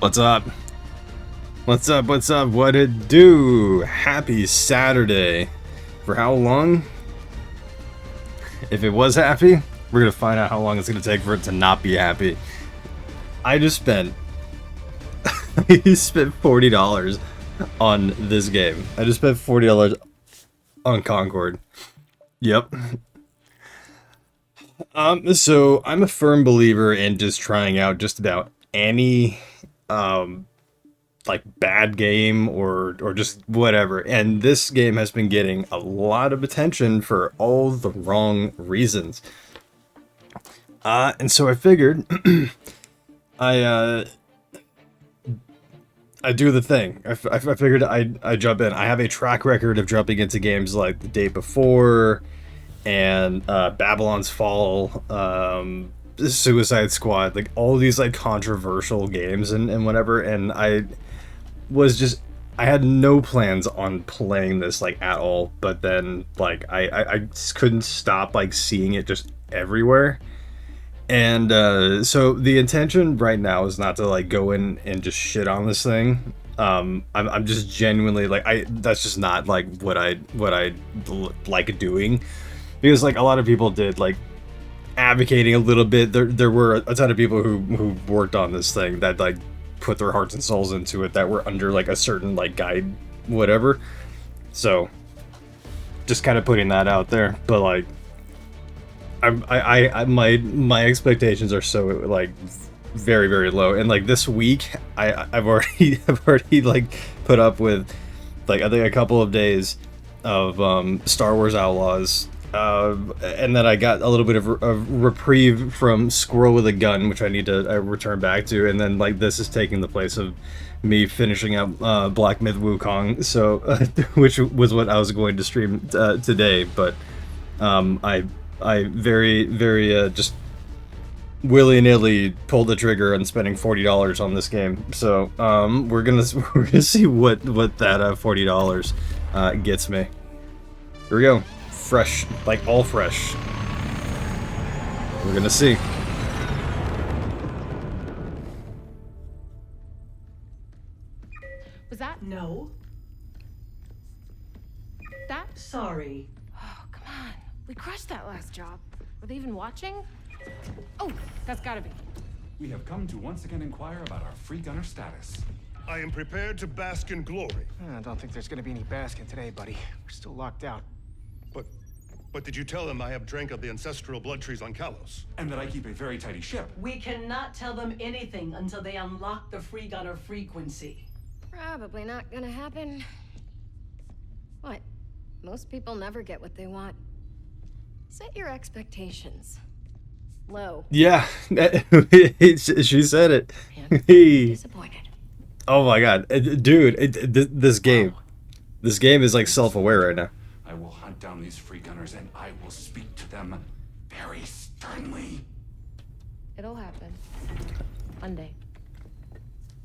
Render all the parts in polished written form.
What's up? What's up? What's up? What it do? Happy Saturday. For how long? If it was happy, we're gonna find out how long it's gonna take for it to not be happy. I just spent I spent $40 on this game. I just spent $40 on Concord. Yep. So I'm a firm believer in just trying out just about any like bad game or just whatever, and this game has been getting a lot of attention for all the wrong reasons. And so I figured I do the thing. I figured I jump in. I have a track record of jumping into games like The Day Before and Babylon's Fall, Suicide Squad, like all these like controversial games and whatever, and I had no plans on playing this like at all, but then like I just couldn't stop like seeing it just everywhere. And so the intention right now is not to like go in and just shit on this thing. I'm just genuinely like that's just not like what I like doing, because like a lot of people did like advocating a little bit. There were a ton of people who worked on this thing that like put their hearts and souls into it that were under like a certain like guide, whatever. So just kind of putting that out there. But like my expectations are so like very, very low, and like this week I've already like put up with like I think a couple of days of Star Wars Outlaws, and then I got a little bit of reprieve from Squirrel with a Gun, which I need to return back to, and then like this is taking the place of me finishing up Black Myth Wukong, so which was what I was going to stream today, but I very, very just willy-nilly pulled the trigger on spending $40 on this game. So we're gonna see what that $40 gets me. Here we go, fresh, like all fresh. We're gonna see. Was that? No. That? Sorry. Oh, come on. We crushed that last job. Were they even watching? Oh, that's gotta be. We have come to once again inquire about our free gunner status. I am prepared to bask in glory. I don't think there's gonna be any basking today, buddy. We're still locked out. But did you tell them I have drank of the ancestral blood trees on Kalos? And that I keep a very tidy ship. We cannot tell them anything until they unlock the free gunner frequency. Probably not gonna happen. What? Most people never get what they want. Set your expectations low. Yeah, she said it. Disappointed. Oh my god, dude, this game is like self-aware right now. I will hunt down these free gunners and I will speak to them very sternly. It'll happen. One day.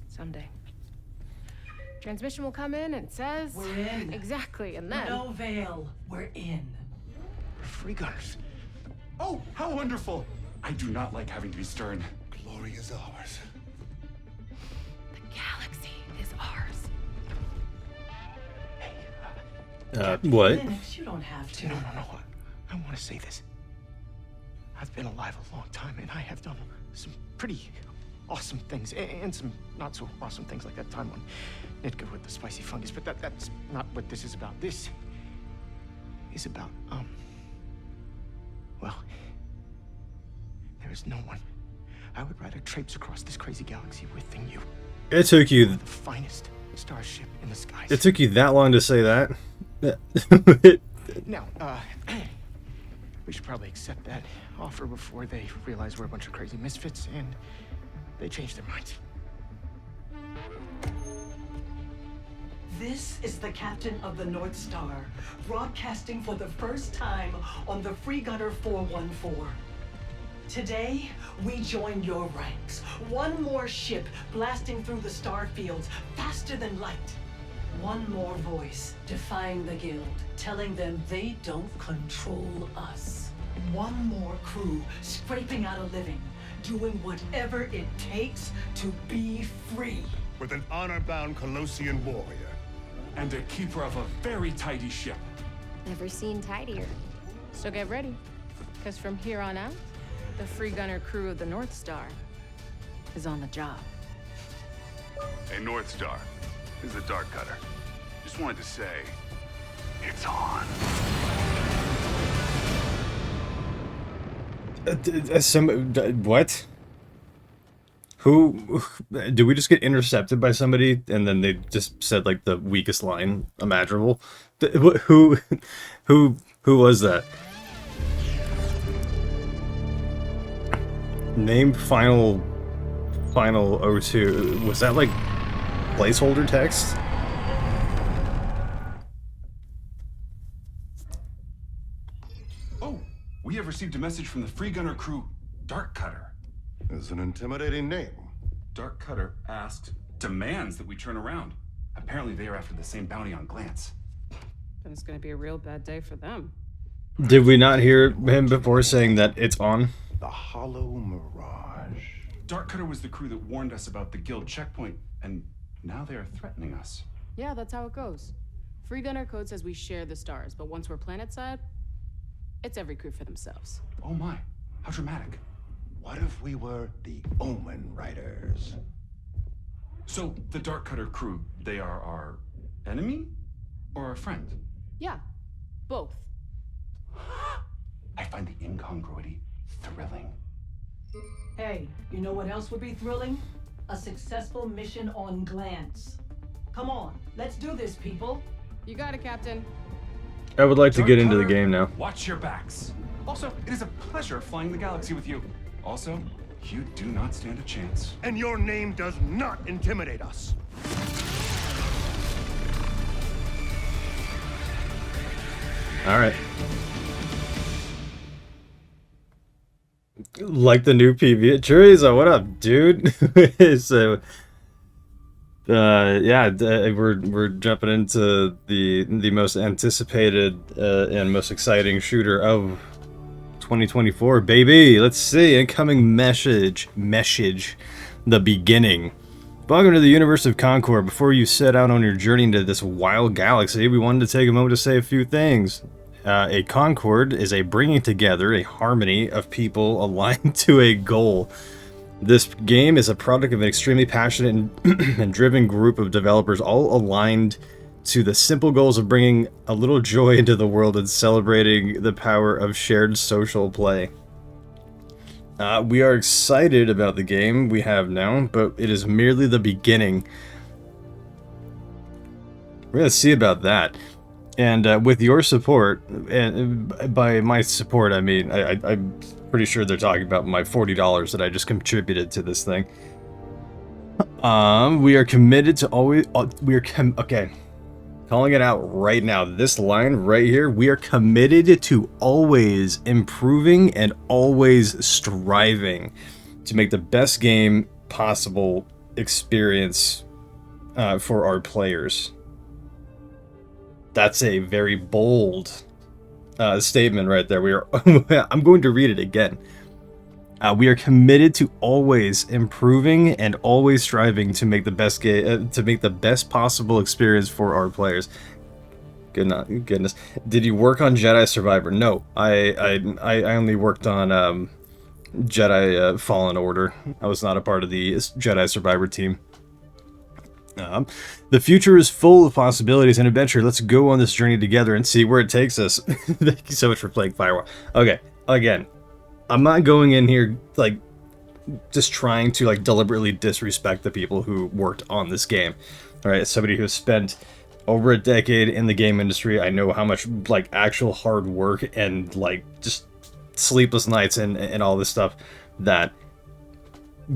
Someday. Transmission will come in and it says... We're in. Exactly, and then... No veil. We're in. Free gunners. Oh, how wonderful! I do not like having to be stern. Glory is ours. The galaxy is ours. What? Linux, you don't have to. No. I want to say this. I've been alive a long time, and I have done some pretty awesome things, and some not so awesome things, like that time on Nitka with the spicy fungus. But that's not what this is about. This is about, well, there is no one I would rather traipse across this crazy galaxy with than you. It took you The finest starship in the skies. It took you that long to say that? Now, we should probably accept that offer before they realize we're a bunch of crazy misfits and they change their minds. This is the captain of the North Star, broadcasting for the first time on the Free Gunner 414. Today, we join your ranks. One more ship blasting through the star fields faster than light. One more voice defying the guild, telling them they don't control us. One more crew scraping out a living, doing whatever it takes to be free. With an honor-bound Colossian warrior. And a keeper of a very tidy ship. Never seen tidier. So get ready, because from here on out, the free gunner crew of the North Star is on the job. A North Star is a Dark Cutter. Just wanted to say, it's on. What? Who? Did we just get intercepted by somebody and then they just said like the weakest line imaginable? Who was that? Name final O2. Was that like placeholder text? Oh, we have received a message from the Free Gunner crew, Dark Cutter. It's an intimidating name. Dark Cutter demands that we turn around. Apparently they are after the same bounty on Glance. Then it's gonna be a real bad day for them. Did we not hear him before saying that it's on? The Hollow Mirage. Dark Cutter was the crew that warned us about the guild checkpoint, and now they are threatening us. Yeah, that's how it goes. Free gunner code says we share the stars, but once we're planetside, it's every crew for themselves. Oh my, how dramatic. What if we were the Omen Riders? So, the Dark Cutter crew, they are our enemy? Or our friend? Yeah, both. I find the incongruity thrilling. Hey, you know what else would be thrilling? A successful mission on Glance. Come on, let's do this, people. You got it, Captain. I would like to Dark get into the Cutter, game now. Watch your backs. Also, it is a pleasure flying the galaxy with you. Also, you do not stand a chance. And your name does not intimidate us. All right. Like the new PV. Chorizo, what up, dude? So, yeah, we're jumping into the most anticipated and most exciting shooter of 2024, baby. Let's see. Incoming message. The beginning. Welcome to the universe of Concord. Before you set out on your journey into this wild galaxy, we wanted to take a moment to say a few things. A Concord is a bringing together, a harmony of people aligned to a goal. This game is a product of an extremely passionate and driven group of developers, all aligned to the simple goals of bringing a little joy into the world and celebrating the power of shared social play. We are excited about the game we have now, but it is merely the beginning. We're going to see about that. And with your support, and by my support, I mean, I'm pretty sure they're talking about my $40 that I just contributed to this thing. We are committed to always, okay, calling it out right now, this line right here, we are committed to always improving and always striving to make the best game possible experience for our players. That's a very bold statement right there. We are. I'm going to read it again. We are committed to always improving and always striving to make the best to make the best possible experience for our players. Goodness. Did you work on Jedi Survivor? No, I only worked on Jedi Fallen Order. I was not a part of the Jedi Survivor team. The future is full of possibilities and adventure. Let's go on this journey together and see where it takes us. Thank you so much for playing Firewall. Okay, again, I'm not going in here like just trying to like deliberately disrespect the people who worked on this game. All right, as somebody who has spent over a decade in the game industry, I know how much like actual hard work and like just sleepless nights and all this stuff that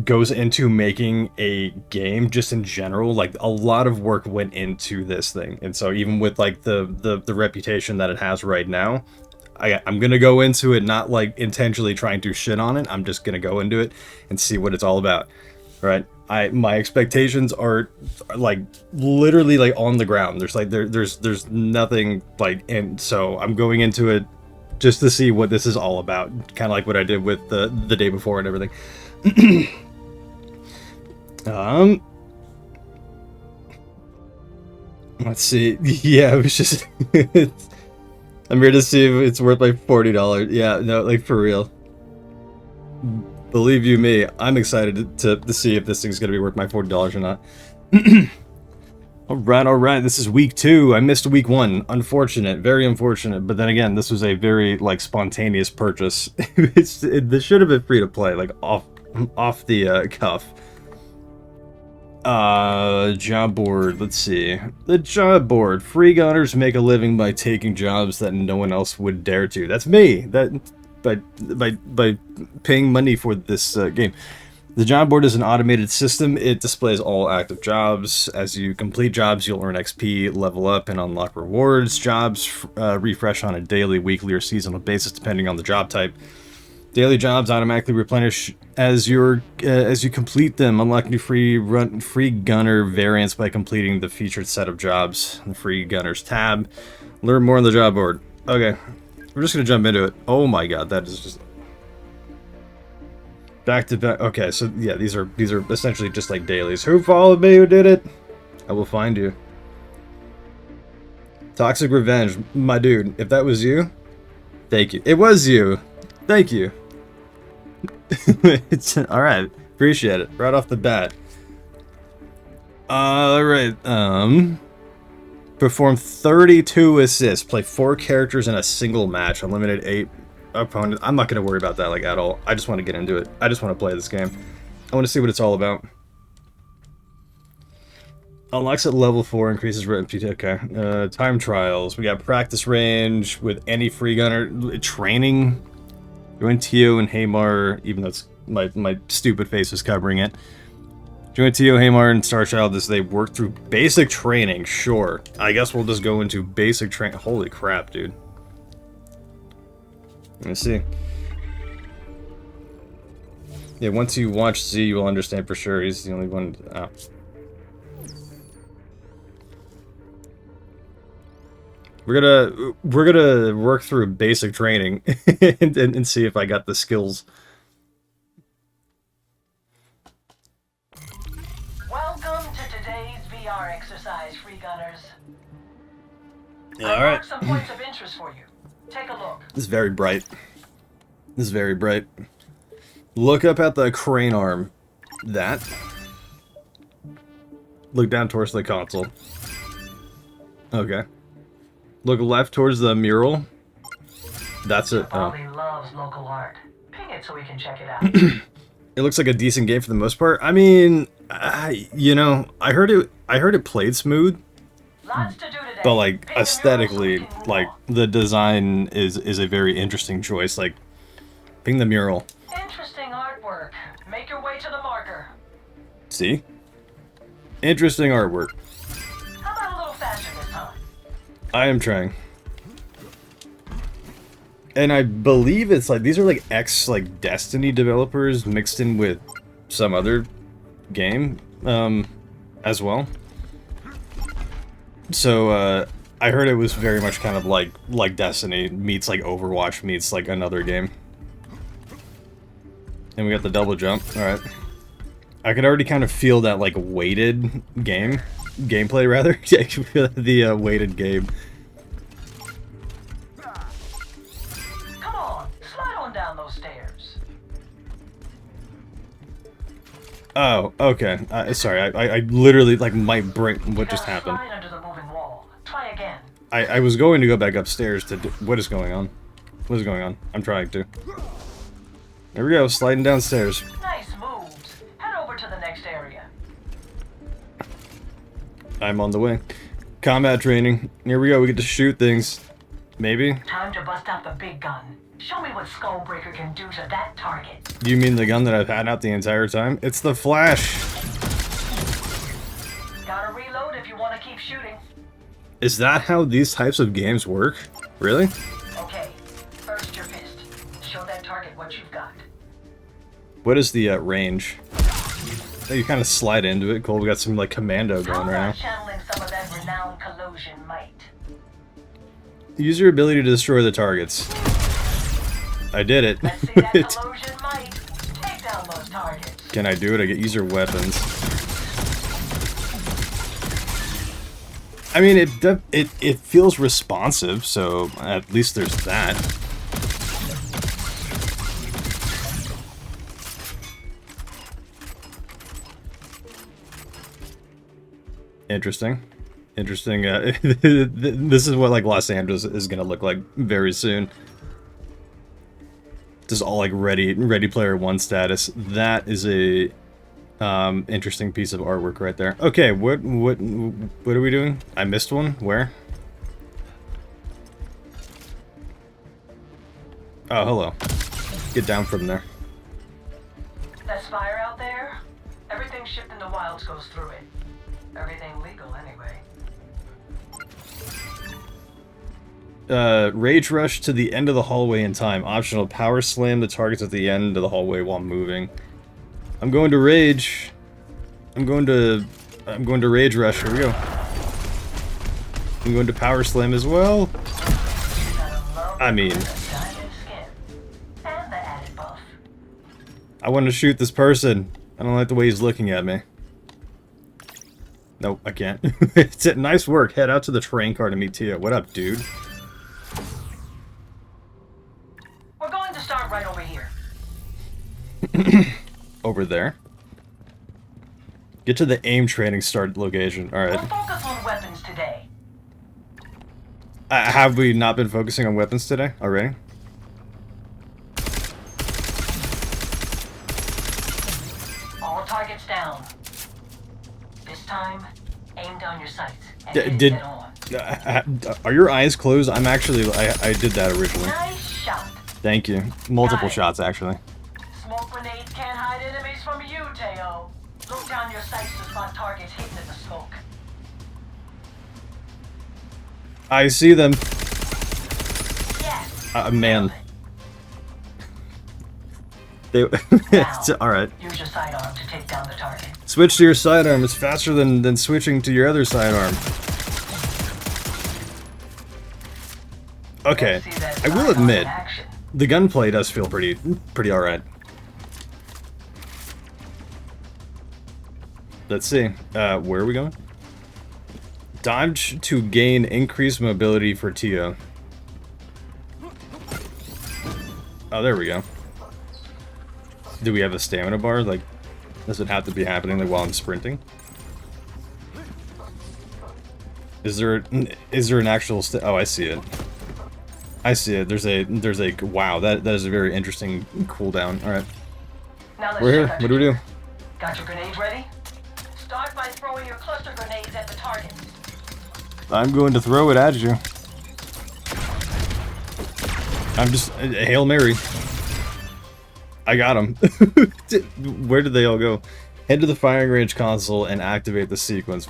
goes into making a game just in general. Like a lot of work went into this thing, and so even with like the reputation that it has right now, I'm gonna go into it not like intentionally trying to shit on it. I'm just gonna go into it and see what it's all about. Right? My expectations are like literally like on the ground. There's like there's nothing like, and so I'm going into it just to see what this is all about. Kind of like what I did with the day before and everything. Let's see. Yeah, it was just. I'm here to see if it's worth like $40. Yeah, no, like for real. Believe you me, I'm excited to see if this thing's gonna be worth my $40 or not. Alright, this is week 2. I missed week 1. Unfortunate, very unfortunate. But then again, this was a very, like, spontaneous purchase. This should have been free to play, like, off the cuff. Job board, let's see. The job board. Free gunners make a living by taking jobs that no one else would dare to. That's me! By paying money for this game. The job board is an automated system. It displays all active jobs. As you complete jobs, you'll earn XP, level up, and unlock rewards. Jobs refresh on a daily, weekly, or seasonal basis, depending on the job type. Daily jobs automatically replenish as you complete them. Unlock new free gunner variants by completing the featured set of jobs. The free gunners tab. Learn more on the job board. Okay, we're just gonna jump into it. Oh my god, that is just. Back to back. Okay, so yeah, these are essentially just like dailies. Who followed me? Who did it? I will find you. Toxic Revenge, my dude. If that was you, thank you. It was you. Thank you. It's all right. Appreciate it. Right off the bat. All right. Perform 32 assists. Play 4 characters in a single match. Unlimited 8. Opponent. I'm not going to worry about that like at all. I just want to get into it. I just want to play this game. I want to see what it's all about. Unlocks at level 4, increases MPT. Okay. Time trials. We got practice range with any free gunner. Training. Join Tio and Haymar, even though it's my stupid face is covering it. Join Tio, Haymar, and Starchild as they work through basic training. Sure. I guess we'll just go into basic training. Holy crap, dude. Let's see. Yeah, once you watch Z, you will understand for sure. He's the only one. Oh. We're gonna work through basic training and see if I got the skills. Welcome to today's VR exercise, free gunners. All right. Some points of interest for you. Take a look. This is very bright. This is very bright. Look up at the crane arm. That. Look down towards the console. Okay. Look left towards the mural. That's it. Oh. Bobby loves local art. Ping it so we can check it out. It looks like a decent game for the most part. I mean, you know, I heard it played smooth. Lots to do today. But like aesthetically, like the design is a very interesting choice. Like, ping the mural. Interesting artwork. Make your way to the marker. See? Interesting artwork. How about a little faster this time? I am trying. And I believe it's like these are like like Destiny developers mixed in with some other game as well. So I heard it was very much kind of like Destiny meets like Overwatch meets like another game. And we got the double jump. All right. I could already kind of feel that like weighted gameplay rather. Yeah, I can feel the weighted game. Come on, slide on down those stairs. Oh, okay. Sorry, I literally like my brain. What just happened? Slide under the moving wall. Try again. I was going to go back upstairs to do, what is going on? What is going on? I'm trying to. There we go, sliding downstairs. Nice moves. Head over to the next area. I'm on the way. Combat training. Here we go, we get to shoot things. Maybe? Time to bust out the big gun. Show me what Skullbreaker can do to that target. You mean the gun that I've had out the entire time? It's the Flash! Gotta reload if you want to keep shooting. Is that how these types of games work? Really? Okay, first your fist. Show that target what you've got. What is the range? Oh, you kind of slide into it. Cool, we got some like commando going right now. Channeling some of that renowned collusion might. Use your ability to destroy the targets. I did it. Let's see that collusion might. Take down those targets. Can I do it? I get user weapons. I mean, it feels responsive, so at least there's that. Interesting. Interesting. This is what like Los Angeles is gonna look like very soon. Just all like Ready Player One status. That is a interesting piece of artwork right there. Okay, what are we doing? I missed one. Where? Oh, hello. Get down from there. That spire out there? Everything shipped in the wilds goes through it. Everything legal, anyway. Rage rush to the end of the hallway in time. Optional. Power slam the targets at the end of the hallway while moving. I'm going to rage. I'm going to rage rush. Here we go. I'm going to power slam as well. I mean, I want to shoot this person. I don't like the way he's looking at me. Nope, I can't. It's it. Nice work. Head out to the train car to meet Tia. What up, dude? We're going to start right over here. Over there. Get to the aim training start location. All right. We'll focus on weapons today. Have we not been focusing on weapons today already? All targets down. This time, aim down your sights and get on. Are your eyes closed? I'm actually I did that originally. Nice shot. Thank you. Multiple shots actually. Smoke grenades can't hide enemies from you, Teo. Look down your sights to spot targets hidden in the smoke. I see them. Yes. Man. They all right. Use your sidearm to take down the target. Switch to your sidearm. It's faster than switching to your other sidearm. Okay, I will admit, the gunplay does feel pretty all right. Let's see. Where are we going? Dodge to gain increased mobility for Tio. Oh, there we go. Do we have a stamina bar? Like, does it have to be happening like while I'm sprinting? Is there an actual oh, I see it. I see it. There's a wow. That is a very interesting cooldown. All right, we're here. What do we do? Got your grenades ready? Start by throwing your cluster grenades at the target. I'm going to throw it at you. I'm just Hail Mary. I got him. Where did they all go? Head to the firing range console and activate the sequence.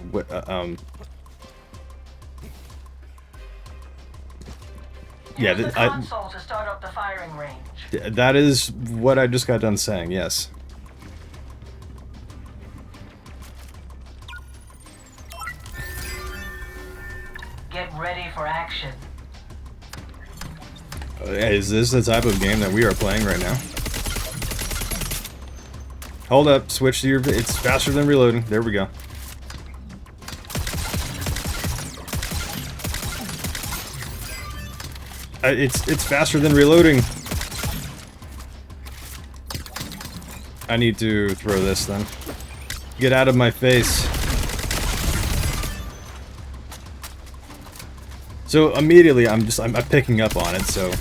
Yeah, Use the console to start up the firing range. That is what I just got done saying. Yes. Get ready for action. Is this the type of game that we are playing right now? Hold up. Switch to your. It's faster than reloading. There we go. It's faster than reloading. I need to throw this then. Get out of my face. So immediately I'm picking up on it, so.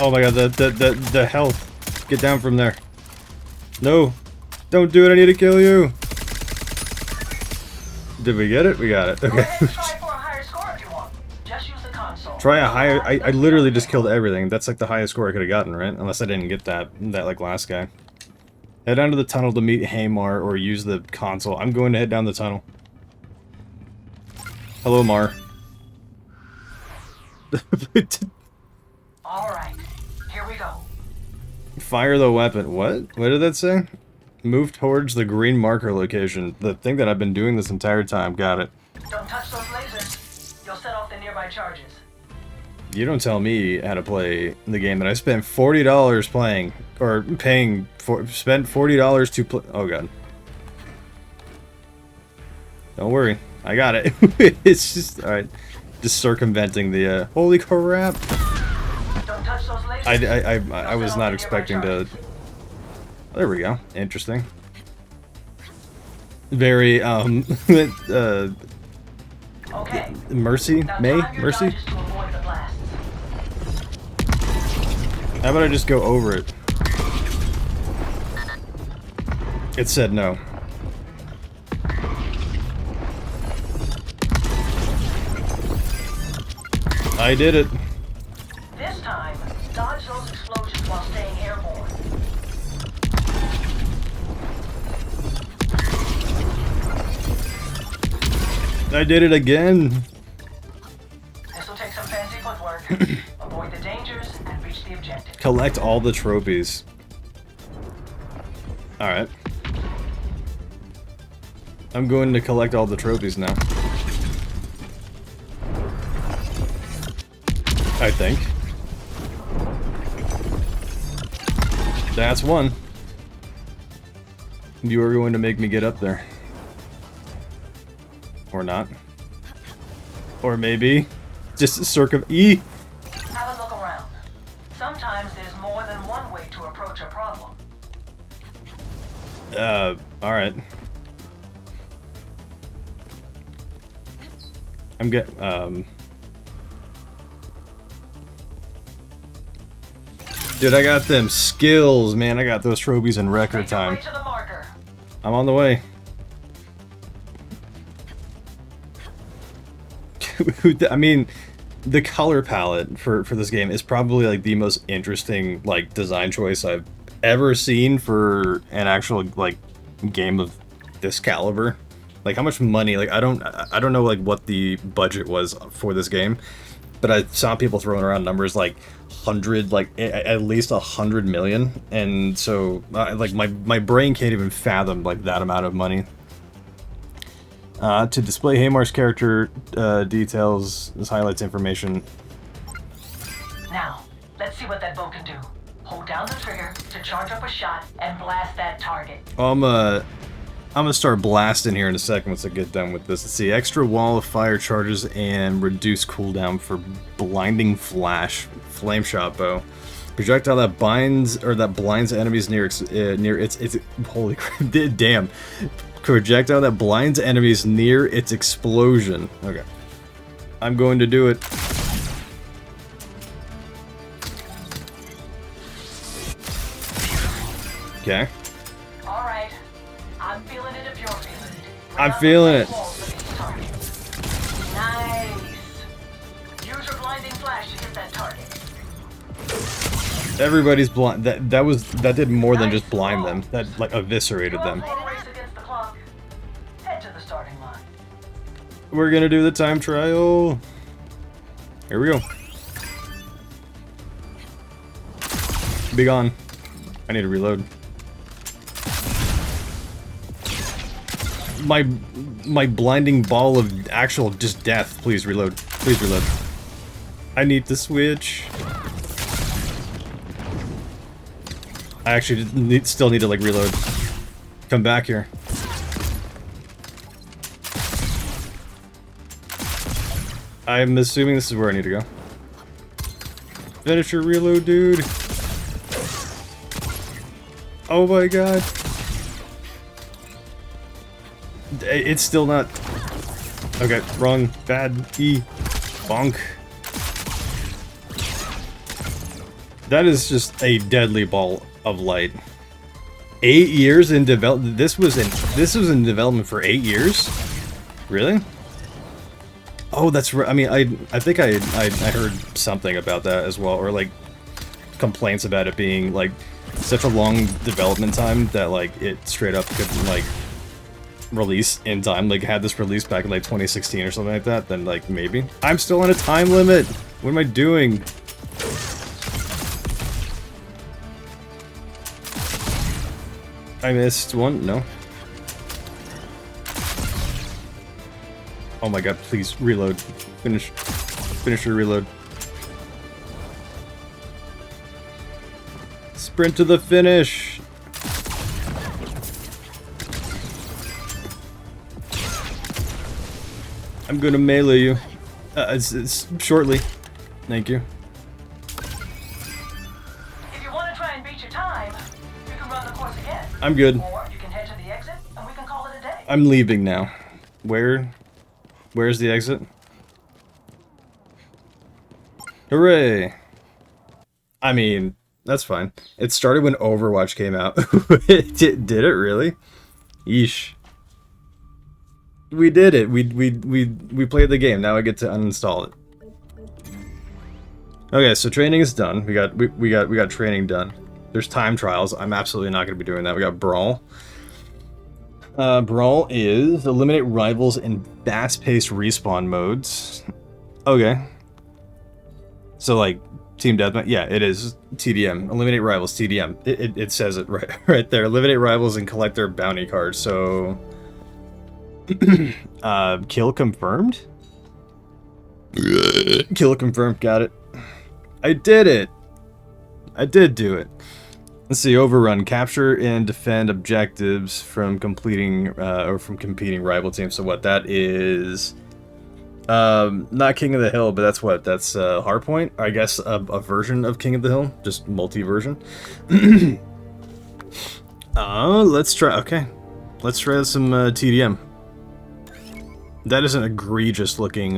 Oh my god, the health. Get down from there. No. Don't do it, I need to kill you. Did we get it? We got it. Okay. Try for a higher score if you want. Just use the console. Try a higher. I literally just killed everything. That's like the highest score I could have gotten, right? Unless I didn't get that like last guy. Head down to the tunnel to meet Haymar or use the console. I'm going to head down the tunnel. Hello, Mar. All right, here we go. Fire the weapon. What? What did that say? Move towards the green marker location. The thing that I've been doing this entire time. Got it. Don't touch those lasers. You'll set off the nearby charges. You don't tell me how to play the game that I spent $40 playing, or paying for. Spent $40 to play. Oh god. Don't worry, I got it. It's just all right. Just circumventing the. Holy crap! Don't touch those lasers. I was not expecting to. There we go. Interesting. Very Okay. Mercy? Now May? time your Mercy? dodges to avoid the blasts. How about I just go over it? It said no. I did it. This time, dodge those explosions while staying airborne. I did it again. This will take some fancy footwork. Avoid the dangers and reach the objective. Collect all the trophies. Alright. I'm going to collect all the trophies now. I think. That's one. You are going to make me get up there. Or not. Or maybe just E. Have a look around. Sometimes there's more than one way to approach a problem. Alright. Dude, I got them skills, man. I got those trophies in record Make your way time. to the marker. I'm on the way. I mean, the color palette for this game is probably like the most interesting like design choice I've ever seen for an actual like game of this caliber. Like how much money? Like I don't know like what the budget was for this game, but I saw people throwing around numbers like 100, like at least 100 million, and so like my brain can't even fathom like that amount of money. To display Haymar's character details, this highlights information. Now, let's see what that bow can do. Hold down the trigger to charge up a shot and blast that target. I'm gonna start blasting here in a second once I get done with this. Let's see, extra wall of fire charges and reduce cooldown for blinding flash, flame shot bow. Projectile that binds or that blinds enemies near its holy crap, damn. Projectile that blinds enemies near its explosion. Okay. I'm going to do it. Okay. Alright. I'm feeling it if you're feeling it. I'm feeling it. Nice. Use your blinding flash to hit that target. Everybody's blind. That did more than just blind them. That like eviscerated them. Race against the clock. Head to the starting line. We're gonna do the time trial. Here we go. Be gone. I need to reload. My blinding ball of actual just death. Please reload. Please reload. I need to switch. I actually still need to like reload. Come back here. I'm assuming this is where I need to go. Finish your reload, dude. Oh my god. It's still not... Okay, wrong. Bad. E. Bonk. That is just a deadly ball of light. 8 years in development. This was in development for 8 years? Really? Oh, that's right. I mean, I think I heard something about that as well, or like complaints about it being like such a long development time that like it straight up couldn't like release in time. Like had this released back in like 2016 or something like that, then like maybe. I'm still on a time limit. What am I doing? I missed one? No. Oh my god, please reload. Finish your reload. Sprint to the finish. I'm gonna melee you. It's shortly. Thank you. If you want to try and beat your time, you can run the course again. I'm good. Or you can head to the exit and we can call it a day. I'm leaving now. Where's the exit? Hooray! I mean, that's fine. It started when Overwatch came out. Did it really? Yeesh. We did it. We played the game. Now I get to uninstall it. Okay, so training is done. We got training done. There's time trials. I'm absolutely not going to be doing that. We got Brawl. Brawl is eliminate rivals in fast-paced respawn modes. Okay. So like team deathmatch. Yeah, it is TDM. Eliminate rivals. TDM. It says it right there. Eliminate rivals and collect their bounty cards. So. Kill confirmed? Kill confirmed, got it. I did it! I did do it. Let's see, overrun. Capture and defend objectives from completing, or from competing rival teams. So what, that is... not King of the Hill, but that's what? That's, Hardpoint? I guess a version of King of the Hill? Just multi-version? Let's try, okay. Let's try some, TDM. That is an egregious looking,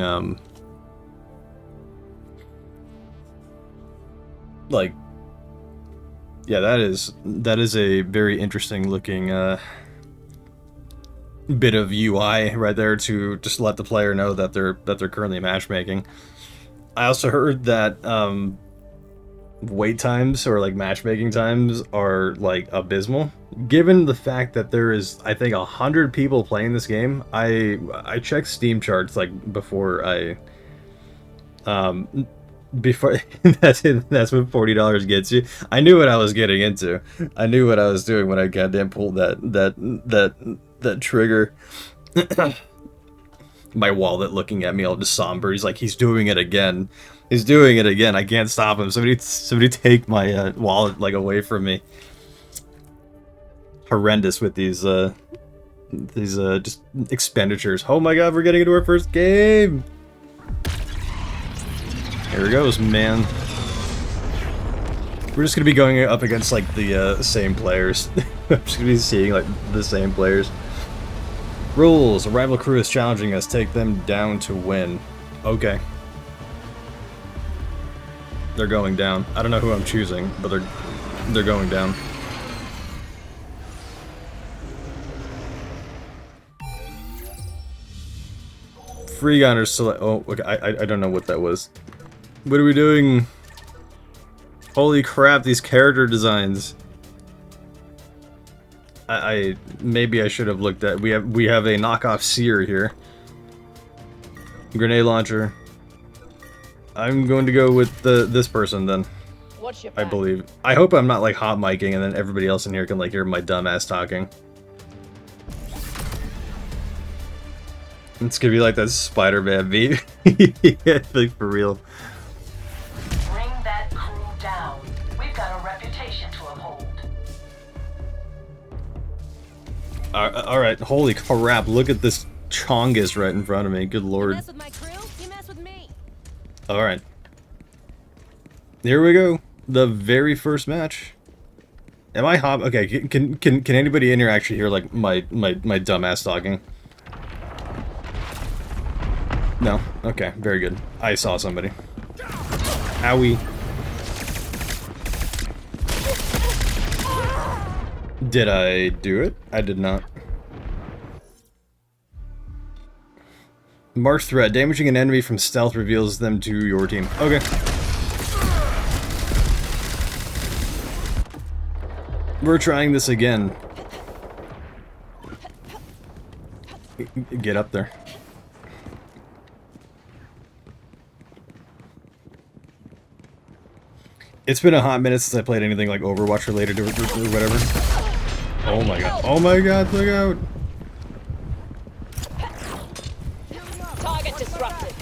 like, yeah, that is a very interesting looking, bit of UI right there to just let the player know that they're currently matchmaking. I also heard that, wait times or like matchmaking times are like abysmal. Given the fact that there is, I think, 100 people playing this game, I checked Steam charts like before I, before that's what $40 gets you. I knew what I was getting into. I knew what I was doing when I goddamn pulled that trigger. My wallet looking at me all just somber. He's like, he's doing it again. He's doing it again. I can't stop him. Somebody take my wallet like away from me. Horrendous with these just expenditures. Oh my god, we're getting into our first game. Here it goes, man. We're just gonna be going up against like the same players. I'm just gonna be seeing like the same players. Rules: a rival crew is challenging us. Take them down to win. Okay. They're going down. I don't know who I'm choosing, but they're going down. Free gunners select. Oh, okay. I don't know what that was. What are we doing? Holy crap! These character designs. Maybe I should have looked at. We have a knockoff Seer here. Grenade launcher. I'm going to go with this person then. I believe. I hope I'm not like hot micing and then everybody else in here can like hear my dumbass talking. It's gonna be like that Spider-Man beat. Yeah, like for real. Bring that crew down. We've got a reputation to uphold. Alright, holy crap, look at this Chongus right in front of me. Good lord. You mess with my crew, you mess with me. Alright. Here we go. The very first match. Am I hot? Okay, can anybody in here actually hear like my dumbass talking? No? Okay, very good. I saw somebody. Owie. Did I do it? I did not. Mark threat. Damaging an enemy from stealth reveals them to your team. Okay. We're trying this again. Get up there. It's been a hot minute since I played anything like Overwatch related or whatever. Oh my god. Oh my god, look out! Target disrupted.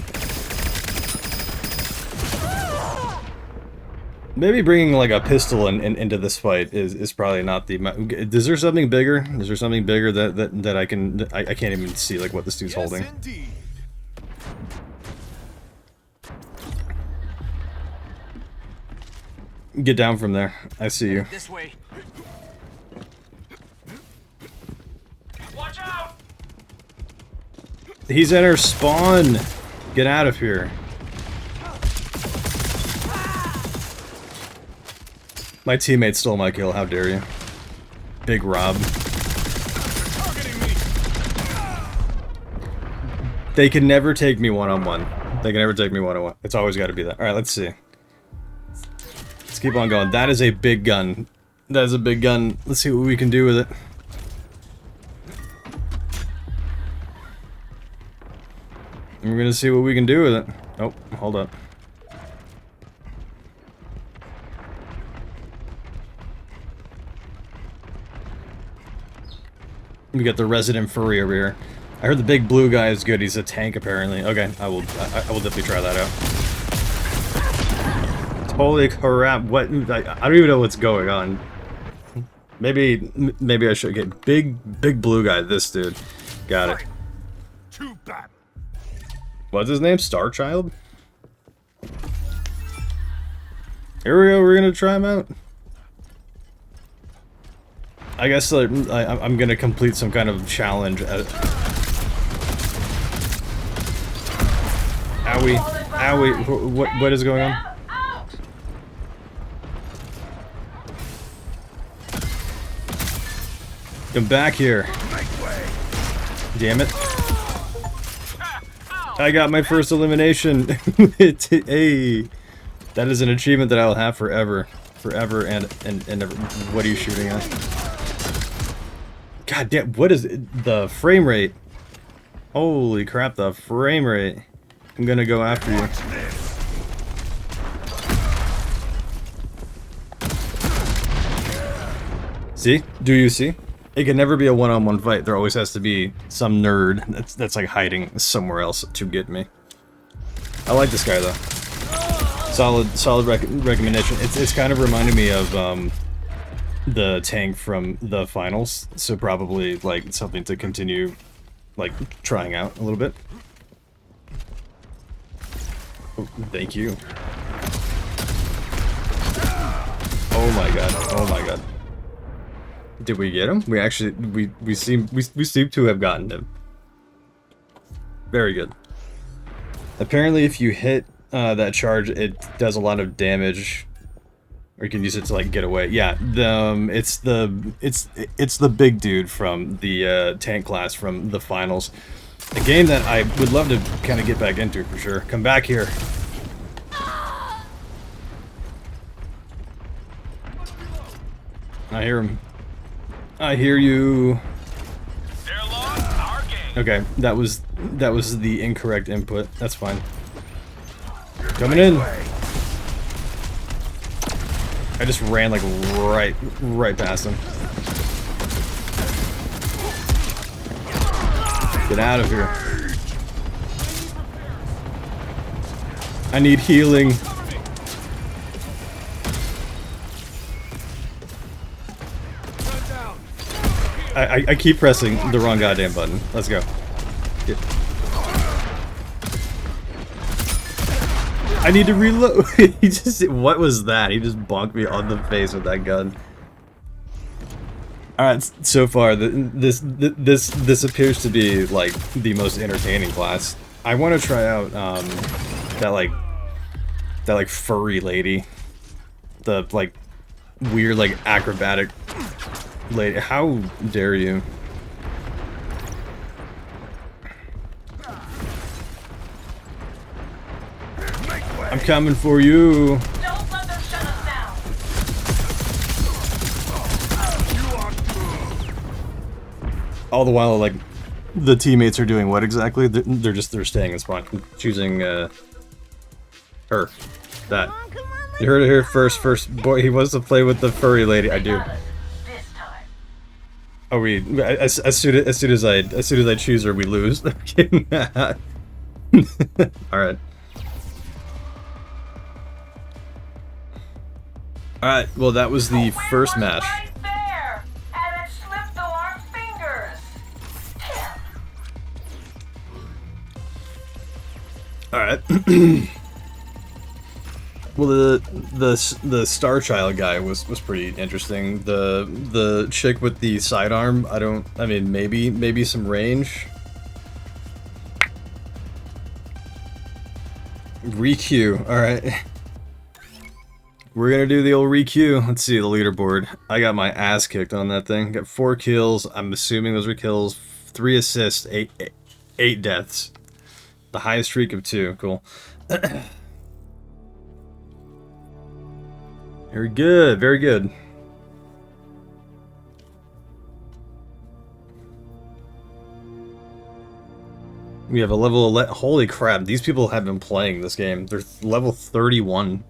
Maybe bringing like a pistol into this fight is probably not the. Is there something bigger? Is there something bigger that I can? I can't even see like what this dude's holding. Indeed. Get down from there. I see you. This way. He's in our spawn. Get out of here. My teammate stole my kill. How dare you? Big Rob. They can never take me one-on-one. They can never take me one-on-one. It's always got to be that. All right, let's see. Let's keep on going. That is a big gun. That is a big gun. Let's see what we can do with it. We're gonna see what we can do with it. Oh, hold up. We got the resident furry over here. I heard the big blue guy is good. He's a tank apparently. Okay, I will definitely try that out. Holy crap! What? I don't even know what's going on. Maybe I should get big blue guy. This dude. Got it. Too bad. What's his name? Starchild? Here we go, we're gonna try him out. I guess I'm gonna complete some kind of challenge. Owie. Owie. What is going on? Come back here. Damn it. I got my first elimination. Hey, that is an achievement that I'll have forever, and ever. What are you shooting at? God damn! What is it? The frame rate? Holy crap! The frame rate. I'm gonna go after you. See? Do you see? It can never be a one-on-one fight. There always has to be some nerd that's like hiding somewhere else to get me. I like this guy though. Solid recommendation. It's kind of reminding me of the tank from the finals, so probably like something to continue like trying out a little bit. Oh, thank you. Oh my god. Oh my god. Did we get him? We actually we seem to have gotten him. Very good. Apparently if you hit that charge, it does a lot of damage, or you can use it to like get away. Yeah, it's the big dude from the tank class from the finals. A game that I would love to kind of get back into for sure. Come back here. I hear him. I hear you. Okay, that was the incorrect input. That's fine. Coming in. I just ran like right past him. Get out of here. I need healing. I keep pressing the wrong goddamn button. Let's go. I need to reload. He just, what was that? He just bonked me on the face with that gun. All right, so far this appears to be like the most entertaining class. I want to try out that like furry lady, the like weird like acrobatic lady. How dare you? I'm coming for you. Don't let them shut us down. All the while, like, the teammates are doing what exactly? They're staying in spawn. Choosing her. That. Come on, You heard it here first. First boy, he wants to play with the furry lady. I do. This time. Oh, as soon as I choose her, we lose. I'm kidding. All right. All right. Well, that was the first match. Right there, and it slipped through our fingers. All right. Well, the Star Child guy was pretty interesting. The chick with the sidearm, I mean maybe some range. Re-queue. All right. We're gonna do the old re-queue. Let's see the leaderboard. I got my ass kicked on that thing. Got 4 kills. I'm assuming those were kills. 3 assists. 8 deaths. The highest streak of 2. Cool. Very good, very good. We have a level of holy crap, these people have been playing this game. They're level 31.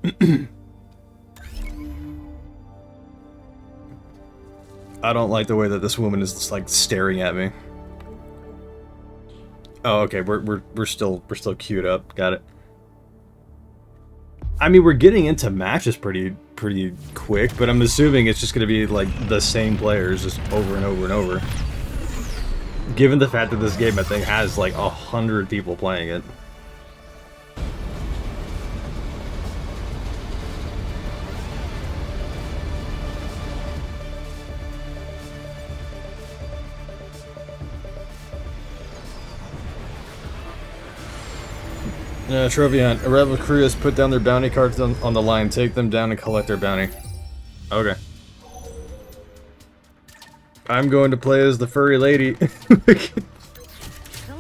I don't like the way that this woman is just, like, staring at me. Oh, okay, we're still queued up. Got it. I mean, we're getting into matches pretty quick, but I'm assuming it's just going to be like the same players just over and over and over. Given the fact that this game, I think, has like 100 people playing it. Trophy hunt. A rebel crew has put down their bounty cards on the line. Take them down and collect their bounty. Okay. I'm going to play as the furry lady. Come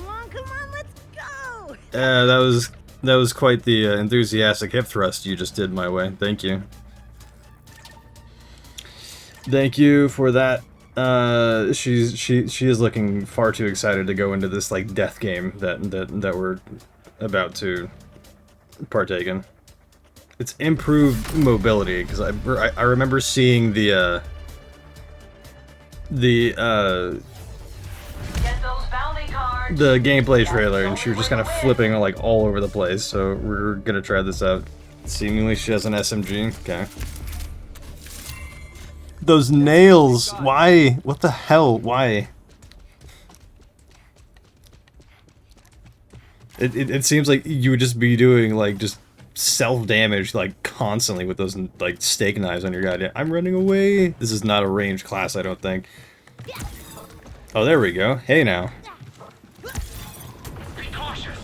on, let's go! Yeah, that was quite the enthusiastic hip thrust you just did my way. Thank you. Thank you for that. She is looking far too excited to go into this like death game that we're about to partake in. It's improved mobility because I remember seeing the gameplay trailer and she was just kind of flipping like all over the place. So we're gonna try this out. Seemingly she has an SMG. Okay. Those nails. Why? What the hell? Why? It seems like you would just be doing like just self-damage like constantly with those like steak knives on your goddamn. I'm running away. This is not a ranged class, I don't think. Oh, there we go. Hey now.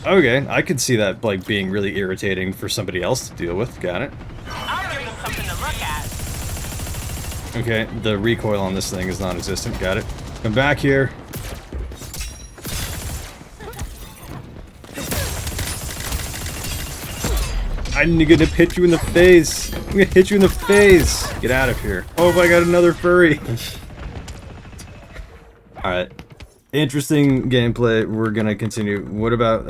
Okay, I could see that like being really irritating for somebody else to deal with. Got it. Okay, the recoil on this thing is non-existent. Got it. Come back here. I'm gonna hit you in the face. I'm gonna hit you in the face. Get out of here. Oh, I got another furry. Alright. Interesting gameplay. We're gonna continue. What about,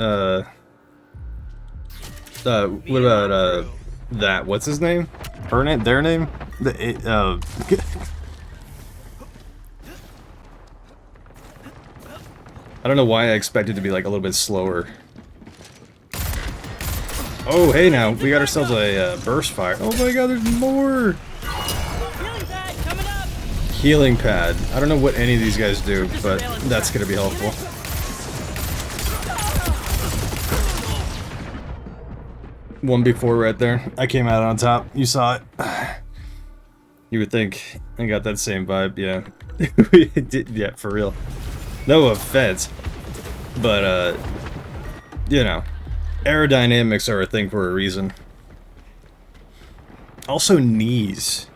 that? What's his name? Her name? Their name? I don't know why I expected to be like a little bit slower. Oh, hey now, we got ourselves a burst fire. Oh my god, there's more! Healing pad. I don't know what any of these guys do, but that's gonna be helpful. One before right there. I came out on top. You saw it. You would think I got that same vibe, yeah. Yeah, for real. No offense. But, you know. Aerodynamics are a thing for a reason. Also knees.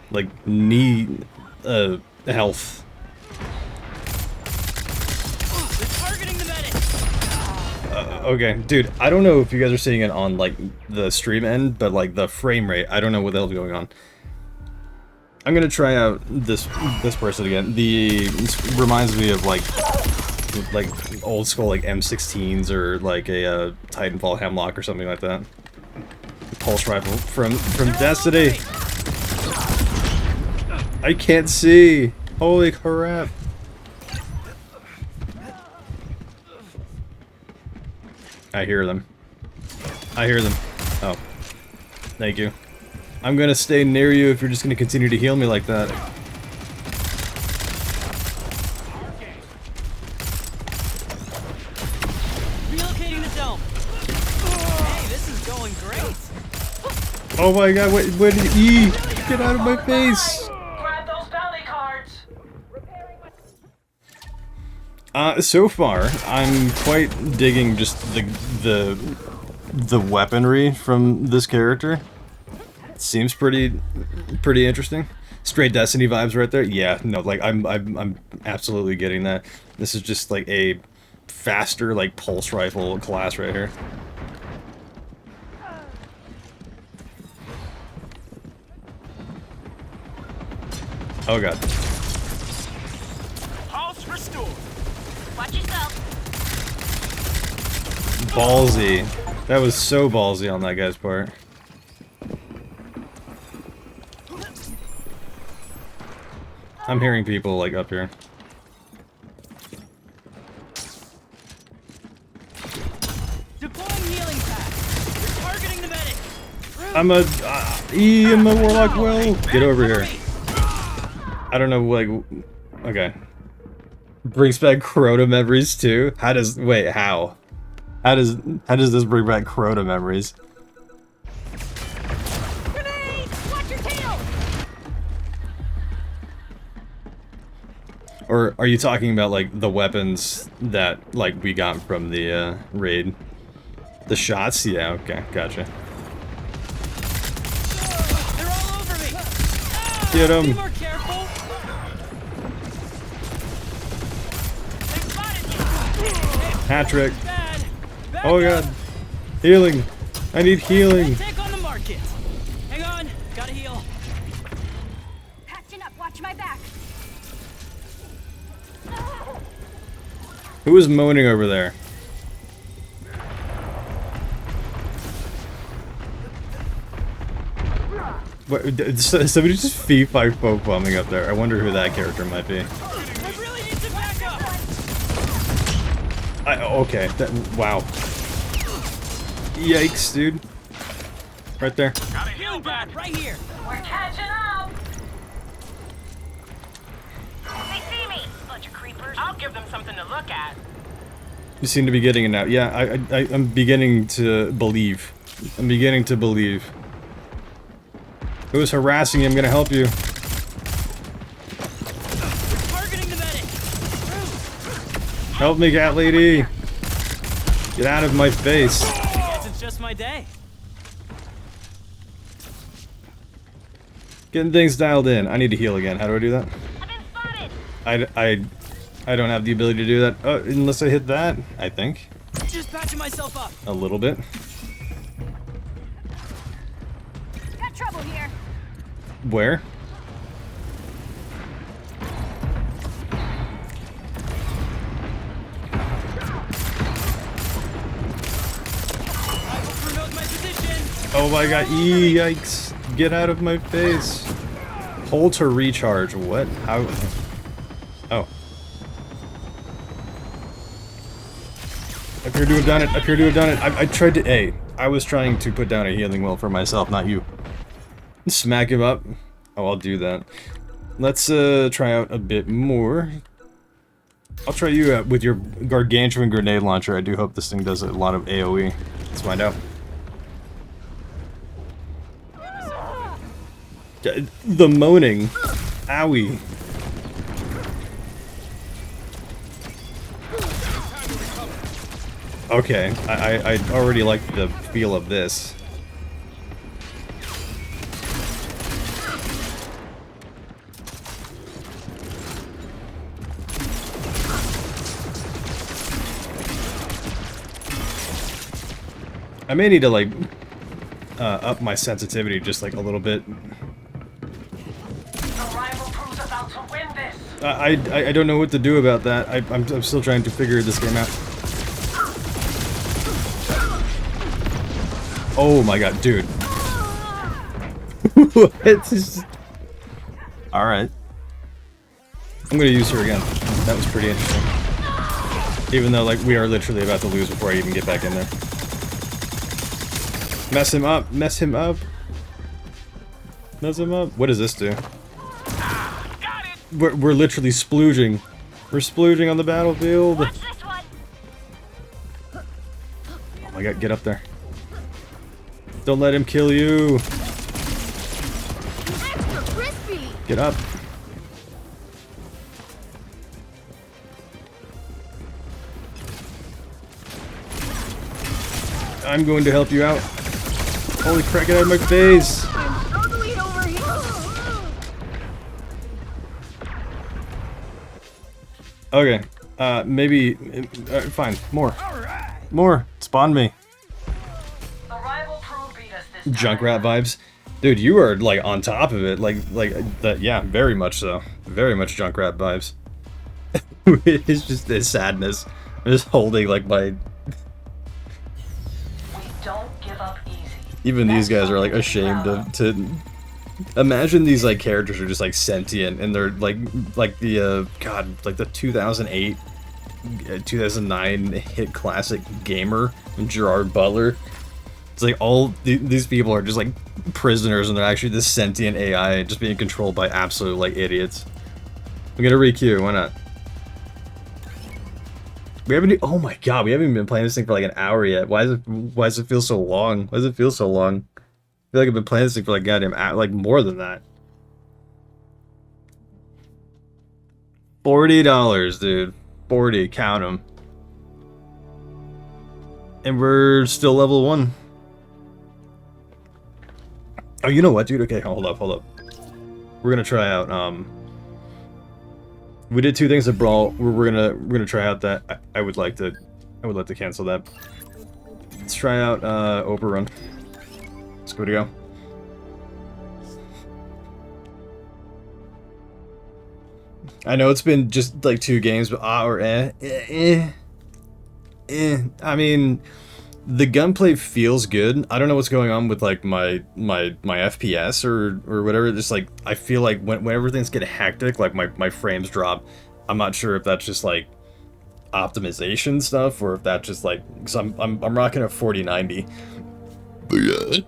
Like, knee, health. Okay, dude, I don't know if you guys are seeing it on, like, the stream end, but, like, the frame rate, I don't know what the hell's going on. I'm gonna try out this person again. This reminds me of, like old school like M16s or like a Titanfall Hemlock or something like that. Pulse rifle from Destiny. I can't see. Holy crap. I hear them. I hear them. Oh. Thank you. I'm gonna stay near you if you're just gonna continue to heal me like that. Relocating the dome. Hey, this is going great. Oh my god, wait, E! Get out of my face! Grab those belly cards. So far, I'm quite digging just the weaponry from this character. Seems pretty interesting. Straight Destiny vibes right there. Yeah, no, like I'm absolutely getting that. This is just like a faster like pulse rifle class right here. Oh god. Pulse restored. Watch yourself. Ballsy. That was so ballsy on that guy's part. I'm hearing people like up here. Deploying healing pack. You're targeting the medic. I'm a warlock. Well, get over here. I don't know, like, okay. Brings back Crota memories too. How does how? How does this bring back Crota memories? Grenade! Watch your tail. Or are you talking about like the weapons that like we got from the raid? The shots? Yeah, okay, gotcha. They're all over me. Get Be him! more careful. They spotted you. Hat trick. Bad. Back Oh up. god. Healing. I need healing. Take on the market. Hang on. Gotta heal. Patching up. Watch my back. Who is moaning over there? What, somebody just foo bombing up there. I wonder who that character might be. I really need some backup. Okay. Wow. Yikes, dude. Right there. Healing pad right here. We're catching up. They see me. Bunch of creepers. I'll give them something to look at. You seem to be getting it now. Yeah, I'm beginning to believe. I'm beginning to believe. Who's harassing you? I'm gonna help you. Targeting the medic. Help me, cat lady. Get out of my face. Guess it's just my day. Getting things dialed in. I need to heal again. How do I do that? I've been spotted. I don't have the ability to do that. Unless I hit that, I think. Just patching myself up. A little bit. Got trouble here. Where? Rifle crew knows my position. Oh my god, yikes. Get out of my face. Hold to recharge. What? How? Oh. I appear to have done it. I appear to have done it. I tried to... Hey, I was trying to put down a healing well for myself, not you. Smack him up. Oh, I'll do that. Let's try out a bit more. I'll try you out with your gargantuan grenade launcher. I do hope this thing does a lot of AoE. Let's find out. The moaning. Owie. Okay, I already like the feel of this. I may need to like up my sensitivity just like a little bit. The rival crew's about to win this. I don't know what to do about that. I'm still trying to figure this game out. Oh my god, dude. What? Alright. I'm gonna use her again. That was pretty interesting. Even though, like, we are literally about to lose before I even get back in there. Mess him up! Mess him up! Mess him up! What does this do? We're literally splooging. We're splooging on the battlefield! Oh my god, get up there. Don't let him kill you! Get up! I'm going to help you out. Holy crap, get out of my face! I'm struggling over here. Okay, maybe... fine, more. More! Spawn me. Junkrat vibes. Dude, you are, like, on top of it. Like that, yeah, very much so. Very much Junkrat vibes. It's just this sadness. I'm just holding, like, my... Even these guys are, like, ashamed to... Imagine these, like, characters are just, like, sentient, and they're, like the, God, like, the 2008, 2009 hit classic gamer, Gerard Butler. It's like all these people are just, like, prisoners, and they're actually this sentient AI just being controlled by absolute, like, idiots. I'm gonna re-queue, why not? We haven't. Oh my god, we haven't even been playing this thing for like an hour yet. Why does it feel so long? Why does it feel so long? I feel like I've been playing this thing for like goddamn like more than that. $40, dude. 40, count them. And we're still level 1. Oh, you know what, dude? Okay, hold up. We're gonna try out. We did 2 things at Brawl. We're gonna try out that. I would like to cancel that. Let's try out Overrun. Let's go to go. I know it's been just like 2 games, but I mean, the gunplay feels good. I don't know what's going on with like my FPS or whatever. Just like I feel like whenever things get hectic, like my frames drop. I'm not sure if that's just like optimization stuff or if that's just like because I'm rocking a 4090,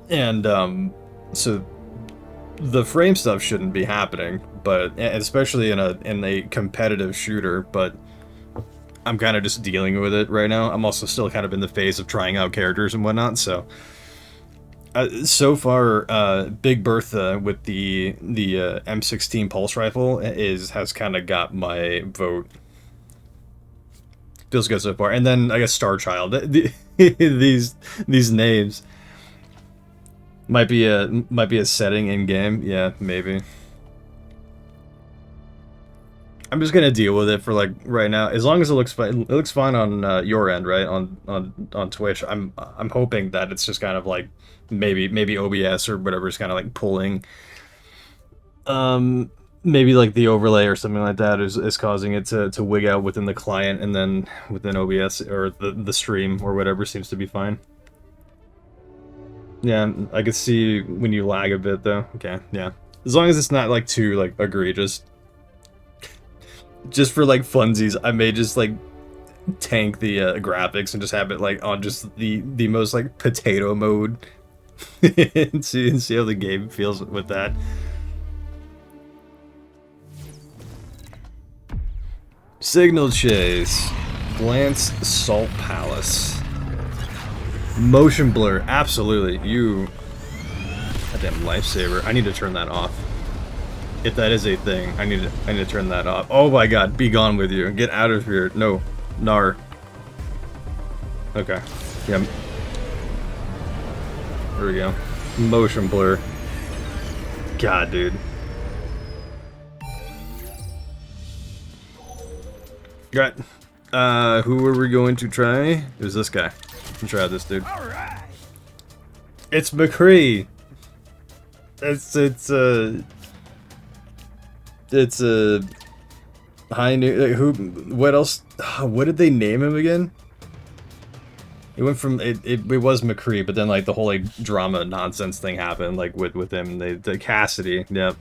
and so the frame stuff shouldn't be happening, but especially in a competitive shooter, but. I'm kind of just dealing with it right now. I'm also still kind of in the phase of trying out characters and whatnot, so... so far, Big Bertha with the M16 pulse rifle has kind of got my vote. Feels good so far. And then, I guess, Star Child. These names might be a setting in-game. Yeah, maybe. I'm just gonna deal with it for like right now, as long as it looks fine. It looks fine on your end, right? On Twitch. I'm hoping that it's just kind of like maybe OBS or whatever is kind of like pulling. Maybe like the overlay or something like that is causing it to wig out within the client, and then within OBS or the stream or whatever seems to be fine. Yeah, I could see when you lag a bit though. Okay, yeah. As long as it's not like too like egregious. Just for like funsies, I may just like tank the graphics and just have it like on just the most like potato mode and see how the game feels with that. Signal Chase, Glance Salt Palace, Motion Blur, absolutely. You goddamn lifesaver. I need to turn that off. If that is a thing, I need to turn that off. Oh my god, be gone with you. Get out of here. No. Nar. Okay. Yeah. There we go. Motion blur. God, dude. Right. Who are we going to try? Who's this guy? Let's try this dude. Alright. It's McCree. It's a high new. Who? What else? What did they name him again? It went from it was McCree, but then like the whole like drama nonsense thing happened like with him. The Cassidy. Yep.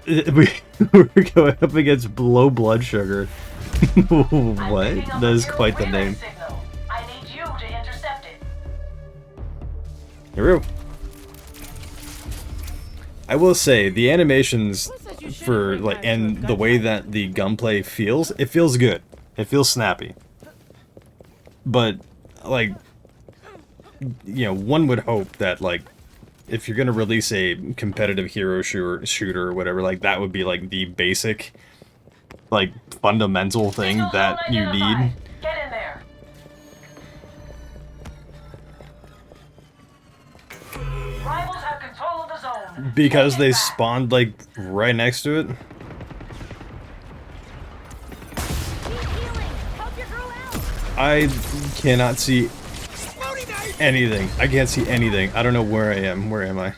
We're going up against low blood sugar. What? That is quite the name. I need you to intercept it. Here we go. I will say the animations for like and the way that the gunplay feels, it feels good. It feels snappy. But like, you know, one would hope that like if you're gonna release a competitive hero shooter or whatever, like that would be like the basic, like fundamental thing that you need. Get in there. Rivals have control of the zone. Because they spawned like right next to it. I cannot see anything. I can't see anything. I don't know where I am. Where am I?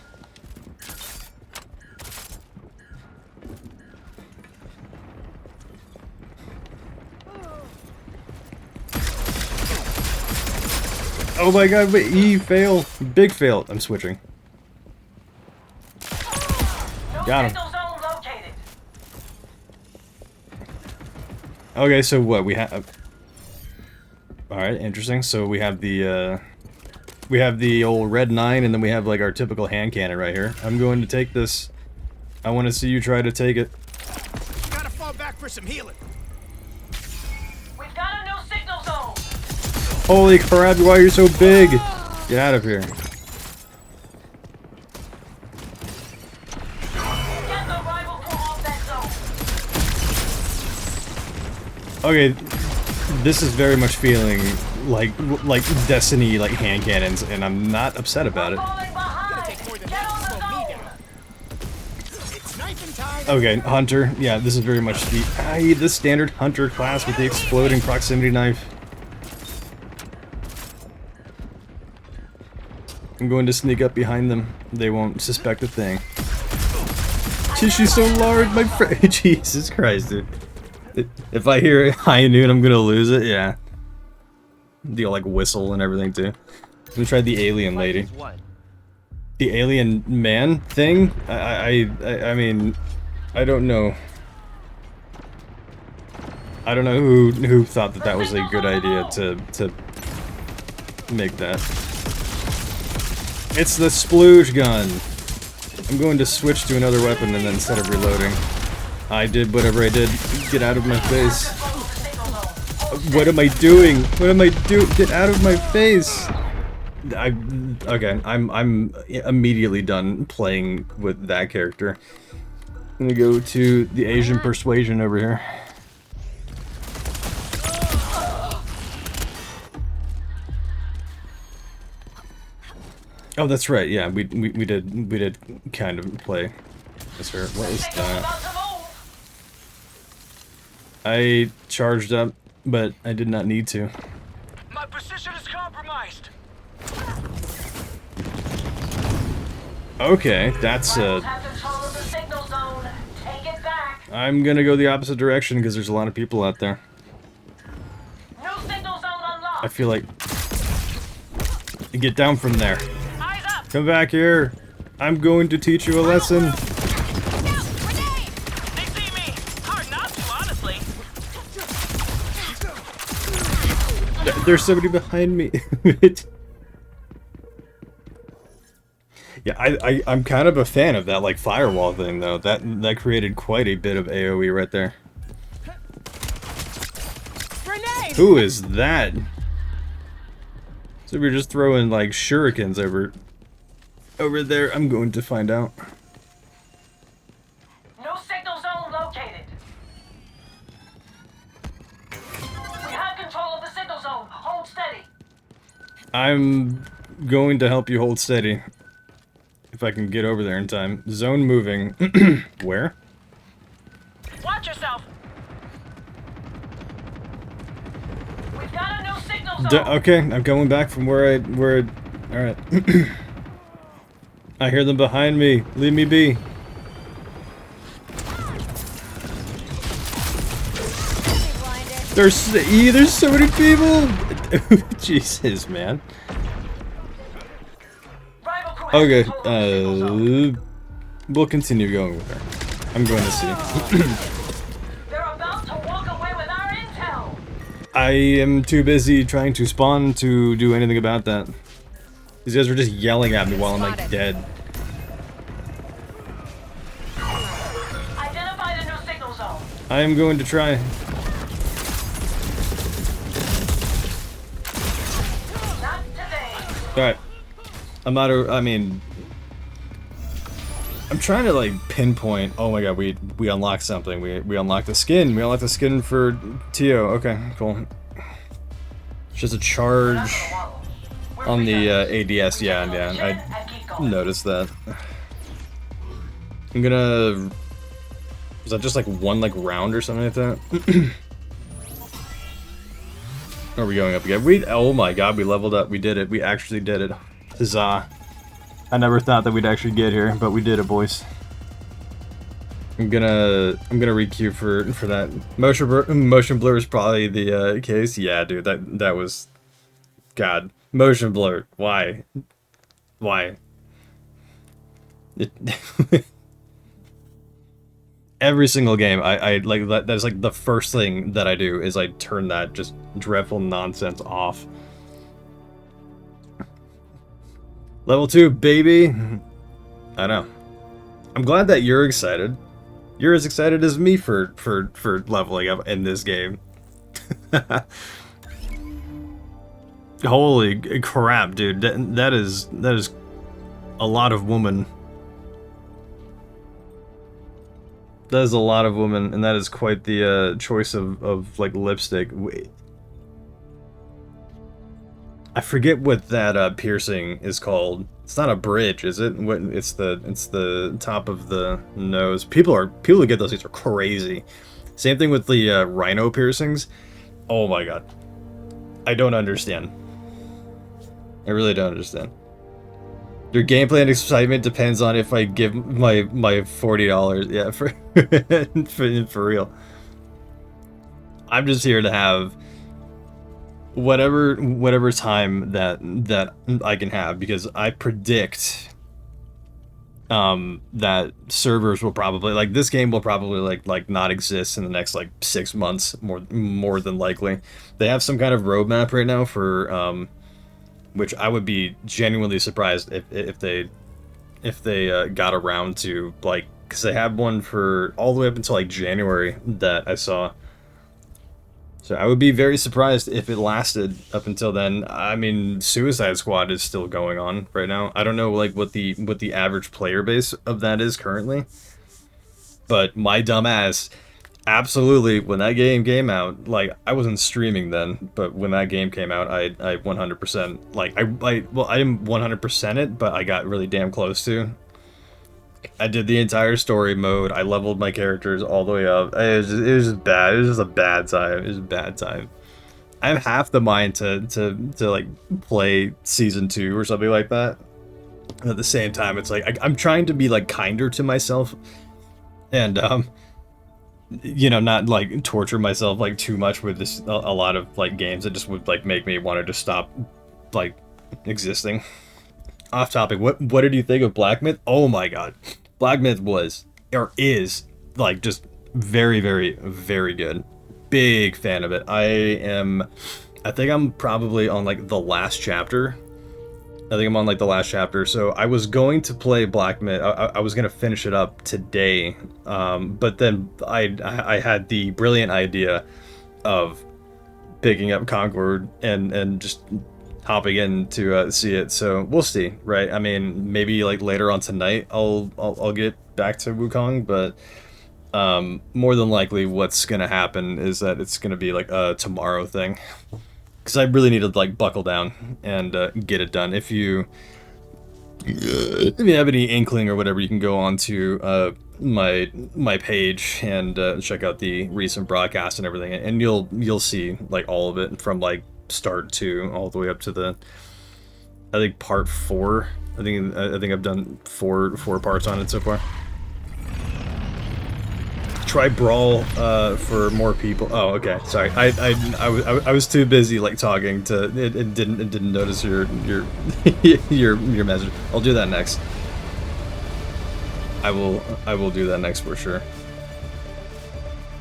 Oh my god, wait, E, fail. Big fail. I'm switching. Got him. Okay, so what we have... Alright, interesting. So we have the old red 9, and then we have like our typical hand cannon right here. I'm going to take this. I want to see you try to take it. Gotta fall back for some healing. We've got a new signal zone. Holy crap, why are you so big? Get out of here. Get the rival crew off that zone. Okay, this is very much feeling like Destiny, like hand cannons, and I'm not upset about it. Okay, Hunter. Yeah, this is very much the standard Hunter class with the exploding proximity knife. I'm going to sneak up behind them. They won't suspect a thing. She's so large, my friend. Jesus Christ, dude. If I hear high noon, I'm gonna lose it. Yeah. The like whistle and everything too. I'm gonna try the alien lady. The alien man thing. I mean, I don't know. I don't know who thought that was a good idea to make that. It's the splooge gun. I'm going to switch to another weapon and then instead of reloading. I did whatever I did. Get out of my face. What am I doing? What am I doing? Get out of my face! Okay, I'm immediately done playing with that character. I'm gonna go to the Asian persuasion over here. Oh, that's right. Yeah, we did kind of play as her. What is that? I charged up, but I did not need to. My position is compromised. Okay, that's I'm gonna go the opposite direction because there's a lot of people out there. I feel like get down from there. Come back here. I'm going to teach you a lesson. There's somebody behind me. Yeah, I'm kind of a fan of that like firewall thing though. That created quite a bit of AoE right there. Grenade! Who is that? So we're just throwing like shurikens over there. I'm going to find out. No signal zone located. We have control of the signal zone. Hold steady. I'm going to help you hold steady. If I can get over there in time. Zone moving. Where? Watch yourself. We've got a new signal zone. Okay, I'm going back from where alright. I hear them behind me. Leave me be. There's so many people. Jesus, man. Okay, we'll continue going with her. I'm going to see. They're about to walk away with our intel. I am too busy trying to spawn to do anything about that. These guys were just yelling at me while I'm like dead. Identify the new signal zone. I am going to try. Not today. Alright. I mean, I'm trying to like pinpoint. Oh my god, we unlocked something. We unlocked the skin. We unlocked the skin for Tio. Okay, cool. It's just a charge on the ADS. Yeah, I noticed that. I'm gonna. Was that just like one like round or something like that? Are we going up again? Oh my god, we leveled up. We did it. We actually did it. Huzzah. I never thought that we'd actually get here, but we did it, boys. I'm gonna requeue for that. Motion blur is probably the case. Yeah, dude, that was God. Motion blur. Why? Every single game, I like that's like the first thing that I do is I turn that just dreadful nonsense off. Level 2, baby. I know. I'm glad that you're excited. You're as excited as me for leveling up in this game. Holy crap, dude. That is a lot of woman. That is a lot of woman, and that is quite the choice of like lipstick. Wait. I forget what that piercing is called. It's not a bridge, is it? What? It's the top of the nose. People who get those things are crazy. Same thing with the rhino piercings. Oh my god, I don't understand. I really don't understand. Your gameplay and excitement depends on if I give my $40. Yeah, for real. I'm just here to have whatever time that I can have, because I predict that servers will probably like this game will probably like not exist in the next like 6 months, more than likely. They have some kind of roadmap right now for which I would be genuinely surprised if they got around to, like, because they had one for all the way up until like January that I saw. So I would be very surprised if it lasted up until then. I mean, Suicide Squad is still going on right now. I don't know like what the average player base of that is currently. But my dumb ass, absolutely, when that game came out, like, I wasn't streaming then, but when that game came out, I 100%, like, I didn't 100% it, but I got really damn close to. I did the entire story mode. I leveled my characters all the way up. It was just bad. It was just a bad time. It was a bad time. I have half the mind to like play season 2 or something like that. At the same time, it's like I'm trying to be like kinder to myself, and you know, not like torture myself like too much with this a lot of like games that just would like make me want to just stop like existing. Off topic, what did you think of Black Myth? Oh my god. Black Myth was, or is, like, just very, very, very good. Big fan of it. I think I'm probably on, like, the last chapter. I think I'm on, like, the last chapter. So I was going to play Black Myth. I was going to finish it up today. But then I had the brilliant idea of picking up Concord and just hopping in to see it, so we'll see, right? I mean, maybe like later on tonight I'll get back to Wukong, but more than likely what's gonna happen is that it's gonna be like a tomorrow thing, because I really need to like buckle down and get it done. If you have any inkling or whatever, you can go on to my page and check out the recent broadcast and everything, and you'll see like all of it from like start to all the way up to the, I think, part 4. I think I've done four parts on it so far. Try brawl for more people. Oh, okay. Sorry. I was too busy like talking to it didn't notice your your message. I'll do that next. I will do that next for sure.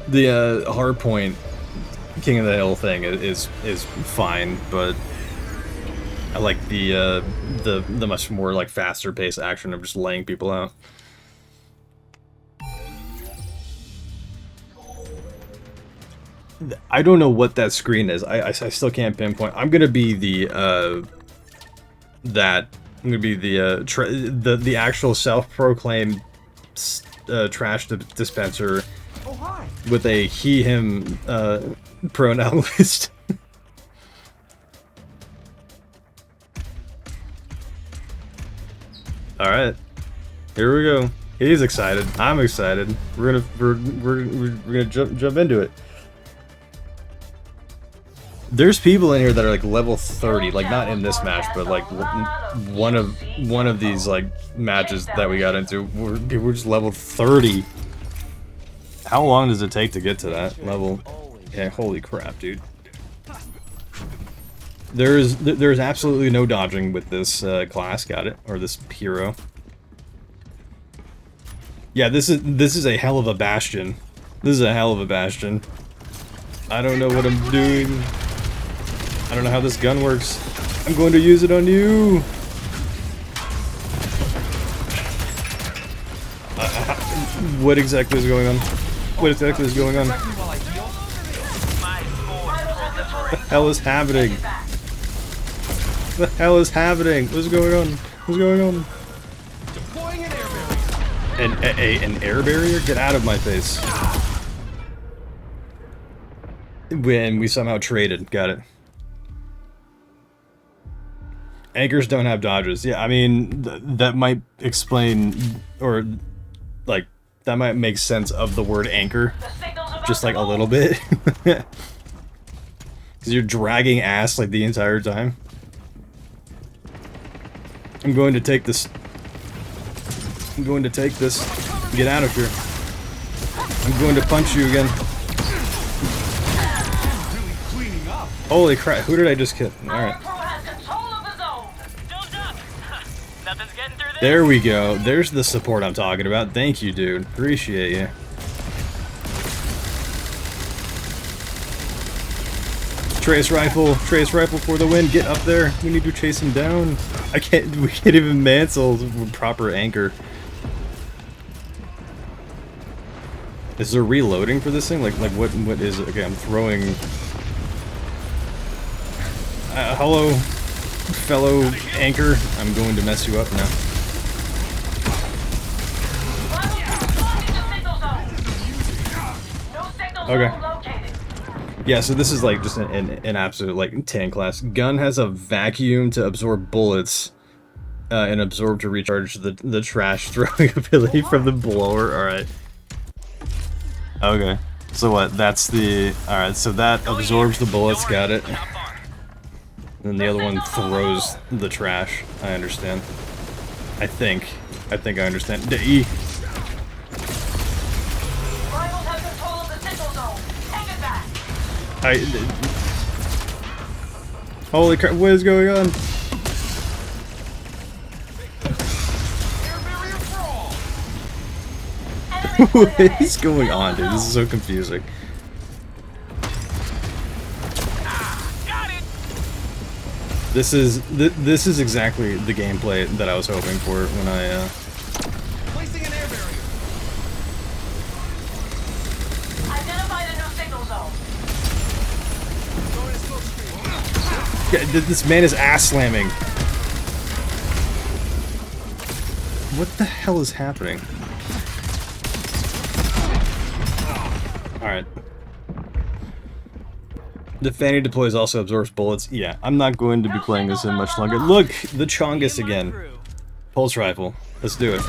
The hardpoint King of the Hill thing is fine, but I like the much more like faster paced action of just laying people out. I don't know what that screen is. I still can't pinpoint. I'm gonna be the the actual self-proclaimed trash dispenser with a he/him pronoun list. All right, here we go. He's excited. I'm excited. We're gonna jump into it. There's people in here that are like level 30, like not in this match, but like one of these like matches that we got into, we're just level 30. How long does it take to get to that level? Yeah, holy crap, dude. There's absolutely no dodging with this class, got it, or this hero. Yeah, this is a hell of a bastion. This is a hell of a bastion. I don't know what I'm doing. I don't know how this gun works. I'm going to use it on you. What exactly is going on? What exactly is going on? What the hell is happening? What the hell is happening? What's going on? What's going on? An air barrier? Get out of my face. When we somehow traded. Got it. Anchors don't have dodges. Yeah, I mean, that might explain, or, like, that might make sense of the word anchor. Just, like, a little bit. Because you're dragging ass, like, the entire time. I'm going to take this. I'm going to take this. Get out of here. I'm going to punch you again. Holy crap, who did I just kill? Alright. There we go. There's the support I'm talking about. Thank you, dude. Appreciate you. Trace rifle for the win. Get up there. We need to chase him down. We can't even mantle with proper anchor. Is there reloading for this thing? Like what is it? Okay, I'm throwing. Hello, fellow anchor. I'm going to mess you up now. Okay. Yeah, so this is like just an absolute like tank class. Gun has a vacuum to absorb bullets, and absorb to recharge the trash throwing ability from the blower. All right. Okay. So what? That's the. All right. So that absorbs the bullets. Got it. And the other one throws the trash. I understand. I think I understand. E. Holy crap, what is going on? What is going on, dude? This is so confusing. This is exactly the gameplay that I was hoping for when I Placing an air barrier. Identify the new signal zone. Yeah, this man is ass slamming. What the hell is happening? Alright. The Fanny deploys also absorbs bullets. Yeah, I'm not going to be playing this in much longer. Look! The Chongus again. Pulse rifle. Let's do it.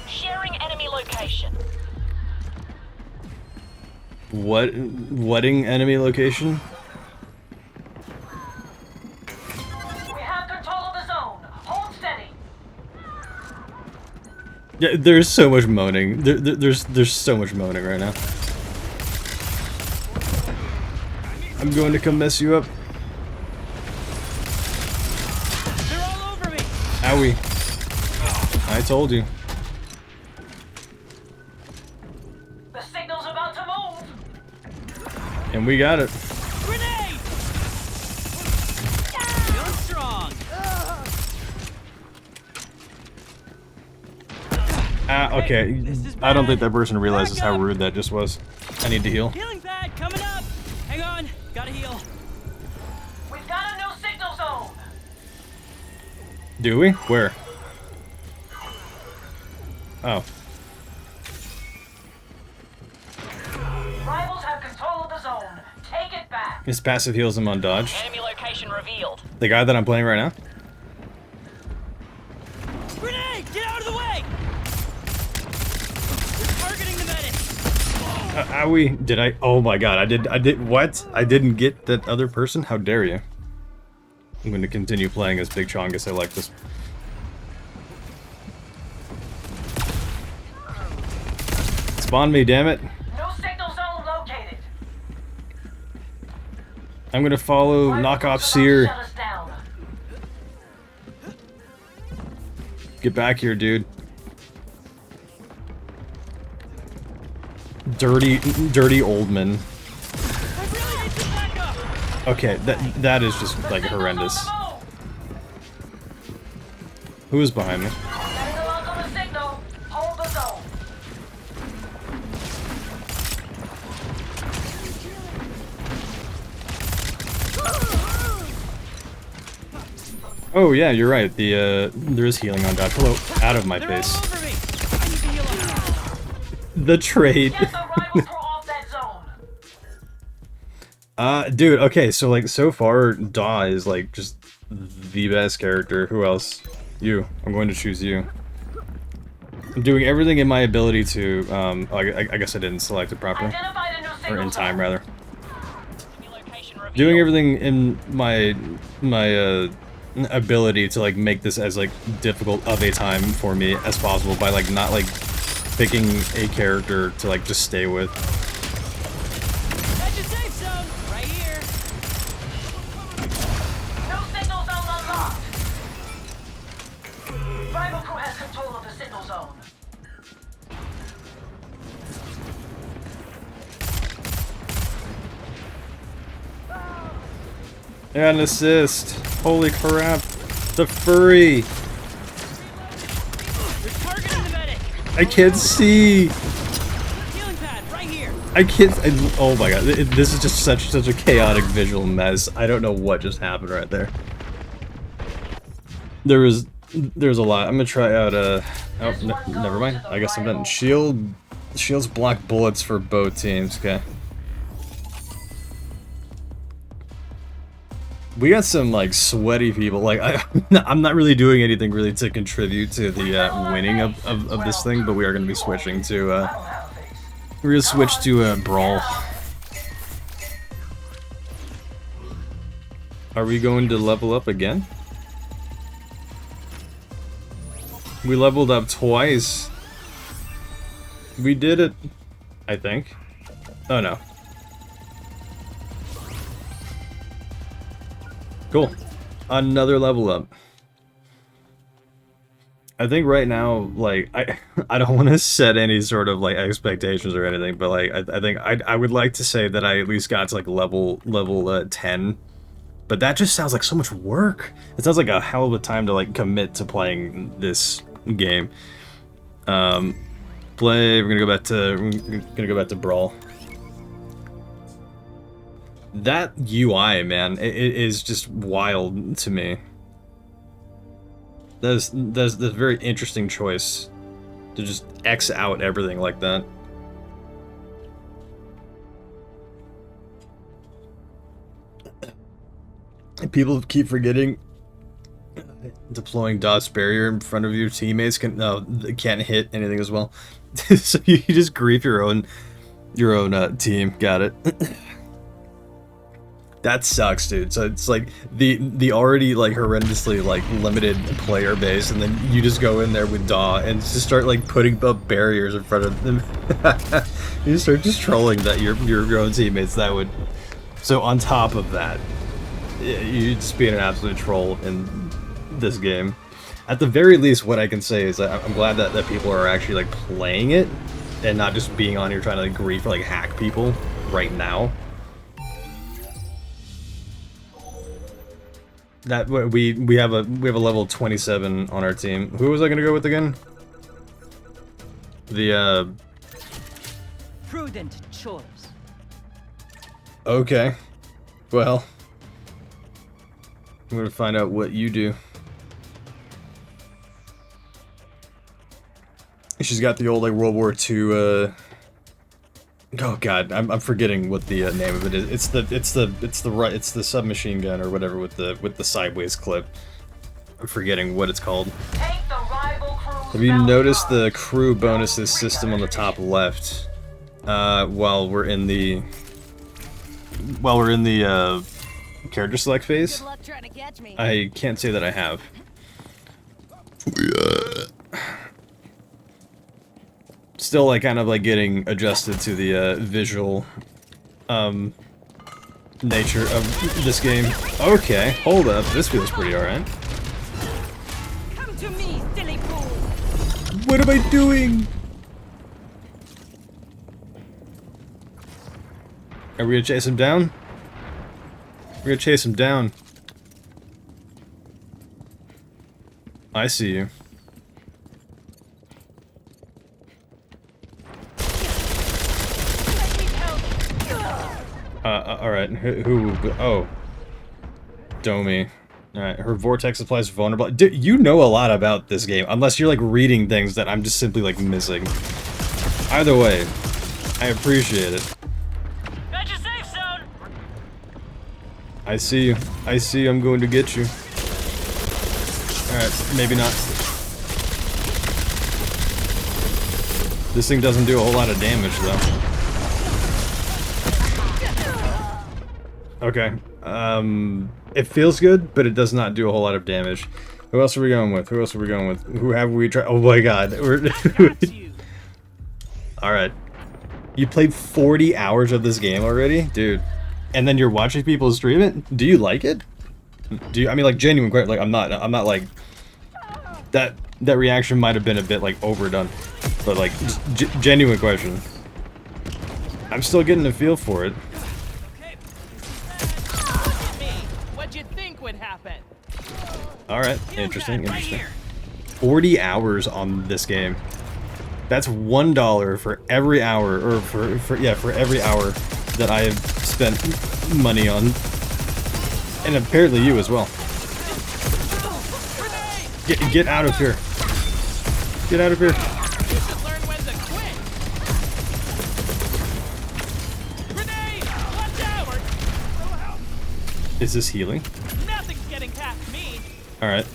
Sharing enemy location. Whatting enemy location? We have control of the zone. Hold steady. Yeah, there's so much moaning. There's so much moaning right now. I'm going to come mess you up. They're all over me. Owie. I told you. The signal's about to move. And we got it. Grenade! Feeling strong. Okay. I don't think that person realizes how rude that just was. I need to heal. Healing pad coming up. Hang on. Gotta heal. We've got a new signal zone. Do we? Where? Oh. Rivals have control of the zone. Take it back. His passive heals him on dodge. Enemy location revealed. The guy that I'm playing right now? Grenade! Get out of the way! They're targeting the medic. Owie. Did I? Oh my god. I did what? I didn't get that other person? How dare you? I'm going to continue playing as Big Chongus. I like this. Spawn me, damn it. No signal zone located. I'm going to follow knockoff Seer. Shut us down. Get back here, dude. Dirty old man. I really need some backup. Okay, that is just like horrendous. Who is behind me? Getting a lock on the signal. Hold the zone. Oh yeah, you're right. There is healing on dodge. Hello, out of my They're all face. over me. I need to heal up. The trade. Get the rival crew off that zone. Dude, okay, so like so far Daw is like just the best character. Who else? You. I'm going to choose you. I'm doing everything in my ability to I guess I didn't select it properly. Identified a new Or signal in time zone. rather. Enemy location revealed. Doing everything in my ability to like make this as like difficult of a time for me as possible by like not like picking a character to like just stay with. That's your safe zone. Right here. New signal zone unlocked. Rival crew has control of the signal zone. And assist. Holy crap. The furry. They're targeting the medic. I can't see. Healing pad right here. I can't. Oh my god. This is just such a chaotic visual mess. I don't know what just happened right there. There's a lot. I'm gonna try out oh, never mind. I guess I'm done. Shields block bullets for both teams. Okay. We got some like sweaty people. Like I'm not really doing anything really to contribute to the winning of this thing, but we are gonna be switching to we're gonna switch to Brawl. Are we going to level up again? We leveled up twice. We did it, I think. Oh no. Cool. Another level up. I think right now, like, I don't want to set any sort of, like, expectations or anything, but, like, I think I would like to say that I at least got to, like, level 10. But that just sounds like so much work. It sounds like a hell of a time to, like, commit to playing this game. We're gonna go back to Brawl. That UI, man, it is just wild to me. That's a very interesting choice to just X out everything like that. People keep forgetting deploying DOS barrier in front of your teammates can't hit anything as well. So you just grief your own team. Got it. That sucks, dude. So it's like the already like horrendously like limited player base, and then you just go in there with Daw and just start like putting up barriers in front of them. You start just trolling that your own teammates. That would. So on top of that, you'd just being an absolute troll in this game. At the very least, what I can say is that I'm glad that people are actually like playing it and not just being on here trying to like grief or like hack people right now. That we have a level 27 on our team. Who was I gonna go with again? The Prudent choice. Okay. Well, I'm gonna find out what you do. She's got the old like World War II. Oh God, I'm forgetting what the name of it is. It's the submachine gun or whatever with the sideways clip. I'm forgetting what it's called. Have you noticed the crew bonuses system on the top left? While we're in the character select phase. I can't say that I have. Still like kind of like getting adjusted to the visual nature of this game. Okay, hold up. This feels pretty alright. Come to me, silly fool. What am I doing? Are we gonna chase him down? We're gonna chase him down. I see you. Alright, who oh. Domi. Alright, her vortex applies vulnerable. Dude, you know a lot about this game, unless you're like reading things that I'm just simply like missing. Either way, I appreciate it. Got your safe zone. I see you. I see you. I'm going to get you. Alright, maybe not. This thing doesn't do a whole lot of damage though. Okay, it feels good, but it does not do a whole lot of damage. Who else are we going with? Who else are we going with? Who have we tried? Oh my god. Alright. You played 40 hours of this game already? Dude. And then you're watching people stream it? Do you like it? Do you, I mean like genuine, like I'm not like, that reaction might have been a bit like overdone, but like, genuine question. I'm still getting a feel for it. Would happen. All right, interesting. 40 hours on this game. That's $1 for every hour, or for every hour that I have spent money on, and apparently you as well. Get out of here! Get out of here! You should learn when to quit. Grenade! Watch out! Is this healing? Alright.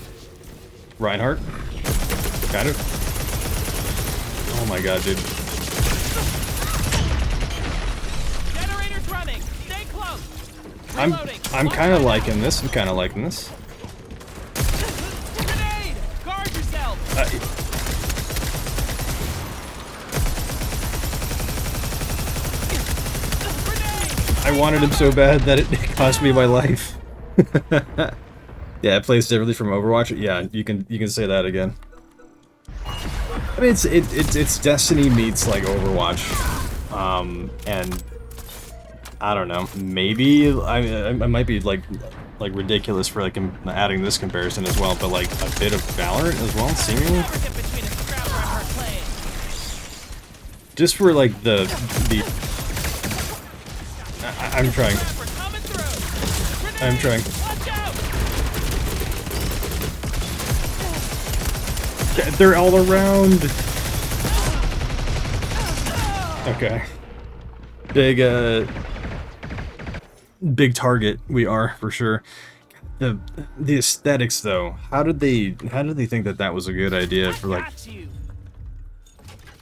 Reinhardt? Kind of. Oh my god, dude. Generator's running. Stay close. I'm kind of liking this. I'm kind of liking this. Grenade! Guard yourself. I wanted him so bad that it cost me my life. Yeah, it plays differently from Overwatch. Yeah, you can say that again. I mean, it's Destiny meets like Overwatch, and I don't know. Maybe I might be like ridiculous for like adding this comparison as well, but like a bit of Valorant as well, seemingly. Just for like the I'm trying. I'm trying. They're all around. Okay. Big target we are for sure. The aesthetics though. How did they think that was a good idea for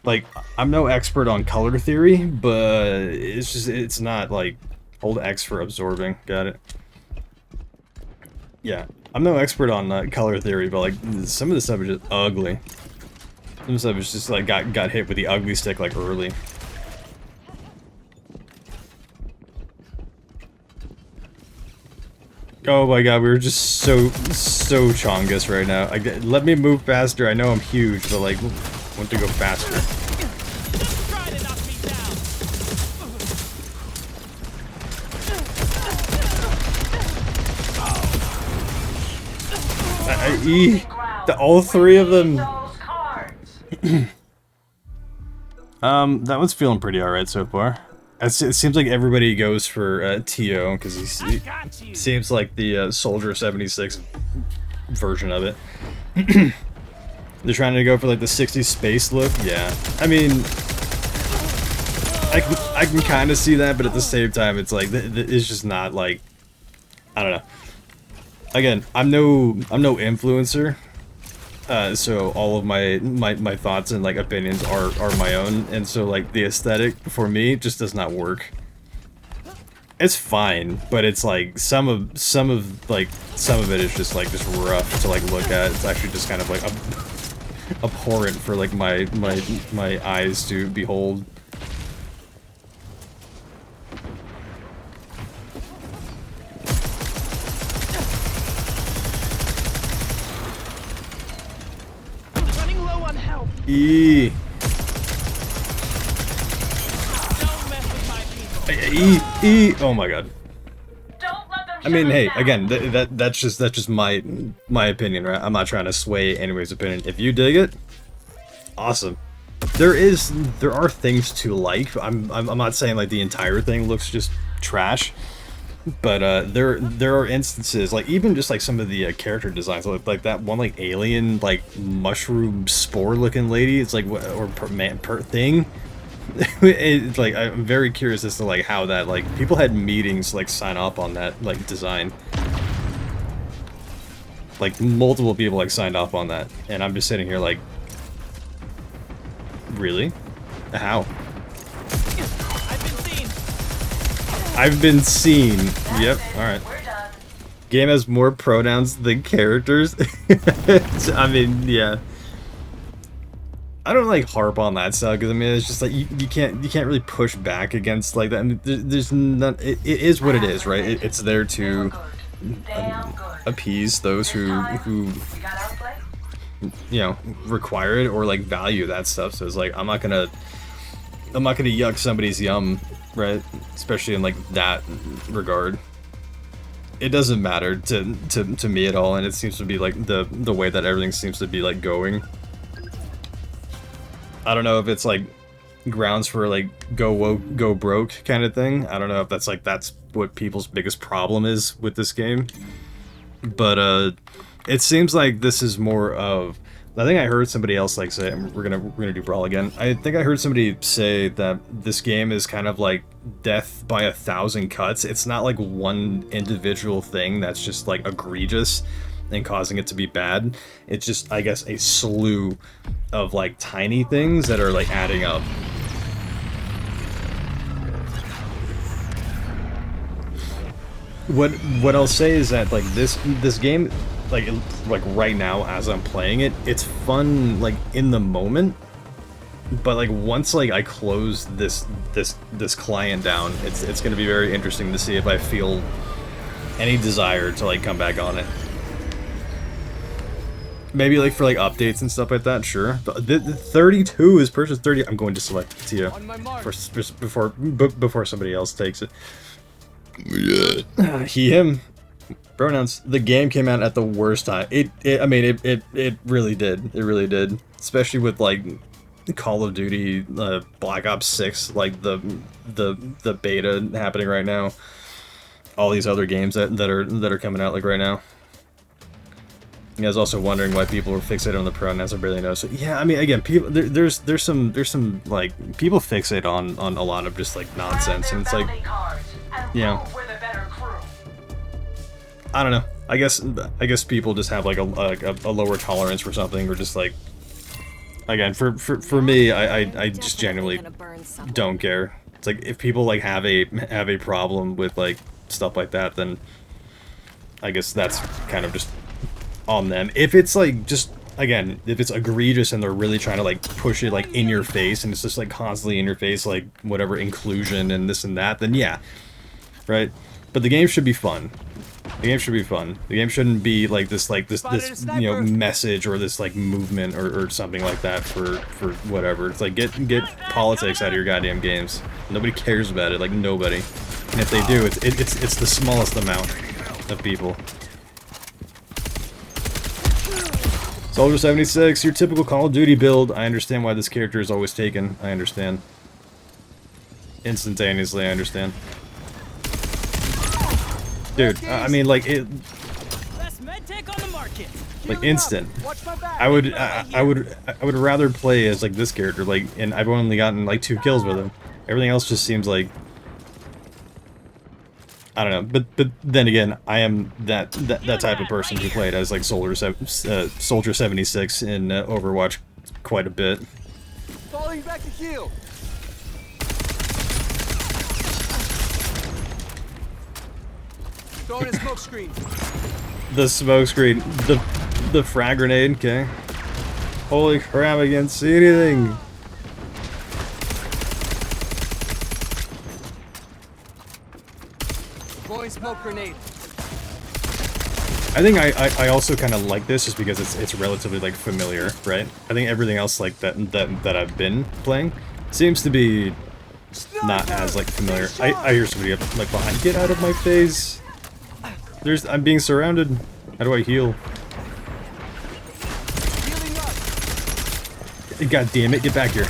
like I'm no expert on color theory, but it's not like Hold X for absorbing. Got it. Yeah, I'm no expert on color theory, but like some of the stuff is just ugly. Some of the stuff is just like got hit with the ugly stick like early. Oh my god, we were just so chongus right now. Let me move faster. I know I'm huge, but like, want to go faster. Just try to knock me down. All three of them. That one's feeling pretty alright so far. It seems like everybody goes for T.O. because he seems like the Soldier 76 version of it. They're trying to go for like the 60s space look. Yeah, I mean, I can kind of see that, but at the same time, it's like it's just not like, I don't know. Again, I'm no influencer. So all of my thoughts and like opinions are my own, and so like the aesthetic for me just does not work. It's fine, but it's like some of it is just rough to like look at. It's actually just kind of like abhorrent for like my eyes to behold. E. Oh my god. I mean, hey, again, that's just my opinion, right? I'm not trying to sway anybody's opinion. If you dig it, awesome. There are things to like. I'm not saying like the entire thing looks just trash. But there are instances, like even just like some of the character designs, like that one like alien like mushroom spore looking lady. It's like per thing. It's like I'm very curious as to like how that like people had meetings like sign off on that like design. Like multiple people like signed off on that, and I'm just sitting here like, really? How? I've been seen. Yep. All right. Game has more pronouns than characters. I mean, yeah. I don't like harp on that stuff because I mean it's just like you can't really push back against like that. I mean, there's not. It is what it is, right? It's there to appease those who you know require it or like value that stuff. So it's like I'm not gonna yuck somebody's yum. Right, especially in like that regard. It doesn't matter to me at all, and it seems to be like the way that everything seems to be like going. I don't know if it's like grounds for like go woke, go broke kind of thing. I don't know if that's what people's biggest problem is with this game. But it seems like this is more of. I think I heard somebody else like say, we're gonna do Brawl again. I think I heard somebody say that this game is kind of like death by 1,000 cuts. It's not like one individual thing that's just like egregious and causing it to be bad. It's just, I guess, a slew of like tiny things that are like adding up. What I'll say is that like this game. Like right now as I'm playing it, it's fun like in the moment, but like once like I close this client down, it's gonna be very interesting to see if I feel any desire to like come back on it. Maybe like for like updates and stuff like that, sure. But the 32 is purchased 30. I'm going to select Tia before somebody else takes it. He him. Pronouns. The game came out at the worst time. It really did. It really did. Especially with like Call of Duty, Black Ops 6, like the beta happening right now. All these other games that are coming out like right now. You guys also wondering why people were fixated on the pronouns. I barely know. So yeah, I mean, again, people there's some like people fixate on a lot of just like nonsense, and it's like, you know. I don't know. I guess people just have like a lower tolerance for something, or just like, again, for me, I just genuinely don't care. It's like if people like have a problem with like stuff like that, then I guess that's kind of just on them. If it's like just again, if it's egregious and they're really trying to like push it like in your face and it's just like constantly in your face, like whatever inclusion and this and that, then yeah, right? But the game should be fun. The game should be fun. The game shouldn't be like this you know, message or this like movement or something like that for whatever. It's like get politics out of your goddamn games. Nobody cares about it, like nobody. And if they do, it's the smallest amount of people. Soldier 76, your typical Call of Duty build. I understand why this character is always taken. I understand. Instantaneously, I understand. Dude, I mean, like like instant. I would rather play as like this character, like, and I've only gotten like 2 kills with him. Everything else just seems like, I don't know. But then again, I am that type of person who played as like Soldier 76 in Overwatch quite a bit. Falling back to heal. Throwing a smoke screen. The smoke screen, the frag grenade. Okay. Holy crap! I can't see anything. Throwing smoke grenade. I think I also kind of like this just because it's relatively like familiar, right? I think everything else like that I've been playing seems to be not as like familiar. I hear somebody up like behind. Get out of my face! I'm being surrounded. How do I heal? God damn it! Get back here.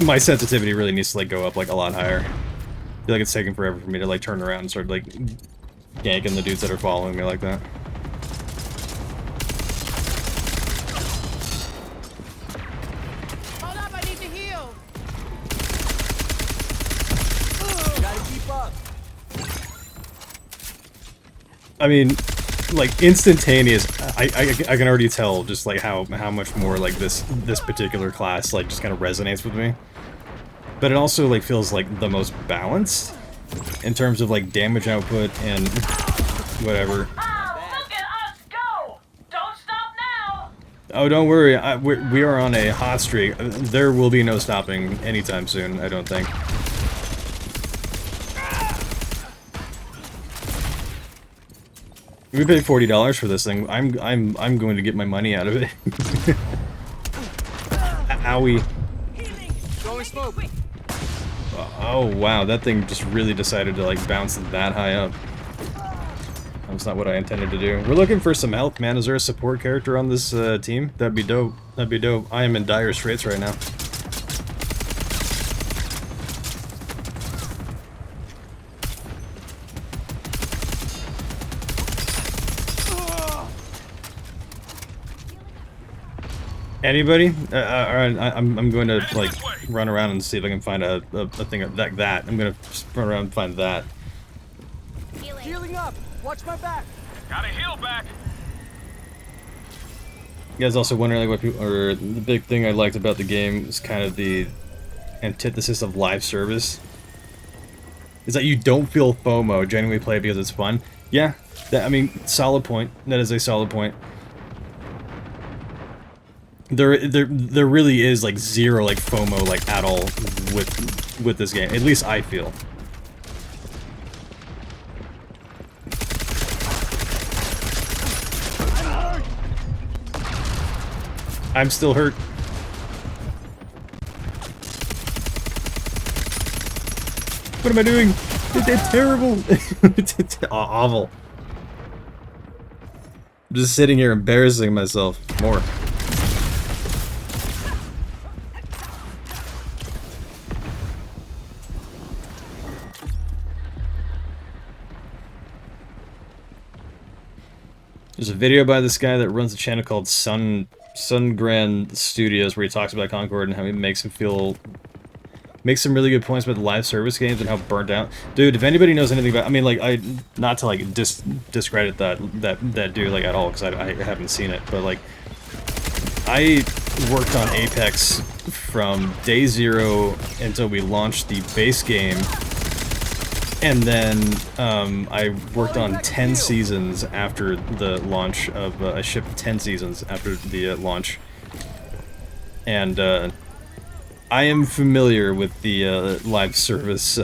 My sensitivity really needs to like go up like a lot higher. I feel like it's taking forever for me to like turn around and start like ganking the dudes that are following me like that. Hold up, I need to heal. Gotta keep up. I mean, like instantaneous. I can already tell just like how much more like this particular class like just kind of resonates with me. But it also like feels like the most balanced in terms of like damage output and whatever. Oh, look at us go! Don't stop now! Oh, don't worry. We are on a hot streak. There will be no stopping anytime soon, I don't think. We paid $40 for this thing. I'm going to get my money out of it. Owie. Throwing smoke. Oh wow, that thing just really decided to like bounce that high up. That's not what I intended to do. We're looking for some help, man. Is there a support character on this team? That'd be dope. That'd be dope. I am in dire straits right now. Anybody? Alright, I'm going to like run around and see if I can find a thing like that. I'm gonna just run around and find that. Healing up. Watch my back. Gotta heal back. You guys also wondering like what people, or the big thing I liked about the game is kind of the antithesis of live service. Is that you don't feel FOMO, genuinely play it because it's fun. Yeah, that, I mean, solid point. That is a solid point. There really is like zero like FOMO like at all with this game. At least I feel. I'm still hurt. What am I doing? It's terrible. It's awful. I'm just sitting here embarrassing myself more. There's a video by this guy that runs a channel called Sun Grand Studios where he talks about Concord and how he makes some really good points about the live service games and how burnt out. Dude, if anybody knows anything about, I mean, like, not to like discredit that dude like at all because I haven't seen it, but like, worked on Apex from day zero until we launched the base game. And then I worked on 10 seasons after the launch of... I shipped 10 seasons after the launch. And I am familiar with the live service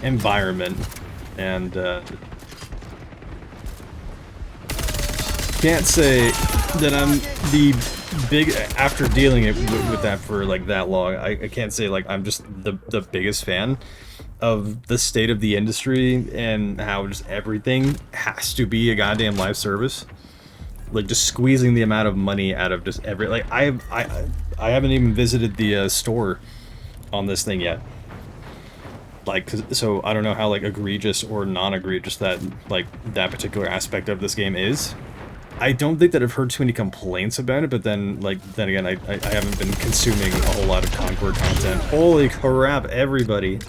environment. And can't say that I'm the big... After dealing with that for like that long, I can't say like I'm just the biggest fan of the state of the industry and how just everything has to be a goddamn live service. Like just squeezing the amount of money out of just every... Like I haven't even visited the store on this thing yet. Like, so I don't know how like egregious or non-egregious that like that particular aspect of this game is. I don't think that I've heard too many complaints about it, but then again, I haven't been consuming a whole lot of Concord content. Holy crap, everybody.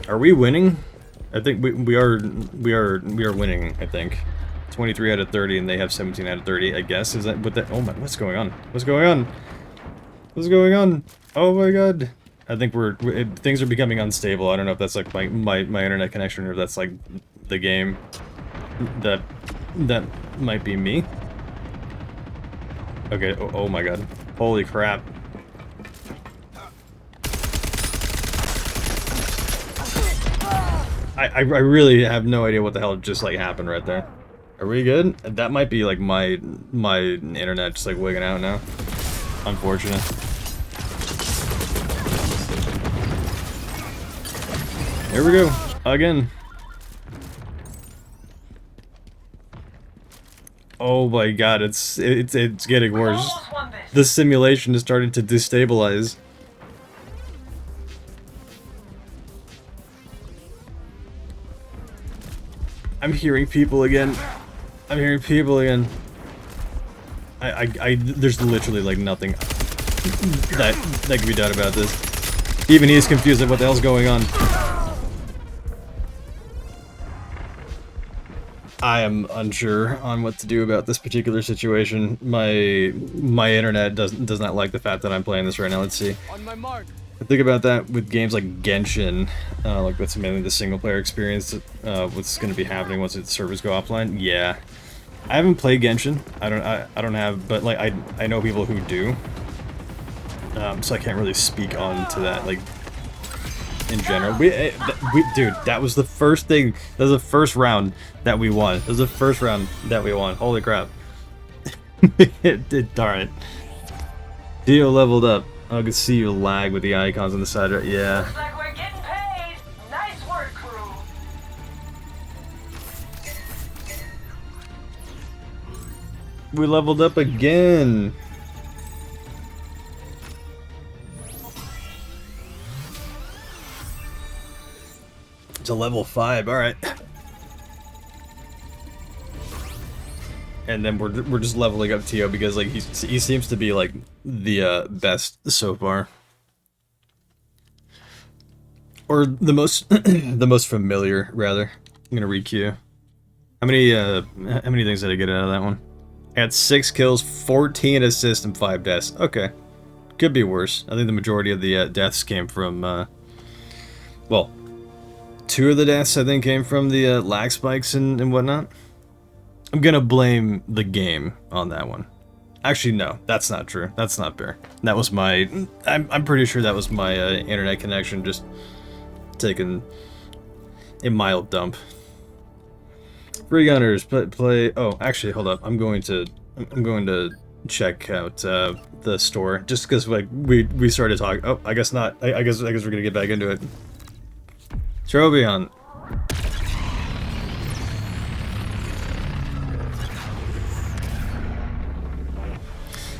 Are we winning? I think we are winning, I think. 23 out of 30 and they have 17 out of 30, I guess. Is that what that... Oh my, what's going on? What's going on? What's going on? Oh my god. I think things are becoming unstable. I don't know if that's like my internet connection or if that's like the game. That might be me. Okay, oh my god. Holy crap. I really have no idea what the hell just like happened right there. Are we good? That might be like my internet just like wigging out now. Unfortunate. Here we go again. Oh my god, it's getting worse. The simulation is starting to destabilize. I'm hearing people again. I'm hearing people again. There's literally like nothing that can be done about this. Even he's confused at what the hell's going on. I am unsure on what to do about this particular situation. My internet does not like the fact that I'm playing this right now. Let's see. On my mark. I think about that with games like Genshin, like that's mainly the single player experience. What's going to be happening once its servers go offline? Yeah, I haven't played Genshin. I don't have, but like I know people who do. So I can't really speak on to that like in general. Dude, that was the first thing. That was the first round that we won. That was the first round that we won. Holy crap! Darn it. Dio leveled up. I can see you lag with the icons on the side, right? Yeah. Looks like we're getting paid. Nice work, crew. We leveled up again. It's a level 5, alright. And then we're just leveling up Tio because like he seems to be like the best so far, or the most the most familiar rather. I'm gonna re-queue. How many things did I get out of that one? I had 6 kills, 14 assists, and 5 deaths. Okay, could be worse. I think the majority of the deaths came from well, 2 of the deaths I think came from the lag spikes and whatnot. I'm gonna blame the game on that one. Actually, no, that's not true. That's not fair. That was my... I'm pretty sure that was my internet connection just taking a mild dump. Free Gunners, play... Oh, actually, hold up. I'm going to check out the store just because like we started talking. Oh, I guess not. I guess we're gonna get back into it. Trobion.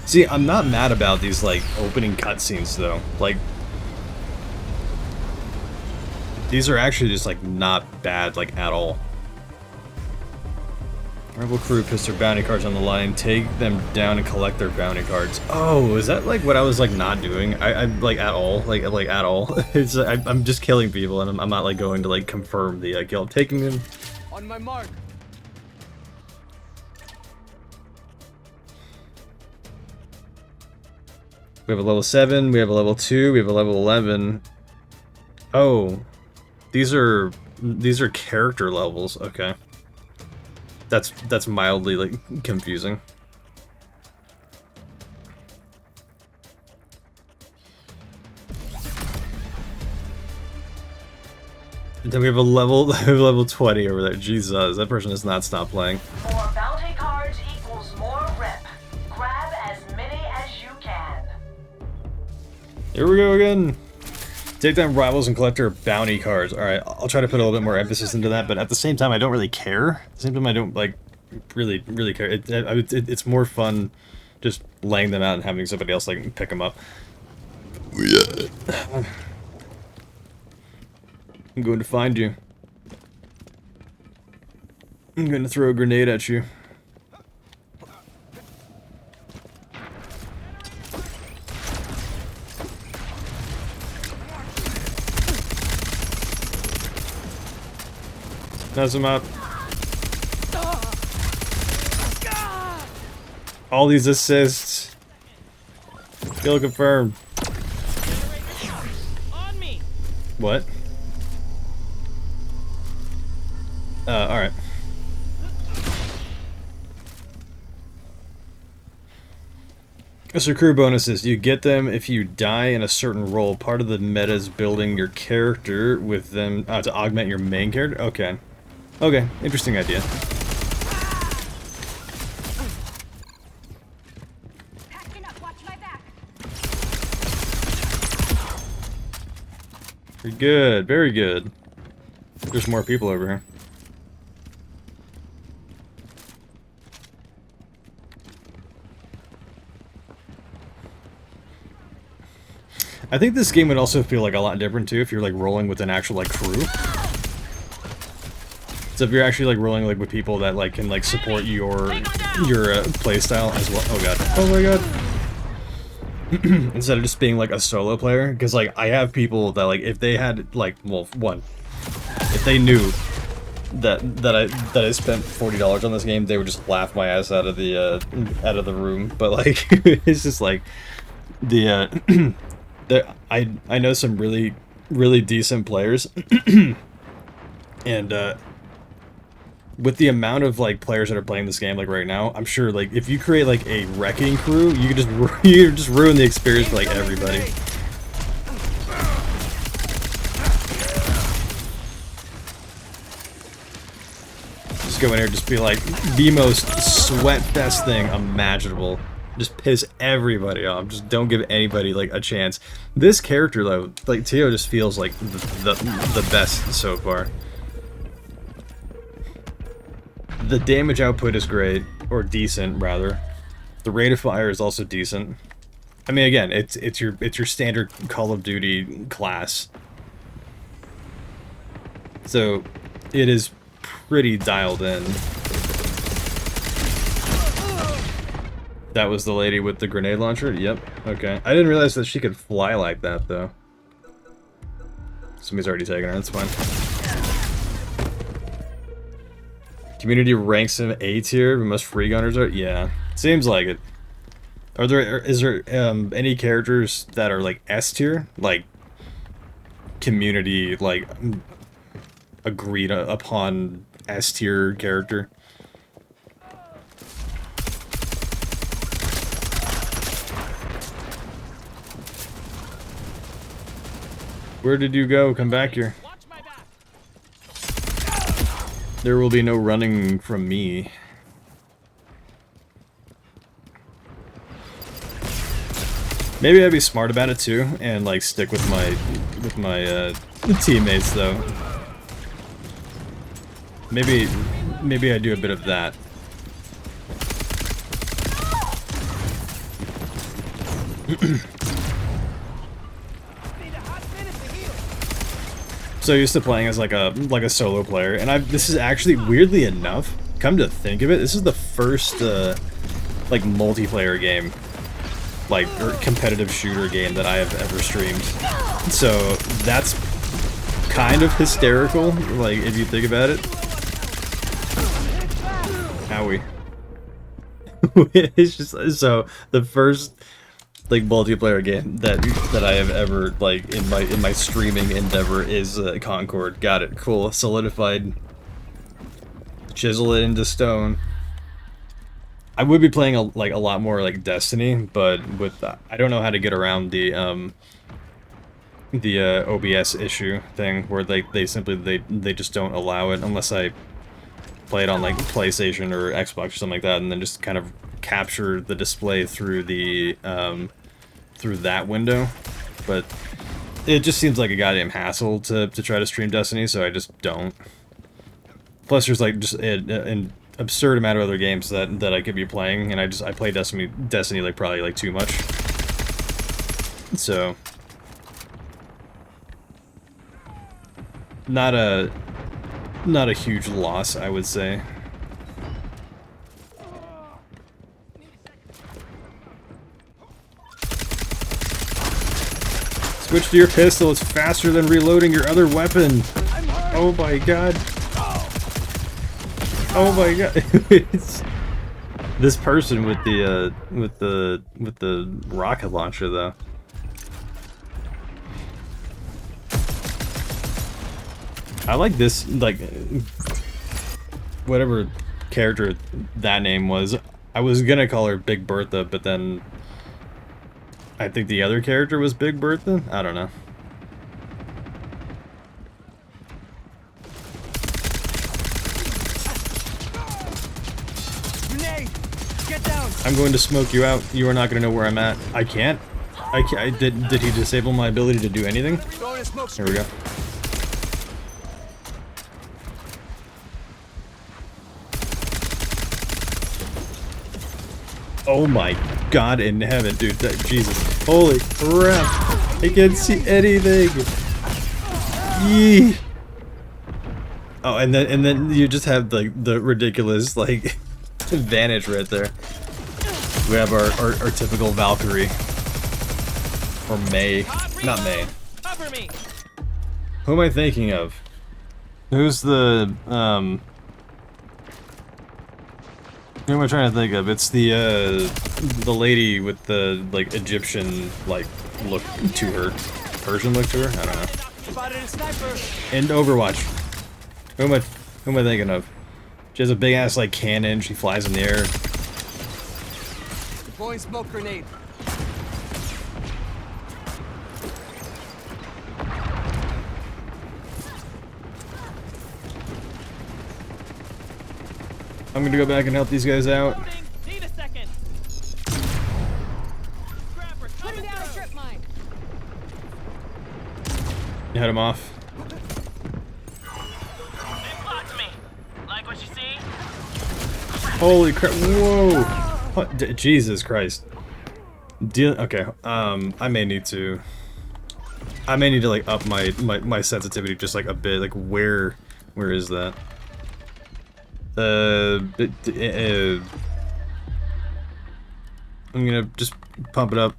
See, I'm not mad about these, like, opening cutscenes, though. Like, these are actually just, like, not bad, like, at all. Rebel crew puts their bounty cards on the line, take them down and collect their bounty cards. Oh, is that like what I was like not doing? I like at all, like at all. It's I'm just killing people and I'm not like going to like confirm the kill. I'm taking them. On my mark. We have a level 7, we have a level 2, we have a level 11. Oh, these are character levels. Okay. That's mildly like confusing. And then we have a level 20 over there. Jesus, that person has not stopped playing. More bounty cards equals more rep. Grab as many as you can. Here we go again. Take down rivals and collect their bounty cards. Alright, I'll try to put a little bit more emphasis into that, but at the same time, I don't really care. At the same time, I don't, like, really care. It's more fun just laying them out and having somebody else, like, pick them up. I'm going to find you. I'm going to throw a grenade at you. Mess him up. All these assists. Kill confirmed. On me. What? Alright. So crew bonuses, you get them if you die in a certain role. Part of the meta is building your character with them to augment your main character. Okay. Okay, interesting idea. Packing up, watch my back. Very good, very good. There's more people over here. I think this game would also feel like a lot different too if you're like rolling with an actual like crew. So if you're actually like rolling like with people that like can like support your playstyle as well. Oh god. Oh my god. Instead of just being like a solo player, because like I have people that like if they had like if they knew that I spent $40 on this game, they would just laugh my ass out of the room. But like it's just like the I know some really decent players, and with the amount of like players that are playing this game like right now, I'm sure like if you create like a wrecking crew, you could just ruin the experience for like everybody. Just go in here, just be like the most sweat fest thing imaginable. Just piss everybody off. Just don't give anybody like a chance. This character though, like Teo, just feels like the best so far. The damage output is great, or decent rather. The rate of fire is also decent. I mean, again, it's your standard Call of Duty class. So it is pretty dialed in. That was the lady with the grenade launcher? Yep. Okay. I didn't realize that she could fly like that, though. Somebody's already taken her. That's fine. Community ranks him A tier, but most free gunners are... Yeah. Seems like it. Is there any characters that are, like, S tier? Like, community, like, agreed upon S tier character? Where did you go? Come back here. There will be no running from me. Maybe I'd be smart about it too, and like stick with my teammates though. Maybe I do a bit of that. So used to playing as like a solo player, and this is actually weirdly enough, come to think of it, this is the first like multiplayer game, like or competitive shooter game that I have ever streamed. So that's kind of hysterical, like if you think about it. Howie. It's just so the first like multiplayer game that I have ever like in my streaming endeavor is Concord. Got it. Cool. Solidified. Chisel it into stone. I would be playing a lot more like Destiny, but with I don't know how to get around the OBS issue thing where they simply they just don't allow it unless I play it on like PlayStation or Xbox or something like that, and then just kind of capture the display through the through that window. But it just seems like a goddamn hassle to try to stream Destiny, so I just don't. Plus, there's like just an absurd amount of other games that I could be playing, and I play Destiny like probably like too much. So not a huge loss, I would say. Switch to your pistol, it's faster than reloading your other weapon. Oh my god. Oh my god. It's this person with the rocket launcher though. I like this, like, whatever character that name was. I was gonna call her Big Bertha, but then I think the other character was Big Bertha? I don't know. Get down. I'm going to smoke you out. You are not going to know where I'm at. I can't? Did he disable my ability to do anything? Here we go. Oh my god in heaven, dude. Jesus. Holy crap. I can't see anything. Yee. Oh, and then you just have the ridiculous like advantage right there. We have our typical Valkyrie. Or May. Not May. Who am I thinking of? Who's the who am I trying to think of? It's the lady with the like Egyptian like look to her. Persian look to her? I don't know. In Overwatch. Who am I thinking of? She has a big ass like cannon, she flies in the air. Deploying smoke grenade. I'm gonna go back and help these guys out. Need a second. Putting down a trip mine. You head them off. They blocked me. Like what you see? Holy crap! Whoa! What? Jesus Christ! Okay. I may need to like up my sensitivity just like a bit. Like where is that? I'm gonna just pump it up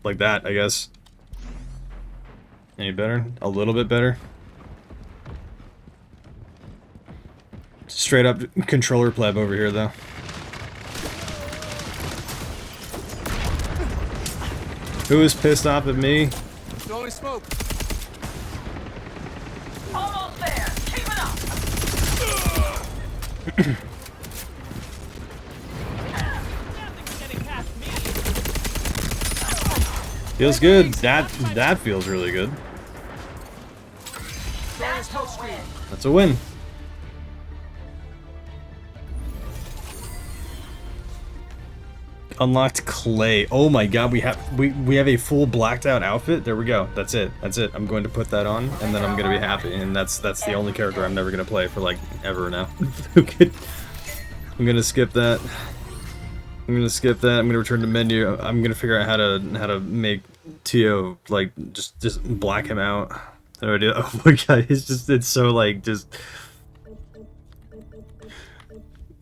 like that, I guess. Any better? A little bit better. Straight up controller pleb over here, though. Who is pissed off at me? Throwing smoke. Almost there. Keep it up. Feels good. That feels really good. That's a win. That's a win. Unlocked clay. Oh my god, we have a full blacked out outfit. There we go. That's it. That's it. I'm going to put that on and then I'm gonna be happy. And that's the only character I'm never gonna play for like ever now. Okay. I'm gonna skip that. I'm gonna skip that. I'm gonna return to menu. I'm gonna figure out how to make Tio like just black him out. No idea. Oh my god, it's so like just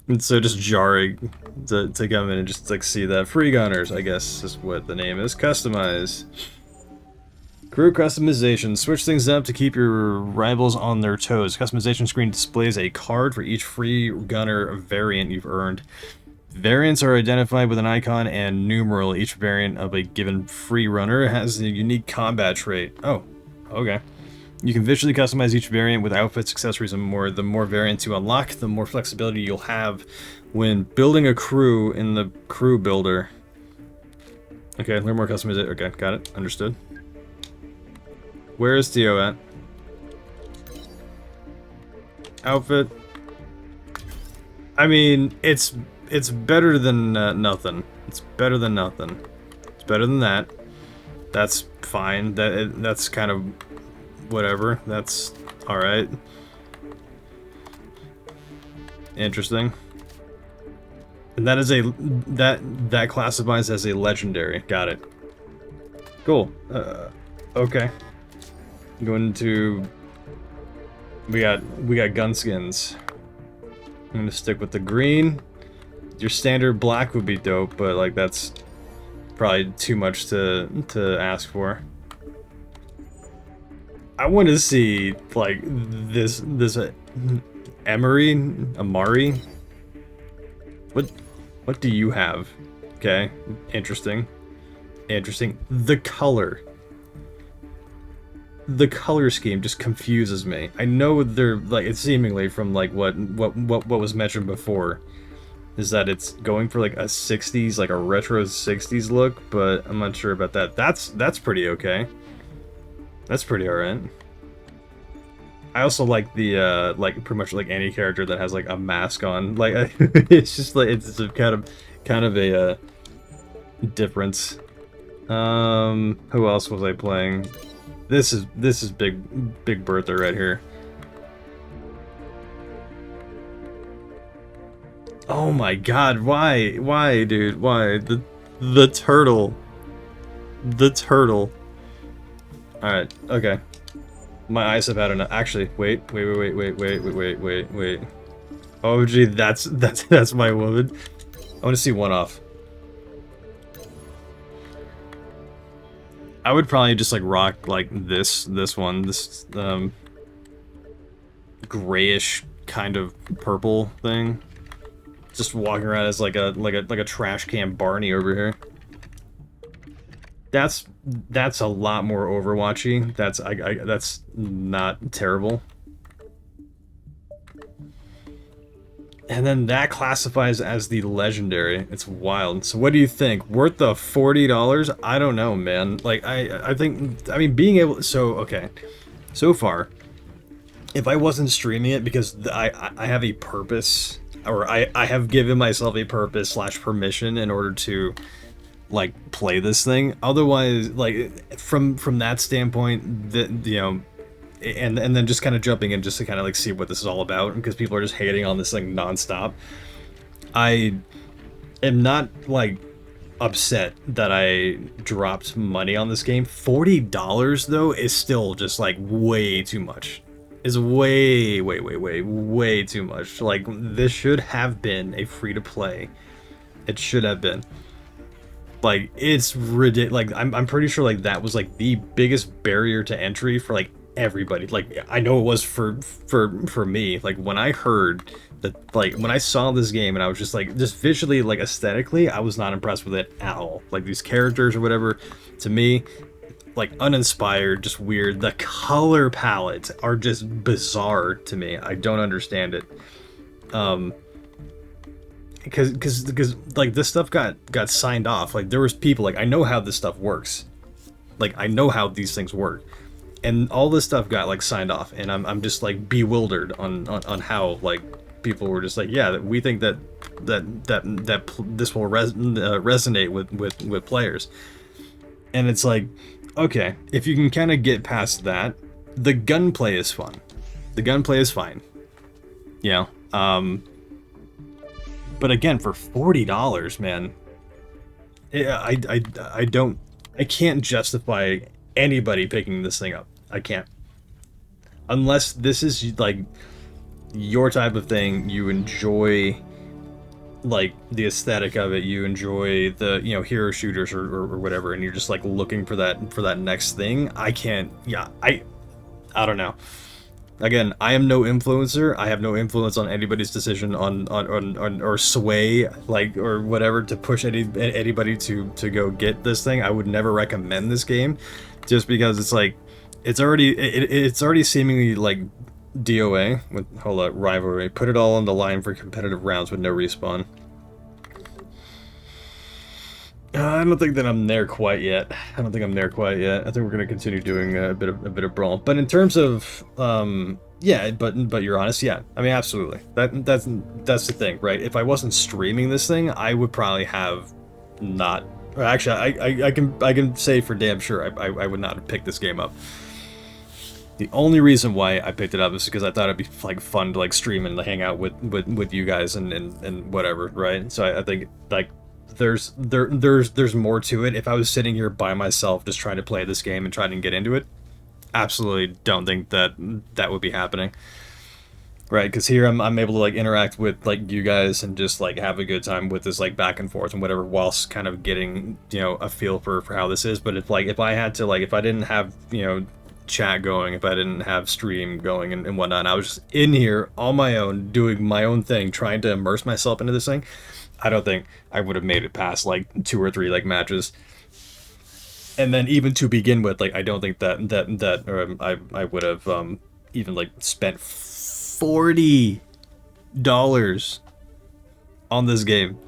It's so just jarring to come in and just like see that. Free gunners, I guess is what the name is. Customize. Crew customization. Switch things up to keep your rivals on their toes. Customization screen displays a card for each free gunner variant you've earned. Variants are identified with an icon and numeral. Each variant of a given free runner has a unique combat trait. Oh, okay. You can visually customize each variant with outfits, accessories, and more. The more variants you unlock, the more flexibility you'll have when building a crew in the crew builder. Okay, learn more customization. Okay, got it. Understood. Where is Theo at? Outfit. I mean, it's better than nothing. It's better than nothing. It's better than that. That's fine. That's kind of whatever. That's all right. Interesting. And that is that classifies as a legendary. Got it. Cool. Okay. Going to we got gun skins. I'm gonna stick with the green. Your standard black would be dope, but like that's probably too much to ask for. I want to see like this Amari. What do you have? Okay, interesting. The color scheme just confuses me. I know they're like it's seemingly from like what was mentioned before, is that it's going for like a 60s, like a retro 60s look, but I'm not sure about that. That's pretty okay. That's pretty alright. I also like the like pretty much like any character that has like a mask on. Like it's just like it's a kind of a difference. Who else was I playing? This is Big Bertha right here. Oh my god, why dude, why? The turtle. The turtle. Alright, okay. My eyes have had enough. Actually, wait. Oh gee, that's my woman. I want to see one off. I would probably just like rock like this one, this grayish kind of purple thing. Just walking around as like a trash can Barney over here. That's a lot more Overwatchy. That's not terrible. And then that classifies as the legendary. It's wild. So what do you think? Worth the $40? I don't know, man. Like I mean being able okay. So far, if I wasn't streaming it because I have a purpose, or I have given myself a purpose / permission in order to like play this thing. Otherwise, like from that standpoint, you know, and then just kind of jumping in just to kind of like see what this is all about, because people are just hating on this thing nonstop. I am not like upset that I dropped money on this game. $40 though is still just like way too much. Is way too much. Like this should have been a free to play. It should have been. Like it's ridiculous. Like I'm pretty sure like that was like the biggest barrier to entry for like everybody. Like I know it was for me. Like when I heard that, like when I saw this game and I was just like, just visually, like aesthetically, I was not impressed with it at all. Like these characters or whatever, to me, like uninspired, just weird. The color palettes are just bizarre to me. I don't understand it. Because like this stuff got signed off. Like there was people like, I know how this stuff works. Like I know how these things work. And all this stuff got like signed off, and I'm just like bewildered on how like people were just like, yeah, we think that this will resonate with players. And it's like, okay, if you can kind of get past that, the gunplay is fun. The gunplay is fine. You know, but again, for $40, man, I can't justify anybody picking this thing up. I can't. Unless this is like your type of thing, you enjoy like the aesthetic of it, you enjoy the, you know, hero shooters or whatever, and you're just like looking for that next thing. I can't. Yeah, I don't know. Again, I am no influencer. I have no influence on anybody's decision on or sway, like, or whatever, to push anybody to go get this thing. I would never recommend this game, just because it's like it's already seemingly like DOA with rivalry. Put it all on the line for competitive rounds with no respawn. I don't think that I'm there quite yet. I think we're gonna continue doing a bit of brawl. But in terms of yeah, but you're honest, yeah. I mean, absolutely. That's the thing, right? If I wasn't streaming this thing, I would probably have not. Or actually, I can say for damn sure I would not have picked this game up. The only reason why I picked it up is because I thought it'd be like fun to like stream and hang out with you guys and whatever, right? So I think like there's more to it. If I was sitting here by myself just trying to play this game and trying to get into it, absolutely don't think that would be happening, right? Because here I'm able to like interact with like you guys and just like have a good time with this like back and forth and whatever, whilst kind of getting, you know, a feel for how this is. But if I had to, like, if I didn't have, you know, chat going, if I didn't have stream going and whatnot, I was just in here on my own doing my own thing, trying to immerse myself into this thing, I don't think I would have made it past like 2 or 3 like matches. And then even to begin with, like, I don't think that I would have even like spent $40 on this game.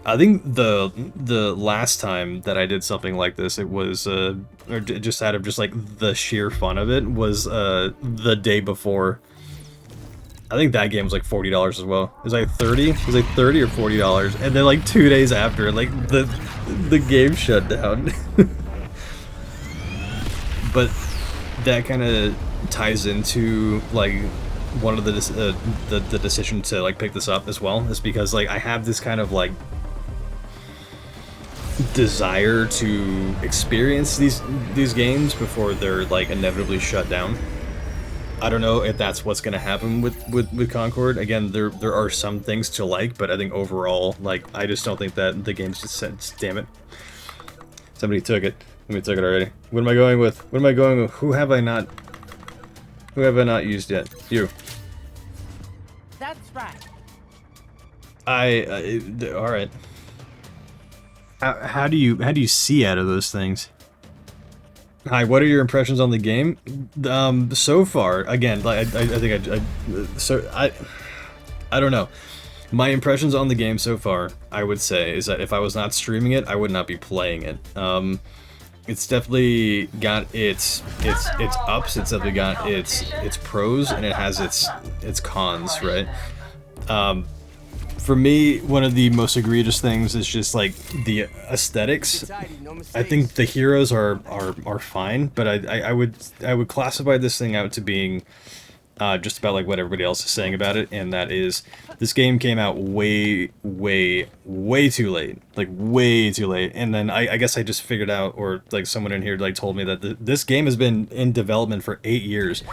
I think the last time that I did something like this, it was or just out of just like the sheer fun of it, was the day before. I think that game was like $40 as well. It was like 30. It was like $30 or $40, and then like 2 days after, like the game shut down. But that kind of ties into like one of the decision to like pick this up as well, is because like I have this kind of like desire to experience these games before they're like inevitably shut down. I don't know if that's what's gonna happen with Concord. Again, there are some things to like, but I think overall, like, I just don't think that the game's just sense. Damn it! Somebody took it. Somebody took it already. What am I going with? What am I going with? Who have I not used yet? You. That's right. All right. How do you see out of those things? Hi, what are your impressions on the game? So far, again, like I think I don't know. My impressions on the game so far, I would say, is that if I was not streaming it, I would not be playing it. It's definitely got its ups. It's definitely got its pros, and it has its cons, right? For me, one of the most egregious things is just like the aesthetics. I think the heroes are fine, but I would classify this thing out to being just about like what everybody else is saying about it, and that is this game came out way too late, like way too late. And then I guess I just figured out, or like someone in here like told me that this game has been in development for 8 years.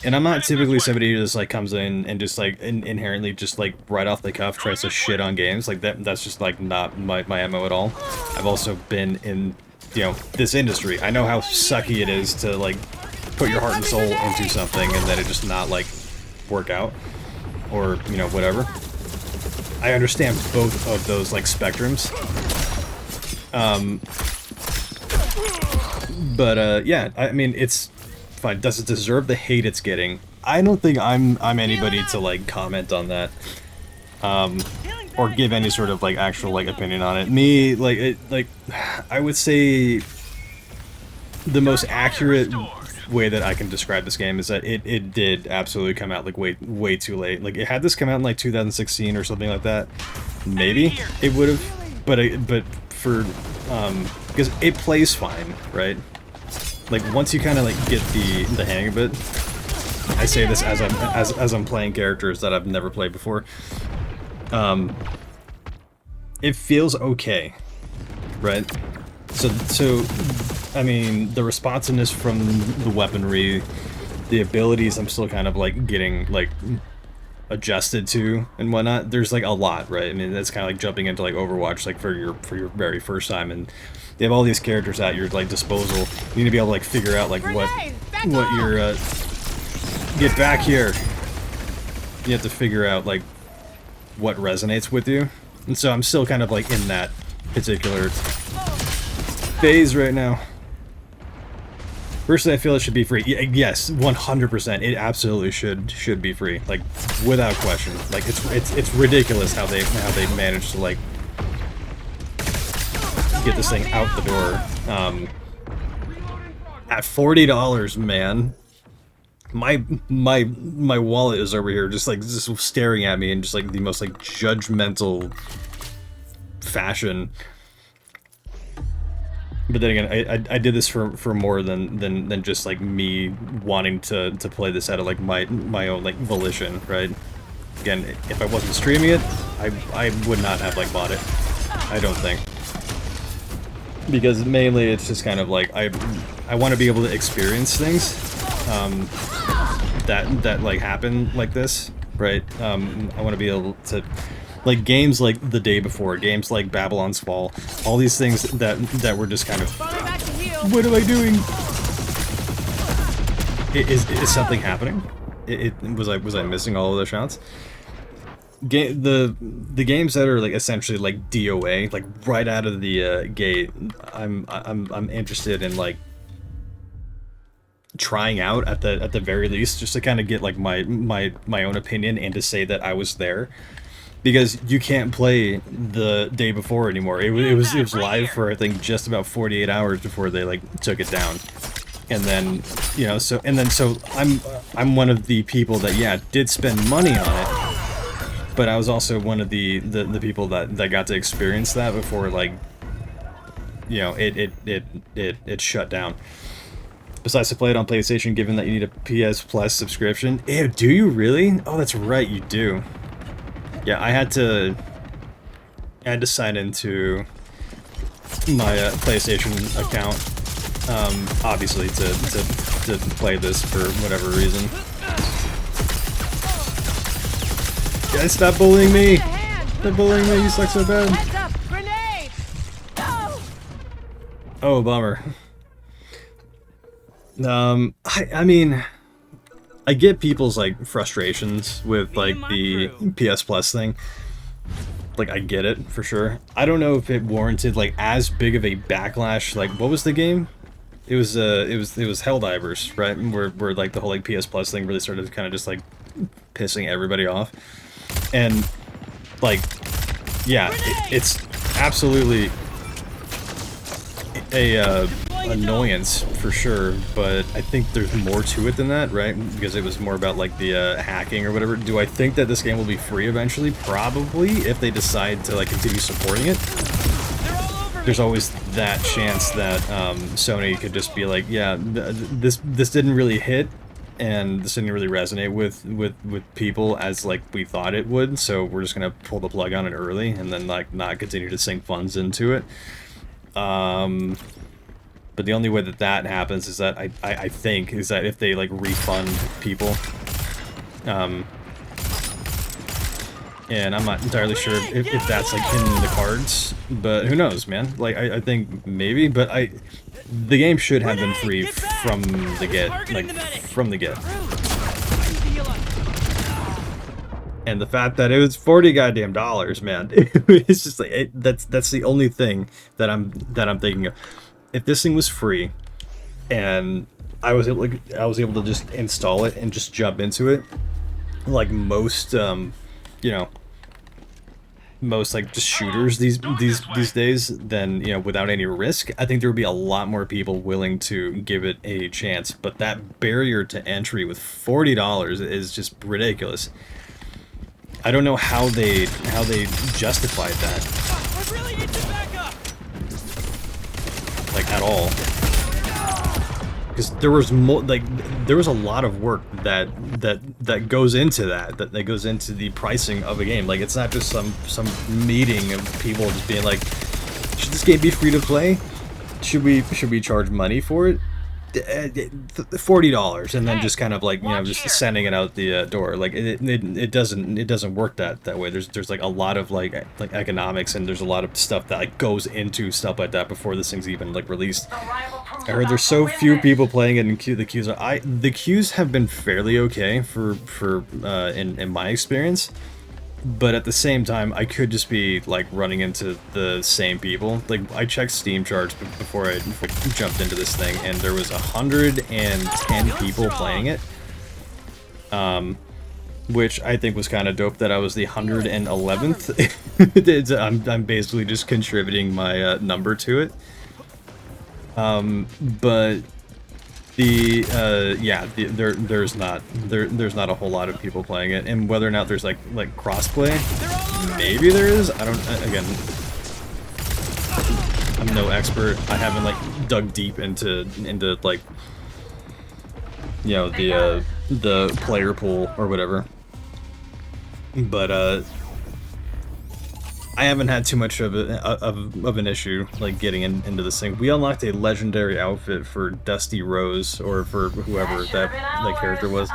And I'm not typically somebody who just like comes in and just like inherently just like right off the cuff tries to shit on games like that. That's just like not my MO at all. I've also been in, you know, this industry. I know how sucky it is to like put your heart and soul into something and then it just not like work out, or, you know, whatever. I understand both of those like spectrums. But yeah, I mean, it's fine. Does it deserve the hate it's getting? I don't think I'm anybody to like comment on that, or give any sort of like actual like opinion on it. Me, like I would say the most accurate way that I can describe this game is that it did absolutely come out like way too late. Like, had this come out in like 2016 or something like that, maybe it would have. But for because it plays fine, right? Like, once you kind of like get the hang of it, I say this as I'm playing characters that I've never played before. It feels okay, right? So I mean, the responsiveness from the weaponry, the abilities, I'm still kind of like getting like adjusted to and whatnot. There's like a lot, right? I mean, that's kind of like jumping into like Overwatch, like for your very first time, and they have all these characters at your like disposal. You need to be able to like figure out like what your get back here. You have to figure out like what resonates with you, and so I'm still kind of like in that particular phase right now. Personally, I feel it should be free. Yes, 100%. It absolutely should be free, like without question. Like it's ridiculous how they managed to like get this thing out the door. At $40, man. My wallet is over here, just staring at me in just like the most like judgmental fashion. But then again, I did this for more than just like me wanting to play this out of like my own like volition, right? Again, if I wasn't streaming it, I would not have like bought it. I don't think. Because mainly it's just kind of like I want to be able to experience things that like happen like this, right? I want to be able to like games like The Day Before, games like Babylon's Fall, all these things that were just kind of, what am I doing? Is something happening? Was I missing all of the shots? The games that are like essentially like DOA, like right out of the gate, I'm interested in like trying out at the very least, just to kind of get like my own opinion and to say that I was there. Because you can't play The Day Before anymore. It was live for I think just about 48 hours before they like took it down, and then so I'm one of the people that did spend money on it, but I was also one of the people that got to experience that before like it shut down. Besides to play it on PlayStation, given that you need a PS Plus subscription. Ew, do you really? Oh, that's right, you do. Yeah, I had to sign into my PlayStation account, obviously to play this for whatever reason. Guys, stop bullying me! Stop bullying me, you suck so bad. Heads up, grenade! Oh, bummer. I mean, I get people's like frustrations with like the PS Plus thing. Like, I get it for sure. I don't know if it warranted like as big of a backlash. Like, what was the game? It was Helldivers, right? Where like the whole like PS Plus thing really started kind of just like pissing everybody off. And like, yeah, it's absolutely a annoyance for sure, but I think there's more to it than that, right? Because it was more about like the hacking or whatever. Do I think that this game will be free eventually? Probably, if they decide to like continue supporting it. There's always that chance that Sony could just be like, yeah, this didn't really hit, and this didn't really resonate with people as like we thought it would, so we're just gonna pull the plug on it early and then like not continue to sink funds into it. But the only way that happens is that I think is that if they like refund people, and I'm not entirely sure if that's like in the cards, but who knows, man? Like I think maybe, but the game should have been free from the get, from the get. And the fact that it was $40 goddamn, man, it's just like that's the only thing that I'm thinking of. If this thing was free, and I was able to just install it and just jump into it, like most most like just shooters these days, then without any risk, I think there would be a lot more people willing to give it a chance. But that barrier to entry with $40 is just ridiculous. I don't know how they justified that. I really need to back up. Like at all, because there was a lot of work that goes into that goes into the pricing of a game. Like, it's not just some meeting of people just being like, should this game be free to play? Should we charge money for it? $40, and then just kind of like, you know, just sending it out the door. Like it doesn't work that way. There's like a lot of like economics, and there's a lot of stuff that like goes into stuff like that before this thing's even like released. I heard there's so few people playing it in the queues. The queues have been fairly okay for in my experience. But at the same time, I could just be like running into the same people. Like, I checked Steam charts before I jumped into this thing, and there was 110 people playing it. Which I think was kind of dope that I was the 111th. I'm basically just contributing my number to it. But there's not a whole lot of people playing it, and whether or not there's like crossplay, maybe there is. I don't. Again, I'm no expert. I haven't like dug deep into like, you know, the player pool or whatever. But I haven't had too much of an issue like getting into this thing. We unlocked a legendary outfit for Dusty Rose, or for whoever that character was.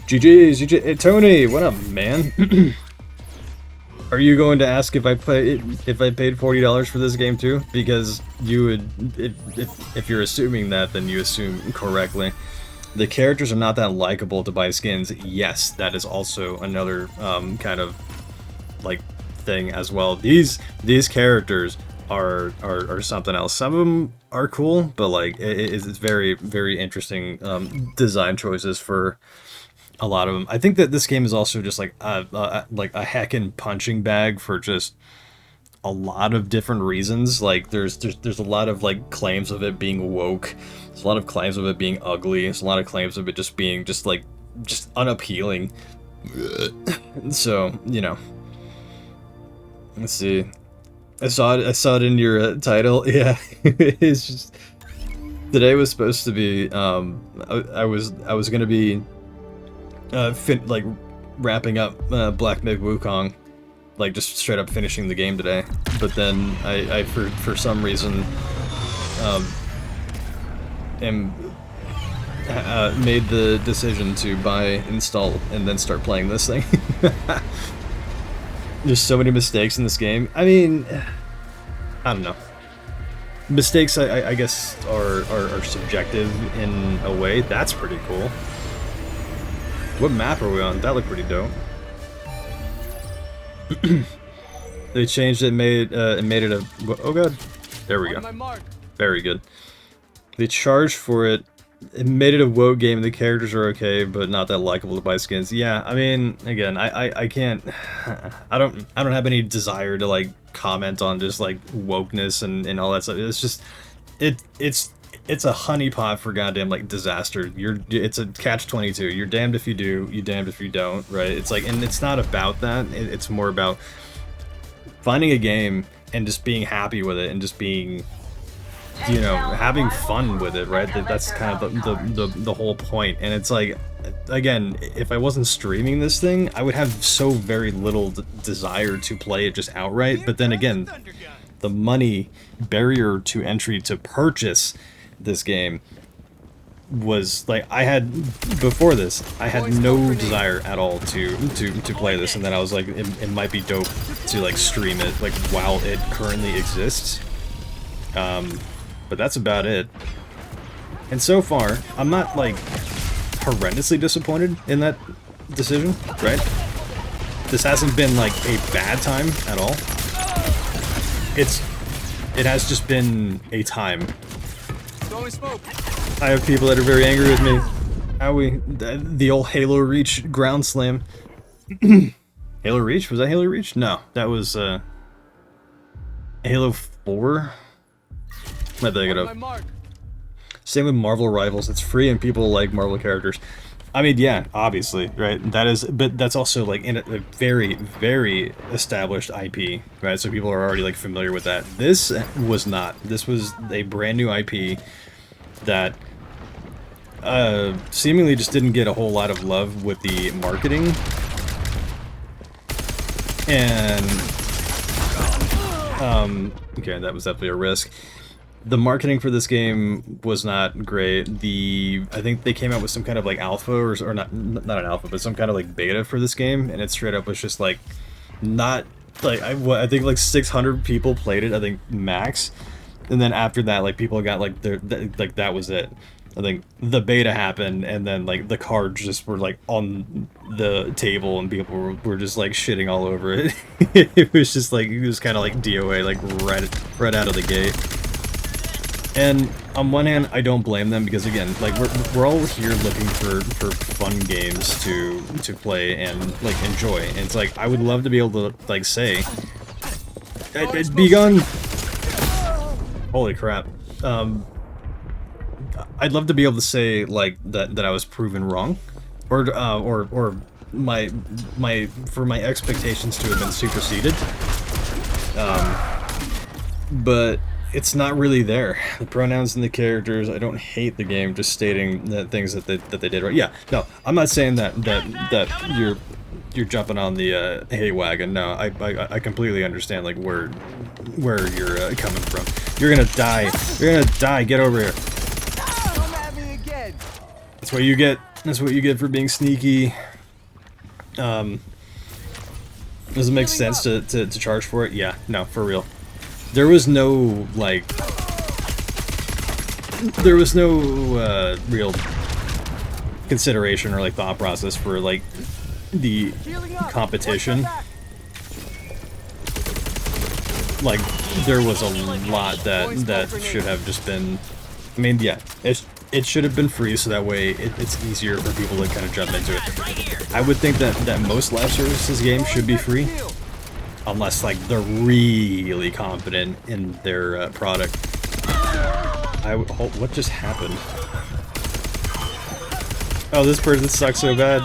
GG's, hey, Tony, what up, man? Are you going to ask if I paid $40 for this game too? Because you would, if you're assuming that, then you assume correctly. The characters are not that likable to buy skins. Yes, that is also another kind of like thing as well. These characters are something else. Some of them are cool, but like it's very, very interesting design choices for a lot of them. I think that this game is also just like a heckin' punching bag for just a lot of different reasons. Like there's a lot of like claims of it being woke. There's a lot of claims of it being ugly. There's a lot of claims of it just being just unappealing. So, you know. Let's see. I saw it in your title. Yeah, it's just today was supposed to be. I was gonna be like wrapping up Black Myth Wukong, like just straight up finishing the game today. But then I for some reason made the decision to install, and then start playing this thing. There's so many mistakes in this game. I mean, I don't know. Mistakes, I guess, are subjective in a way. That's pretty cool. What map are we on? That looked pretty dope. They changed it, made it a... Oh god. There we go. Very good. They charged for it. It made it a WoW game. The characters are okay, but not that likable to buy skins. Yeah, I mean, again, I can't... I don't have any desire to, like, comment on just, like, wokeness and all that stuff. It's just... It's a honeypot for goddamn, like, disaster. It's a catch-22. You're damned if you do, you damned if you don't, right? It's like... And it's not about that. It's more about finding a game and just being happy with it and just being... you know, having fun with it, right? That's kind of the whole point. And it's like, again, if I wasn't streaming this thing, I would have so very little desire to play it just outright. But then again, the money barrier to entry to purchase this game was like, I had before this, I had no desire at all to play this, and then I was like, it might be dope to like stream it like while it currently exists. But that's about it. And so far, I'm not, like, horrendously disappointed in that decision, right? This hasn't been, like, a bad time at all. It has just been a time. I have people that are very angry with me. The old Halo Reach ground slam. Halo Reach? Was that Halo Reach? No, that was, Halo 4? I think it up. Same with Marvel Rivals. It's free and people like Marvel characters. I mean, yeah, obviously, right? That is, but that's also like in a very, very established IP, right? So people are already like familiar with that. This was not. This was a brand new IP that seemingly just didn't get a whole lot of love with the marketing. And okay, that was definitely a risk. the marketing for this game was not great. I think they came out with some kind of like alpha or not an alpha, but some kind of like beta for this game, and it straight up was just like not like I think like 600 people played it, I think max, and then after that like people got like like that was it. I think the beta happened, and then like the cards just were like on the table, and people were just like shitting all over it. It was just like it was kind of like DOA like right out of the gate. And on one hand, I don't blame them because again, like we're all here looking for fun games to play and like enjoy. And it's like I would love to be able to like say, "Be gone!" Holy crap! I'd love to be able to say like that I was proven wrong, or my expectations to have been superseded. But it's not really there. The pronouns and the characters, I don't hate the game, just stating that things that they did right. Yeah, no, I'm not saying that you're jumping on the hay wagon. No, I completely understand like where you're coming from. You're gonna die. You're gonna die. Get over here. Come at me again. That's what you get. That's what you get for being sneaky. Does it make sense to charge for it? Yeah, no, for real. There was no, like... There was no, real consideration or, like, thought process for, like, the competition. Like, there was a lot that should have just been... I mean, yeah, it should have been free, so that way it's easier for people to kind of jump into it. I would think that most live services games should be free. Unless, like, they're really confident in their product. What just happened? Oh, this person sucks so bad.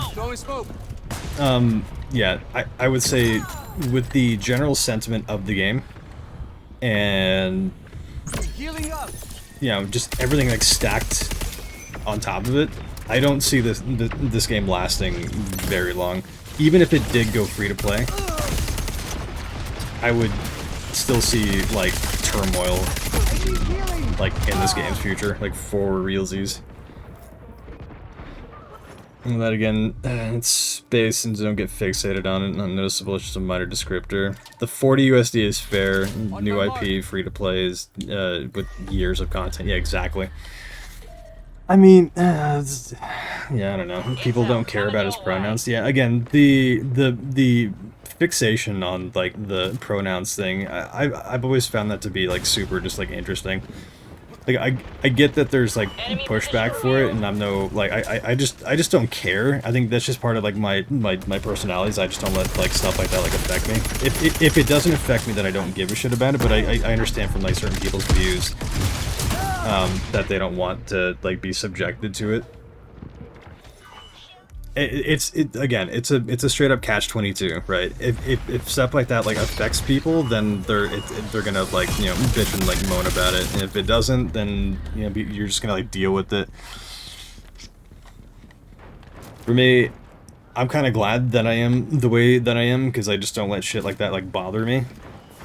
Yeah, I would say with the general sentiment of the game, and, you know, just everything, like, stacked on top of it, I don't see this game lasting very long. Even if it did go free to play, I would still see, like, turmoil, like, in this game's future, like, for realsies. And that again, it's space, and don't get fixated on it, unnoticeable, it's just a minor descriptor. The 40 USD is fair, new IP, free to play is, with years of content, yeah, exactly. I mean, yeah, I don't know, people don't care about his pronouns, yeah, again, the fixation on like the pronouns thing, I've always found that to be like super just like interesting. Like I get that there's like pushback for it, and I'm no like I just don't care. I think that's just part of like my personalities. I just don't let like stuff like that like affect me. If it doesn't affect me, then I don't give a shit about it. But I understand from like certain people's views that they don't want to like be subjected to it. Again, it's a straight up catch-22, right? If stuff like that like affects people, then they're gonna like, you know, bitch and like moan about it. And if it doesn't, then, you know, you're just gonna like deal with it. For me, I'm kind of glad that I am the way that I am, because I just don't let shit like that like bother me.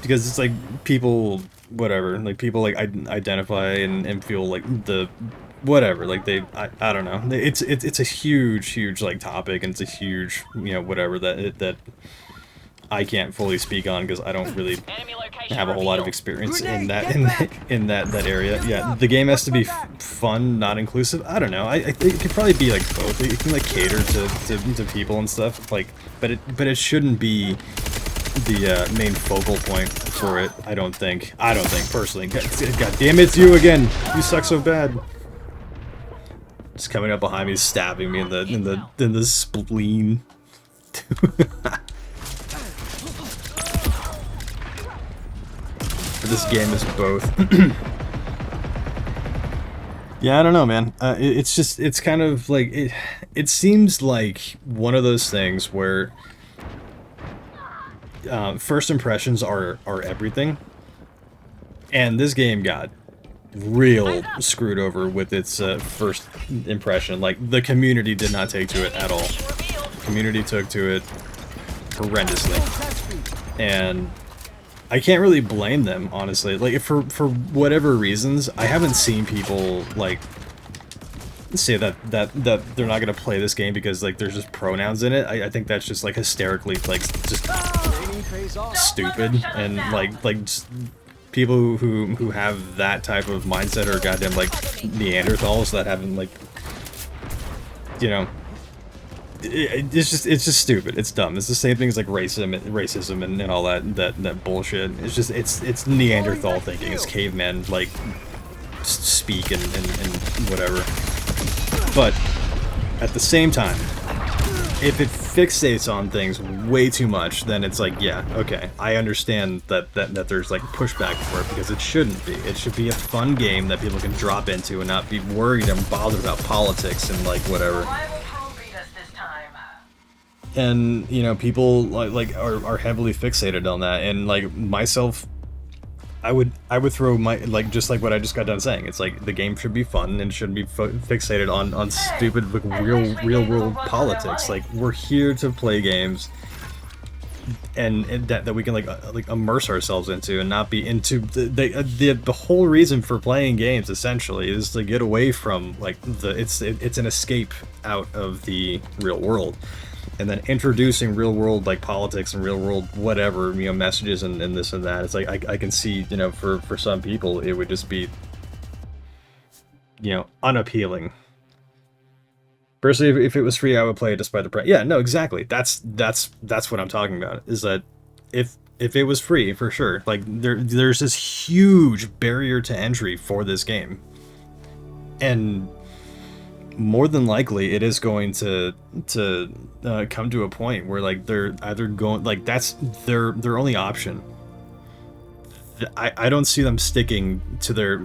Because it's like people, whatever, like people like identify and feel like the whatever, like they, I don't know, it's a huge like topic, and it's a huge, you know, whatever that I can't fully speak on because I don't really have a whole lot of experience in that area. Yeah, the game has to be fun, not inclusive. I don't know. I think it could probably be like both. It can like cater to people and stuff, like, but it shouldn't be the main focal point for it. I don't think personally. God damn it, it's you again. You suck so bad. Just coming up behind me, stabbing me in the spleen. This game is both. Yeah, I don't know, man. It's kind of like it seems like one of those things where first impressions are everything, and this game got real screwed over with its first impression. Like, the community did not take to it at all. The community took to it horrendously, and I can't really blame them, honestly. Like, if for whatever reasons, I haven't seen people, like, say that they're not gonna play this game because, like, there's just pronouns in it. I think that's just, like, hysterically, like, just stupid. And, like just people who have that type of mindset are goddamn, like, Neanderthals that haven't, like, you know... It's just stupid. It's dumb. It's the same thing as like racism and all that bullshit. It's just it's Neanderthal thinking. It's caveman like speak and whatever. But at the same time, if it fixates on things way too much, then it's like, yeah, okay, I understand that there's like pushback for it because it shouldn't be. It should be a fun game that people can drop into and not be worried and bothered about politics and like whatever. And, you know, people like are heavily fixated on that, and like myself, I would throw my, like, just like what I just got done saying. It's like the game should be fun and shouldn't be fixated on stupid like real world politics. Like, we're here to play games and that we can like immerse ourselves into and not be into the whole reason for playing games essentially is to get away from like it's an escape out of the real world. And then introducing real world like politics and real world whatever, you know, messages and this and that. It's like I can see, you know, for some people it would just be, you know, unappealing. Personally, if it was free, I would play it despite the price. Yeah, no, exactly. That's what I'm talking about. Is that if it was free, for sure. Like there's this huge barrier to entry for this game, and more than likely it is going to come to a point where like they're either going like that's their only option. I don't see them sticking to their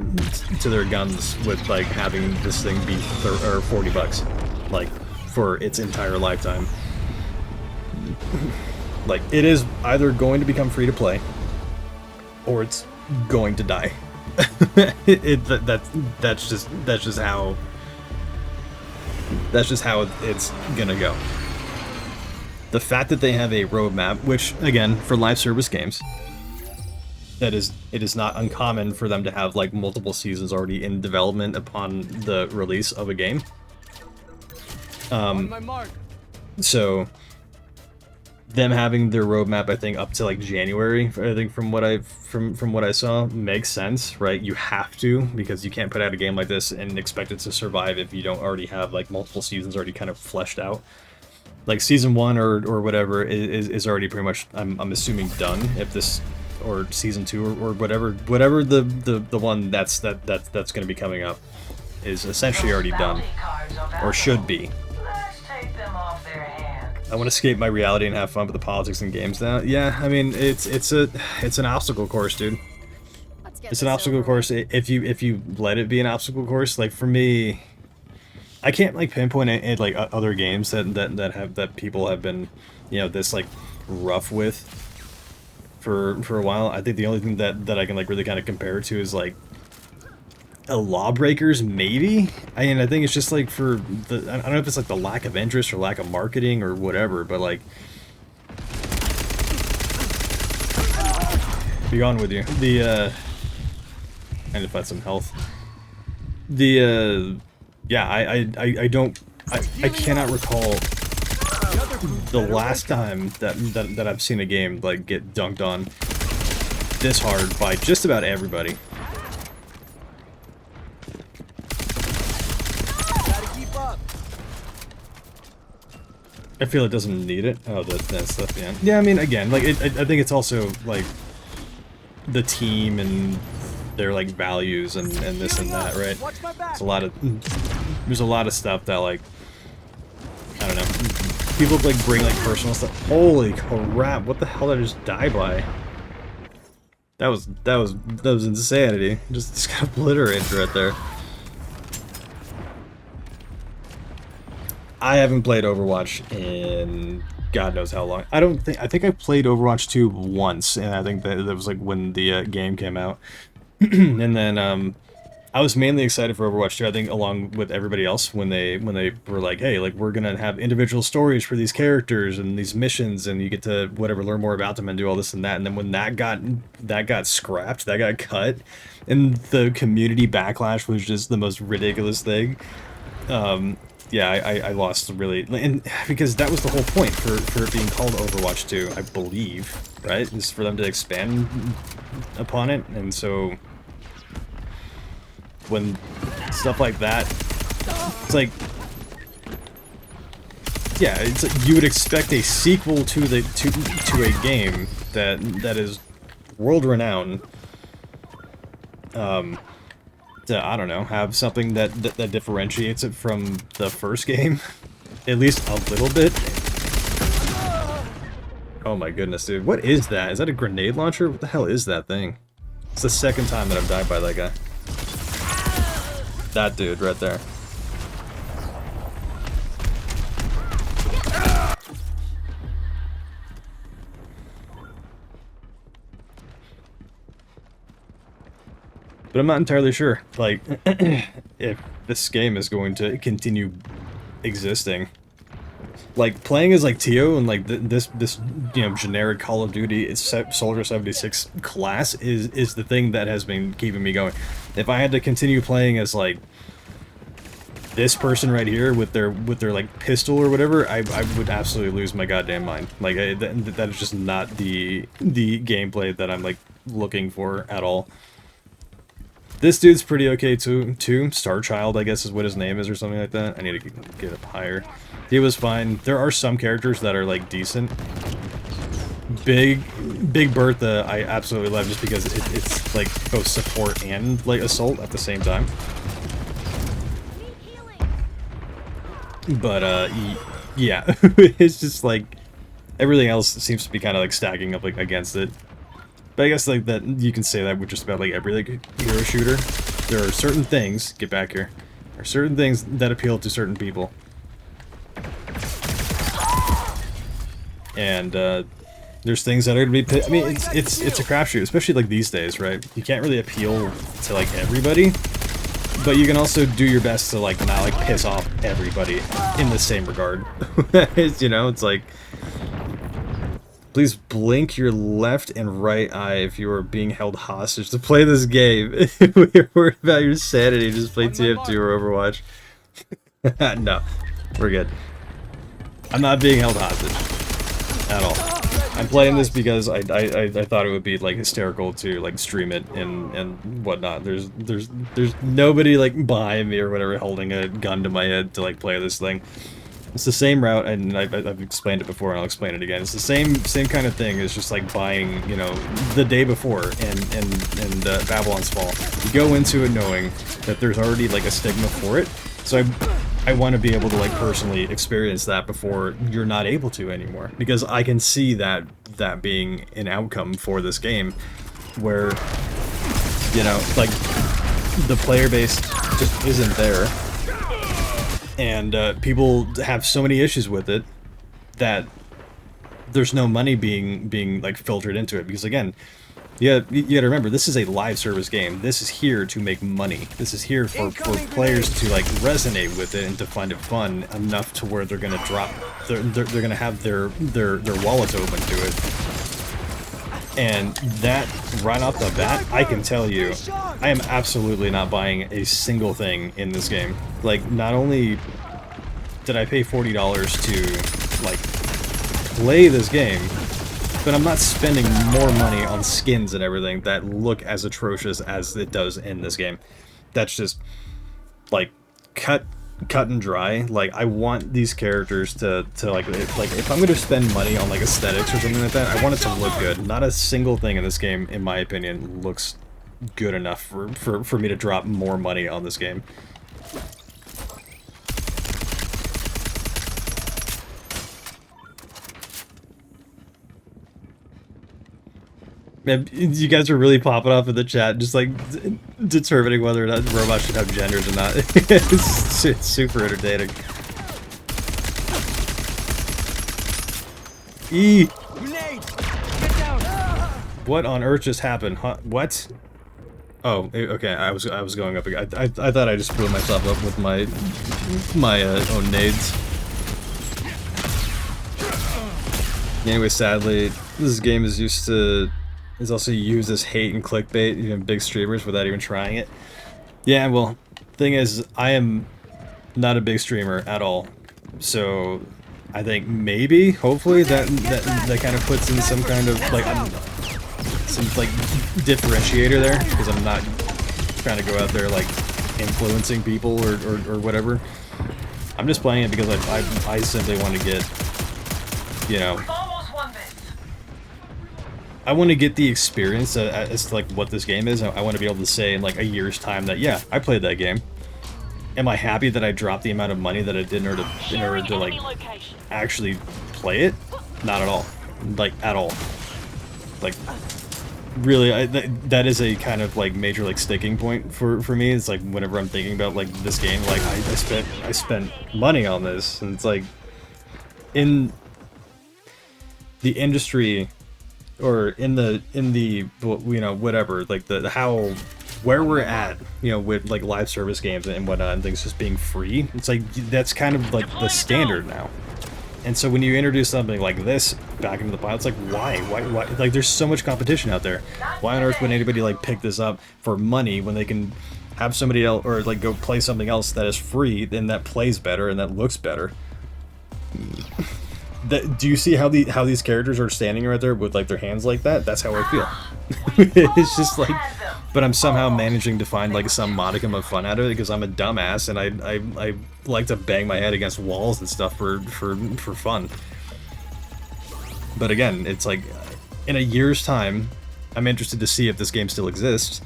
guns with like having this thing be $40 like for its entire lifetime. Like, it is either going to become free to play or it's going to die. That's just how it's gonna go. The fact that they have a roadmap, which again, for live service games, it is not uncommon for them to have like multiple seasons already in development upon the release of a game. On my mark. So them having their roadmap, I think, up to like January, I think from what I saw, makes sense, right? You have to, because you can't put out a game like this and expect it to survive if you don't already have like multiple seasons already kind of fleshed out. Like season 1 or whatever is already pretty much, I'm assuming, done. If this, or season 2 or whatever the one that's going to be coming up is essentially already done, or should be. I want to escape my reality and have fun with the politics and games now. Yeah, I mean, it's an obstacle course, dude. It's an obstacle course. If you let it be an obstacle course, like for me, I can't like pinpoint it like other games that people have been, you know, this like rough with for a while. I think the only thing that I can like really kind of compare it to is like a Lawbreakers, maybe. I mean, I think it's just like for the, I don't know if it's like the lack of interest or lack of marketing or whatever, but like, be gone with you. The I need to find some health. The yeah, I don't, I cannot recall the last time that I've seen a game like get dunked on this hard by just about everybody. I feel it doesn't need it. Oh, that stuff, yeah. Yeah, I mean, again, like, I think it's also, like, the team and their, like, values and this and that, right? There's a lot of stuff that, like, I don't know. People, like, bring, like, personal stuff. Holy crap, what the hell did I just die by? That was insanity. Just got obliterated right there. I haven't played Overwatch in God knows how long. I think I played Overwatch 2 once, and I think that was like when the game came out. And then I was mainly excited for Overwatch 2, I think, along with everybody else, when they were like, hey, like, we're gonna have individual stories for these characters and these missions, and you get to whatever learn more about them and do all this and that. And then when that got scrapped, that got cut, and the community backlash was just the most ridiculous thing. Yeah, I lost really, and because that was the whole point for it being called Overwatch 2, I believe, right? Is for them to expand upon it, and so when stuff like that, it's like, yeah, it's like you would expect a sequel to the to a game that is world renowned. To, I don't know, have something that differentiates it from the first game, at least a little bit. Oh my goodness, dude, what is that? Is that a grenade launcher? What the hell is that thing? It's the second time that I've died by that guy. That dude right there. But I'm not entirely sure, like, if this game is going to continue existing. Like, playing as, like, Tio and, like, this you know, generic Call of Duty Soldier 76 class is the thing that has been keeping me going. If I had to continue playing as, like, this person right here with their like, pistol or whatever, I would absolutely lose my goddamn mind. Like, that is just not the gameplay that I'm, like, looking for at all. This dude's pretty okay too. Starchild, I guess is what his name is or something like that. I need to get up higher. He was fine. There are some characters that are, like, decent. Big Bertha I absolutely love just because it's like both support and, like, assault at the same time. But yeah, it's just like everything else seems to be kind of, like, stacking up, like, against it. But I guess, like, that you can say that with just about, like, every, like, hero shooter. There are certain things, get back here, there are certain things that appeal to certain people. And there's things that are gonna be, I mean, it's a crapshoot, especially, like, these days, right? You can't really appeal to, like, everybody, but you can also do your best to, like, not, like, piss off everybody in the same regard. You know, it's like, please blink your left and right eye if you are being held hostage to play this game. If you're worried about your sanity, just play TF2 or Overwatch. No, we're good. I'm not being held hostage at all. I'm playing this because I thought it would be, like, hysterical to, like, stream it and whatnot. There's nobody, like, behind me or whatever holding a gun to my head to, like, play this thing. It's the same route, and I've explained it before, and I'll explain it again. It's the same kind of thing. It's just like buying, you know, the day before and Babylon's Fall. You go into it knowing that there's already, like, a stigma for it. So I want to be able to, like, personally experience that before you're not able to anymore, because I can see that being an outcome for this game, where, you know, like, the player base just isn't there. And people have so many issues with it that there's no money being like filtered into it, because again, you gotta remember, this is a live service game. This is here to make money. This is here for players to, like, resonate with it and to find it fun enough to where they're gonna drop, they're gonna have their wallets open to it. And that, right off the bat, I can tell you, I am absolutely not buying a single thing in this game. Like, not only did I pay $40 to, like, play this game, but I'm not spending more money on skins and everything that look as atrocious as it does in this game. That's just, like, cut and dry. Like, I want these characters to like if I'm gonna spend money on, like, aesthetics or something like that, I want it to look good. Not a single thing in this game, in my opinion, looks good enough for me to drop more money on this game. Man, you guys are really popping off in the chat, just, like, determining whether or not robots should have genders or not. It's super entertaining. E. What on earth just happened? Huh? What? Oh, okay. I was going up again. I thought I just blew myself up with my own nades. Anyway, sadly, this game is also used as hate and clickbait, even big streamers without even trying it. Yeah, well, thing is, I am not a big streamer at all, so I think maybe, hopefully, that kind of puts in some kind of like some like differentiator there, because I'm not trying to go out there like influencing people or whatever. I'm just playing it because I simply want to get, you know, I want to get the experience as to like what this game is. I want to be able to say in like a year's time that, yeah, I played that game. Am I happy that I dropped the amount of money that I did in order to like actually play it? Not at all. Like at all. Like really, that is a kind of like major like sticking point for me. It's like whenever I'm thinking about like this game, like I spent money on this, and it's like in the industry or in the you know, whatever, like the where we're at, you know, with like live service games and whatnot and things just being free, it's like that's kind of like the standard now. And so when you introduce something like this back into the pile, it's like why like there's so much competition out there. Why on earth would anybody like pick this up for money when they can have somebody else or like go play something else that is free and that plays better and that looks better? Do you see how these characters are standing right there with like their hands like that? That's how I feel. It's just like, but I'm somehow managing to find like some modicum of fun out of it because I'm a dumbass and I like to bang my head against walls and stuff for fun. But again, it's like in a year's time, I'm interested to see if this game still exists.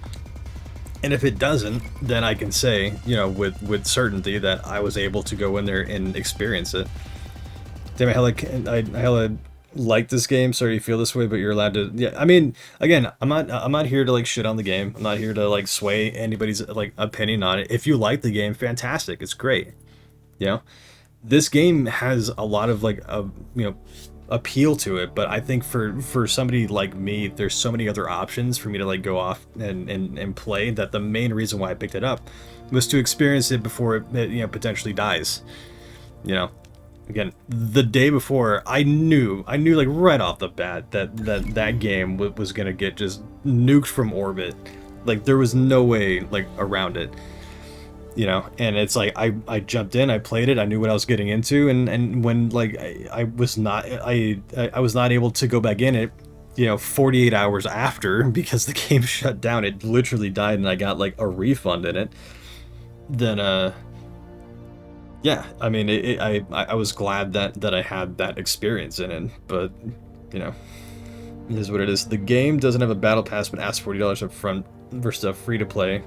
And if it doesn't, then I can say, you know, with certainty that I was able to go in there and experience it. Damn it, I hella like this game. Sorry you feel this way, but you're allowed to. Yeah, I mean, again, I'm not here to like shit on the game. I'm not here to like sway anybody's like opinion on it. If you like the game, fantastic. It's great. You know, this game has a lot of like you know, appeal to it. But I think for somebody like me, there's so many other options for me to like go off and play that the main reason why I picked it up was to experience it before it you know, potentially dies. You know. Again, the day before, I knew like right off the bat that game was gonna get just nuked from orbit. Like there was no way like around it, you know. And it's like I jumped in, I played it, I knew what I was getting into, and when like I was not able to go back in it, you know, 48 hours after because the game shut down, it literally died, and I got like a refund in it. Then yeah, I mean, I was glad that I had that experience in it, but, you know, it is what it is. The game doesn't have a battle pass, but asks $40 up front versus a free-to-play.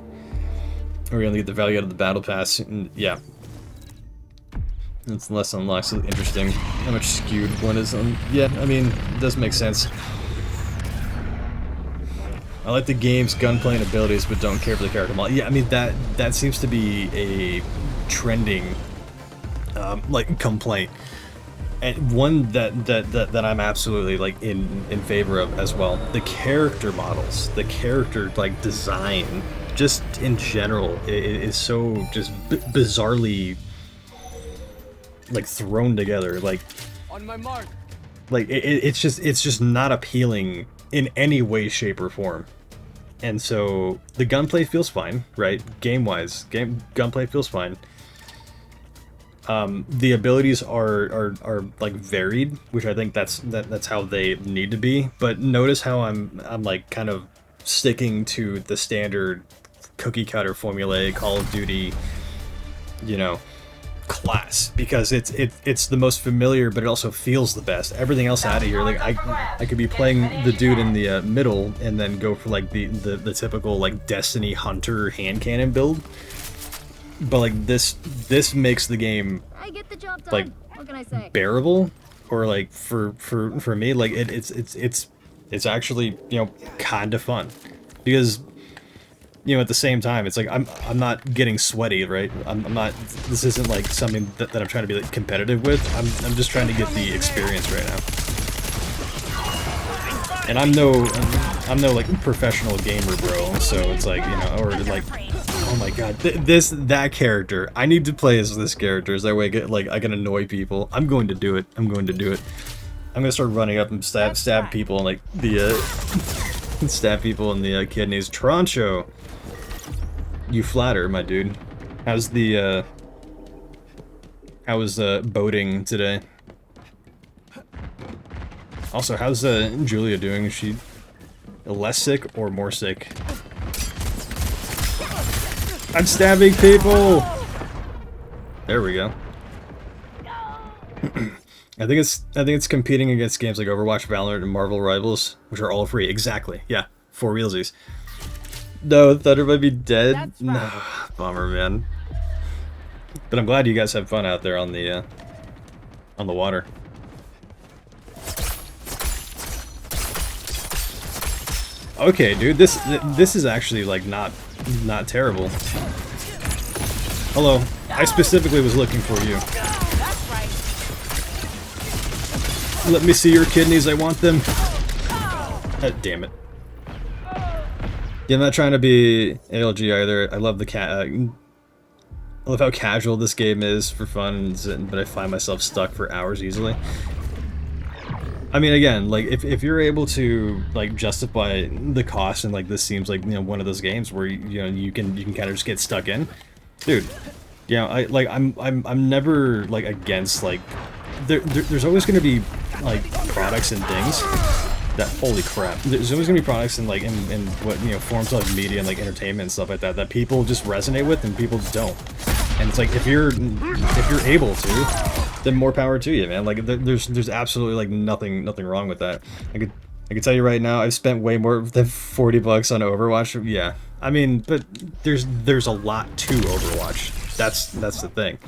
Or you only get the value out of the battle pass, and yeah. It's less unlocked, so interesting how much skewed one is on. Yeah, I mean, it does make sense. I like the game's gunplay and abilities, but don't care for the character model. Yeah, I mean, that seems to be a trending like complaint, and one that I'm absolutely like in favor of as well. The character models, the character like design, just in general, is so just bizarrely like thrown together. Like on my mark. Like it's just not appealing in any way, shape, or form. And so the gunplay feels fine, right? Game-wise, gunplay feels fine. The abilities are like varied, which I think that's how they need to be. But notice how I'm like kind of sticking to the standard cookie cutter formulaic Call of Duty, you know, class, because it's the most familiar, but it also feels the best. Everything else out of here, like I could be playing the dude in the middle and then go for like the typical like Destiny Hunter hand cannon build. But like this makes the game like what can I say? Bearable, or like for me, like it's actually, you know, kind of fun, because, you know, at the same time it's like I'm not getting sweaty, right? I'm not. This isn't like something that I'm trying to be like competitive with. I'm just trying to get the experience right now. And I'm no like professional gamer, bro. So it's like, you know, or like, oh my god, that character. I need to play as this character, so that way I can annoy people. I'm going to do it. I'm going to do it. I'm gonna start running up and stab people in like the stab people in the kidneys. Troncho, you flatter, my dude. How's the how was boating today? Also, how's Julia doing? Is she less sick or more sick? I'm stabbing people! There we go. I think it's competing against games like Overwatch, Valorant, and Marvel Rivals, which are all free. Exactly. Yeah. For realsies. No, Thunder might be dead. Right. No, bummer, man. But I'm glad you guys have fun out there on the water. Okay, dude, this is actually like not terrible. Hello, I specifically was looking for you. Let me see your kidneys. I want them. Damn it. Yeah, I'm not trying to be ALG either. I love the I love how casual this game is for fun, but I find myself stuck for hours easily. I mean, again, like if you're able to like justify the cost, and like this seems like, you know, one of those games where you can kind of just get stuck in, dude. You know, I'm never like against like there's always going to be like products and things that, holy crap, there's always gonna be products in like in what, you know, forms of media and like entertainment and stuff like that people just resonate with and people don't. And it's like if you're able to, then more power to you, man. Like there's absolutely like nothing wrong with that. I can tell you right now, I've spent way more than $40 on Overwatch. Yeah, I mean, but there's a lot to Overwatch. That's the thing.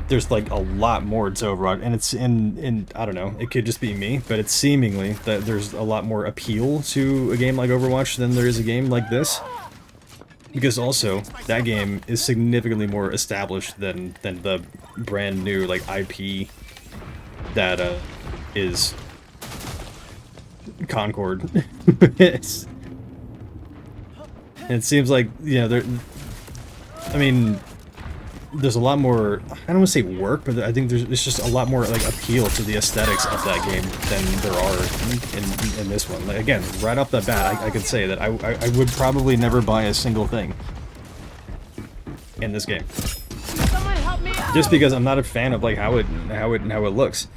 There's like a lot more to Overwatch, and it's in I don't know, it could just be me, but it's seemingly that there's a lot more appeal to a game like Overwatch than there is a game like this. Because also, that game is significantly more established than the brand new like IP that is Concord. It seems like, you know, I mean, there's a lot more, I don't want to say work, but I think there's just a lot more like appeal to the aesthetics of that game than there are in this one. Like, again, right off the bat, I could say that I would probably never buy a single thing in this game, just because I'm not a fan of like how it looks.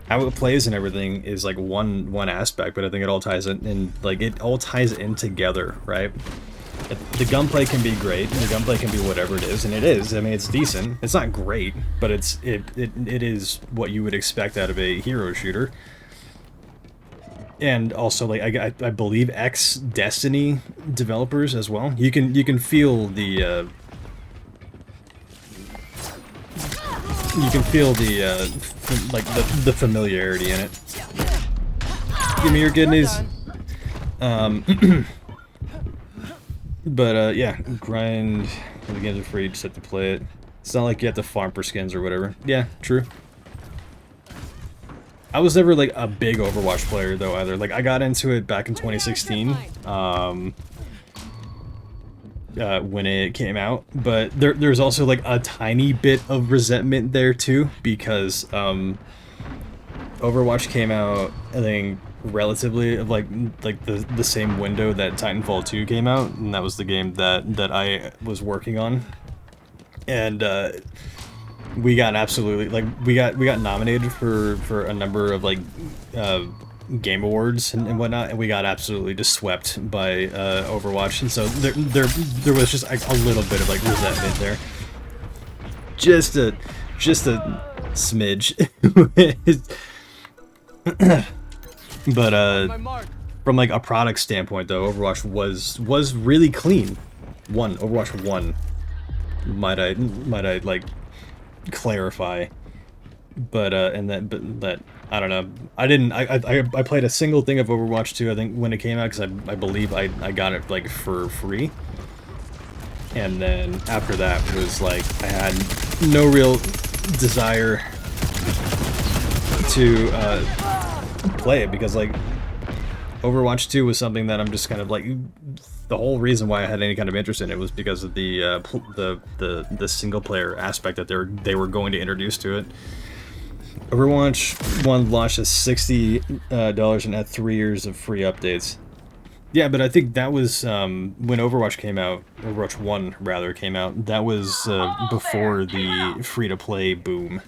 How it plays and everything is like one aspect, but I think it all ties in like it all ties in together, right? The gunplay can be great, and the gunplay can be whatever it is, and it is. I mean, it's decent. It's not great, but it is what you would expect out of a hero shooter. And also, like I believe ex-Destiny developers as well. You can feel the like the familiarity in it. Give me your kidneys. But yeah, grind when the games are free, you just have to play it. It's not like you have to farm for skins or whatever. Yeah, true. I was never like a big Overwatch player though either. Like I got into it back in 2016, when it came out. But there's also like a tiny bit of resentment there too, because Overwatch came out, I think, relatively like the same window that Titanfall 2 came out, and that was the game that I was working on. And we got absolutely like we got nominated for a number of like game awards and whatnot, and we got absolutely just swept by Overwatch. And so there was just like a little bit of like resentment there, just a smidge. But from like a product standpoint though, Overwatch was really clean. Overwatch 1, might I like clarify. But that I don't know. I played a single thing of Overwatch 2, I think, when it came out, because I believe I got it like for free. And then after that was like I had no real desire to play it, because like Overwatch 2 was something that I'm just kind of like, the whole reason why I had any kind of interest in it was because of the single player aspect that they were going to introduce to it. Overwatch 1 launched at $60 and had 3 years of free updates. Yeah, but I think that was when Overwatch came out, Overwatch 1 rather came out, that was before the free-to-play boom.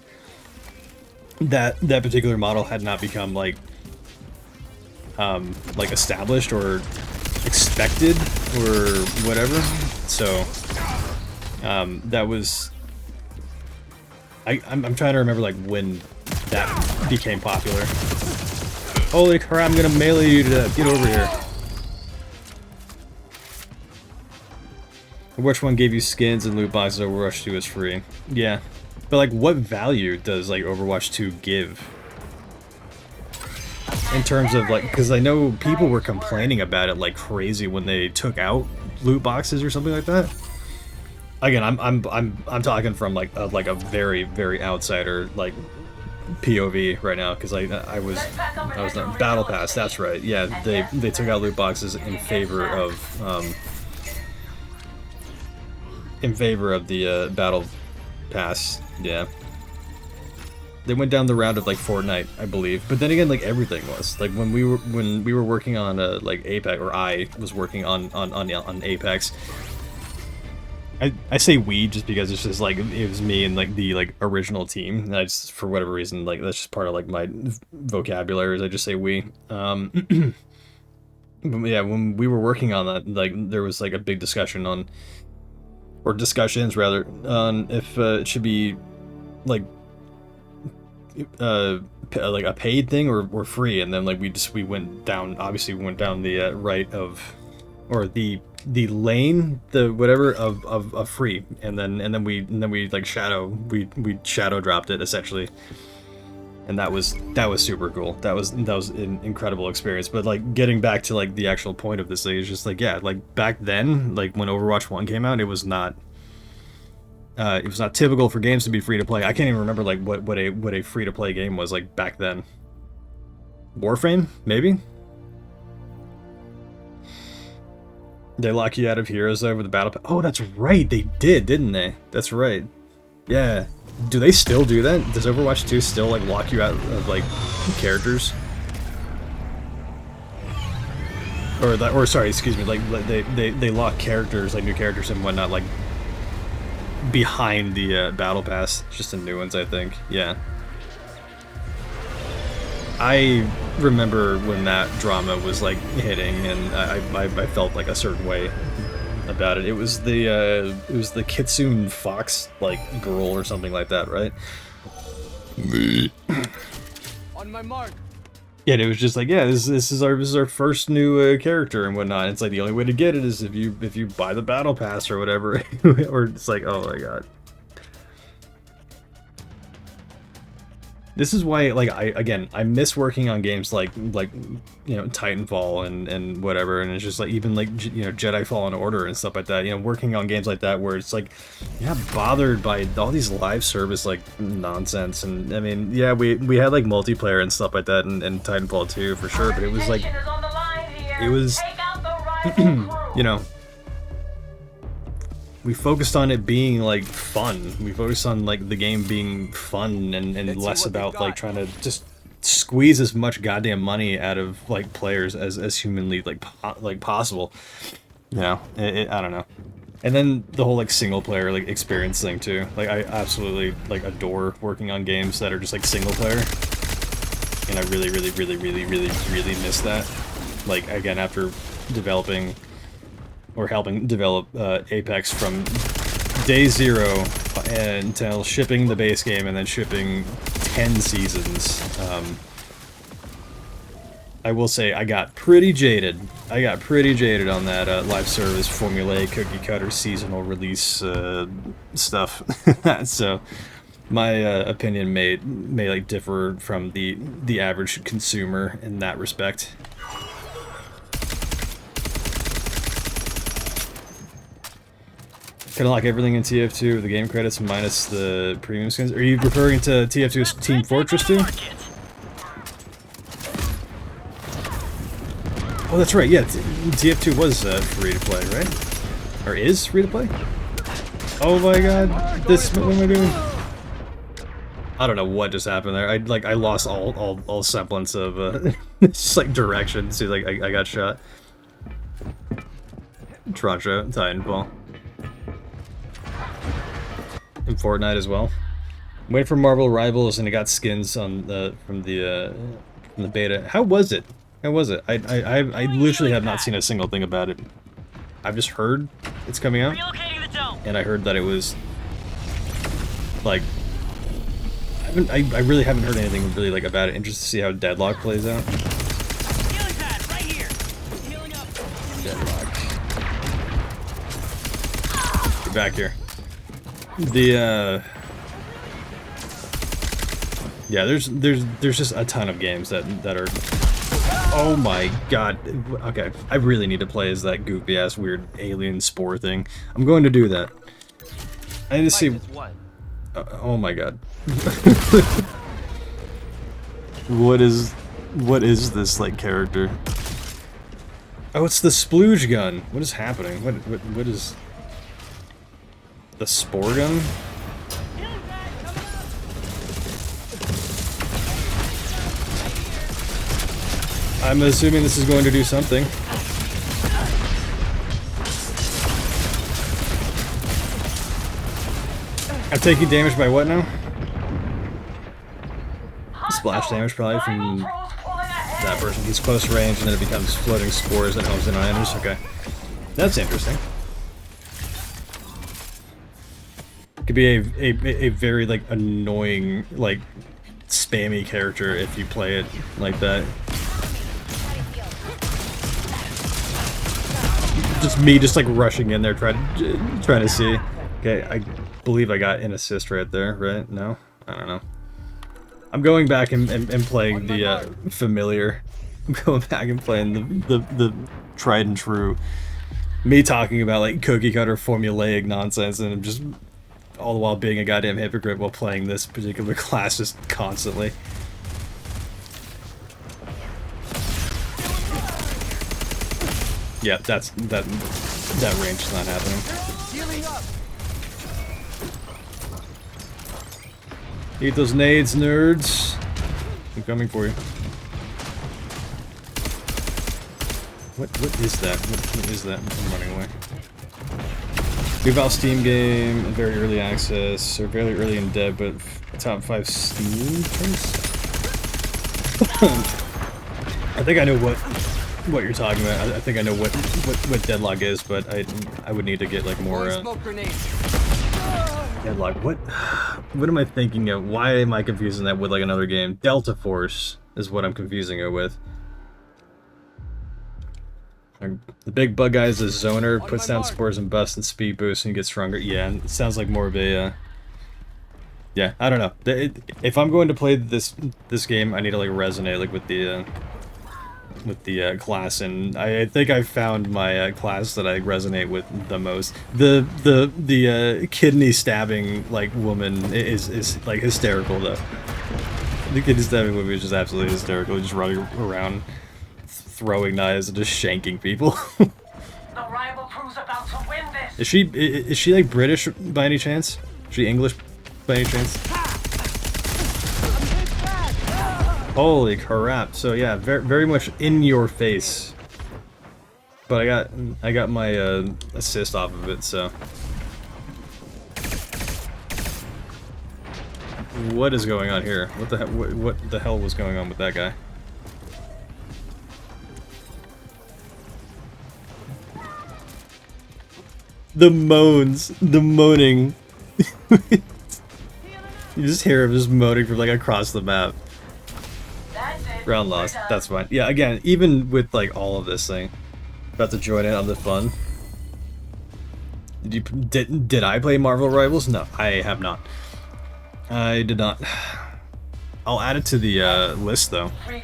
That particular model had not become like established or expected or whatever, so that was I'm trying to remember like when that became popular. Holy crap, I'm gonna melee you to death. Get over here. Overwatch 1 gave you skins and loot boxes, Overwatch 2 is free. Yeah. But like what value does like Overwatch 2 give? In terms of like, because I know people were complaining about it like crazy when they took out loot boxes or something like that. Again, I'm talking from like a very, very outsider like POV right now, because I was not Battle Pass. That's right. Yeah, they took out loot boxes in favor of the Battle Pass. Yeah. They went down the route of like Fortnite, I believe, but then again, like everything was like when we were working on like Apex, or I was working on Apex. I say we just because it's just like it was me and like the like original team. And I just, for whatever reason, like that's just part of like my vocabulary is I just say we. But yeah, when we were working on that, like there was like a big discussion on, or discussions rather, on if it should be like a paid thing or free, and then like we went down, obviously we went down the right of, or the lane, the whatever of free, and then we like we shadow dropped it essentially, and that was super cool. That was an incredible experience. But like getting back to like the actual point of this thing is just like, yeah, like back then, like when Overwatch 1 came out, it was not typical for games to be free to play. I can't even remember like what a free to play game was like back then. Warframe, maybe? They lock you out of heroes over the battle pass. Oh, that's right, they did, didn't they? That's right. Yeah. Do they still do that? Does Overwatch 2 still like lock you out of like characters? Or sorry, excuse me, like they lock characters, like new characters and whatnot, like behind the battle pass, just the new ones, I think. Yeah. I remember when that drama was like hitting, and I felt like a certain way about it. It was the Kitsune Fox like girl or something like that, right? On my mark. Yeah, it was just like, yeah, this is our first new character and whatnot. It's like the only way to get it is if you buy the battle pass or whatever, or it's like, oh my god. This is why, like, I miss working on games like you know, Titanfall and whatever, and it's just like even like you know, Jedi Fallen Order and stuff like that. You know, working on games like that where it's like you're not bothered by all these live service like nonsense. And I mean, yeah, we had like multiplayer and stuff like that and Titanfall 2 for sure, but it was like it was you know, we focused on it being like fun. We focused on like the game being fun and less about like trying to just squeeze as much goddamn money out of like players as humanly like possible. You know, I don't know. And then the whole like single player like experience thing too. Like I absolutely like adore working on games that are just like single player. And I really miss that. Like again, after developing or helping develop Apex from day 0 until shipping the base game and then shipping 10 seasons. I will say I got pretty jaded. I got pretty jaded on that live service, formulaic, cookie cutter, seasonal release stuff. So my opinion may like differ from the average consumer in that respect. Can unlock everything in TF2 with the game credits minus the premium skins. Are you referring to TF2's Team Fortress 2? Oh, that's right. Yeah, TF2 was free to play, right? Or is free to play? Oh my god, this, what am I doing? I don't know what just happened there. I lost all semblance of just like direction. See, like I got shot. Toronto Titanfall. In Fortnite as well. I'm waiting for Marvel Rivals, and it got skins on the from the beta. How was it? How was it? I literally have not seen a single thing about it. I've just heard it's coming out, and I heard that it was like I really haven't heard anything really like about it. Interested to see how Deadlock plays out. Healing pad right here. Healing up. Deadlock. Get back here. The yeah, there's just a ton of games that are. Oh my god. Okay, I really need to play as that goofy ass weird alien spore thing. I'm going to do that. I need to see. Oh my god. What is this like character? Oh, it's the splooge gun. What is happening? What is the spore gun? I'm assuming this is going to do something. I'm taking damage by what now? Splash damage probably from that person. He's close range and then it becomes floating spores that homes in on enemies. Okay. That's interesting. Could be a very like annoying, like spammy character if you play it like that. Just me just like rushing in there trying to see. Okay, I believe I got an assist right there, right? No? I don't know. I'm going back and playing the familiar. I'm going back and playing the tried and true. Me talking about like cookie cutter formulaic nonsense, and I'm just all the while being a goddamn hypocrite while playing this particular class just constantly. Yeah, that range is not happening. Eat those nades, nerds. I'm coming for you. What is that? What is that? I'm running away. New Valve Steam game, very early access, or very early in dev, but top 5 Steam things? I think I know what you're talking about. I think I know what Deadlock is, but I would need to get like more Deadlock. What am I thinking of? Why am I confusing that with like another game? Delta Force is what I'm confusing it with. The big bug guy is a zoner, puts down spores and busts and speed boosts and gets stronger. Yeah, and it sounds like more of a yeah, I don't know. If I'm going to play this game, I need to like resonate like with the class, and I think I found my class that I resonate with the most. The kidney stabbing like woman is like hysterical though. The kidney stabbing woman is just absolutely hysterical, just running around throwing knives and just shanking people. The rival crew's about to win this. Is she like British by any chance? Is she English by any chance? Holy crap! So yeah, very much in your face. But I got my assist off of it. So what is going on here? What the hell was going on with that guy? The moans, the moaning. You just hear him just moaning from like across the map. Round lost. That's fine. Yeah, again, even with like all of this thing, about to join in on the fun. Did I play Marvel Rivals? No, I have not. I did not. I'll add it to the list though. I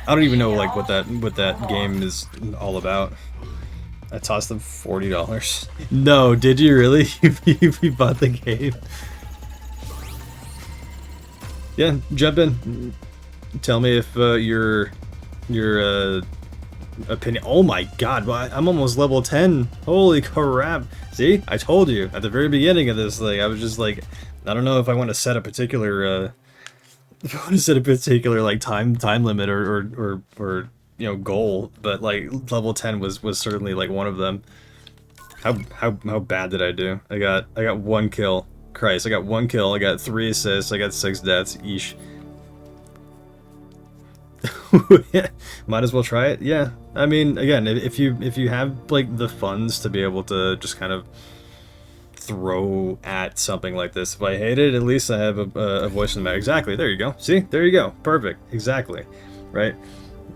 don't even know like what that game is all about. I tossed them $40. No, did you really? You bought the game? Yeah, jump in. Tell me if you're opinion. Oh my god, I'm almost level 10. Holy crap. See? I told you at the very beginning of this thing. I was just like, I don't know if I want to set a particular if I want to set a particular like time limit or you know, goal, but like level 10 was certainly like one of them. How bad did I do? I got 1 kill. Christ, I got 1 kill, I got 3 assists, I got 6 deaths. Eesh. Might as well try it. Yeah, I mean, again, if you have like the funds to be able to just kind of throw at something like this, if I hate it, at least I have a voice in the matter. Exactly. There you go. See, there you go. Perfect. Exactly. Right.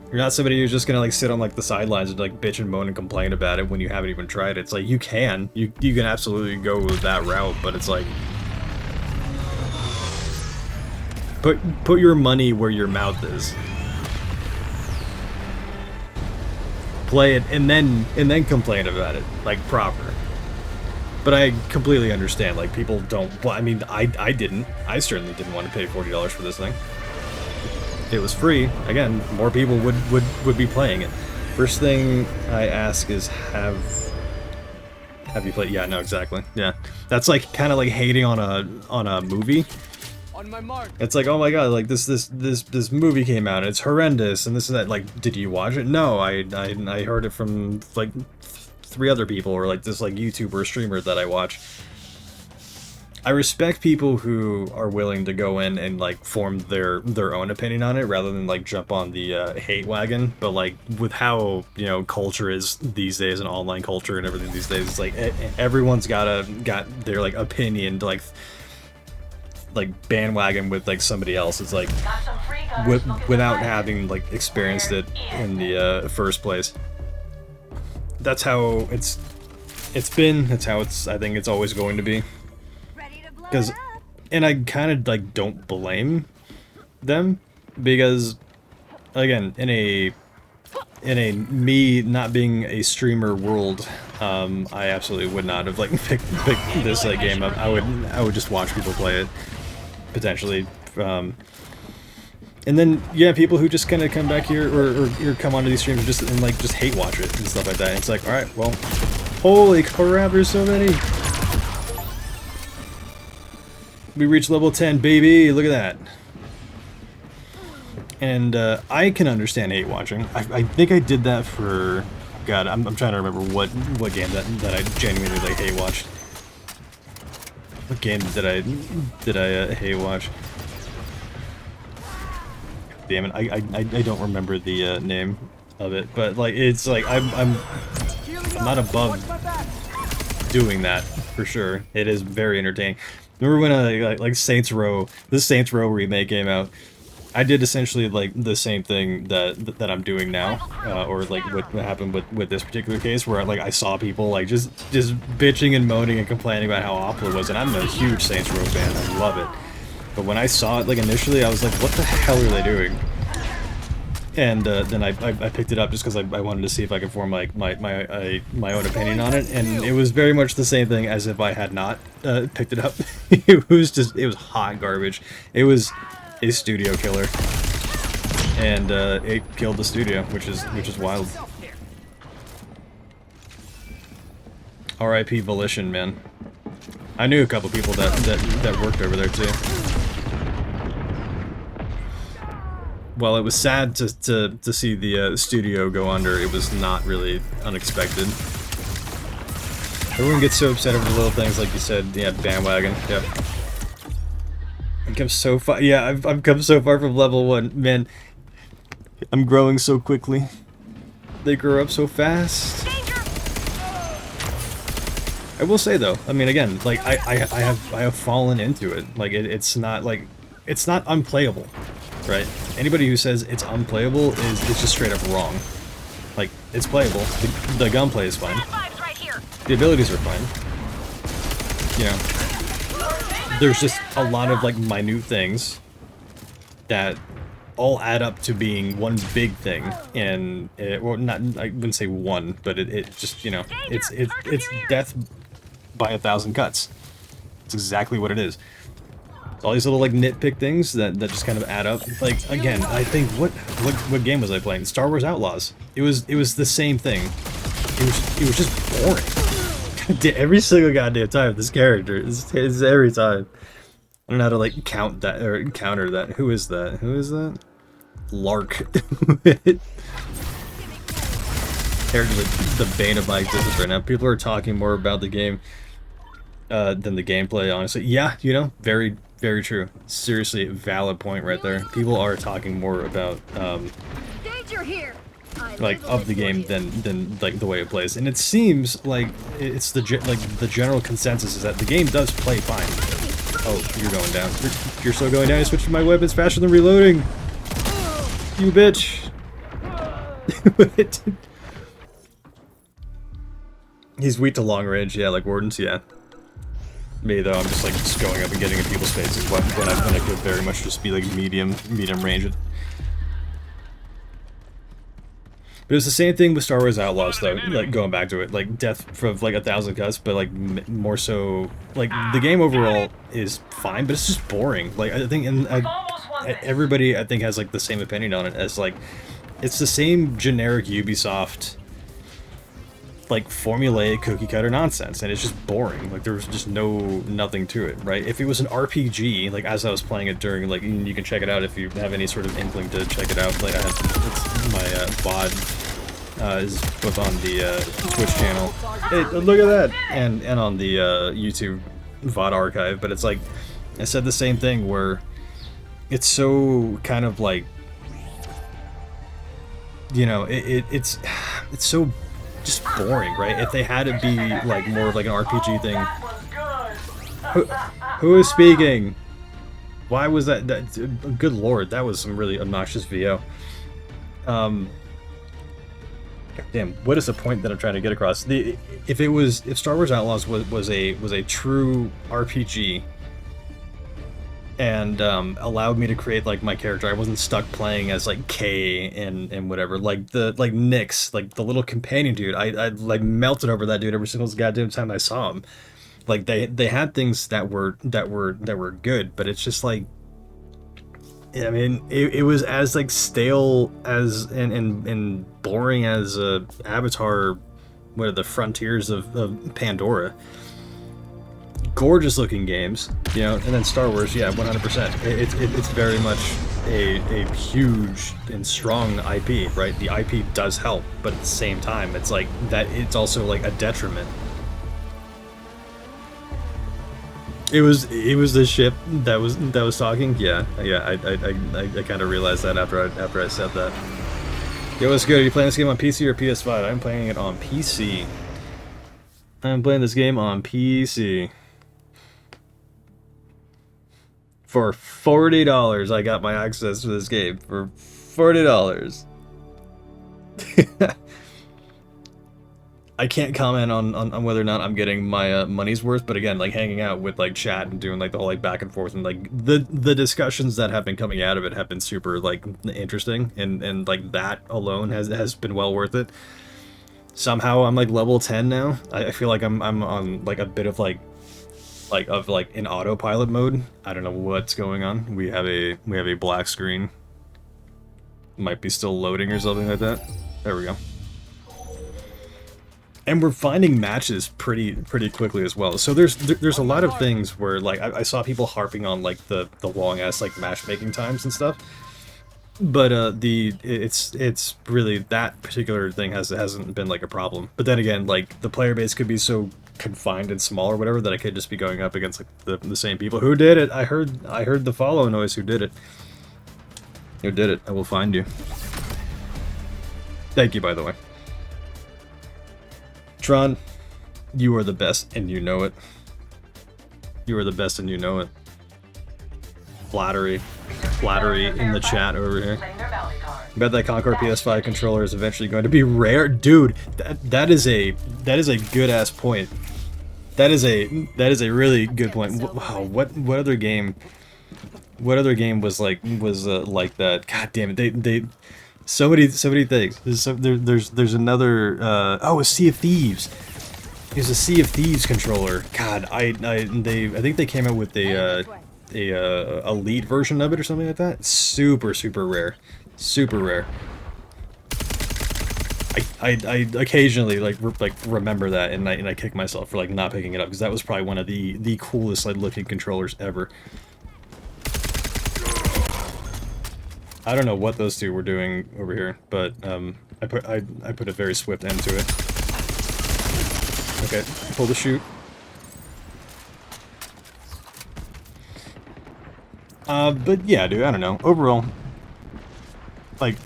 You're not somebody who's just gonna like sit on like the sidelines and like bitch and moan and complain about it when you haven't even tried it. It's like you can absolutely go with that route, but it's like put your money where your mouth is. Play it and then complain about it like proper. But I completely understand, like people don't. Well, I mean, I certainly didn't want to pay $40 for this thing. If it was free, again, more people would be playing it. First thing I ask is have you played? Yeah, no, exactly. Yeah, that's like kind of like hating on a movie. On my mark. It's like, oh my god, like this movie came out, it's horrendous, and this and that. Like, did you watch it? No, I heard it from like 3 other people, or like this like YouTuber or streamer that I watch. I respect people who are willing to go in and like form their own opinion on it rather than like jump on the hate wagon. But like with how, you know, culture is these days and online culture and everything these days, it's like everyone's got their like opinion to like bandwagon with like somebody else. It's like without having like experienced it in the first place. That's how it's been. That's how I think it's always going to be. Because, and I kind of like don't blame them, because again, in a me not being a streamer world, I absolutely would not have like picked this game up. I would just watch people play it potentially. And then, yeah, people who just kind of come back here or come onto these streams and like just hate watch it and stuff like that. And it's like, all right, well, holy crap, there's so many. We reached level 10, baby. Look at that. And I can understand hate watching. I think I did that for, God, I'm trying to remember what game that I genuinely like hate watched. What game did I hate watch? Damn it, I don't remember the name of it, but like it's like I'm not above doing that for sure. It is very entertaining. Remember when like Saints Row, this Saints Row remake came out? I did essentially like the same thing that I'm doing now, or like what happened with this particular case, where like I saw people like just bitching and moaning and complaining about how awful it was, and I'm a huge Saints Row fan. I love it. But when I saw it, like initially, I was like, "What the hell are they doing?" And then I picked it up just because I wanted to see if I could form like my own opinion on it, and it was very much the same thing as if I had not picked it up. It was hot garbage. It was a studio killer, and it killed the studio, which is wild. R.I.P. Volition, man. I knew a couple people that worked over there too. While it was sad to see the studio go under, it was not really unexpected. Everyone gets so upset over little things, like you said. Yeah, bandwagon. Yep. I've come so far. Yeah, I've come so far from level 1. Man, I'm growing so quickly. They grow up so fast. I will say though, I mean, again, like I have fallen into it. Like it's not like it's not unplayable, right? Anybody who says it's unplayable is just straight up wrong. Like it's playable. The gunplay is fine. The abilities are fine. You know, there's just a lot of like minute things that all add up to being one big thing, and well, not, I wouldn't say one, but it just, you know, it's death by 1,000 cuts. It's exactly what it is. It's all these little like nitpick things that just kind of add up. Like again, I think what game was I playing? Star Wars Outlaws. It was the same thing. It was just boring. Every single goddamn time this character is every time. I don't know how to like count that or counter that. Who is that? Who is that? Lark. Character the bane of my existence right now. People are talking more about the game than the gameplay, honestly. Yeah, you know, very, very true. Seriously, valid point right there. People are talking more about Danger here. like of the game than like the way it plays, and it seems like it's the general consensus is that the game does play fine. Oh, you're going down. You're still going down. I switched to my weapons faster than reloading. You bitch. He's weak to long range, yeah, like Wardens, yeah. Me though, I'm just like just going up and getting in people's faces when I could very much just be like medium range. But it was the same thing with Star Wars Outlaws, though. Like going back to it, like death for like 1,000 cuts, but like more so, like the game overall is fine, but it's just boring. Like I think, and everybody I think has like the same opinion on it as like it's the same generic Ubisoft, like formulaic cookie cutter nonsense, and it's just boring. Like there's just nothing to it, right? If it was an RPG, like as I was playing it during, like you can check it out if you have any sort of inkling to check it out. Like I have, it's my VOD is both on the Twitch channel. Hey, look at that, and on the YouTube VOD archive. But it's like I said the same thing where it's so kind of like, you know, it's so just boring, right? If they had it be like more of like an RPG thing. Who is speaking? Why was that? Good lord, that was some really obnoxious VO. Damn, what is the point that I'm trying to get across? If Star Wars Outlaws was a true RPG and allowed me to create like my character, I wasn't stuck playing as like Kay and whatever, like Nyx, like the little companion dude. I like melted over that dude every single goddamn time I saw him. Like they had things that were good, but it's just like, I mean, it was as like stale as and boring as Avatar, what are the Frontiers of Pandora. Gorgeous looking games, you know, and then Star Wars, yeah, 100%. It's very much a huge and strong IP, right? The IP does help, but at the same time, it's like that. It's also like a detriment. It was the ship that was talking. Yeah. I kind of realized that after I said that. Yo, what's good? Are you playing this game on PC or PS5? I'm playing it on PC. I'm playing this game on PC. For $40, I got my access to this game. For $40. I can't comment on whether or not I'm getting my money's worth, but again, like hanging out with like chat and doing like the whole like back and forth and like the discussions that have been coming out of it have been super like interesting, and like that alone has been well worth it. Somehow I'm like level 10 now. I feel like I'm on like a bit of like in autopilot mode. I don't know what's going on. We have a black screen. Might be still loading or something like that. There we go. And we're finding matches pretty quickly as well. So there's a lot of things where like I saw people harping on like the long ass like matchmaking times and stuff. But it's really that particular thing hasn't been like a problem. But then again, like the player base could be so confined and small or whatever that I could just be going up against like the same people. Who did it? I heard the follow noise. Who did it? Who did it? I will find you. Thank you, by the way. Tron, you are the best and you know it. You are the best and you know it. Flattery in the chat over here. I bet that Concord PS5 controller is eventually going to be rare, dude. That is a good ass point. That is a really good point. Wow, what other game? What other game was like that? God damn it! They so many things. There's another. Oh, a Sea of Thieves. It's a Sea of Thieves controller. God, I think they came out with a elite version of it or something like that. Super rare. Super rare. I occasionally like remember that, and I kick myself for like not picking it up, because that was probably one of the coolest like looking controllers ever. I don't know what those two were doing over here, but I put a very swift end to it. Okay, pull the chute. But yeah, dude, I don't know. Overall, like,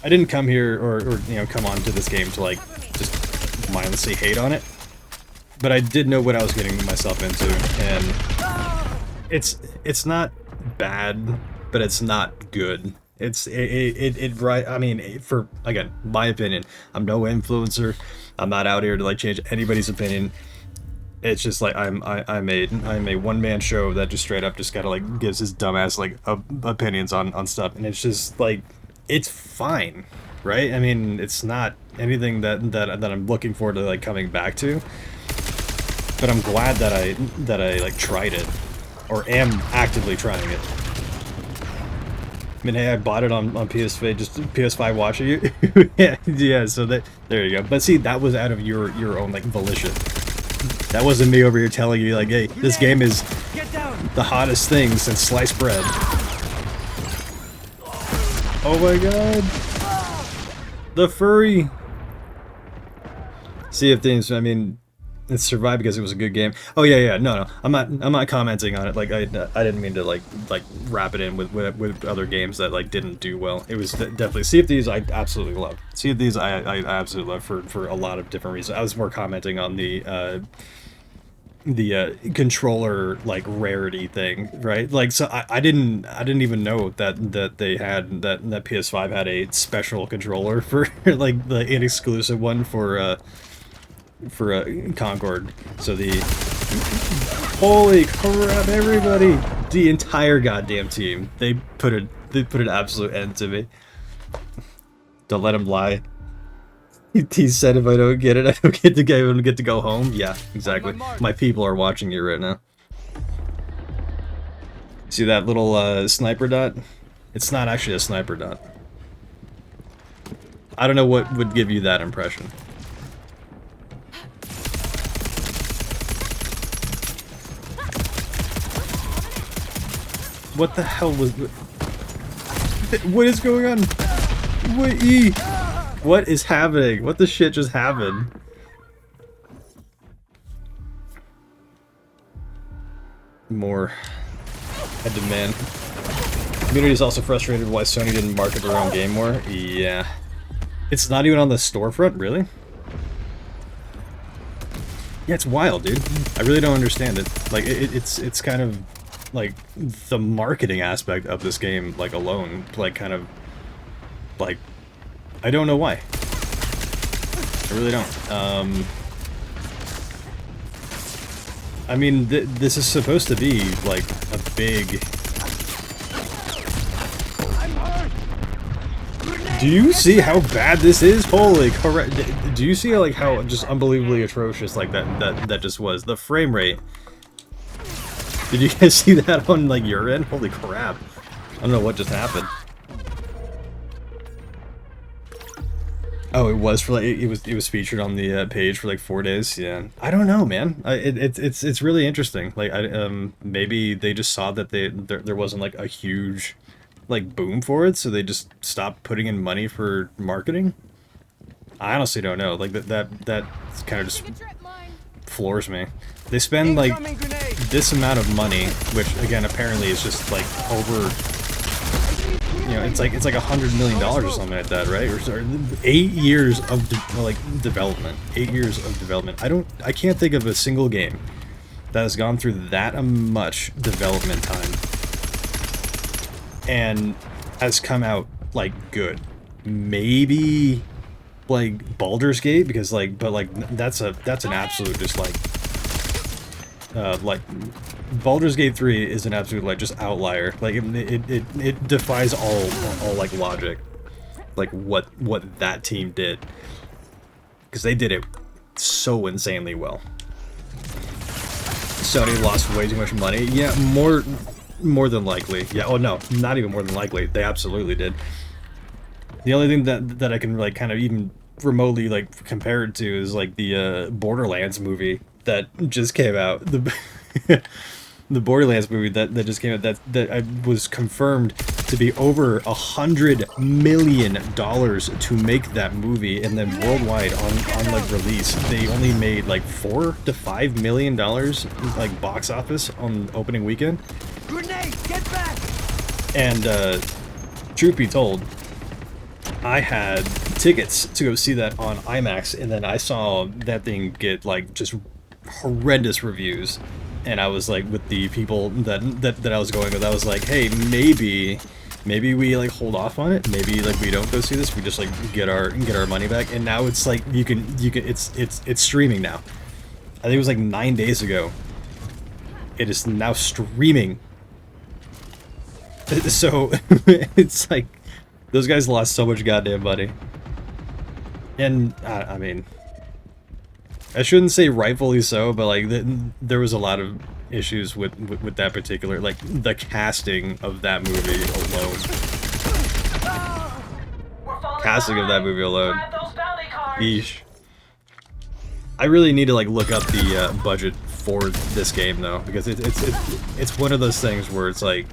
I didn't come here or you know, come on to this game to like just mindlessly hate on it. But I did know what I was getting myself into, and it's not bad, but it's not good. Right. I mean, for again, my opinion, I'm no influencer. I'm not out here to like change anybody's opinion. It's just like I'm a one-man show that just straight up just kind of like gives his dumbass like opinions on stuff, and it's just like it's fine, right? I mean, it's not anything that I'm looking forward to like coming back to. But I'm glad that I like tried it, or am actively trying it. I mean, hey, I bought it on PS5, just PS5 watching you. yeah, so there you go. But see, that was out of your own like volition. That wasn't me over here telling you like, hey, this game is the hottest thing since sliced bread. Oh my god, the furry. Sea of Thieves. I mean, it survived because it was a good game. Oh yeah, no, I'm not commenting on it. Like I didn't mean to like wrap it in with other games that like didn't do well. It was definitely Sea of Thieves. I absolutely love Sea of Thieves. I absolutely love for a lot of different reasons. I was more commenting on the controller like rarity thing, right? Like, so I didn't even know that they had that PS5 had a special controller for like the inexclusive one for Concord. So the holy crap, everybody, the entire goddamn team, they put an absolute end to me. Don't let him lie. He said if I don't get it, I don't get to go home. Yeah, exactly. My people are watching you right now. See that little sniper dot? It's not actually a sniper dot. I don't know what would give you that impression. What the hell was... What is going on? What is happening? What the shit just happened? More. I demand. Community is also frustrated why Sony didn't market their own game more. Yeah. It's not even on the storefront, really? Yeah, it's wild, dude. I really don't understand it. Like, it's kind of... like, the marketing aspect of this game, like, alone, like, kind of, like, I don't know why. I really don't. I mean, this is supposed to be, like, a big... Do you see how bad this is? Holy correct. Do you see, like, how just unbelievably atrocious, like, that just was? The frame rate... Did you guys see that on, like, your end? Holy crap. I don't know what just happened. Oh, it was for, like, it was featured on the page for, like, 4 days? Yeah. I don't know, man. It's really interesting. Like, maybe they just saw that there wasn't, like, a huge, like, boom for it, so they just stopped putting in money for marketing? I honestly don't know. Like, that kind of just floors me. They spend like this amount of money, which again apparently is just like over, you know, it's like $100 million or something like that, right? Or 8 years of development. 8 years of development. I can't think of a single game that has gone through that much development time and has come out like good. Maybe like Baldur's Gate, because like, but like that's an absolute just like Baldur's Gate 3 is an absolute like just outlier. Like it defies all like logic, like what that team did, because they did it so insanely well. Sony lost way too much money. Yeah, more than likely. Yeah. Oh no, not even more than likely. They absolutely did. The only thing that I can like kind of even remotely like compared to is like the Borderlands movie that just came out. The the Borderlands movie that just came out that was confirmed to be over $100 million to make that movie, and then worldwide on like release they only made like $4 to $5 million like box office on opening weekend. Grenade! Get back! And truth be told, I had tickets to go see that on IMAX, and then I saw that thing get like just horrendous reviews, and I was like, with the people that I was going with, I was like, hey, maybe we like hold off on it, maybe like we don't go see this, we just like get our money back. And now it's like you can it's streaming now. I think it was like 9 days ago. It is now streaming. So it's like those guys lost so much goddamn money. And I mean, I shouldn't say rightfully so, but like there was a lot of issues with that particular, like the casting of that movie alone. Casting of that movie alone. Eesh. I really need to like look up the budget for this game though, because it's one of those things where it's like,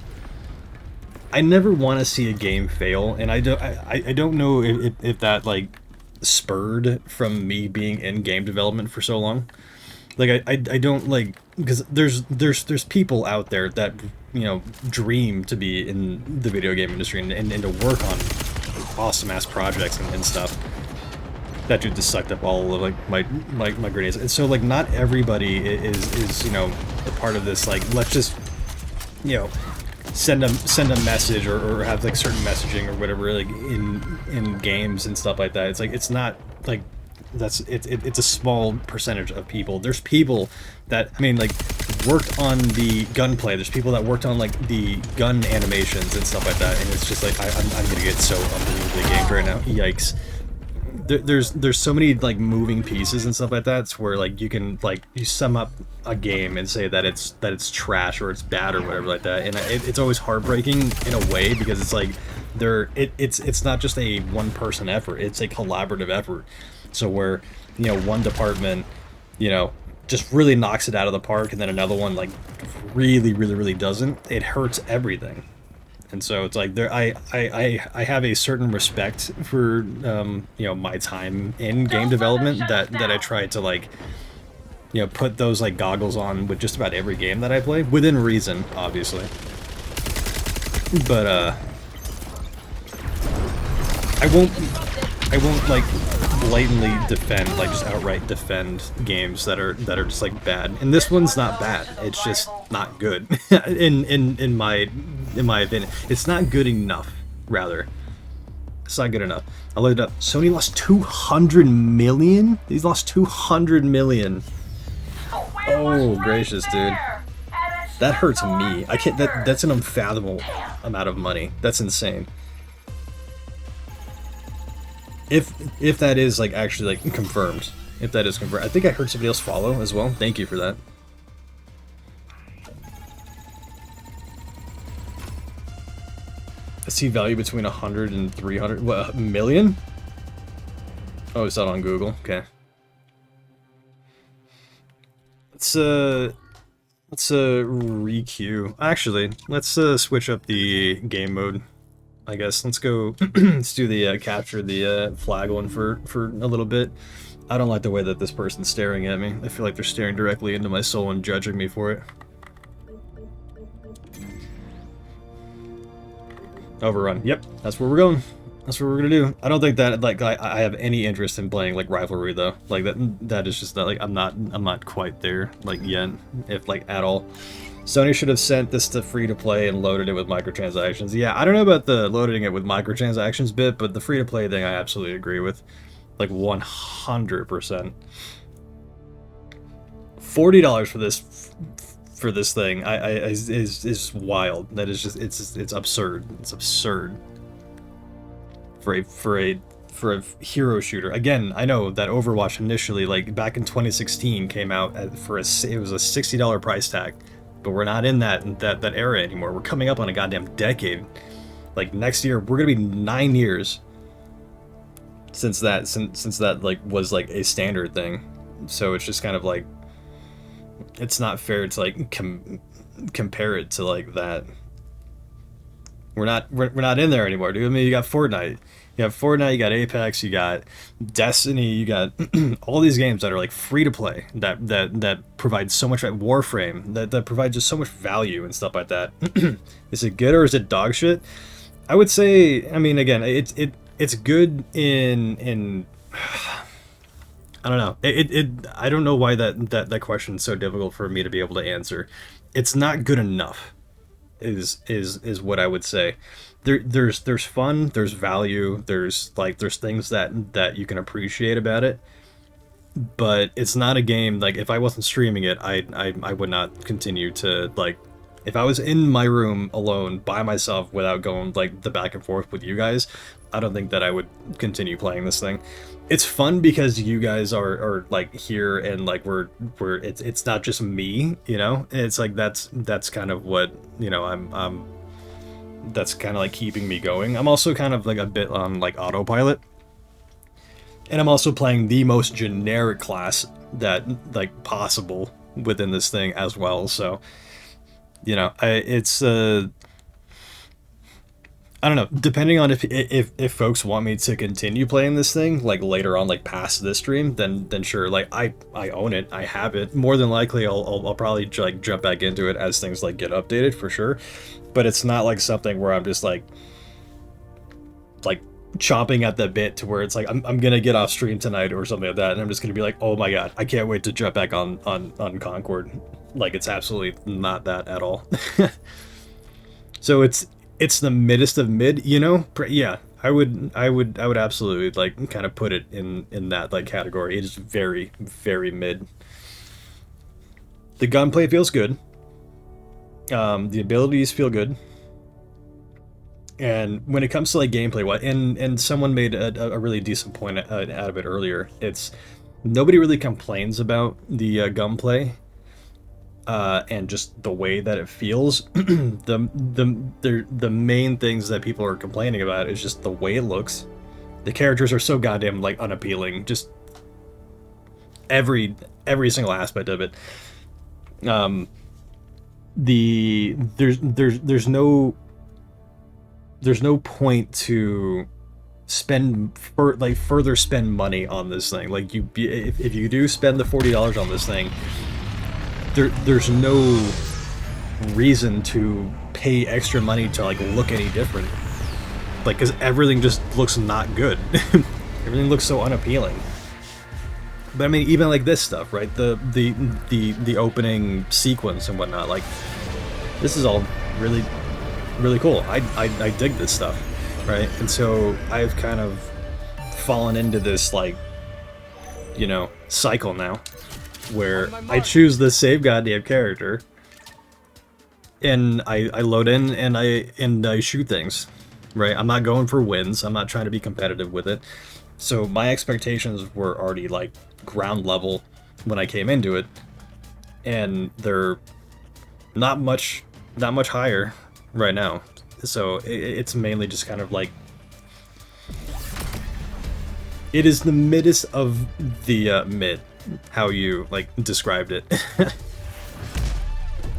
I never want to see a game fail, and I don't know if that like spurred from me being in game development for so long. Like I don't like, because there's people out there that, you know, dream to be in the video game industry and to work on awesome ass projects and stuff. That dude just sucked up all of like my grenades, and so like not everybody is you know a part of this. Like let's just, you know, send a message or have like certain messaging or whatever like in games and stuff like that. It's like, it's not like it's a small percentage of people. There's people that, I mean, like worked on the gunplay. There's people that worked on like the gun animations and stuff like that, and it's just like I'm gonna get so unbelievably gamed right now. Yikes. There's so many like moving pieces and stuff like that, it's where like you can like you sum up a game and say that it's trash or it's bad or whatever like that, and it's always heartbreaking in a way, because it's like it's not just a one person effort, it's a collaborative effort. So where, you know, one department, you know, just really knocks it out of the park, and then another one like really doesn't, it hurts everything. And so it's like I have a certain respect for you know, my time in game development that I try to like, you know, put those like goggles on with just about every game that I play, within reason, obviously. But I won't like blatantly defend, like just outright defend games that are just like bad. And this one's not bad. It's just not good. in my opinion, it's not good enough. Rather, it's not good enough. I looked it up. Sony lost 200 million. These lost 200 million. Oh gracious, dude. That hurts me. I can't. That's an unfathomable amount of money. That's insane. If that is like actually like confirmed, if that is confirmed, I think I heard somebody else follow as well. Thank you for that. I see value between 100 and 300 million. Oh, it's not on Google. Okay. Let's re-queue. Actually, let's switch up the game mode. I guess let's go. Let's do the capture the flag one for a little bit. I don't like the way that this person's staring at me. I feel like they're staring directly into my soul and judging me for it. Overrun. Yep, that's where we're going. That's what we're gonna do. I don't think that like I have any interest in playing like rivalry though. Like that is just not like I'm not quite there like yet, if like at all. Sony should have sent this to free to play and loaded it with microtransactions. Yeah, I don't know about the loading it with microtransactions bit, but the free to play thing I absolutely agree with, like 100%. $40 for this thing is wild. That is just it's absurd. It's absurd for a hero shooter. Again, I know that Overwatch initially, like back in 2016, came out it was a $60 price tag, but we're not in that era anymore. We're coming up on a goddamn decade. Like next year, we're gonna be 9 years since that like was like a standard thing. So it's just kind of like, it's not fair to like compare it to like that. We're not in there anymore, dude. I mean, you got Fortnite, you got Apex, you got Destiny, you got all these games that are like free to play, that provide so much, Warframe, that provide just so much value and stuff like that. Is it good or is it dog shit? I would say, I mean, again, it's good in I don't know. I don't know why that question is so difficult for me to be able to answer. It's not good enough, is what I would say. There's fun, there's value, there's things that you can appreciate about it, but it's not a game like, if I wasn't streaming it, I would not continue to like. If I was in my room alone by myself without going like the back and forth with you guys, I don't think that I would continue playing this thing. It's fun because you guys are like here, and like we're it's not just me, you know. It's like that's kind of what, you know, I'm that's kind of like keeping me going. I'm also kind of like a bit on like autopilot, and I'm also playing the most generic class that like possible within this thing as well. So, you know, it's I don't know, depending on if folks want me to continue playing this thing like later on, like past this stream, then sure. Like I own it, I have it. More than likely I'll probably like jump back into it as things like get updated, for sure. But it's not like something where I'm just like chomping at the bit to where it's like I'm gonna get off stream tonight or something like that, and I'm just gonna be like, oh my god, I can't wait to jump back on Concord. Like, it's absolutely not that at all. So it's the middest of mid, you know. Yeah, I would absolutely like kind of put it in that like category. It is very, very mid. The gunplay feels good. The abilities feel good. And when it comes to like gameplay, and someone made a really decent point out of it earlier. It's nobody really complains about the gunplay, and just the way that it feels. the main things that people are complaining about is just the way it looks. The characters are so goddamn like unappealing. Just every single aspect of it. There's no point to further spend money on this thing. Like, if you do spend the $40 on this thing, there's no reason to pay extra money to like look any different. Like, because everything just looks not good. Everything looks so unappealing. But I mean, even like this stuff, right? The opening sequence and whatnot. Like, this is all really, really cool. I dig this stuff, right? And so I've kind of fallen into this, like, you know, cycle now, where I choose the same goddamn character, and I load in and I shoot things, right? I'm not going for wins. I'm not trying to be competitive with it. So my expectations were already like ground level when I came into it, and they're not much higher right now. So it's mainly just kind of like, it is the middest of the mid, how you like described it.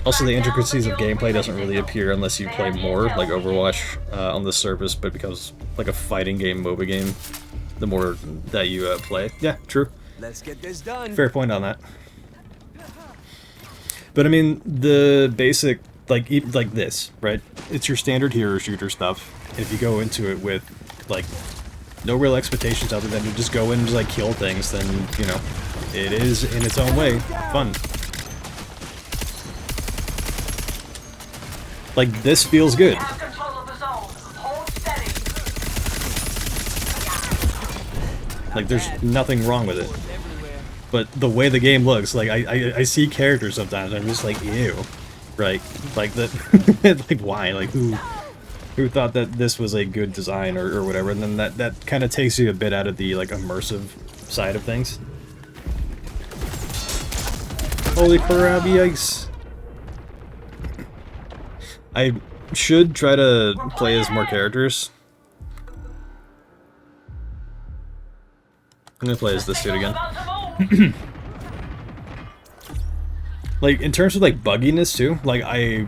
Also, the intricacies of gameplay doesn't really appear unless you play more, like Overwatch, on the surface, but it becomes like a fighting game, MOBA game, the more that you play. Yeah, true. Let's get this done. Fair point on that. But I mean, the basic, like this, right? It's your standard hero shooter stuff. If you go into it with like no real expectations other than to just go in and just like kill things, then, you know, it is in its own way fun. Like, this feels good. Like, there's nothing wrong with it. But the way the game looks, like, I see characters sometimes, and I'm just like, ew. Right? Like, that, like, why? Like, who thought that this was a good design or whatever? And then that kind of takes you a bit out of the, like, immersive side of things. Holy crap, yikes. I should try to play as more characters. I'm gonna play as this dude again. Like, in terms of, like, bugginess, too, like, I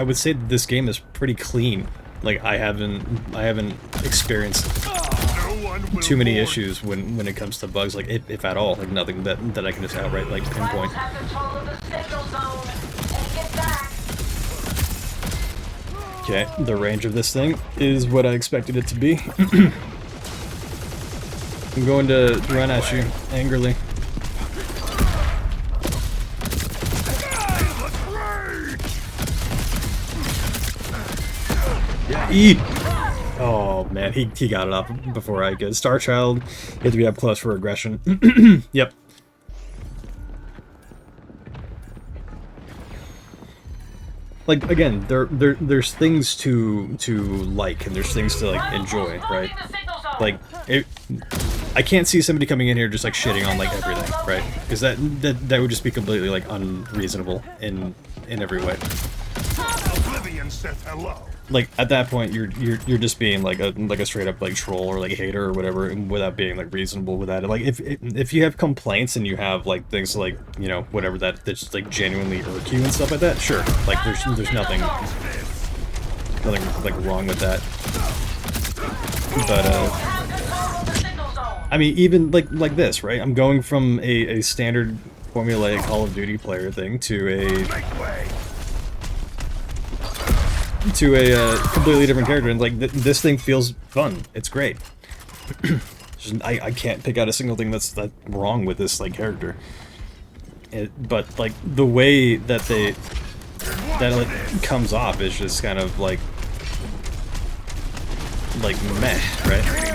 would say that this game is pretty clean. Like, I haven't experienced too many issues when it comes to bugs, like, if at all. Like, nothing that I can just outright, like, pinpoint. Okay, the range of this thing is what I expected it to be. I'm going to run at you angrily. Eat! Oh man, he got it off before I could. Star Child, you have to be up close for aggression. Yep. Like again, there's things to like, and there's things to like enjoy, right? Like I can't see somebody coming in here just like shitting on like everything, right? Because that would just be completely like unreasonable in every way. Oblivion said hello. Like at that point, you're just being like a straight up like troll or like hater or whatever, and without being like reasonable with that. Like if you have complaints and you have like things like, you know, whatever that's like genuinely irk you and stuff like that, sure. Like there's nothing like wrong with that. But I mean, even like this, right? I'm going from a standard formulaic Call of Duty player thing to a completely different character, and like this thing feels fun. It's great. I can't pick out a single thing that's wrong with this like character. But like the way that it comes off is just kind of like meh, right?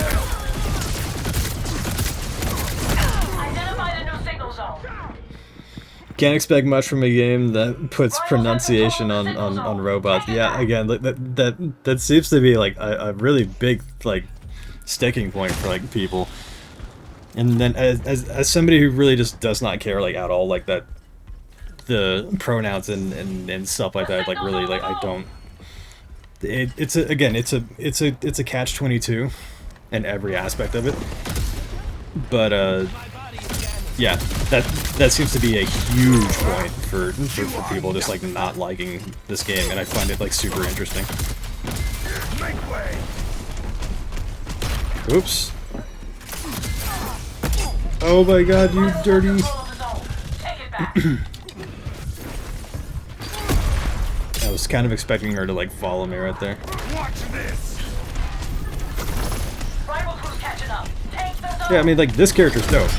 Can't expect much from a game that puts pronunciation on robots. Yeah, again, that seems to be like a really big like sticking point for like people. And then as somebody who really just does not care like at all, like that the pronouns and stuff like that, like really like I don't. It's a catch-22 in every aspect of it. But yeah, that seems to be a huge point for people just like not liking this game, and I find it like super interesting. Oops. Oh my god, you dirty. I was kind of expecting her to like follow me right there. Yeah, I mean like this character's dope.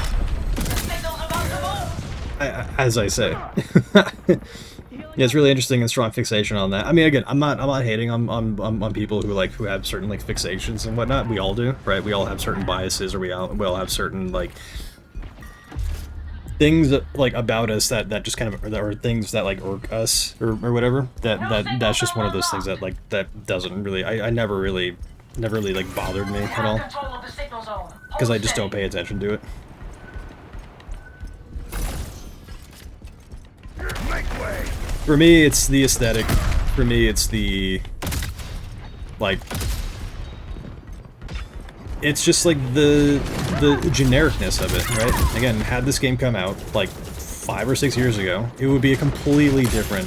As I say. Yeah, it's really interesting and strong fixation on that. I mean, again, I'm not hating on people who have certain like fixations and whatnot. We all do, right? We all have certain biases, or we all have certain like things that, like about us that just kind of or things that like irk us or whatever. That's just one of those things that like that doesn't really I never really like bothered me at all, because I just don't pay attention to it. For me, it's the aesthetic. For me, it's the like. It's just like the genericness of it, right? Again, had this game come out like 5 or 6 years ago, it would be a completely different.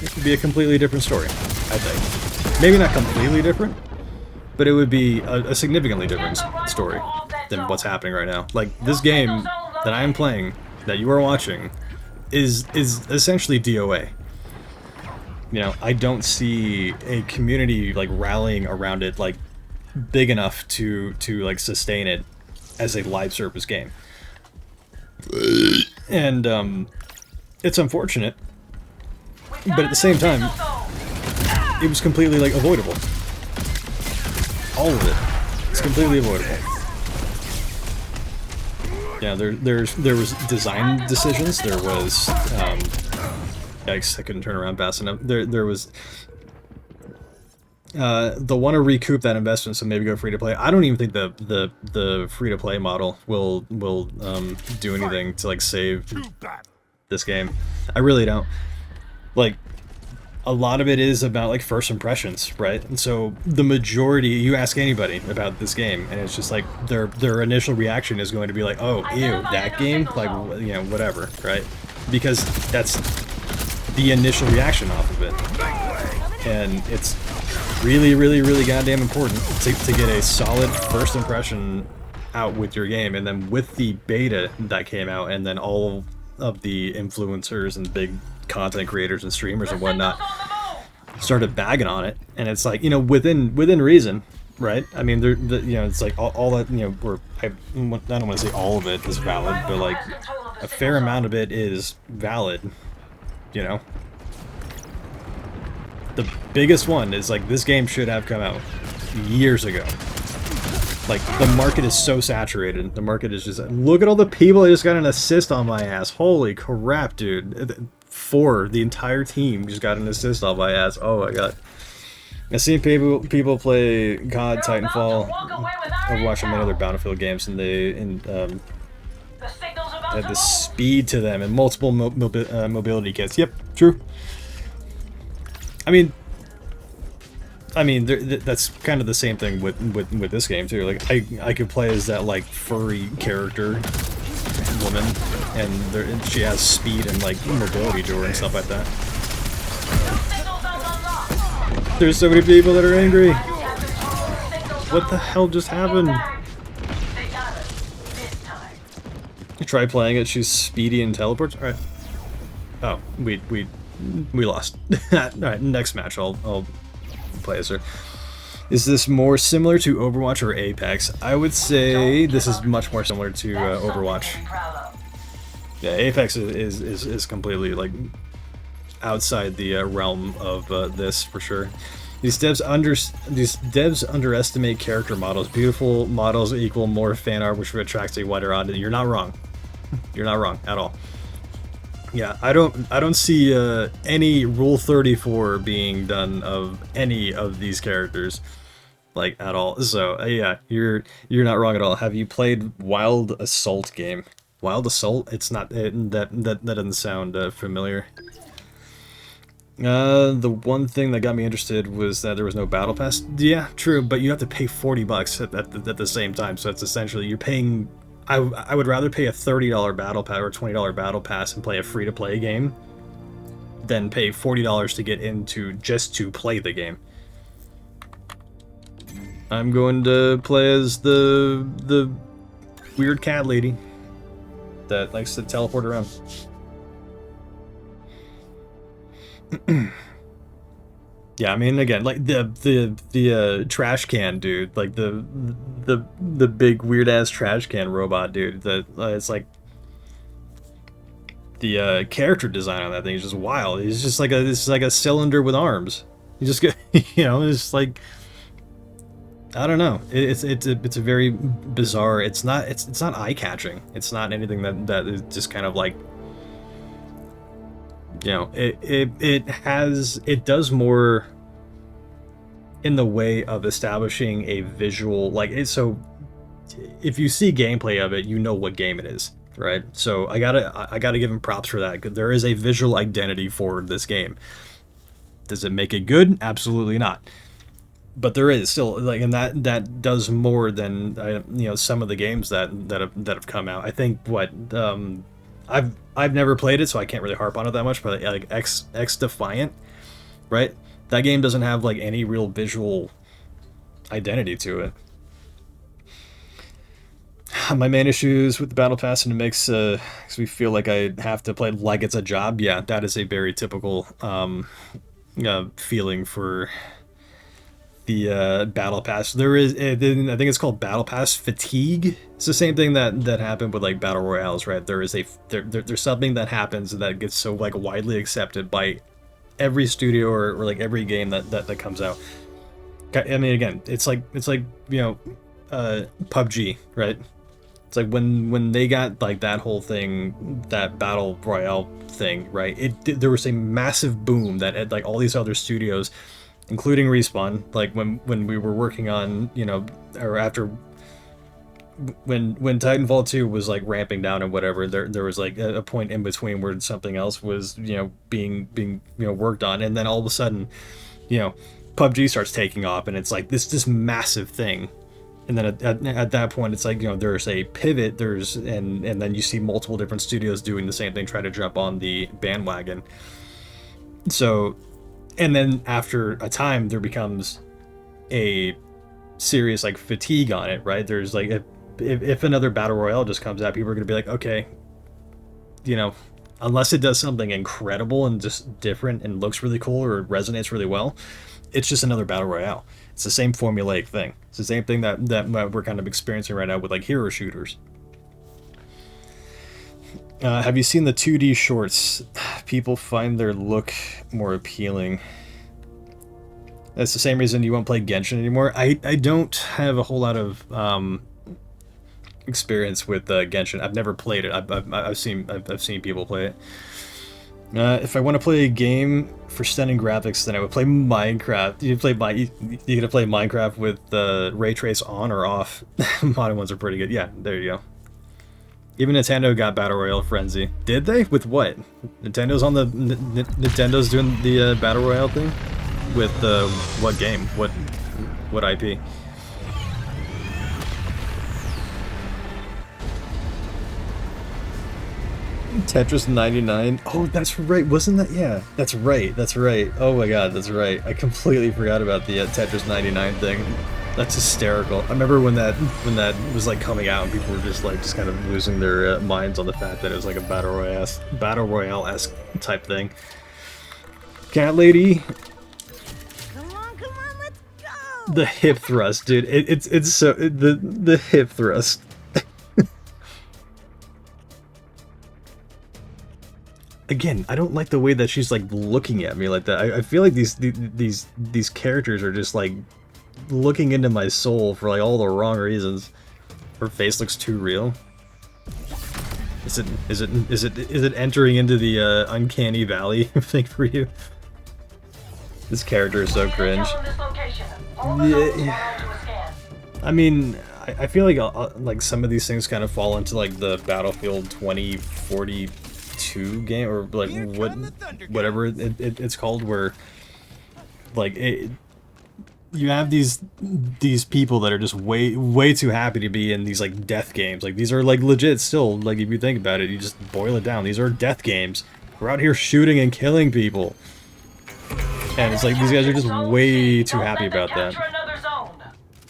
It would be a completely different story, I think. Maybe not completely different, but it would be a significantly different story than what's happening right now. Like this game that I am playing, that you are watching, is essentially DOA. You know, I don't see a community like rallying around it like big enough to like sustain it as a live service game. And it's unfortunate, but at the same time, it was completely like avoidable. All of it. It's completely avoidable. Yeah, there was design decisions. There was yikes! I couldn't turn around fast enough. There was they'll want to recoup that investment, so maybe go free to play. I don't even think the free to play model will do anything to like save this game. I really don't. Like a lot of it is about like first impressions, right? And so the majority, you ask anybody about this game, and it's just like their initial reaction is going to be like, "Oh, ew, that game," like, you know, whatever, right? Because that's the initial reaction off of it, and it's really, really, really goddamn important to get a solid first impression out with your game. And then with the beta that came out, and then all of the influencers and big content creators and streamers and whatnot started bagging on it, and it's like, you know, within reason, right? I mean, you know, it's like all that, you know, I don't want to say all of it is valid, but like a fair amount of it is valid, you know. The biggest one is like, this game should have come out years ago. Like, the market is so saturated. The market is just, look at all the people that just got an assist on my ass. Holy crap, dude. 4, the entire team just got an assist on my ass. Oh my god. I've seen people play COD, Titanfall, Overwatch, and many other Battlefield games, and they had the speed to them and multiple mobility kits. Yep, true. I mean, that's kind of the same thing with this game too. Like, I could play as that like furry character woman, and she has speed and like mobility to her and stuff like that. There's so many people that are angry. What the hell just happened? You try playing it. She's speedy and teleports. All right. Oh, we lost. All right, next match I'll play as her. Is this more similar to Overwatch or Apex? I would say this is much more similar to Overwatch. Yeah, Apex is completely like outside the realm of this for sure. These devs underestimate character models. Beautiful models equal more fan art, which attracts a wider audience. You're not wrong. You're not wrong at all. Yeah, I don't see any Rule 34 being done of any of these characters, like, at all. So yeah, you're not wrong at all. Have you played Wild Assault game? Wild Assault? It's not that doesn't sound familiar. The one thing that got me interested was that there was no battle pass. Yeah, true, but you have to pay $40 at the same time. So it's essentially you're paying. I would rather pay a $30 battle pass or $20 battle pass and play a free-to-play game than pay $40 to get into just to play the game. I'm going to play as the weird cat lady that likes to teleport around. Yeah, I mean, again, like the trash can dude, like the big weird ass trash can robot dude. That it's like the character design on that thing is just wild. He's just like a cylinder with arms. You just get, you know, it's like, I don't know. It's a very bizarre. It's not eye catching. It's not anything that is just kind of like, you know, it does more in the way of establishing a visual, like, so if you see gameplay of it, you know what game it is, right? So I gotta give him props for that, because there is a visual identity for this game. Does it make it good? Absolutely not. But there is still, like, and that does more than you know, some of the games that have come out. I think I've never played it, so I can't really harp on it that much. But like X Defiant, right? That game doesn't have like any real visual identity to it. My main issues with the battle pass, and it makes me feel like I have to play like it's a job. Yeah, that is a very typical feeling for the battle pass. There is, I think it's called battle pass fatigue. It's the same thing that happened with like battle royales, right? There's something that happens that gets so like widely accepted by every studio or like every game that comes out. I mean, again, it's like you know, PUBG, right? It's like when they got like that whole thing, that battle royale thing, right? There was a massive boom that like all these other studios, including Respawn, like when we were working on, you know, or after when Titanfall 2 was like ramping down and whatever, there was like a point in between where something else was, you know, being worked on, and then all of a sudden, you know, PUBG starts taking off, and it's like this massive thing. And then at that point, it's like, you know, there's a pivot, and then you see multiple different studios doing the same thing, try to jump on the bandwagon. So, and then after a time, there becomes a serious like fatigue on it, right? There's like, if another battle royale just comes out, people are gonna be like, okay, you know, unless it does something incredible and just different and looks really cool or resonates really well, it's just another battle royale. It's the same formulaic thing. It's the same thing that we're kind of experiencing right now with like hero shooters. Have you seen the 2D shorts? People find their look more appealing. That's the same reason you won't play Genshin anymore. I don't have a whole lot of experience with Genshin. I've never played it. I've seen people play it. If I want to play a game for stunning graphics, then I would play Minecraft. You gonna play Minecraft with ray trace on or off? Modern ones are pretty good. Yeah, there you go. Even Nintendo got Battle Royale Frenzy. Did they? With what? Nintendo's on the Nintendo's doing the Battle Royale thing with what game? What IP? Tetris 99. Oh, that's right. Wasn't that? Yeah, that's right. That's right. Oh my god, that's right. I completely forgot about the Tetris 99 thing. That's hysterical. I remember when that was like coming out and people were just kind of losing their minds on the fact that it was like a battle royale-esque type thing. Cat lady. Come on, let's go. The hip thrust, dude. It's so the hip thrust. Again, I don't like the way that she's like looking at me like that. I feel like these characters are just like looking into my soul for like all the wrong reasons. Her face looks too real. Is it entering into the uncanny valley thing for you? This character is so cringe. Yeah. I mean, I feel like some of these things kind of fall into like the Battlefield 2042 game, or like whatever it's called, where like you have these people that are just way too happy to be in these like death games. Like these are like legit still, like if you think about it, you just boil it down, these are death games. We're out here shooting and killing people. And it's like these guys are just way too happy about that.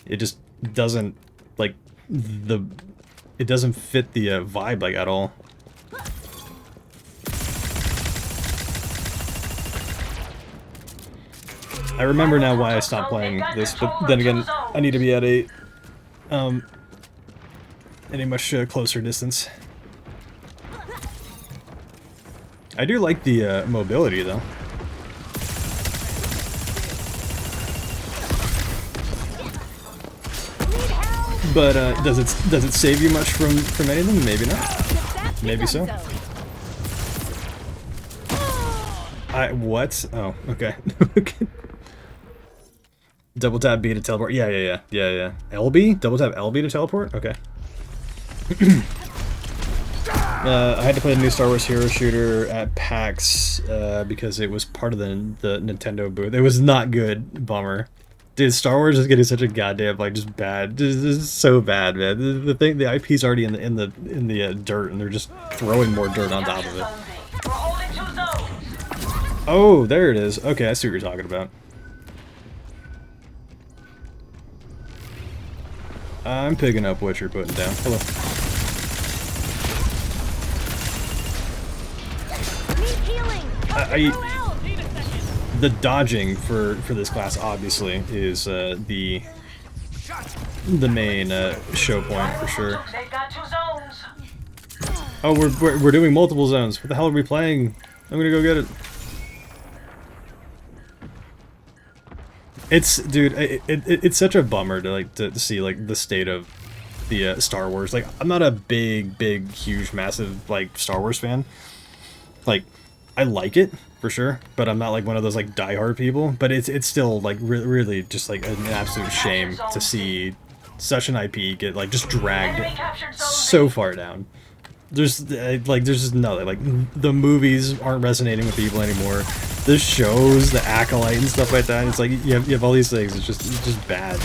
It just doesn't like it doesn't fit the vibe like at all. I remember now why I stopped playing this, but then again, I need to be at a much closer distance. I do like the mobility though. But does it save you much from anything? Maybe not. Maybe so. What? Oh, okay. Okay. Double tap B to teleport. Yeah. LB? Double tap LB to teleport? Okay. I had to play the new Star Wars Hero Shooter at PAX because it was part of the Nintendo booth. It was not good. Bummer. Dude, Star Wars is getting such a goddamn like just bad. This is so bad, man. The IP's already in the dirt, and they're just throwing more dirt on top of it. Oh, there it is. Okay, I see what you're talking about. I'm picking up what you're putting down. Hello. The dodging for this class obviously is the main show point for sure. Oh, we're doing multiple zones. What the hell are we playing? I'm gonna go get it. It's such a bummer to see like the state of the Star Wars. Like, I'm not a big huge massive like Star Wars fan. Like, I like it for sure, but I'm not like one of those like diehard people. But it's still like really just like an absolute shame to see such an IP get like just dragged so far down. There's like there's just nothing, like the movies aren't resonating with people anymore. The shows, the Acolyte and stuff like that. It's like you have all these things. It's just bad.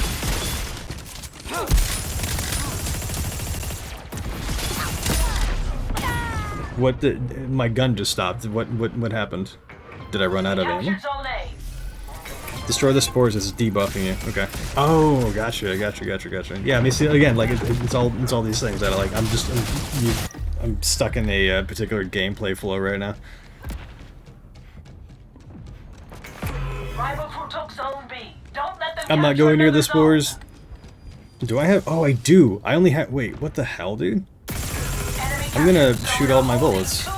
What did my gun just stopped? What happened? Did I run out of ammo? Destroy the spores is debuffing you. Okay. Oh, gotcha. Yeah, I mean, see, again, like it's all these things that like I'm stuck in a particular gameplay flow right now. I'm not going near the spores. Do I have? Oh, I do. I only have. Wait, what the hell, dude? I'm gonna shoot all my bullets. I'm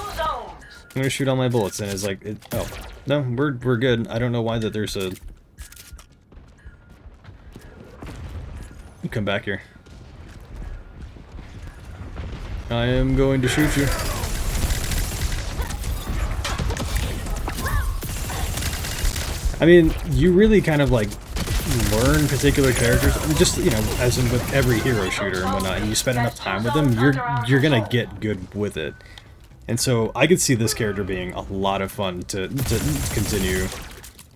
gonna shoot all my bullets, and it's like, oh no, we're good. I don't know why that there's a. You come back here. I am going to shoot you. I mean, you really kind of like learn particular characters. I mean, just, you know, as in with every hero shooter and whatnot, and you spend enough time with them, you're gonna get good with it. And so I could see this character being a lot of fun to continue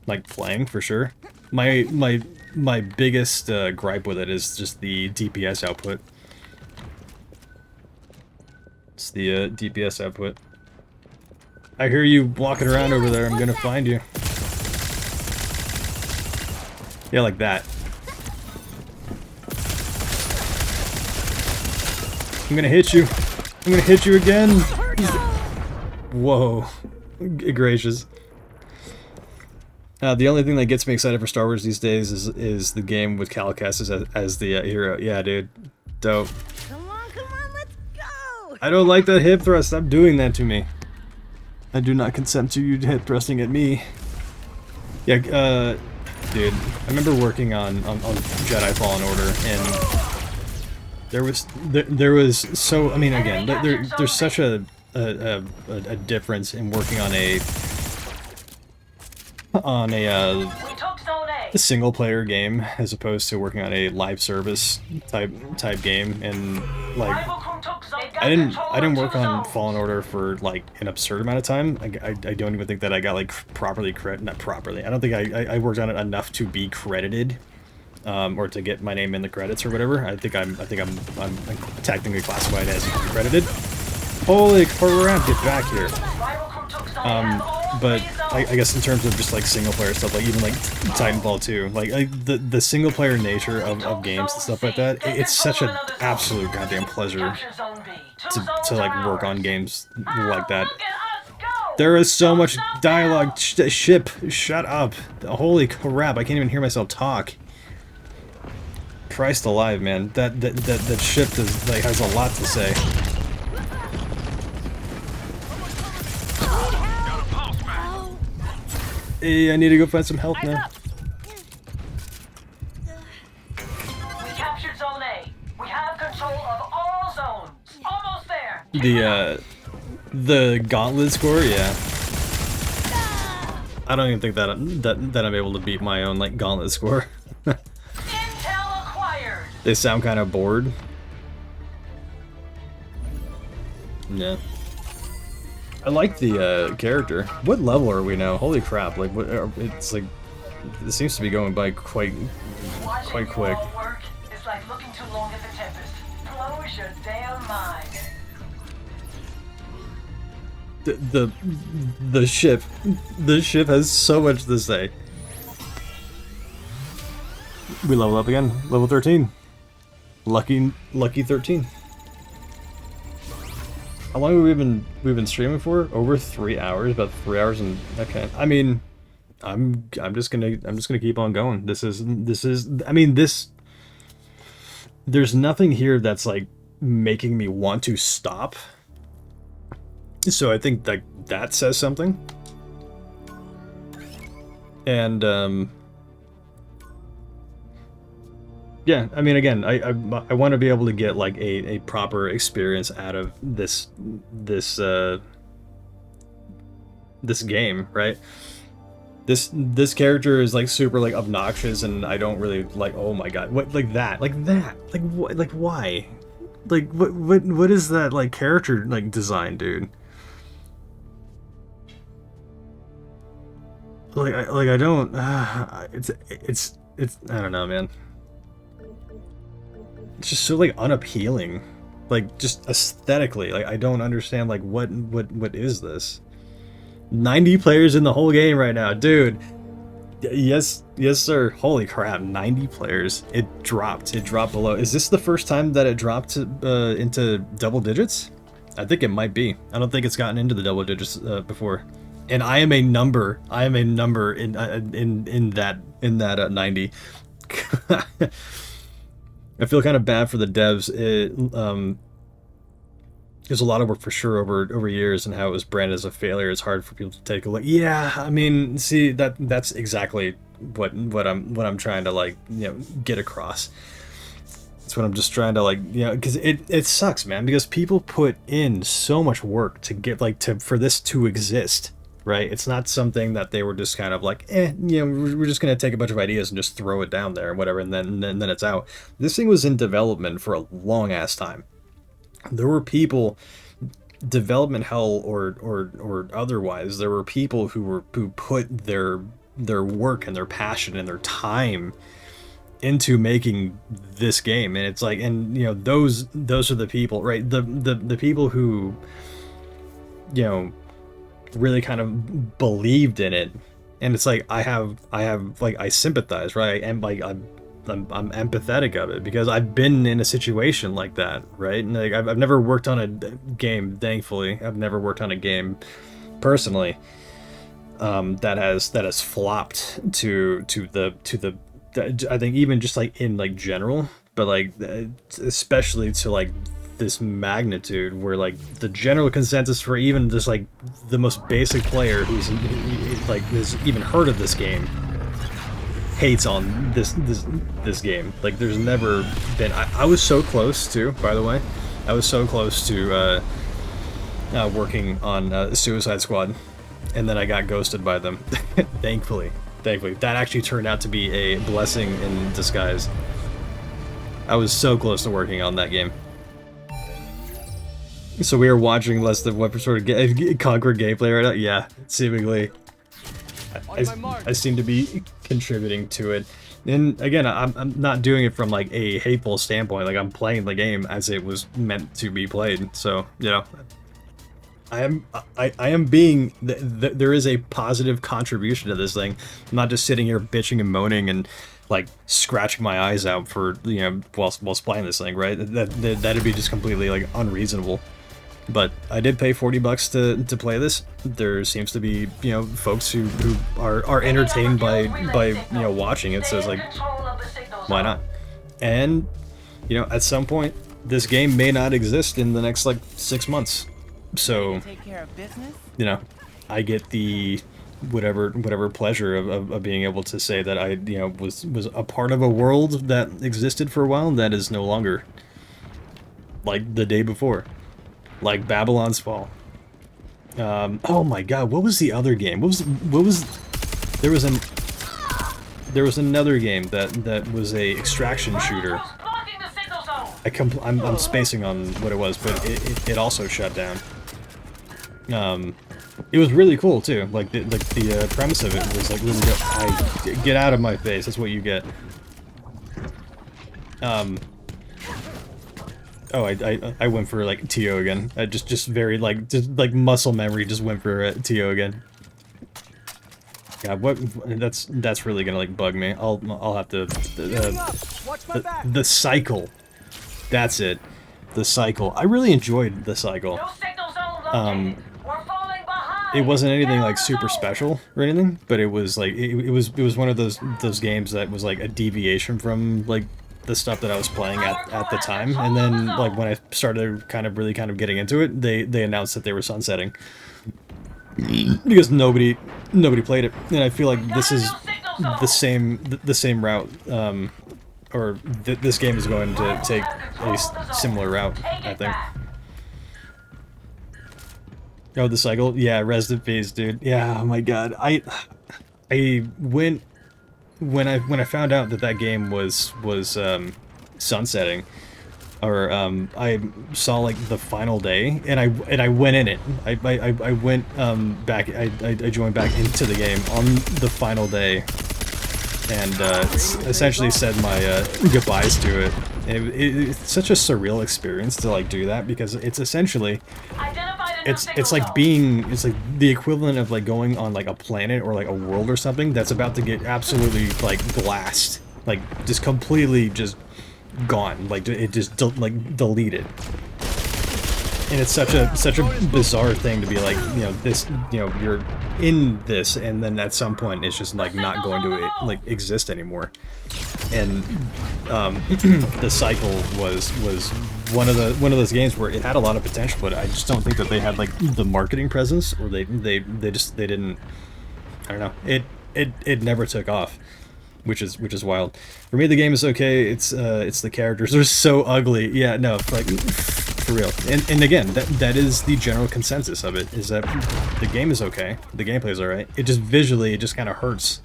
like playing for sure. My biggest gripe with it is just the DPS output. It's the DPS output. I hear you walking around over there. I'm gonna find you. Yeah, like that. I'm gonna hit you. I'm gonna hit you again. Whoa. Gracious. The only thing that gets me excited for Star Wars these days is the game with Cal Kestis as the hero. Yeah, dude. Dope. Come on, let's go! I don't like that hip thrust. Stop doing that to me. I do not consent to you hip thrusting at me. Yeah, dude, I remember working on Jedi Fallen Order, and there was so, I mean, again, there's such a difference in working on a single player game as opposed to working on a live service type game, and like I didn't work on Fallen Order for like an absurd amount of time. I don't even think that I got like properly not properly. I don't think I worked on it enough to be credited, or to get my name in the credits or whatever. I think I'm technically classified as credited. Holy crap! Get back here. But I guess in terms of just like single player stuff, like even like Titanfall 2, like the single player nature of games and stuff like that, it's such an absolute goddamn pleasure to like work on games like that. There is so much dialogue. Ship, shut up! Holy crap! I can't even hear myself talk. Christ alive, man! That ship does like has a lot to say. Hey, I need to go find some help now. We captured Zone A. We have control of all zones. Almost there. The gauntlet score, yeah. I don't even think that I'm able to beat my own like gauntlet score. Intel acquired. They sound kind of bored. Yeah. I like the character. What level are we now? Holy crap! Like, what? It's like it seems to be going by quite quick. Work is like looking too long at the tempest. Close your damn mind. The ship has so much to say. We level up again. Level 13. Lucky 13. How long have we been streaming for? Over 3 hours, about 3 hours, and okay. I mean, I'm just gonna keep on going. This is I mean, there's nothing here that's like making me want to stop. So I think that says something. And yeah, I mean, again, I want to be able to get like a proper experience out of this game, right? This character is like super like obnoxious, and I don't really like. Oh my god, what like that, like what, like why, like what is that like character like design, dude? Like I don't. It's I don't know, man. It's just so like unappealing, like just aesthetically. Like I don't understand like what is this? 90 players in the whole game right now, dude. Yes, sir. Holy crap, 90 players. It dropped below. Is this the first time that it dropped into double digits? I think it might be. I don't think it's gotten into the double digits before. And I am a number. I am a number in that 90. I feel kind of bad for the devs. There's a lot of work for sure over years, and how it was branded as a failure. It's hard for people to take a look. Yeah, I mean, see that's exactly what I'm trying to like get across. That's what I'm just trying to like because it sucks, man, because people put in so much work to get for this to exist, right? It's not something that they were just kind of like we're just gonna take a bunch of ideas and just throw it down there and whatever, and then it's out. This thing was in development for a long ass time. There were people, development hell or otherwise, there were people who put their work and their passion and their time into making this game, and it's like, and those are the people, right? The people who really kind of believed in it, and it's like I have like I sympathize, right? And like I'm empathetic of it, because I've been in a situation like that, right? And like I've never worked on a game, thankfully. I've never worked on a game personally that has flopped to the I think even just like in like general, but like especially to like this magnitude, where like the general consensus for even just like the most basic player who's like has even heard of this game hates on this game. Like there's never been. I was so close to, by the way, I was so close to working on Suicide Squad, and then I got ghosted by them. Thankfully that actually turned out to be a blessing in disguise. I was so close to working on that game. So we are watching less than what sort of Concord gameplay right now. Yeah, seemingly. I seem to be contributing to it, and again, I'm not doing it from like a hateful standpoint. Like I'm playing the game as it was meant to be played. So I am being there is a positive contribution to this thing. I'm not just sitting here bitching and moaning and like scratching my eyes out for whilst playing this thing, right? That'd be just completely like unreasonable. But I did pay $40 to play this. There seems to be folks who are entertained by watching it, so it's like, why not? And at some point this game may not exist in the next like 6 months, so I get the whatever pleasure of being able to say that I was a part of a world that existed for a while that is no longer, like the day before. Like Babylon's Fall. Oh my god, what was the other game? There was another game that was a extraction shooter. I'm spacing on what it was, but it also shut down. It was really cool too. Like the premise of it was like really good. Get out of my face. That's what you get. Oh, I went for like TO again. I just very like muscle memory just went for TO again. God, what? That's really gonna like bug me. I'll have to. The cycle. That's it. The cycle. I really enjoyed the cycle. It wasn't anything like super special or anything, but it was like it was one of those games that was like a deviation from like the stuff that I was playing at the time. And then like when I started kind of getting into it, they announced that they were sunsetting because nobody played it. And I feel like this is the same route, or this game is going to take a similar route, I think. Oh, the cycle? Yeah, Resident Phase, dude. Yeah, oh my god. I went when I found out that that game was sunsetting, or I saw like the final day, and I went in it. I went back. I joined back into the game on the final day, and essentially said my goodbyes to it. It's such a surreal experience to like do that, because it's essentially it's like the equivalent of like going on like a planet or like a world or something that's about to get absolutely like glassed, like just completely just gone, like it just like deleted. And it's such a bizarre thing to be like, you know, this, you know, you're in this, and then at some point it's just like not going to like exist anymore. And the cycle was one of those games where it had a lot of potential, but I just don't think that they had like the marketing presence, or they didn't. I don't know. It never took off, which is wild. For me, the game is okay. It's the characters. They're so ugly. Yeah, no, like for real. And again, that is the general consensus of it, is that the game is okay. The gameplay is alright. It just visually, it just kind of hurts.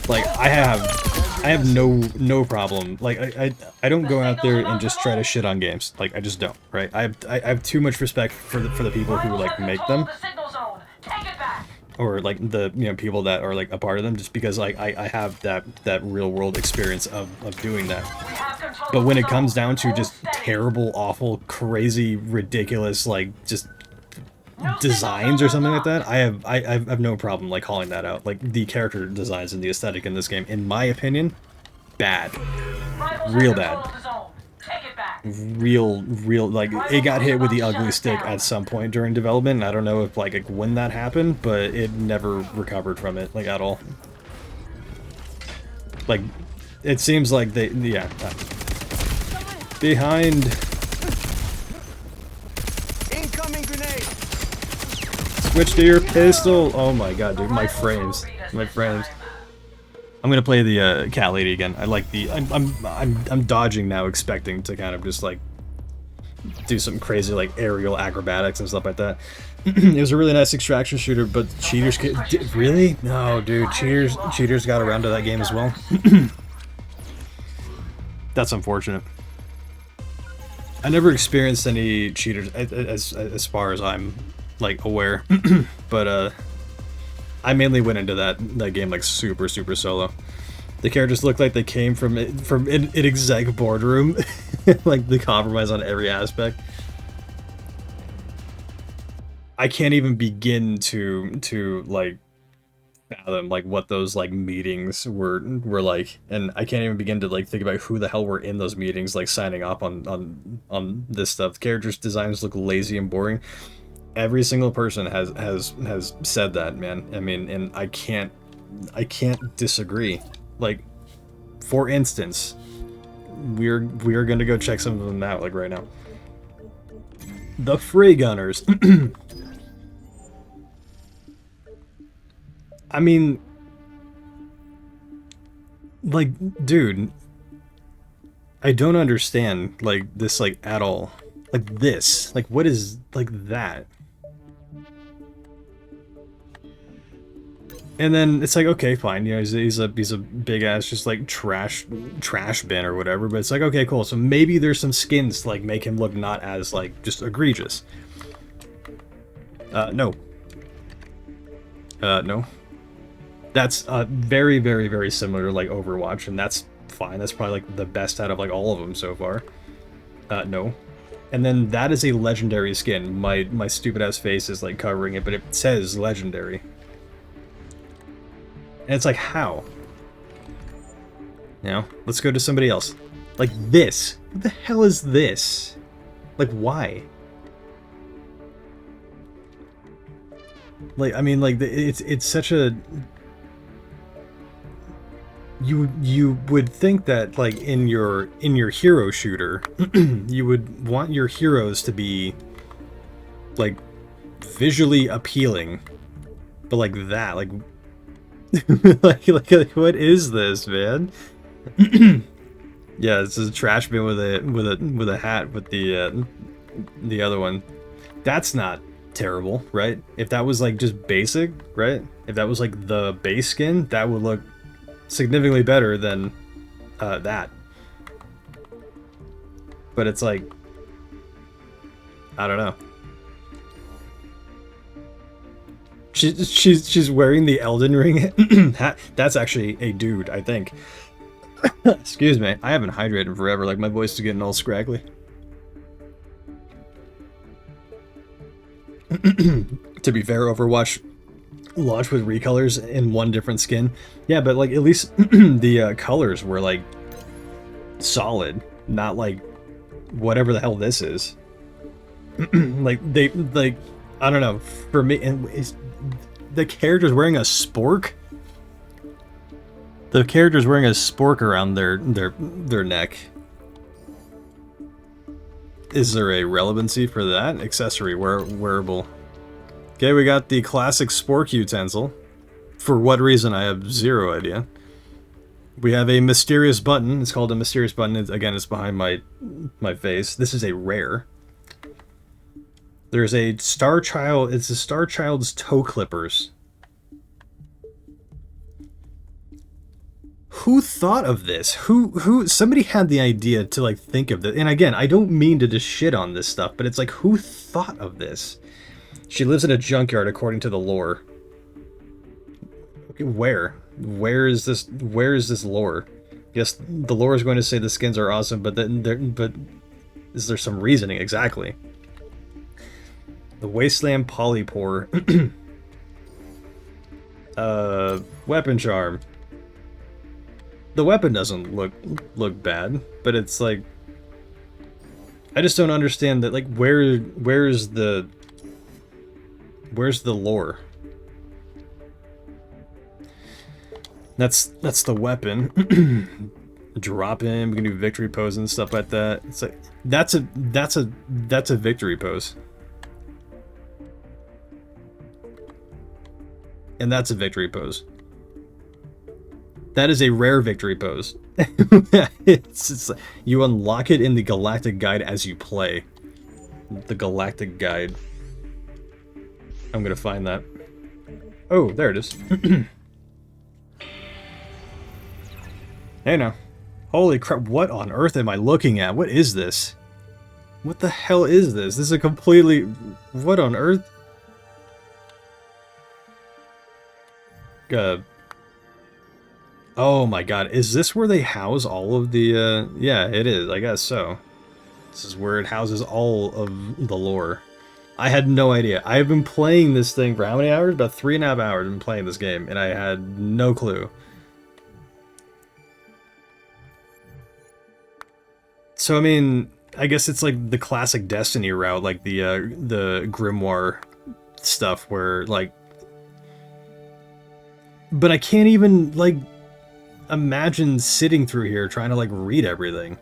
Like I have no problem. Like I don't go out there and just try to shit on games. Like I just don't, right? I have too much respect for the people who like make them, or like the, you know, people that are like a part of them, just because like I have that real world experience of doing that. But when it comes down to just terrible, awful, crazy, ridiculous, like just designs or something like that, I have no problem like calling that out. Like the character designs and the aesthetic in this game, in my opinion, bad, real bad, real like it got hit with the ugly stick at some point during development. I don't know if like when that happened, but it never recovered from it like at all. Like it seems like they, yeah, behind. Switch to your pistol. Oh my god, dude, my frames. I'm gonna play the cat lady again. I like the I'm dodging now, expecting to kind of just like do some crazy like aerial acrobatics and stuff like that. It was a really nice extraction shooter, but cheaters really? No, dude, cheaters got around to that game as well. That's unfortunate. I never experienced any cheaters as far as I'm like aware, but I mainly went into that game like super solo. The characters look like they came from an exec boardroom, like the compromise on every aspect. I can't even begin to like fathom like what those like meetings were like, and I can't even begin to like think about who the hell were in those meetings, like signing off on this stuff. The characters' designs look lazy and boring. Every single person has said that, man. I mean, and I can't disagree. Like, for instance, we are gonna go check some of them out like right now. The Free Gunners. I mean, like, dude, I don't understand like this like at all. Like this, like what is like that? And then it's like, okay, fine, you know, he's a big ass just like trash bin or whatever, but it's like, okay, cool. So maybe there's some skins to like make him look not as like just egregious. No. No. That's very similar to like Overwatch, and that's fine. That's probably like the best out of like all of them so far. No. And then that is a legendary skin. My stupid ass face is like covering it, but it says legendary. And it's like, how? You know, let's go to somebody else. Like this. What the hell is this? Like, why? Like, I mean, like, it's such a... You would think that, like, in your hero shooter, you would want your heroes to be, like, visually appealing. But like that, like... like what is this, man? Yeah, this is a trash bin with a hat with the other one. That's not terrible, right? If that was like just basic, right? If that was like the base skin, that would look significantly better than that. But it's like, I don't know. She's wearing the Elden Ring hat. That's actually a dude, I think. Excuse me. I haven't hydrated forever. Like, my voice is getting all scraggly. To be fair, Overwatch launched with recolors in one different skin. Yeah, but like at least the colors were like solid, not like whatever the hell this is. like I don't know. For me, and is the character's wearing a spork. The character's wearing a spork around their neck. Is there a relevancy for that? Accessory wearable. Okay, we got the classic spork utensil. For what reason, I have zero idea. We have a mysterious button. It's called a mysterious button. Again, it's behind my face. This is a rare. There's a Star Child. It's a Star Child's toe clippers. Who thought of this? Who somebody had the idea to like think of this. And again, I don't mean to just shit on this stuff, but it's like, who thought of this? She lives in a junkyard according to the lore. Where is this lore? Yes, the lore is going to say the skins are awesome, but is there some reasoning exactly? The Wasteland Polypore. Weapon charm. The weapon doesn't look bad, but it's like, I just don't understand that. Like, where's the lore? That's the weapon. Drop in. We can do victory pose and stuff like that. It's like that's a victory pose. And that's a victory pose. That is a rare victory pose. it's you unlock it in the Galactic Guide as you play. The Galactic Guide. I'm gonna find that. Oh, there it is. Hey now. Holy crap, what on earth am I looking at? What is this? What the hell is this? This is a completely... What on earth? Oh my god, is this where they house all of the, yeah, it is, I guess so. This is where it houses all of the lore. I had no idea. I have been playing this thing for how many hours? About 3.5 hours I've been playing this game, and I had no clue. So, I mean, I guess it's like the classic Destiny route, like the Grimoire stuff, where, like... But I can't even, like, imagine sitting through here trying to, like, read everything.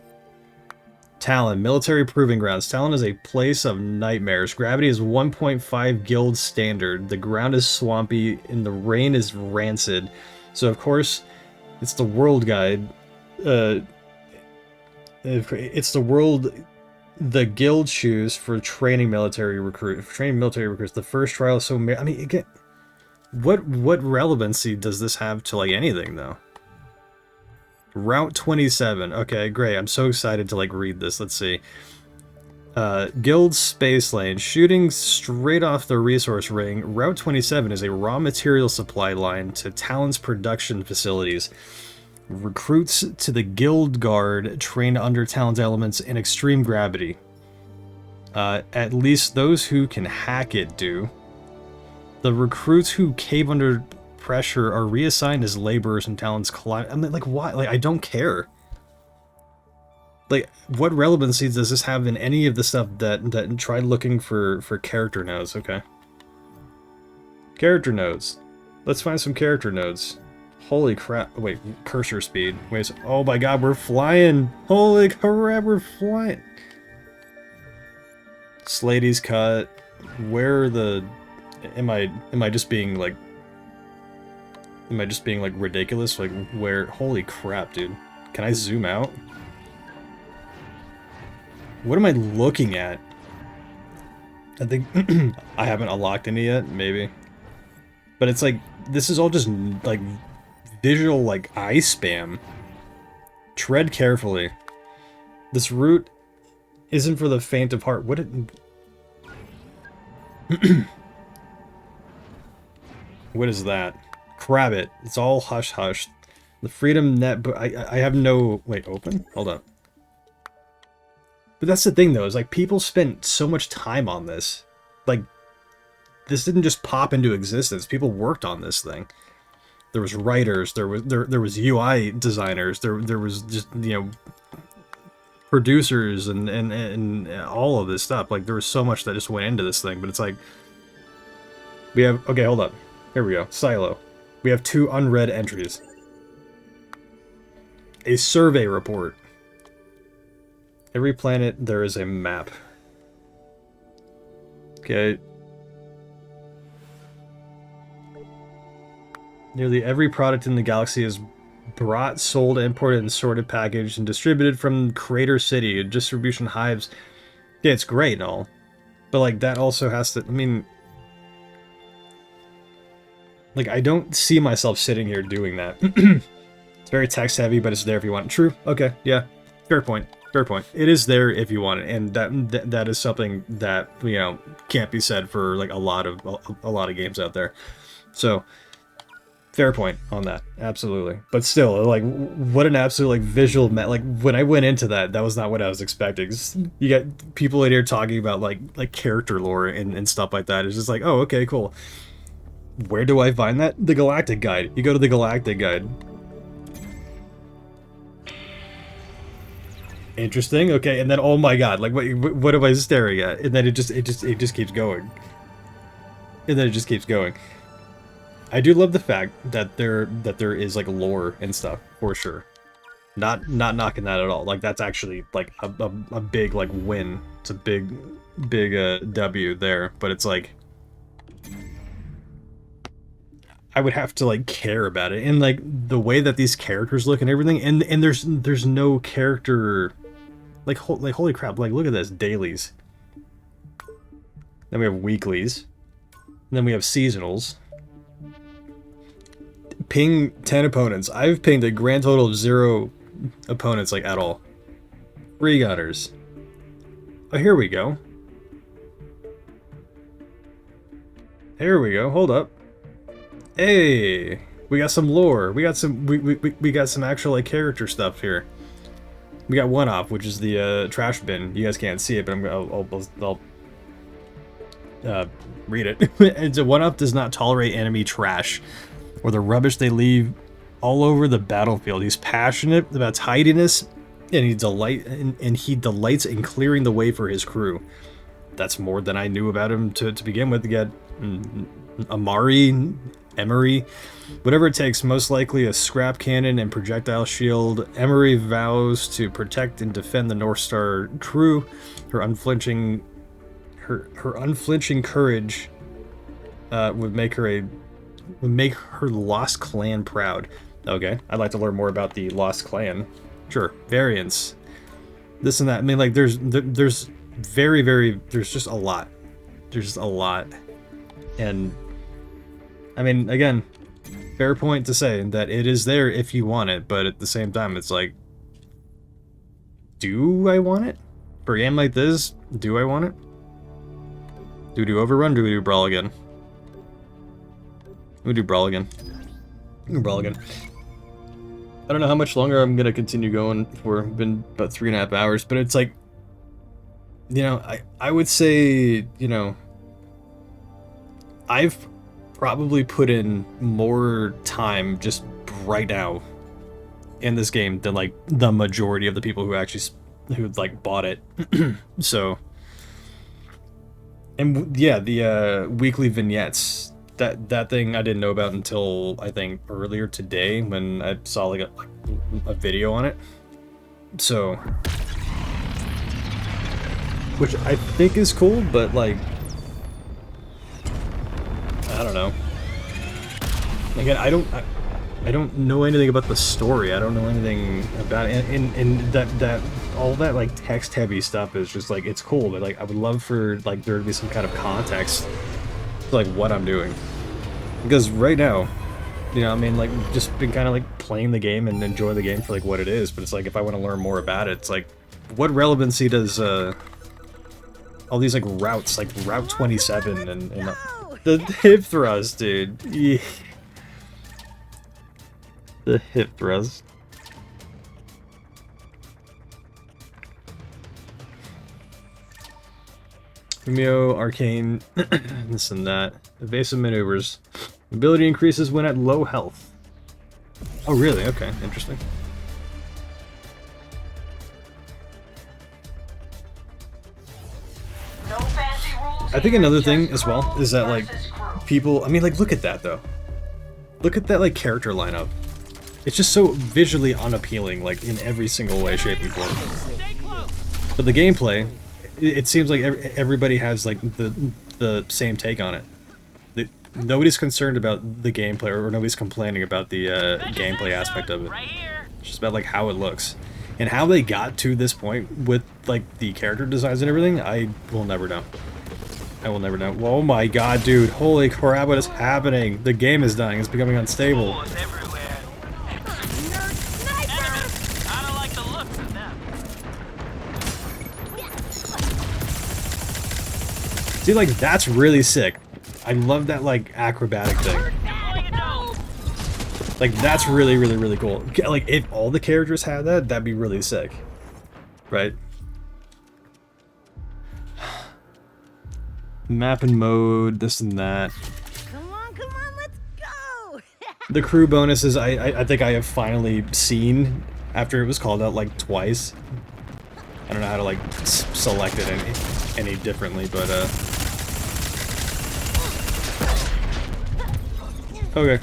Talon, military proving grounds. Talon is a place of nightmares. Gravity is 1.5 guild standard. The ground is swampy, and the rain is rancid. So, of course, it's the world guide. It's the world the guild choose for training military recruits. The first trial is so... I mean, again, what relevancy does this have to, like, anything, though? Route 27. Okay, great. I'm so excited to, like, read this. Let's see. Guild Space Lane. Shooting straight off the resource ring, Route 27 is a raw material supply line to Talon's production facilities. Recruits to the Guild Guard train under Talon's elements in extreme gravity. At least those who can hack it do. The recruits who cave under pressure are reassigned as laborers in Talon's climate. I mean, like, why? Like, I don't care. Like, what relevancy does this have in any of the stuff that try looking for character nodes? Okay. Character nodes. Let's find some character nodes. Holy crap. Wait, cursor speed. Wait, oh my god, we're flying. Holy crap, we're flying. Slady's cut. Where are the... Am I just being like... Am I just being like ridiculous? Like, where... Holy crap, dude. Can I zoom out? What am I looking at? I think I haven't unlocked any yet, maybe. But it's like, this is all just like visual like eye spam. Tread carefully. This route isn't for the faint of heart. What what is that? Crabbit. It's all hush hush. The Freedom Net, but I have no... Wait, open? Hold on. But that's the thing, though, is like people spent so much time on this. Like, this didn't just pop into existence. People worked on this thing. There was writers, there was UI designers, there was just, you know, producers and all of this stuff. Like, there was so much that just went into this thing, but it's like, we have... Okay, hold up. Here we go. Silo. We have 2 unread entries. A survey report. Every planet, there is a map. Okay. Nearly every product in the galaxy is brought, sold, imported, and sorted, packaged, and distributed from Crater City, distribution hives. Yeah, it's great and all. But, like, that also has to... I mean... Like, I don't see myself sitting here doing that. It's very text-heavy, but it's there if you want it. True. Okay, yeah. Fair point. Fair point. It is there if you want it, and that is something that, you know, can't be said for, like, a lot of games out there. So... Fair point on that, absolutely. But still, like, what an absolute, like, visual... Like, when I went into that, that was not what I was expecting. You got people in here talking about, like character lore and stuff like that. It's just like, oh, okay, cool. Where do I find that? The Galactic Guide. You go to the Galactic Guide. Interesting, okay, and then, oh my god, like, what am I staring at? And then it just keeps going. And then it just keeps going. I do love the fact that there is like lore and stuff, for sure. Not knocking that at all. Like, that's actually like a big like win. It's a big W there. But it's like, I would have to like care about it, and like the way that these characters look and everything, and there's no character like holy crap, like look at this, dailies. Then we have weeklies. And then we have seasonals. Ping 10 opponents. I've pinged a grand total of 0 opponents, like, at all. Free gunners. Oh, here we go. Here we go. Hold up. Hey, we got some lore. We got some. We got some actual like character stuff here. We got one off, which is the trash bin. You guys can't see it, but I'll read it. It's a one-up does not tolerate enemy trash or the rubbish they leave all over the battlefield. He's passionate about tidiness, and he delights in clearing the way for his crew. That's more than I knew about him to begin with. You got Emery, whatever it takes, most likely a scrap cannon and projectile shield. Emery vows to protect and defend the North Star crew. Her unflinching courage would make her Lost Clan proud. Okay, I'd like to learn more about the Lost Clan. Sure, variants, this and that. I mean, like, there's just a lot. There's just a lot, and I mean, again, fair point to say that it is there if you want it, but at the same time, it's like, do I want it? For a game like this, do I want it? Do we do Overrun? Do we do Brawl again? We do Brawl again. We do Brawl again. I don't know how much longer I'm gonna continue going for. It's been about 3.5 hours, but it's like, you know, I would say, you know, I've probably put in more time just right now in this game than like the majority of the people who actually like bought it. So, and yeah, the weekly vignettes, that thing I didn't know about until I think earlier today when I saw like a video on it. So, which I think is cool, but like, I don't know. Again, I don't know anything about the story. I don't know anything about it, and that all that like text heavy stuff is just like, it's cool, but like I would love for like there to be some kind of context to like what I'm doing. Because right now, you know, I mean, like, just been kind of like playing the game and enjoy the game for like what it is, but it's like if I want to learn more about it, it's like, what relevancy does all these like routes, like Route 27 and the hip thrust, dude. Yeah. The hip thrust. Fumio, arcane, this and that. Evasive maneuvers. Ability increases when at low health. Oh, really? Okay, interesting. I think another thing as well is that, like, people... I mean, like, look at that, though. Look at that, like, character lineup. It's just so visually unappealing, like, in every single way, shape, and form. But the gameplay, it seems like everybody has, like, the same take on it. Nobody's concerned about the gameplay, or nobody's complaining about the gameplay aspect of it. It's just about, like, how it looks. And how they got to this point with, like, the character designs and everything, I will never know. I will never know. Oh my god, dude. Holy crap, what is happening? The game is dying. It's becoming unstable. See, like, that's really sick. I love that, like, acrobatic thing. Like, that's really, really, really cool. Like, if all the characters had that, that'd be really sick. Right? Map and mode, this and that. Come on, let's go! The crew bonuses, I think I have finally seen after it was called out, like, twice. I don't know how to, like, select it any differently, but, okay.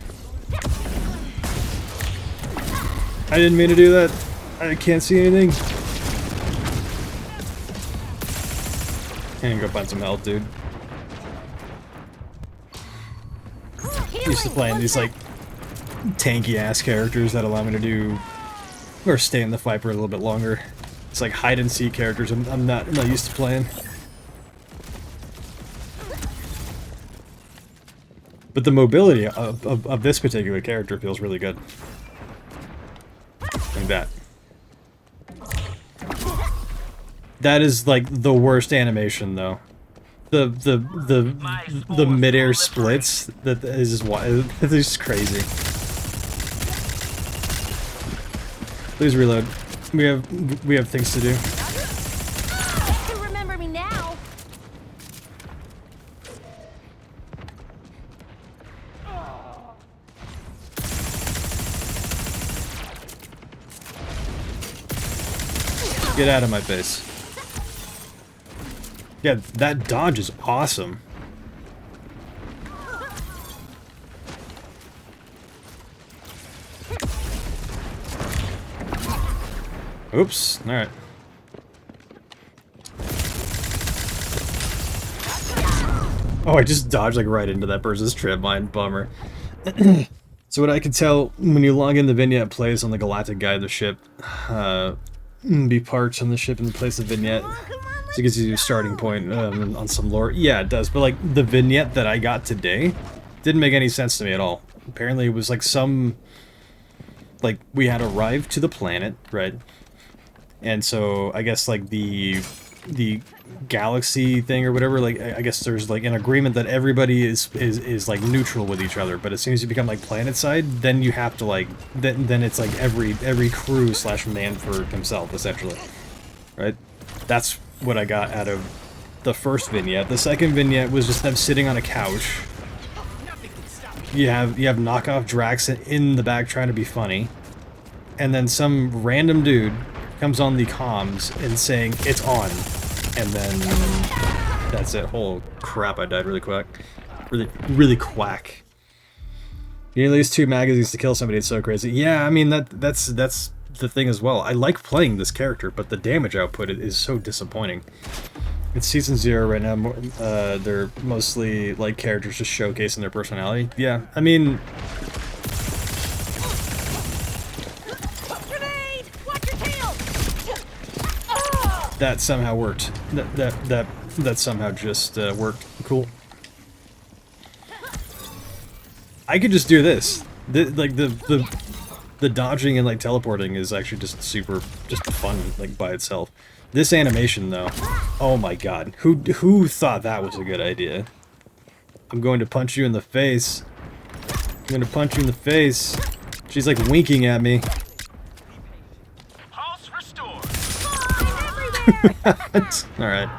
I didn't mean to do that. I can't see anything. And go find some health, dude. Used to playing these, like, tanky-ass characters that allow me to do... or stay in the fight for a little bit longer. It's like hide-and-seek characters I'm not used to playing. But the mobility of this particular character feels really good. Like that. That is, like, the worst animation, though. The mid-air splits, that is just wild. It's just crazy. Please reload. We have things to do. You remember me now. Get out of my face. Yeah, that dodge is awesome. Oops, alright. Oh, I just dodged like right into that person's trip line, bummer. So what I can tell, when you log in the vignette plays on the Galactic Guide of the ship, be parked on the ship and place the vignette. So it gives you a starting point on some lore. Yeah, it does, but like the vignette that I got today didn't make any sense to me at all. Apparently it was like some... like, we had arrived to the planet, right? And so I guess like the galaxy thing or whatever, like I guess there's like an agreement that everybody is like neutral with each other, but as soon as you become like planet side, then you have to like then it's like every crew / man for himself essentially, right? That's what I got out of the first vignette. The second vignette was just them sitting on a couch. You have knockoff Drax in the back trying to be funny, and then some random dude comes on the comms and saying it's on, and then that's it. Holy crap! I died really quick, really quack. You need at least 2 magazines to kill somebody. It's so crazy. Yeah, I mean that's the thing as well. I like playing this character, but the damage output is so disappointing. It's season 0 right now. They're mostly like characters just showcasing their personality. Yeah, I mean. that somehow worked. That somehow just worked. Cool. I could just do this. The dodging and like teleporting is actually just super fun like by itself. This animation though, oh my god, who thought that was a good idea? I'm going to punch you in the face. I'm going to punch you in the face. She's like winking at me. Pulse restored. All right.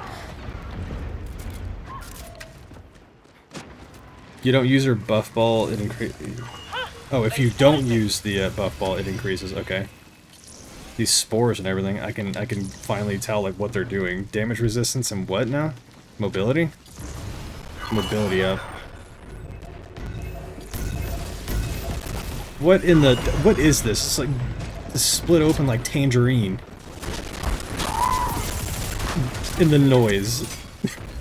You don't use her buff ball, it increases. Oh, if you don't use the buff ball, it increases. Okay. These spores and everything, I can finally tell like what they're doing. Damage resistance and what now? Mobility? Mobility up. What is this? It's like split open like tangerine. In the noise.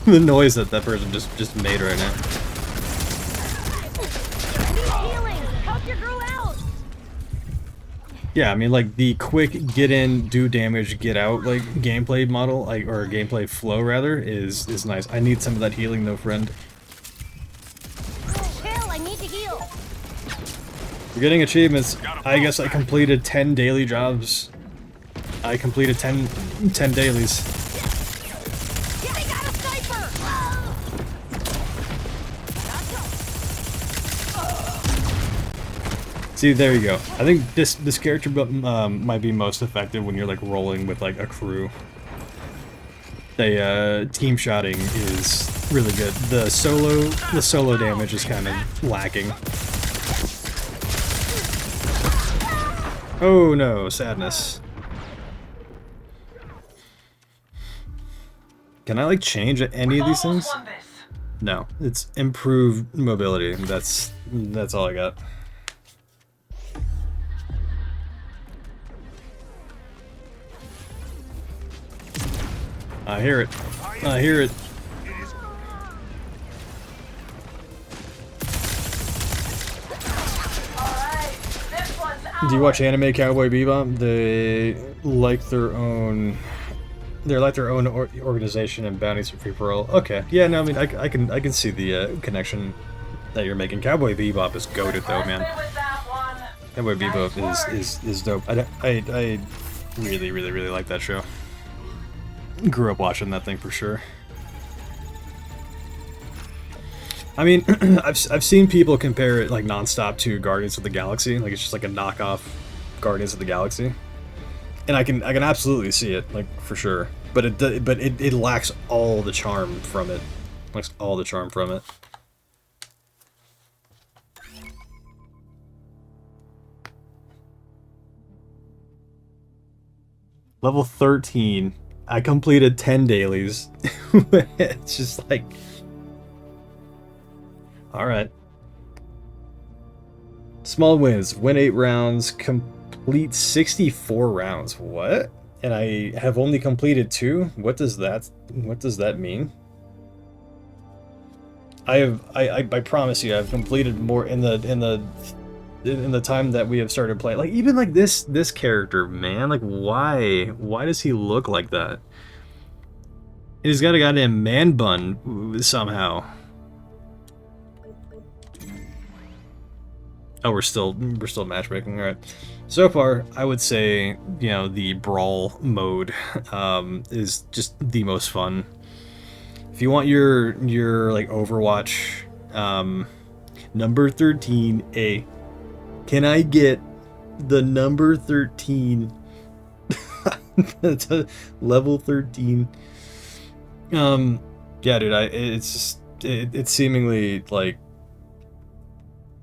The noise that person just made right now. Yeah, I mean, like, the quick get in, do damage, get out, like, gameplay model, like, or gameplay flow, rather, is nice. I need some of that healing, though, friend. Chill, I need to heal. We're getting achievements. I guess I completed 10 daily jobs. I completed 10 dailies. They got a sniper! See, there you go. I think this character might be most effective when you're like rolling with like a crew. The team shotting is really good. The solo damage is kind of lacking. Oh no, sadness. Can I like change any of these things? No, it's improved mobility. That's all I got. I hear it. I hear it. Do you watch anime Cowboy Bebop? They're like their own organization and bounties for free for all. Okay, yeah, no, I mean I can see the connection that you're making. Cowboy Bebop is goated though, man. Cowboy Bebop is dope. I really like that show. Grew up watching that thing for sure. I mean, I've seen people compare it like nonstop to Guardians of the Galaxy, like it's just like a knockoff Guardians of the Galaxy, and I can absolutely see it, like for sure. But it lacks all the charm from it. Lacks all the charm from it. Level 13. I completed 10 dailies. It's just like... Alright. Small wins. Win 8 rounds. Complete 64 rounds. What? And I have only completed 2? What does that mean? I promise you I've completed more in the time that we have started playing. Like even like this character, man, like why does he look like that? And he's got a goddamn man bun somehow. Oh, we're still matchmaking. All right. So far, I would say, you know, the brawl mode is just the most fun. If you want your like Overwatch number 13A, can I get the number 13 level 13? Yeah, dude, it's seemingly like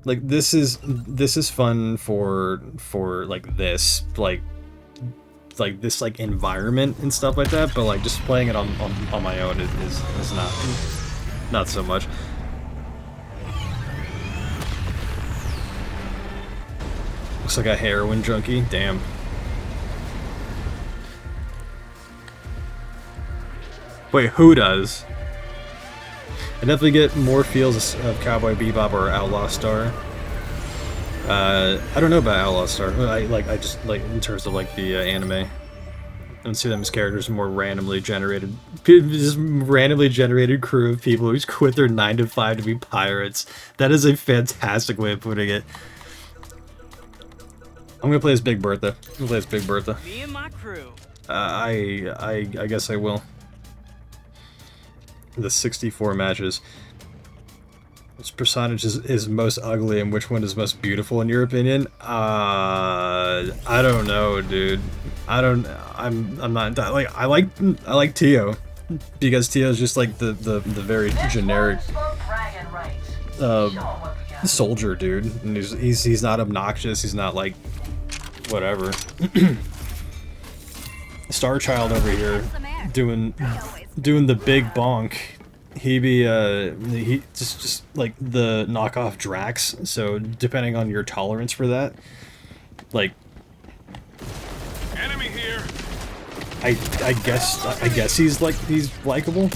this is fun for like this this like environment and stuff like that, but like just playing it on my own is not so much. Looks like a heroin junkie. Damn. Wait, who does? I definitely get more feels of Cowboy Bebop or Outlaw Star. I don't know about Outlaw Star. I just like in terms of like the anime. don't see them as characters, more randomly generated, just randomly generated crew of people who quit their 9 to 5 to be pirates. That is a fantastic way of putting it. I'm gonna play as Big Bertha. I'm gonna play as Big Bertha. Me and my crew. I guess I will. The 64 matches. Which percentage is most ugly and which one is most beautiful in your opinion? I don't know, dude. I'm not like I like Tio because Tio is just like the very generic soldier dude, and he's not obnoxious. He's not like whatever. Star Child over here doing the big bonk. He just like the knockoff Drax, so depending on your tolerance for that, like Enemy here. I guess he's likable.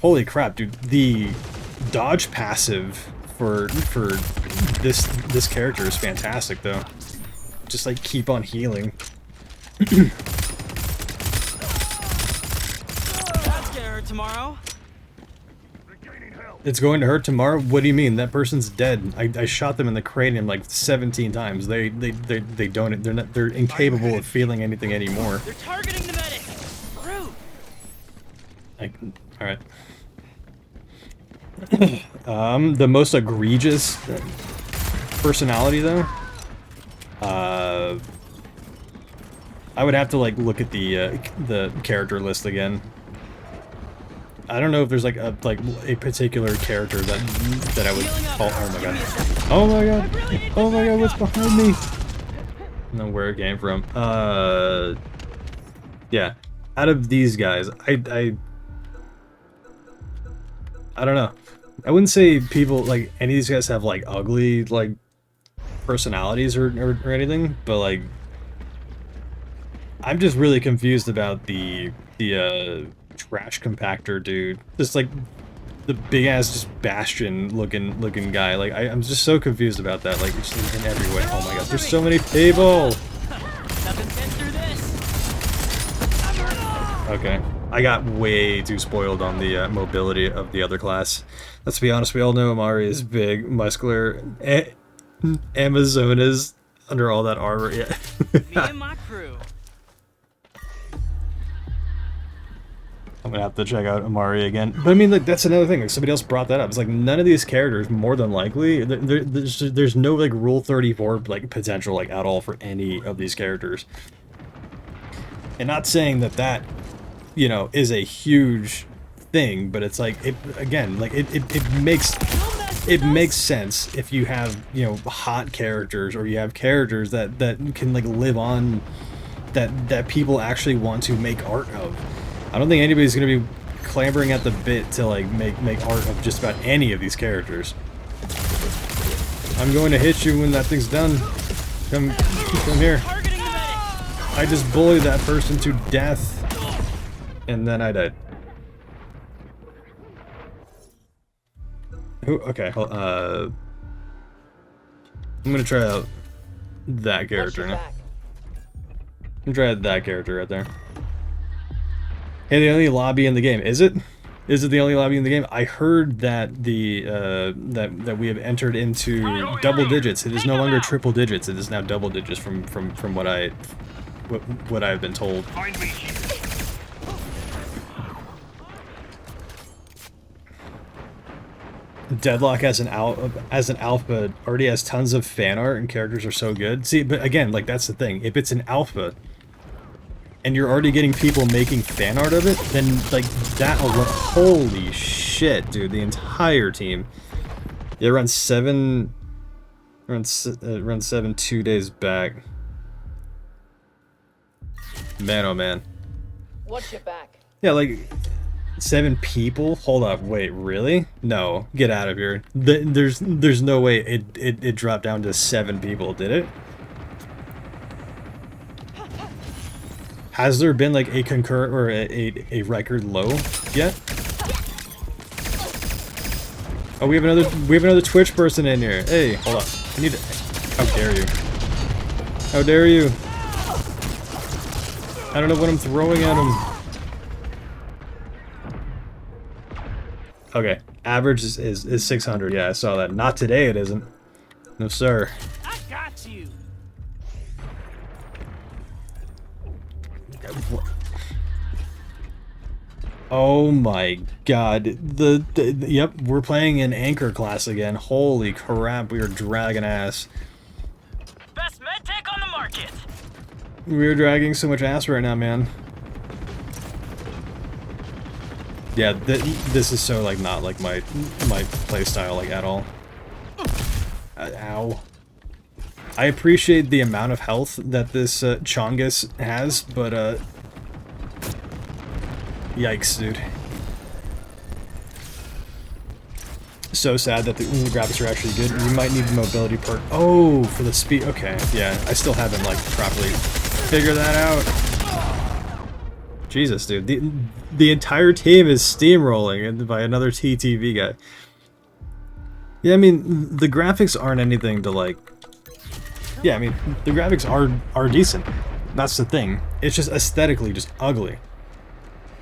Holy crap, dude, the dodge passive for this character is fantastic though. Just like keep on healing. Tomorrow? It's going to hurt tomorrow? What do you mean? That person's dead. I shot them in the cranium like 17 times. They don't, they're incapable of feeling anything anymore. They're targeting the medic. Rude. Alright. The most egregious personality though? I would have to like look at the character list again. I don't know if there's like a particular character that I would call. Oh my god! Oh my god! Oh my god! What's behind me? I don't know where it came from. Yeah. Out of these guys, I don't know. I wouldn't say people like any of these guys have like ugly like personalities or anything, but like I'm just really confused about the trash compactor dude, just like the big ass just bastion looking guy. Like I'm just so confused about that, like just in every way. Oh my god, there's so many people. Okay, I got way too spoiled on the mobility of the other class. Let's be honest, we all know Amari is big, muscular, Amazonas under all that armor. Yeah. Me and my crew. I'm gonna have to check out Amari again. But I mean, like, that's another thing. Like, somebody else brought that up. It's like none of these characters, more than likely, there's no like Rule 34 like potential like at all for any of these characters. And not saying that you know is a huge thing, but it's like it again, like it makes sense if you have, you know, hot characters or you have characters that can like live on, that people actually want to make art of. I don't think anybody's gonna be clambering at the bit to like make art of just about any of these characters. I'm going to hit you when that thing's done. Come here. I just bullied that person to death, and then I died. Ooh, okay. Well, I'm gonna try out that character now. I'm gonna try out that character right there. Hey, the only lobby in the game, is it? Is it the only lobby in the game? I heard that that we have entered into double digits. It is no longer triple digits. It is now double digits from what I've been told. Deadlock as an alpha already has tons of fan art and characters are so good. See, but again, like that's the thing. If it's an alpha and you're already getting people making fan art of it, then like that alone, holy shit, dude, the entire team. Yeah, run 7 2 days back. Man, oh man. What's your back? Yeah, like 7 people? Hold up, wait, really? No, get out of here. There's no way it dropped down to 7 people, did it? Has there been like a concurrent or a record low yet? Oh, we have another Twitch person in here. Hey, hold up. I need to. How dare you? How dare you? I don't know what I'm throwing at him. Okay, average is 600. Yeah, I saw that. Not today, it isn't. No, sir. I got you. Oh my god. Yep, we're playing in Anchor class again. Holy crap, we are dragging ass. Best med tech on the market. We're dragging so much ass right now, man. Yeah, this is so, like, not like my playstyle, like, at all. Ow. I appreciate the amount of health that this Chongus has, but yikes, dude. So sad that the graphics are actually good. You might need the mobility perk. Oh, for the speed. Okay, yeah. I still haven't, like, properly figured that out. Jesus, dude. The entire team is steamrolling by another TTV guy. Yeah, I mean, the graphics aren't anything to, like... Yeah, I mean, the graphics are decent. That's the thing. It's just aesthetically just ugly.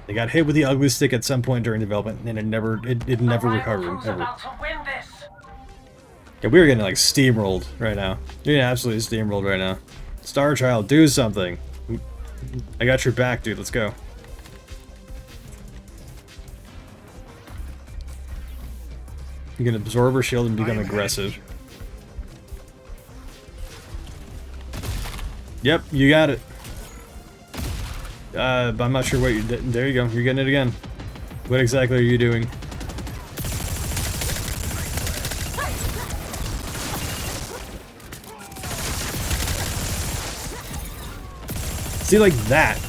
They got hit with the ugly stick at some point during development, and it never recovered, ever. Yeah, we're getting, like, steamrolled right now. You're getting absolutely steamrolled right now. Star Child, do something. I got your back, dude. Let's go. You can absorb her shield and become aggressive. Yep, you got it. But I'm not sure what you did. There you go. You're getting it again. What exactly are you doing? See, like that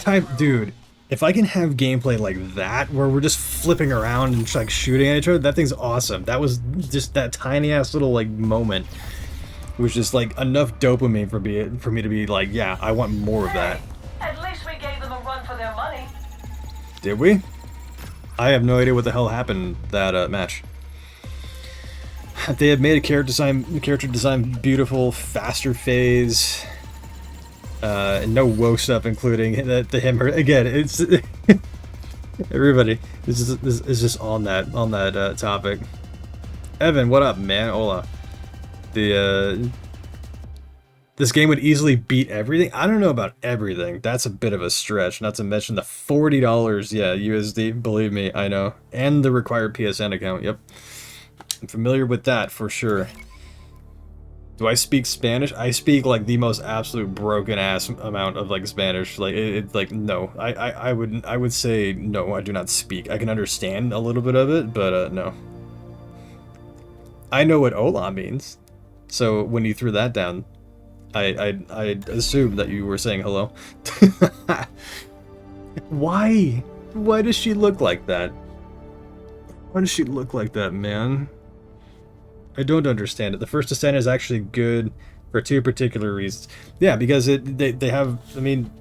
type, dude. If I can have gameplay like that, where we're just flipping around and just, like, shooting at each other, that thing's awesome. That was just that tiny ass little, like, moment. It was just, like, enough dopamine for me to be like, yeah, I want more of that. At least we gave them a run for their money. Did we? I have no idea what the hell happened that match. If they had made a character design beautiful, faster phase, and no woke stuff, including the him again. It's everybody is just on that topic. Evan, what up, man? Hola. This game would easily beat everything. I don't know about everything. That's a bit of a stretch. Not to mention the $40, yeah, USD. Believe me, I know, and the required PSN account. Yep, I'm familiar with that for sure. Do I speak Spanish? I speak, like, the most absolute broken ass amount of, like, Spanish. Like like no. I would say no. I do not speak. I can understand a little bit of it, but no. I know what hola means. So when you threw that down, I assumed that you were saying hello. Why? Why does she look like that? Why does she look like that, man? I don't understand it. The First Ascent is actually good for two particular reasons. Yeah, because they have, I mean,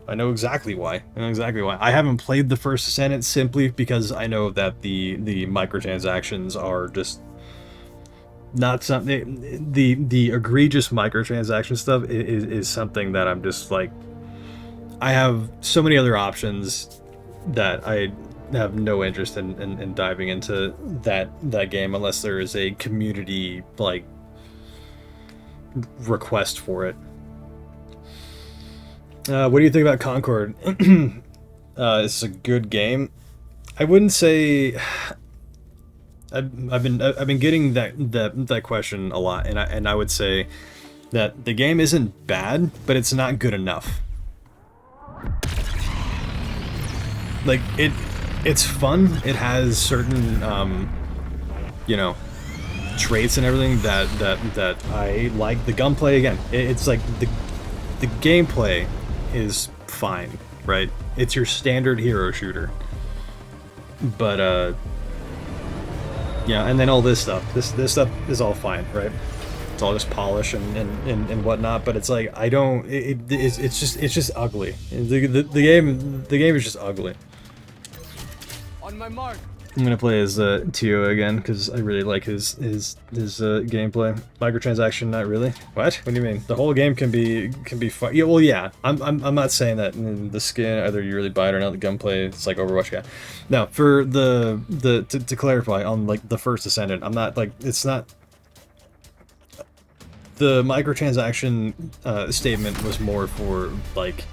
I know exactly why. I know exactly why. I haven't played the First Ascent simply because I know that the microtransactions are just not something. The egregious microtransaction stuff is something that I'm just like, I have so many other options that I have no interest in diving into that game unless there is a community, like, request for it. What do you think about Concord? It's a good game. I wouldn't say. I've been getting that question a lot, and I would say that the game isn't bad, but it's not good enough. Like, it's fun. It has certain you know, traits and everything that I like. The gunplay, again, it's like the gameplay is fine, right? It's your standard hero shooter. But yeah, and then all this stuff. This stuff is all fine, right? It's all just polish and whatnot. But it's like, I don't. It's just ugly. The game is just ugly. On my mark. I'm gonna play as Tio again because I really like his gameplay. Microtransaction, not really. What? What do you mean? The whole game can be fun. Yeah, well, yeah. I'm not saying that the skin either you really buy it or not. The gunplay, it's like Overwatch. Yeah. No, for to clarify on like the first Ascendant, I'm not like it's not. The microtransaction statement was more for like.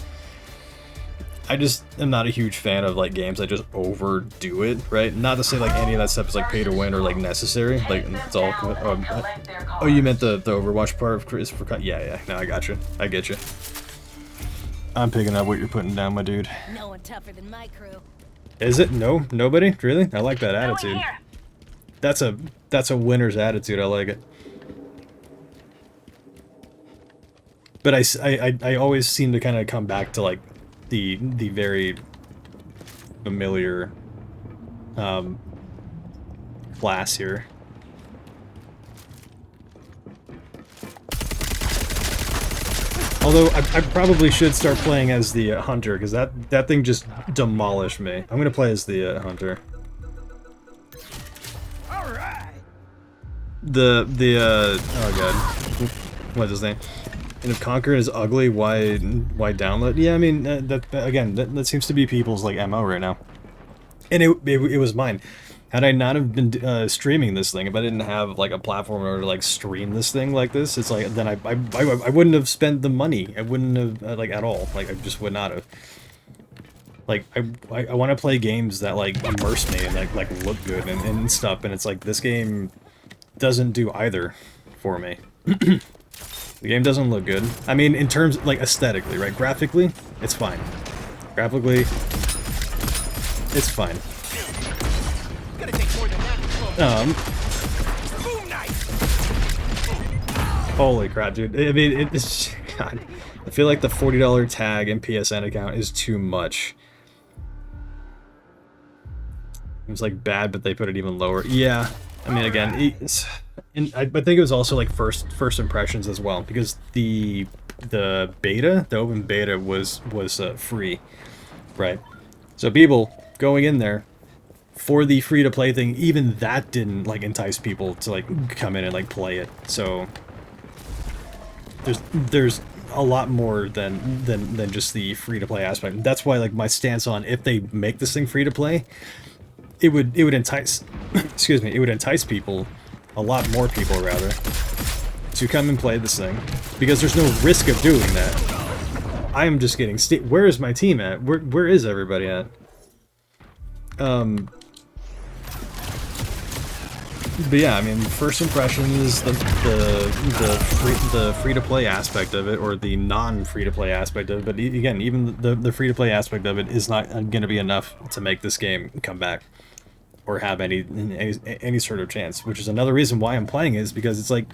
I just am not a huge fan of like games that just overdo it, right? Not to say like any of that stuff is like pay to win or like necessary. Like it's all. Oh, you meant the Overwatch part of Chris for cut? Yeah. No, I got you. I get you. I'm picking up what you're putting down, my dude. No one tougher than my crew. Is it? No, nobody. Really? I like that attitude. That's a winner's attitude. I like it. But I always seem to kind of come back to like. The very familiar class here. Although I probably should start playing as the hunter because that thing just demolished me. I'm gonna play as the hunter. All right. Oh god, what's his name? And if Concord is ugly, why download? Yeah, I mean that seems to be people's like MO right now, and it was mine. Had I not have been streaming this thing, if I didn't have like a platform in order to like stream this thing like this, it's like then I wouldn't have spent the money. I wouldn't have like at all. Like I just would not have. Like I want to play games that like immerse me and like look good and stuff, and it's like this game doesn't do either for me. The game doesn't look good. I mean, in terms, like, aesthetically, right? Graphically, it's fine. Graphically, it's fine. Holy crap, dude. I mean, it's... God. I feel like the $40 tag in PSN account is too much. It's, like, bad, but they put it even lower. Yeah. I mean, again, I think it was also like first impressions as well, because the open beta was free, right? So people going in there for the free to play thing, even that didn't like entice people to like come in and like play it. So there's a lot more than just the free to play aspect. That's why like my stance on if they make this thing free to play. It would entice, excuse me, it would entice people, a lot more people rather, to come and play this thing, because there's no risk of doing that. I am just getting where is my team at? Where is everybody at? But yeah, I mean, first impressions, the free to play aspect of it, or the non free to play aspect of it. But again, even the free to play aspect of it is not going to be enough to make this game come back. Or have any sort of chance, which is another reason why I'm playing is because it's like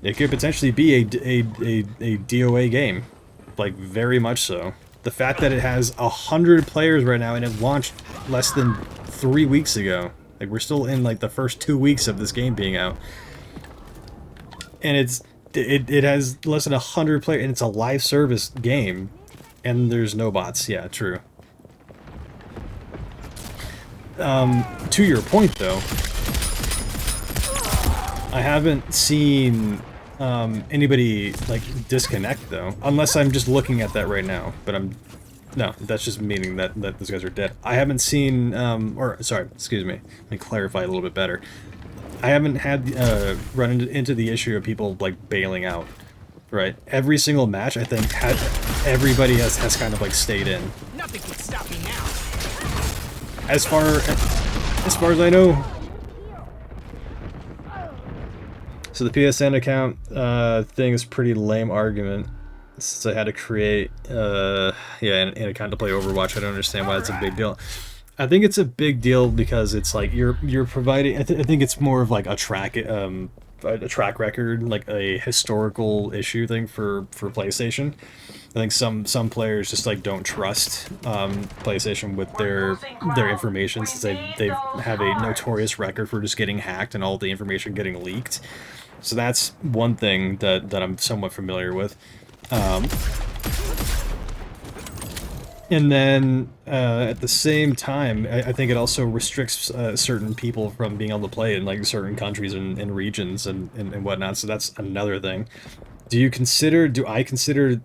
it could potentially be a DOA game, like very much so. The fact that it has 100 players right now and it launched less than 3 weeks ago, like we're still in like the first 2 weeks of this game being out, and it has less than 100 players and it's a live service game, and there's no bots. Yeah, true. To your point, though, I haven't seen anybody like disconnect though, unless I'm just looking at that right now. But no, that's just meaning that those guys are dead. I haven't seen, or sorry, excuse me. Let me clarify a little bit better. I haven't had run into the issue of people like bailing out. Right, every single match I think everybody has kind of like stayed in. Nothing can stop me now. As far as I know. So the PSN account thing is a pretty lame argument. Since I had to create an account to play Overwatch, I don't understand why it's a big deal. I think it's a big deal because it's like you're providing. I think it's more of like a track record, like a historical issue thing for PlayStation. I think some players just like don't trust PlayStation with their information, since they have a notorious record for just getting hacked and all the information getting leaked. So that's one thing that I'm somewhat familiar with. And then at the same time, I think it also restricts certain people from being able to play in like certain countries and regions and whatnot. So that's another thing. Do I consider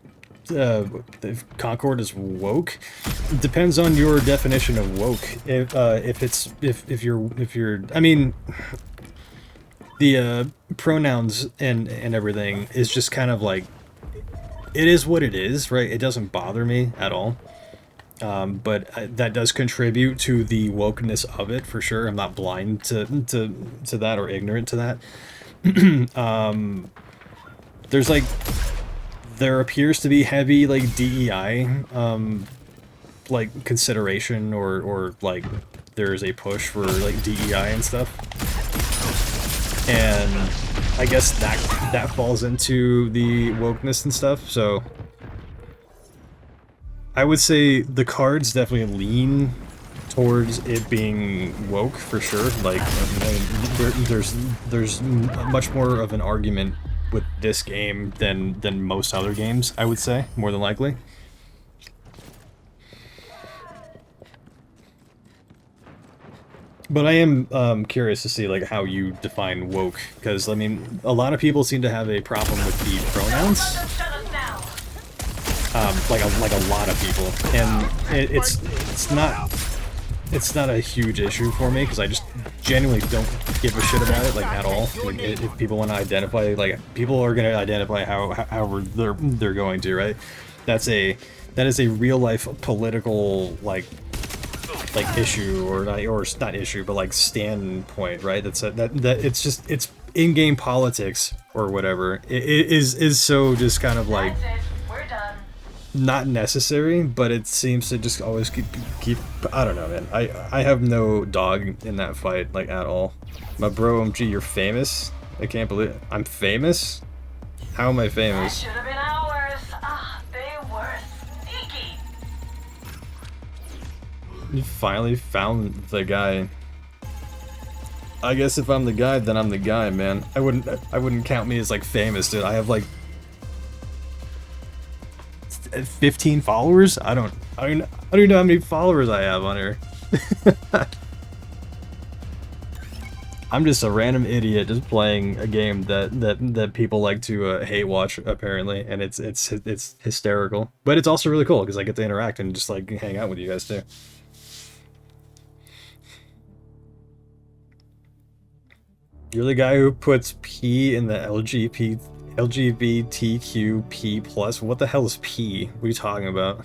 Concord as woke? It depends on your definition of woke. If you're, I mean, the pronouns and everything is just kind of like, it is what it is, right? It doesn't bother me at all. But that does contribute to the wokeness of it, for sure. I'm not blind to that or ignorant to that. There's like, there appears to be heavy like DEI like consideration, or like there's a push for like DEI and stuff. And I guess that falls into the wokeness and stuff. So I would say the cards definitely lean towards it being woke, for sure. Like, there's much more of an argument with this game than most other games, I would say, more than likely. But I am curious to see like how you define woke, because I mean, a lot of people seem to have a problem with the pronouns. Like a lot of people, and it's not a huge issue for me, because I just genuinely don't give a shit about it, like, at all. Like, if people want to identify, like, people are going to identify however they're going to, right? That is a real life political like issue, or not issue, but like standpoint, right? That it's in-game politics or whatever. It is so just kind of like not necessary, but it seems to just always keep I don't know, man. I have no dog in that fight, like, at all. My bro, OMG, you're famous? I can't believe it. I'm famous? How am I famous? Should have been ours. Ah, they were sneaky. You finally found the guy. I guess if I'm the guy, then I'm the guy, man. I wouldn't count me as like famous, dude. I have like 15 followers? I don't even know how many followers I have on here. I'm just a random idiot just playing a game that people like to hate watch, apparently, and it's hysterical. But it's also really cool because I get to interact and just like hang out with you guys too. You're the guy who puts P in the LGBTQP plus. What the hell is P? What are you talking about?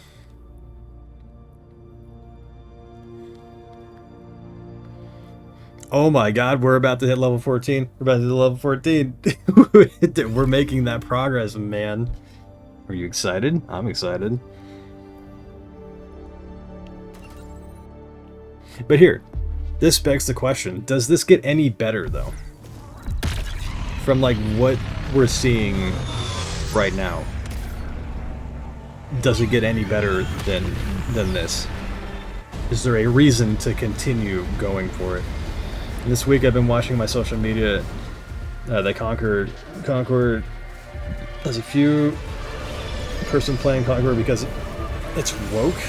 Oh my god, we're about to hit level 14. We're about to hit level 14. We're making that progress, man. Are you excited? I'm excited. But here, this begs the question, does this get any better though? From like what we're seeing right now, does it get any better than this? Is there a reason to continue going for it? And this week I've been watching my social media that Concord has a few person playing Concord because it's woke.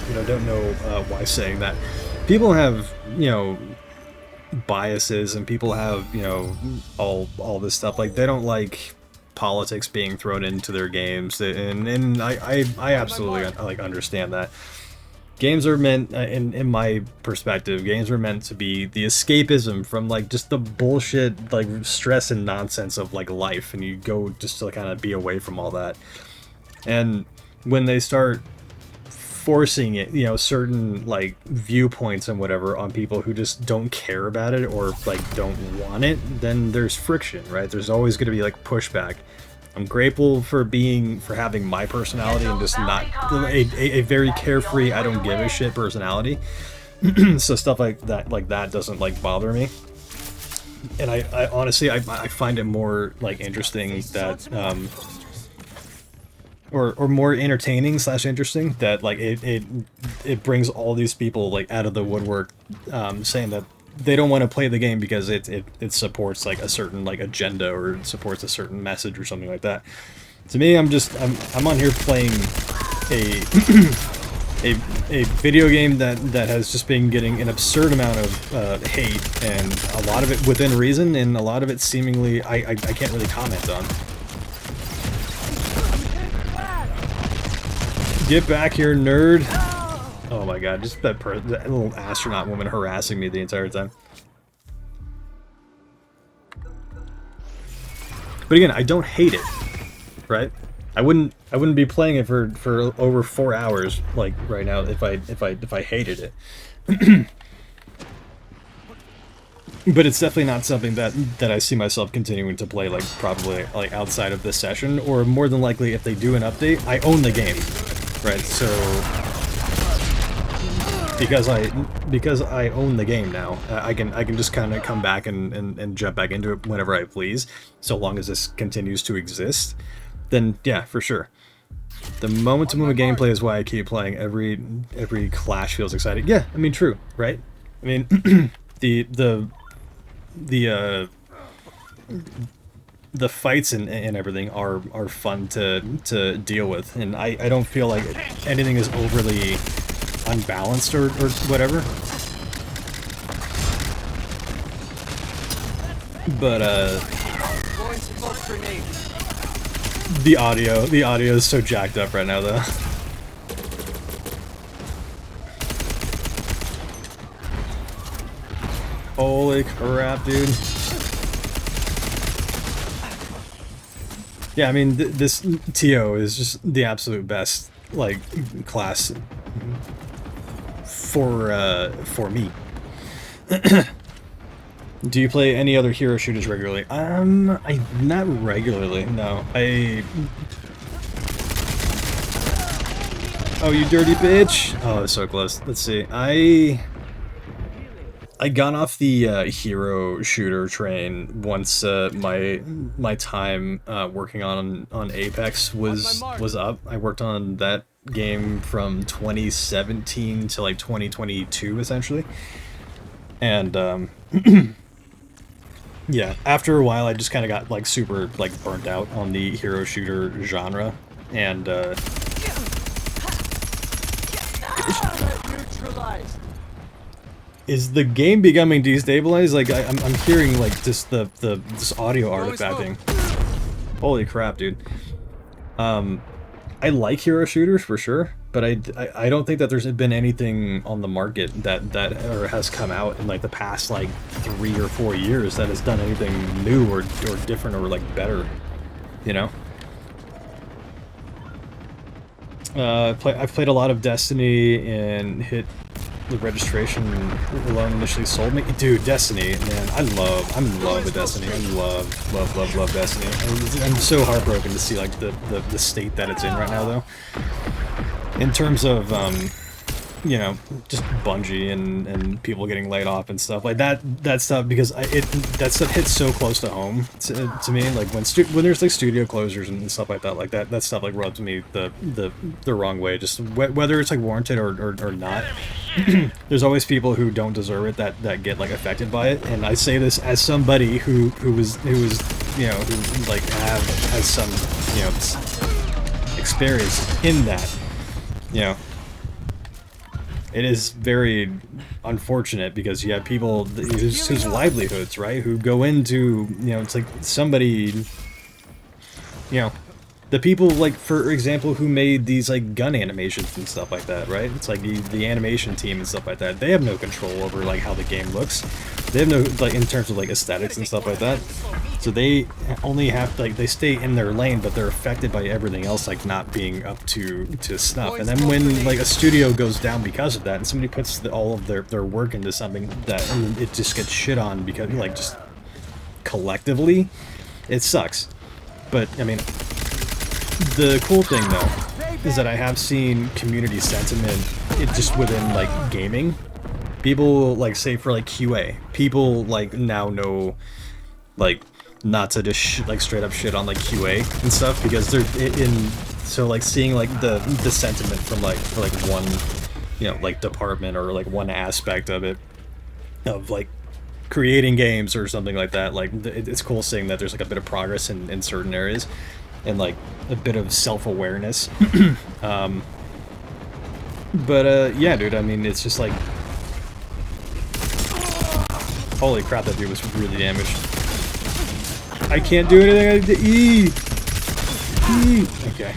You know, don't know why saying that. People have, you know, biases, and people have, you know, all this stuff. Like, they don't like politics being thrown into their games, and I absolutely like understand that. Games are meant, in my perspective, games are meant to be the escapism from like just the bullshit, like stress and nonsense of like life, and you go just to kind of be away from all that. And when they start forcing it, you know, certain like viewpoints and whatever on people who just don't care about it or like don't want it, then there's friction, right? There's always going to be like pushback. I'm grateful for having my personality and just not a very carefree, I don't give a shit personality. So stuff like that doesn't like bother me. And I honestly I find it more like interesting that or more entertaining / interesting that like it brings all these people like out of the woodwork, saying that they don't want to play the game because it supports like a certain like agenda, or it supports a certain message or something like that. To me, I'm on here playing a a video game that has just been getting an absurd amount of hate, and a lot of it within reason, and a lot of it seemingly I can't really comment on. Get back here, nerd! Oh my god, just that little astronaut woman harassing me the entire time. But again, I don't hate it, right? I wouldn't be playing it for over 4 hours like right now if I hated it. But it's definitely not something that I see myself continuing to play, like probably like outside of this session, or more than likely if they do an update, I own the game, right? So because I own the game now, I can just kind of come back and jump back into it whenever I please, so long as this continues to exist. Then yeah, for sure. The moment-to-moment gameplay is why I keep playing. Every clash feels exciting. Yeah, I mean, true, right? I mean, the fights and everything are fun to deal with, and I don't feel like anything is overly unbalanced or whatever. But the audio is so jacked up right now, though. Holy crap, dude. Yeah, I mean, this TO is just the absolute best, like, class for me. Do you play any other hero shooters regularly? Not regularly, no. Oh, you dirty bitch! Oh, it's so close. Let's see. I got off the hero shooter train once my time working on Apex was up. I worked on that game from 2017 to like 2022 essentially, and yeah, after a while I just kind of got like super like burnt out on the hero shooter genre, and is the game becoming destabilized? Like I'm hearing like just this audio artifacting. Holy crap, dude. I like hero shooters for sure, but I don't think that there's been anything on the market that or has come out in like the past like 3 or 4 years that has done anything new or different or like better, you know. I've played a lot of Destiny and hit the registration alone initially sold me. Dude, Destiny, man, I'm in love with Destiny. I love Destiny. I'm so heartbroken to see like the state that it's in right now, though. In terms of you know, just Bungie and people getting laid off and stuff like that stuff, because that stuff hits so close to home to me. Like when there's like studio closures and stuff like that stuff like rubs me the wrong way, just whether it's like warranted or not. There's always people who don't deserve it that get like affected by it, and I say this as somebody who was you know, who like has some, you know, experience in that, you know. It is very unfortunate because you have people whose livelihoods, right, who go into, you know, it's like somebody, you know, the people, like, for example, who made these, like, gun animations and stuff like that, right? It's like the animation team and stuff like that. They have no control over, like, how the game looks. They have no, like, in terms of, like, aesthetics and stuff like that. So they only have, like, they stay in their lane, but they're affected by everything else, like, not being up to snuff. And then when, like, a studio goes down because of that, and somebody puts all of their work into something that, and it just gets shit on because, like, just collectively, it sucks. But, I mean, the cool thing, though, is that I have seen community sentiment just within, like, gaming. People, like, say for, like, QA, people, like, now know, like, not to just, like, straight up shit on, like, QA and stuff, because they're so, like, seeing, like, the sentiment from, like, for, like, one, you know, like, department or, like, one aspect of it, of, like, creating games or something like that, like, it's cool seeing that there's, like, a bit of progress in certain areas. and like a bit of self-awareness. Yeah, dude, I mean, it's just like, holy crap, that dude was really damaged. I can't do anything. Okay.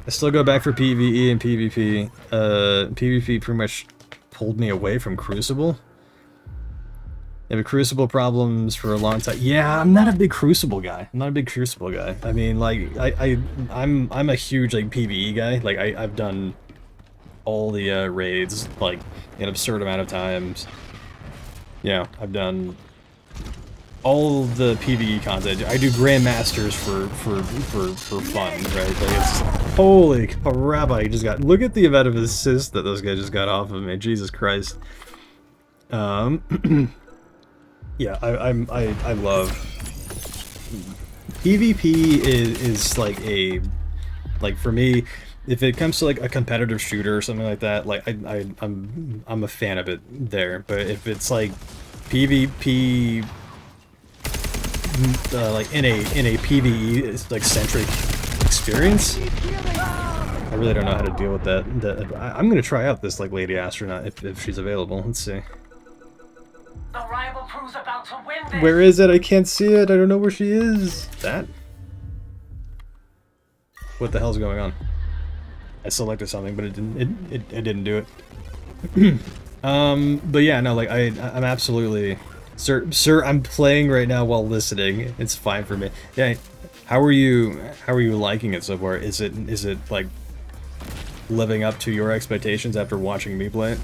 I still go back for PvE and PvP. PvP pretty much pulled me away from Crucible. I have Crucible problems for a long time. Yeah, I'm not a big Crucible guy. I mean, like, I'm a huge like PvE guy. Like, I've done all the raids like an absurd amount of times. Yeah, I've done all the PvE content. I do Grandmasters for fun, right? Like, it's holy crap! I just got, look at the amount of assists that those guys just got off of me. Jesus Christ. Yeah, I love PvP is like a, like, for me, if it comes to like a competitive shooter or something like that, like I'm a fan of it there. But if it's like PvP, like in a PvE like centric experience, I really don't know how to deal with that. I'm gonna try out this like lady astronaut if she's available. Let's see. The rival crew's about to win this. Where is it? I can't see it. I don't know where she is. That? What the hell's going on? I selected something, but it didn't do it. But yeah, no, like I'm absolutely, sir, I'm playing right now while listening. It's fine for me. Yeah. How are you liking it so far? Is it like living up to your expectations after watching me play it?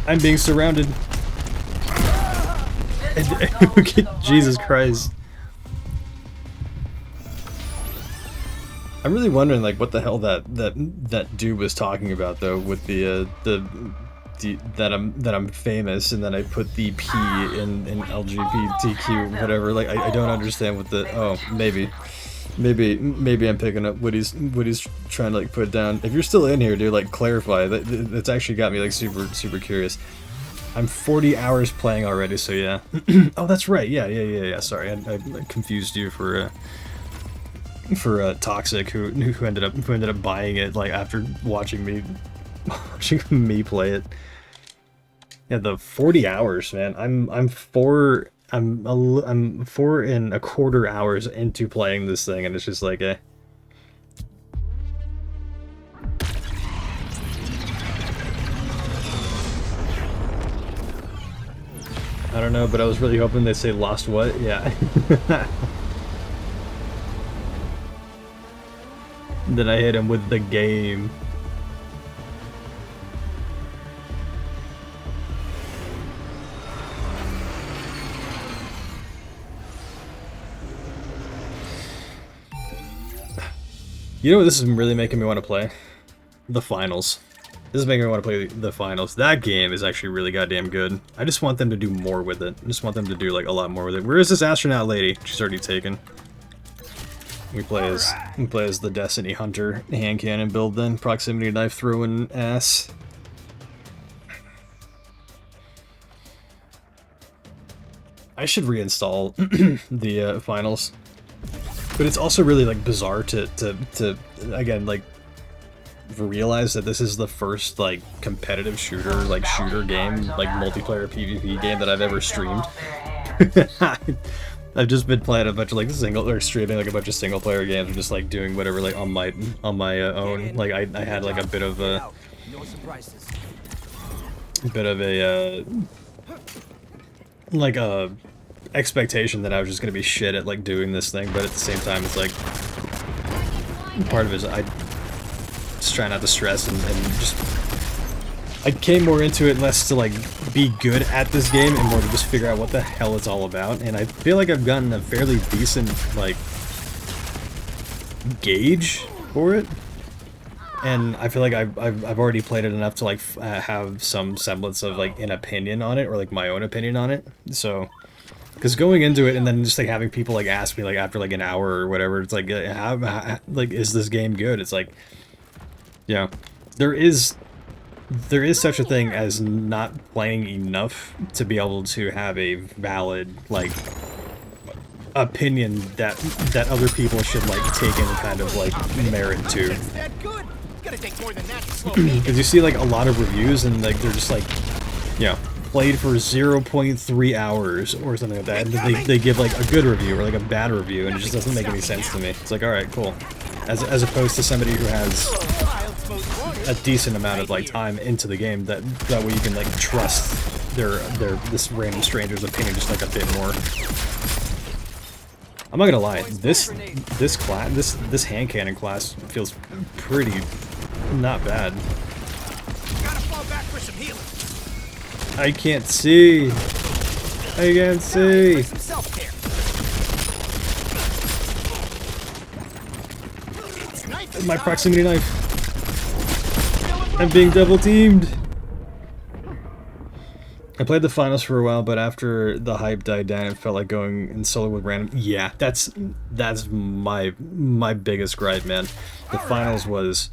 I'm being surrounded. Jesus Christ. I'm really wondering like what the hell that dude was talking about though with the that I'm famous and then I put the P in LGBTQ whatever. Like I don't understand what the, oh, maybe I'm picking up what he's trying to like put down. If you're still in here, dude, like clarify. That's actually got me like super curious. I'm 40 hours playing already, so yeah. Oh, that's right. Yeah. Sorry, I confused you for Toxic, who ended up buying it like after watching me play it. Yeah, the 40 hours, man. I'm 4.25 hours into playing this thing, and it's just like, eh. I don't know, but I was really hoping they'd say lost what? Yeah. Then I hit him with the game. You know what this is really making me want to play? The finals. This is making me want to play the finals. That game is actually really goddamn good. I just want them to do more with it. I just want them to do like a lot more with it. Where is this astronaut lady? She's already taken. We play as the Destiny Hunter hand cannon build then. Proximity knife throwing ass. I should reinstall the finals. But it's also really like bizarre to again like realize that this is the first like competitive shooter game, like multiplayer PvP game that I've ever streamed. I've just been playing a bunch of like streaming like a bunch of single player games, and just like doing whatever like on my own. Like I had like a bit of a like a expectation that I was just gonna be shit at like doing this thing, but at the same time it's like part of it is I just try not to stress and just I came more into it less to like be good at this game and more to just figure out what the hell it's all about, and I feel like I've gotten a fairly decent like gauge for it, and I feel like I've already played it enough to like have some semblance of like an opinion on it, or like my own opinion on it. So because going into it and then just like having people like ask me like after like an hour or whatever, it's like how like is this game good? It's like, yeah, there is there is such a thing as not playing enough to be able to have a valid, like, opinion that other people should, like, take any kind of, like, merit to. Because you see, like, a lot of reviews and, like, they're just, like, you know, played for 0.3 hours or something like that, and then they give, like, a good review or, like, a bad review, and it just doesn't make any sense to me. It's like, alright, cool. As opposed to somebody who has a decent amount of, like, time into the game, that way you can, like, trust this random stranger's opinion just, like, a bit more. I'm not gonna lie, this hand cannon class feels pretty not bad. I can't see. I can't see. My proximity knife. I'm being double teamed. I played the finals for a while, but after the hype died down, it felt like going in solo with random. Yeah, that's my biggest gripe, man. The finals was,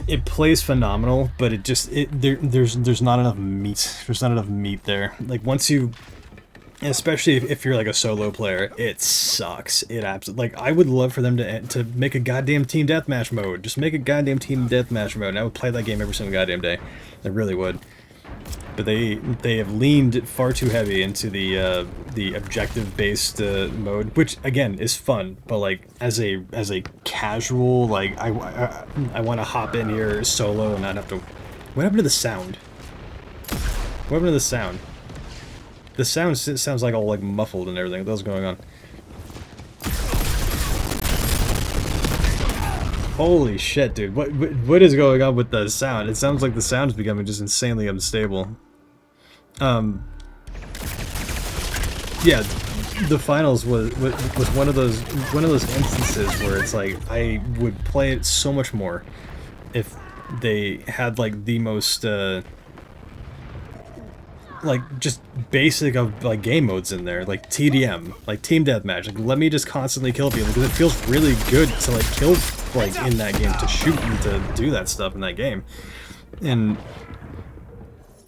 it plays phenomenal, but there's not enough meat. There's not enough meat there. Like once you, especially if you're like a solo player, it sucks. It absolutely, like, I would love for them to make a goddamn team deathmatch mode. Just make a goddamn team deathmatch mode, and I would play that game every single goddamn day. I really would. But they have leaned far too heavy into the objective-based mode, which again is fun. But like as a casual, like I want to hop in here solo and not have to. What happened to the sound? What happened to the sound? The sound sounds like all like muffled and everything. What's going on? Holy shit, dude! What is going on with the sound? It sounds like the sound is becoming just insanely unstable. Yeah, the finals was one of those instances where it's like I would play it so much more if they had like the most like just basic of like game modes in there, like TDM, like team deathmatch. Like let me just constantly kill people because it feels really good to like kill like in that game, to shoot and to do that stuff in that game. And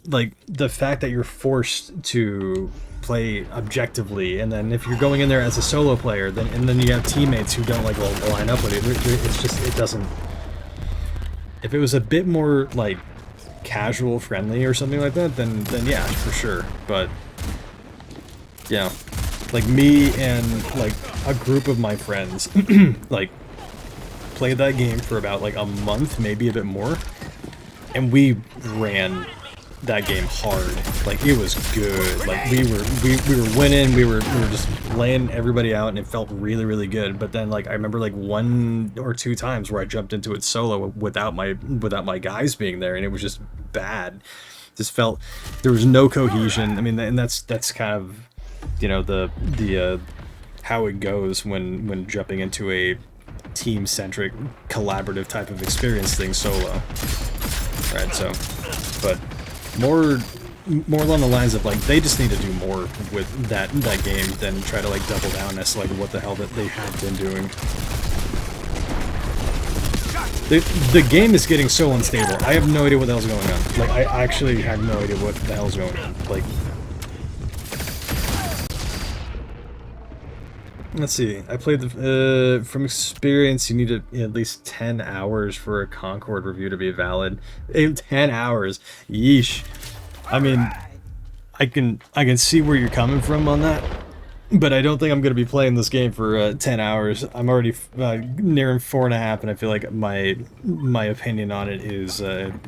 like the fact that you're forced to play objectively, and then if you're going in there as a solo player, then you have teammates who don't like line up with it. It's just, it doesn't. If it was a bit more like casual friendly or something like that, then yeah, for sure. But yeah, like me and like a group of my friends like played that game for about like a month, maybe a bit more, and we ran that game hard. Like it was good. Like we were winning. We were just laying everybody out, and it felt really, really good. But then like I remember like 1 or 2 times where I jumped into it solo without my guys being there, and it was just bad. Just felt there was no cohesion. I mean, and that's kind of, you know, the how it goes when jumping into a team-centric collaborative type of experience thing solo. Right, so but more along the lines of like they just need to do more with that game than try to like double down as to like what the hell that they have been doing. The game is getting so unstable. I have no idea what the hell's going on. Like I actually have no idea what the hell's going on. Like, let's see. I played the from experience. You need at least 10 hours for a Concord review to be valid. 10 hours. Yeesh. I mean, I can see where you're coming from on that, but I don't think I'm gonna be playing this game for 10 hours. I'm already nearing 4.5, and I feel like my opinion on it is,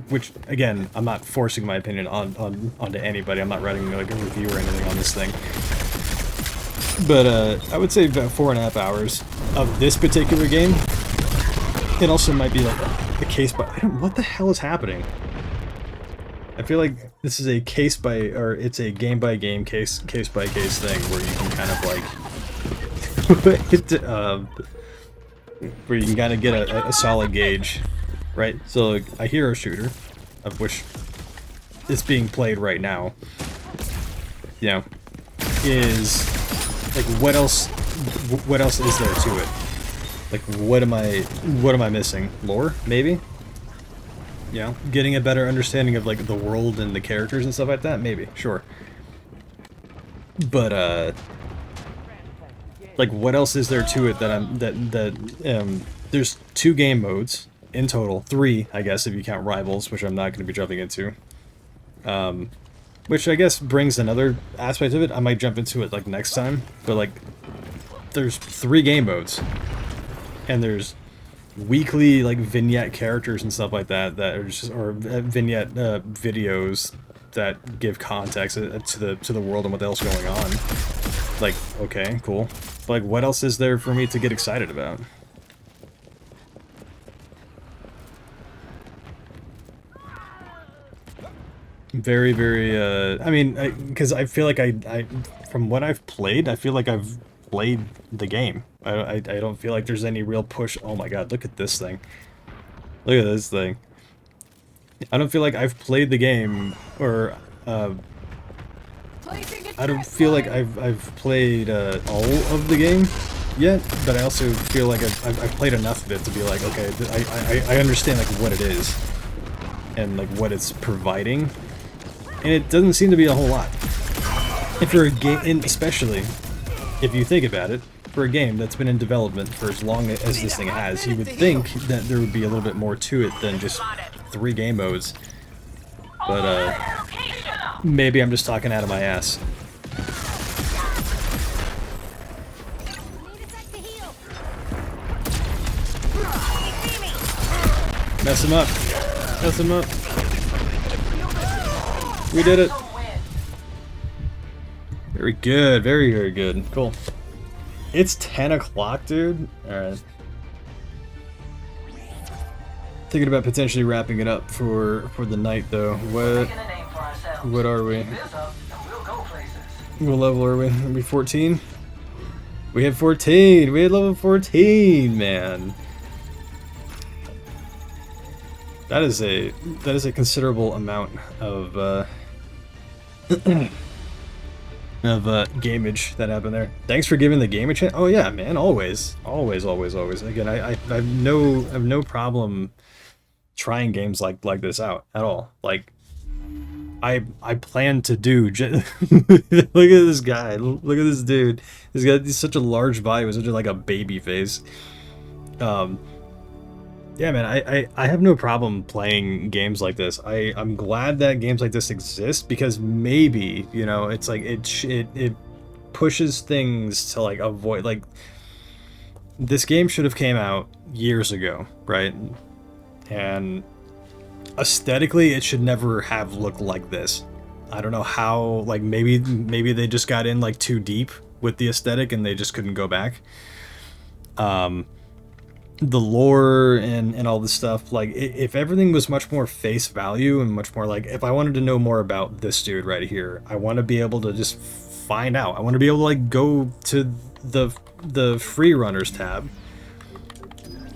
which again, I'm not forcing my opinion onto anybody. I'm not writing like a review or anything on this thing. But I would say about 4.5 hours of this particular game. It also might be like a case by. What the hell is happening? I feel like this is a case by, or it's a game by game, case by case thing where you can kind of like, where you can kind of get a solid gauge, right? So like, a hero shooter, of which is being played right now, you know, is like what else is there to it? Like what am I missing? Lore, maybe? You know, getting a better understanding of like the world and the characters and stuff like that, maybe, sure. But like what else is there to it that there's 2 game modes in total, 3 I guess if you count Rivals, which I'm not going to be jumping into. Which I guess brings another aspect of it. I might jump into it like next time, but like there's 3 game modes, and there's weekly like vignette characters and stuff like that that are just, or vignette videos that give context to the world and what the hell's going on. Like, okay, cool. But like, what else is there for me to get excited about? Very, very, I mean, because I feel like I, from what I've played, I feel like I've played the game. I don't feel like there's any real push. Oh my god, look at this thing. Look at this thing. I don't feel like I've played the game, or, I don't feel like I've played, all of the game yet, but I also feel like I've played enough of it to be like, okay, I understand, like, what it is, and, like, what it's providing. And it doesn't seem to be a whole lot. And for a game, and especially if you think about it, for a game that's been in development for as long as this thing has, you would think that there would be a little bit more to it than just 3 game modes. But maybe I'm just talking out of my ass. Mess him up. Mess him up. We did it. Very good. Very, very good. Cool. It's 10 o'clock, dude. Alright. Thinking about potentially wrapping it up for the night, though. What are we? What level are we? Are we 14? We had 14! We had level 14, man! That is a considerable amount of gameage that happened there. Thanks for giving the game a chance. Oh yeah, man, always. Always, always, always. Again, I have no problem trying games like this out at all. Like I plan to do look at this guy. Look at this dude. He's such a large body with such like a baby face. Yeah, man, I have no problem playing games like this. I'm glad that games like this exist, because maybe, you know, it's like it pushes things to like avoid, like, this game should have came out years ago, right? And aesthetically it should never have looked like this. I don't know how, like, maybe they just got in like too deep with the aesthetic and they just couldn't go back. The lore and all this stuff, like, if everything was much more face value and much more like, if I wanted to know more about this dude right here, I want to be able to just find out. I want to be able to like go to the free runners tab,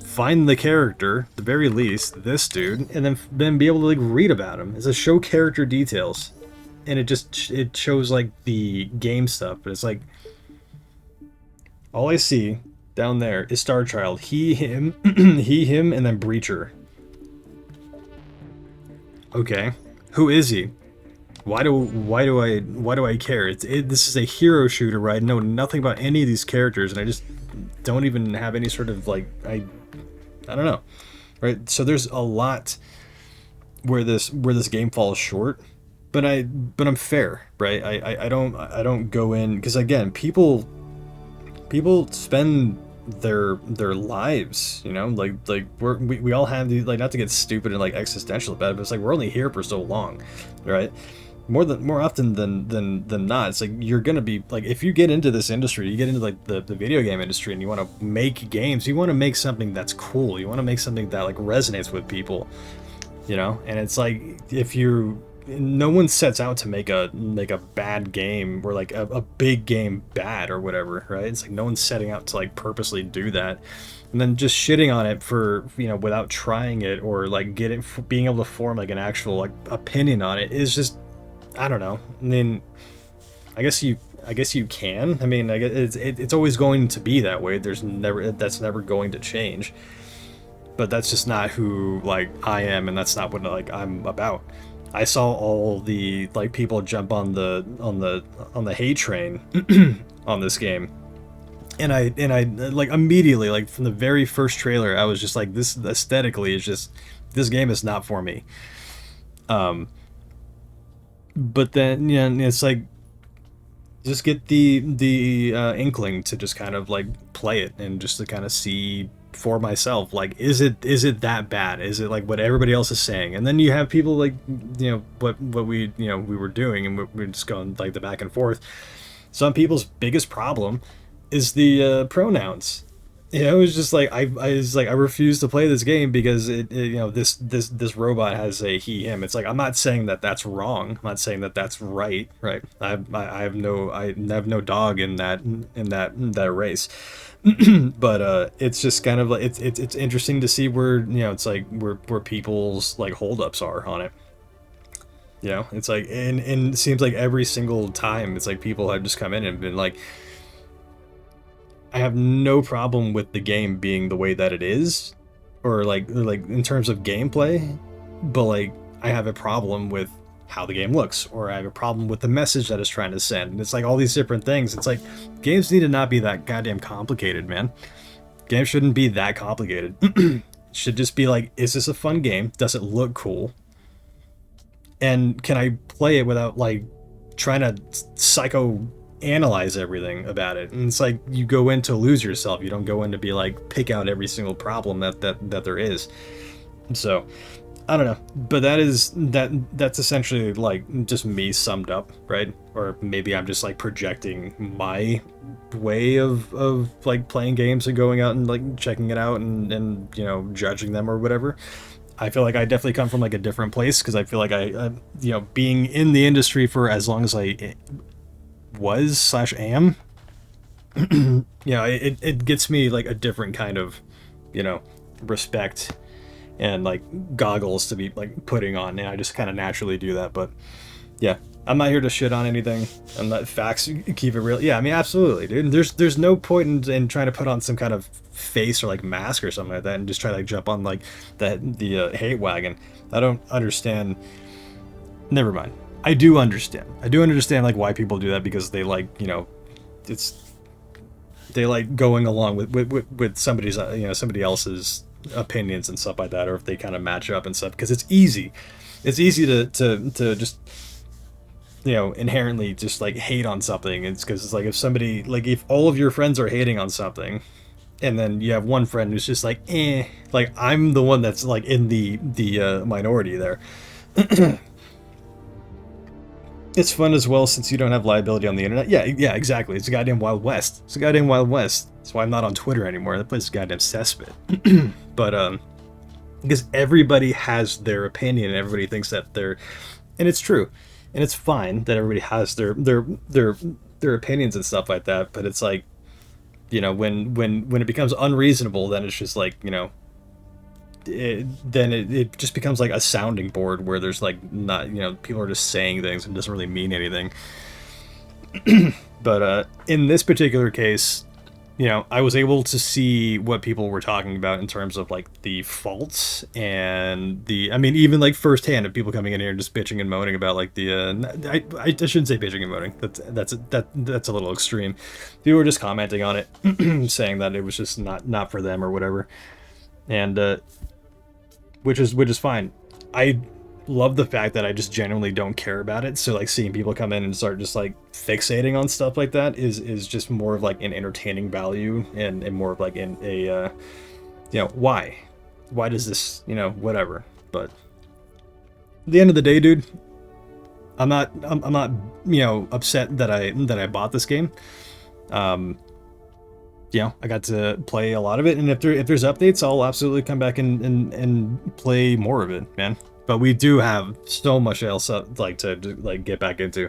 find the character, the very least, this dude, and then be able to like read about him. It's a show character details, and it shows like the game stuff, but it's like all I see down there is Star Child. He, him, he, him, and then Breacher. Okay, who is he? Why do I care? This is a hero shooter, right? I know nothing about any of these characters, and I just don't even have any sort of like I don't know, right? So there's a lot where this game falls short, but I'm fair, right? I don't go in, because again, people spend their lives, you know, like we all have these, like, not to get stupid and like existential about it, but it's like we're only here for so long, right? More often than not, it's like you're gonna be like, if you get into this industry, you get into like the video game industry, and you want to make games, you want to make something that's cool, you want to make something that like resonates with people, you know. And it's like, no one sets out to make a bad game, or like a big game bad or whatever, right? It's like no one's setting out to like purposely do that, and then just shitting on it for, you know, without trying it, or like being able to form like an actual like opinion on it is just, I don't know. I mean, I guess you can. I mean, I guess it's always going to be that way. That's never going to change. but that's just not who like I am, and that's not what like I'm about. I saw all the like people jump on the hate train on this game, and I like immediately, like from the very first trailer, I was just like, this aesthetically is just, this game is not for me. But then it's like, just get the inkling to just kind of like play it and just to kind of see for myself, like, is it that bad? Is it like what everybody else is saying? And then you have people like, what we we were doing, and we're just going like the back and forth. Some people's biggest problem is the pronouns. It was just like I was like, I refuse to play this game because this robot has a he him. It's like, I'm not saying that that's wrong. I'm not saying that that's right. I have no dog in that race. But it's just kind of like it's interesting to see where it's like where people's like holdups are on it. It's like, and it seems like every single time it's like people have just come in and been like, I have no problem with the game being the way that it is, or like in terms of gameplay, but like I have a problem with how the game looks, or I have a problem with the message that it's trying to send. And it's like all these different things. It's like games need to not be that goddamn complicated, man. Games shouldn't be that complicated. It should just be like, is this a fun game? Does it look cool? And can I play it without like trying to psychoanalyze everything about it? And it's like, you go in to lose yourself. You don't go in to be like, pick out every single problem that there is. So I don't know, but that's essentially like just me summed up, right? Or maybe I'm just like projecting my way of like playing games and going out and like checking it out and judging them or whatever. I feel like I definitely come from like a different place, because I feel like I being in the industry for as long as I was/am, it gets me like a different kind of respect and like goggles to be like putting on, and I just kind of naturally do that. But yeah, I'm not here to shit on anything. I'm not, facts, keep it real. Yeah, I mean, absolutely, dude. There's no point in trying to put on some kind of face or like mask or something like that and just try to like jump on like the hate wagon. I don't understand. Never mind. I do understand like why people do that, because they like they like going along with somebody's somebody else's opinions and stuff like that, or if they kind of match up and stuff, because it's easy to just inherently just like hate on something. It's because it's like, if somebody, like, if all of your friends are hating on something, and then you have one friend who's just like, like, I'm the one that's like in the minority there. It's fun as well, since you don't have liability on the internet. Yeah, exactly. It's a goddamn Wild West. That's why I'm not on Twitter anymore. That place is a goddamn cesspit. But because everybody has their opinion, and everybody thinks that they're, and it's true, and it's fine that everybody has their opinions and stuff like that. But it's like, when it becomes unreasonable, then it's just like, it just becomes like a sounding board where there's like not, people are just saying things and it doesn't really mean anything. But in this particular case, I was able to see what people were talking about in terms of like the faults and I mean, even like firsthand of people coming in here and just bitching and moaning about like I shouldn't say bitching and moaning. That's a little extreme. People were just commenting on it, saying that it was just not for them or whatever. And which is fine. I love the fact that I just genuinely don't care about it. So like, seeing people come in and start just like fixating on stuff like that is just more of like an entertaining value, and more of like in a why does this whatever. But at the end of the day, dude, I'm not upset that I bought this game. I got to play a lot of it, and if there's updates, I'll absolutely come back and play more of it, man. But we do have so much else like to like get back into.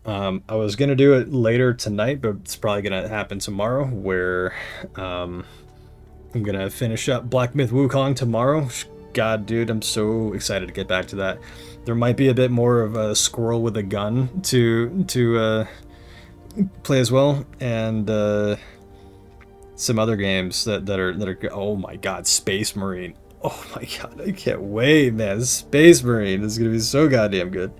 I was gonna do it later tonight, but it's probably gonna happen tomorrow, where I'm gonna finish up Black Myth Wukong tomorrow. God, dude, I'm so excited to get back to that. There might be a bit more of a squirrel with a gun to play as well, and some other games that are. Oh my God, Space Marine. Oh my God, I can't wait, man. Space Marine is gonna be so goddamn good.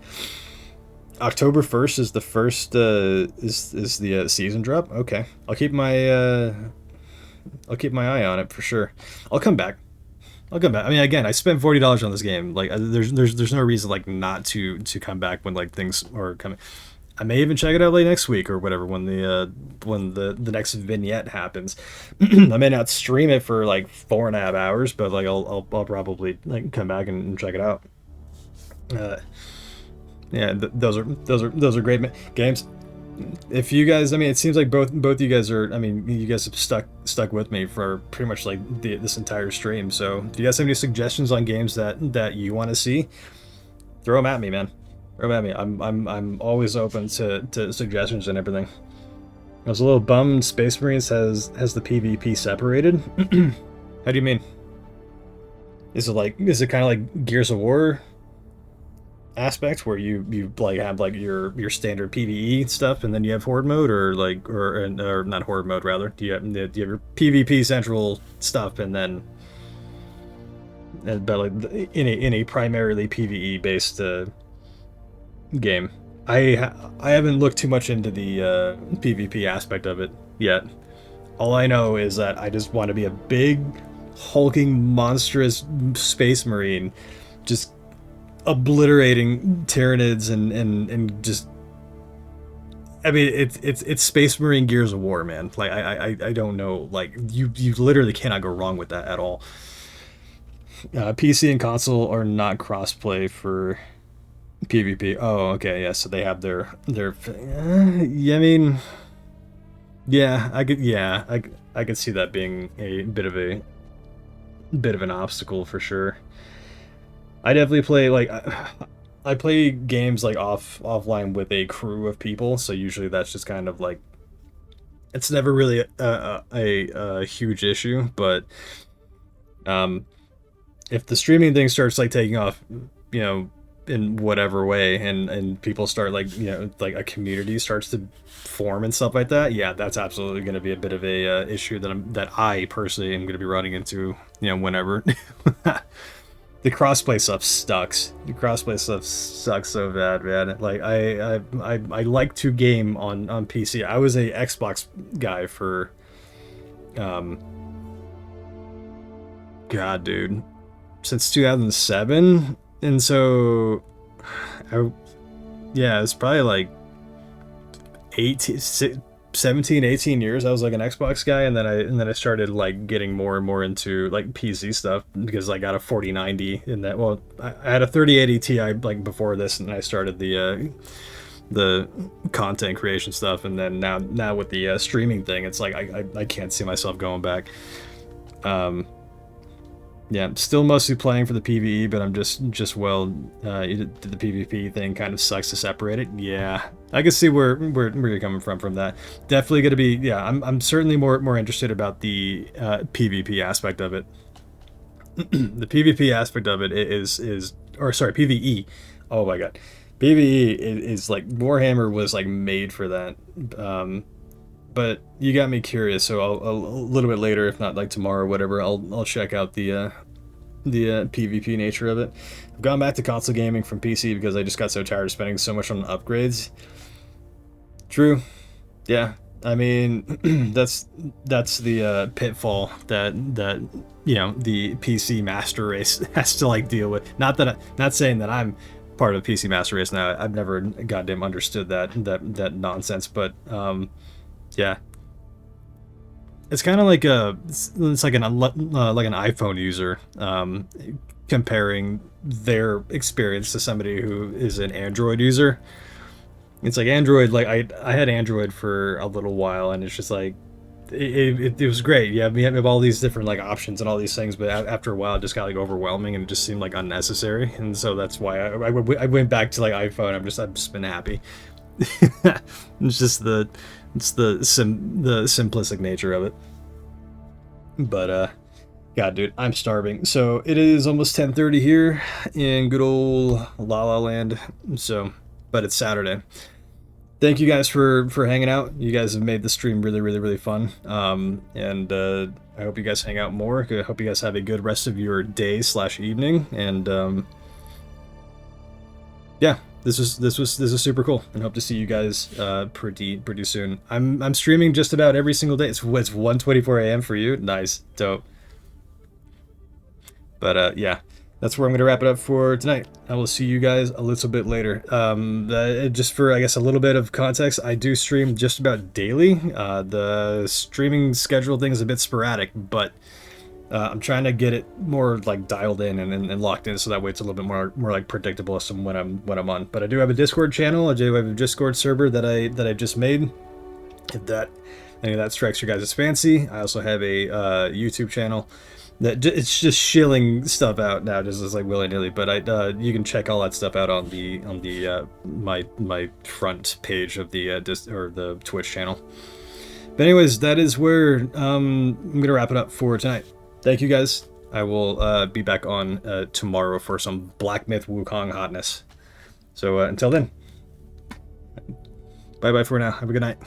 October 1st is the first is the season drop. Okay, I'll keep my eye on it for sure. I'll come back. I'll come back. I mean, again, I spent $40 on this game. Like, there's no reason like not to come back when like things are coming. I may even check it out late next week or whatever when the next vignette happens. I may not stream it for like 4.5 hours, but like I'll probably like come back and check it out. Yeah, those are great games. If you guys, I mean, it seems like both you guys are. I mean, you guys have stuck with me for pretty much like this entire stream. So if you guys have any suggestions on games that you want to see, throw them at me, man. Throw them at me. I'm always open to suggestions and everything. I was a little bummed Space Marines has the PvP separated. How do you mean? Is it kind of like Gears of War aspect where you like have like your standard PvE stuff and then you have horde mode, or like or not horde mode rather? Do you have your PvP central stuff and then but like in a primarily PvE based game? I haven't looked too much into the PvP aspect of it yet. All I know is that I just want to be a big hulking monstrous Space Marine just obliterating Tyranids and just, I mean, it's Space Marine Gears of War, man. Like I don't know, like you literally cannot go wrong with that at all. PC and console are not crossplay for PvP. Oh, okay, yeah. So they have their yeah. I mean, yeah, I could see that being a bit of an obstacle for sure. I definitely play like I play games like offline with a crew of people, so usually that's just kind of like it's never really a huge issue. But if the streaming thing starts like taking off, you know, in whatever way, and people start like, you know, like a community starts to form and stuff like that, yeah, that's absolutely going to be a bit of a issue that I personally am going to be running into, you know, whenever. The crossplay stuff sucks. The crossplay stuff sucks so bad, man. Like I like to game on PC. I was a Xbox guy for God, dude, since 2007, and so yeah, it's probably like 17, 18 years I was like an Xbox guy, and then I started like getting more and more into like PC stuff because I got a 4090 in that. Well, I had a 3080 Ti like before this, and I started the content creation stuff, and then now with the streaming thing, it's like I can't see myself going back. Yeah, I'm still mostly playing for the PvE, but I'm just the PvP thing kind of sucks to separate it. Yeah, I can see where you're coming from that. Definitely going to be, yeah, I'm certainly more interested about the PvP aspect of it. The PvP aspect of it or sorry, PvE. Oh my god. PvE is like Warhammer was like made for that. But you got me curious, so I'll a little bit later, if not like tomorrow or whatever, I'll check out the PvP nature of it. I've gone back to console gaming from PC because I just got so tired of spending so much on upgrades. True. Yeah. I mean, that's the pitfall that you know the PC master race has to like deal with. Not saying that I'm part of the PC master race now. I've never goddamn understood that nonsense, but yeah, it's kind of like it's like an iPhone user comparing their experience to somebody who is an Android user. It's like Android, like I had Android for a little while, and it's just like it was great. You have all these different like options and all these things, but after a while it just got like overwhelming and it just seemed like unnecessary, and so that's why I went back to like iPhone. I've just been happy. It's just the simplistic nature of it. But God, dude, I'm starving. So it is almost 10:30 here in good old La La Land. So, but it's Saturday. thank you guys for hanging out. You guys have made the stream really, really, really fun. And I hope you guys hang out more. I hope you guys have a good rest of your day / evening. And yeah, this is super cool, and hope to see you guys pretty soon. I'm streaming just about every single day. It's 1:24 a.m. for you. Nice, dope. But yeah, that's where I'm going to wrap it up for tonight. I will see you guys a little bit later. Just for, I guess, a little bit of context, I do stream just about daily. The streaming schedule thing is a bit sporadic, but I'm trying to get it more like dialed in and locked in, so that way it's a little bit more like predictable as to when I'm on. But I do have a Discord channel. I do have a Discord server that I've just made. If any of that strikes your guys' fancy, I also have a YouTube channel that it's just shilling stuff out now, just like willy-nilly. But you can check all that stuff out on the my front page of the the Twitch channel. But anyways, that is where I'm gonna wrap it up for tonight. Thank you guys. I will be back on tomorrow for some Black Myth Wukong hotness. So until then, bye bye for now. Have a good night.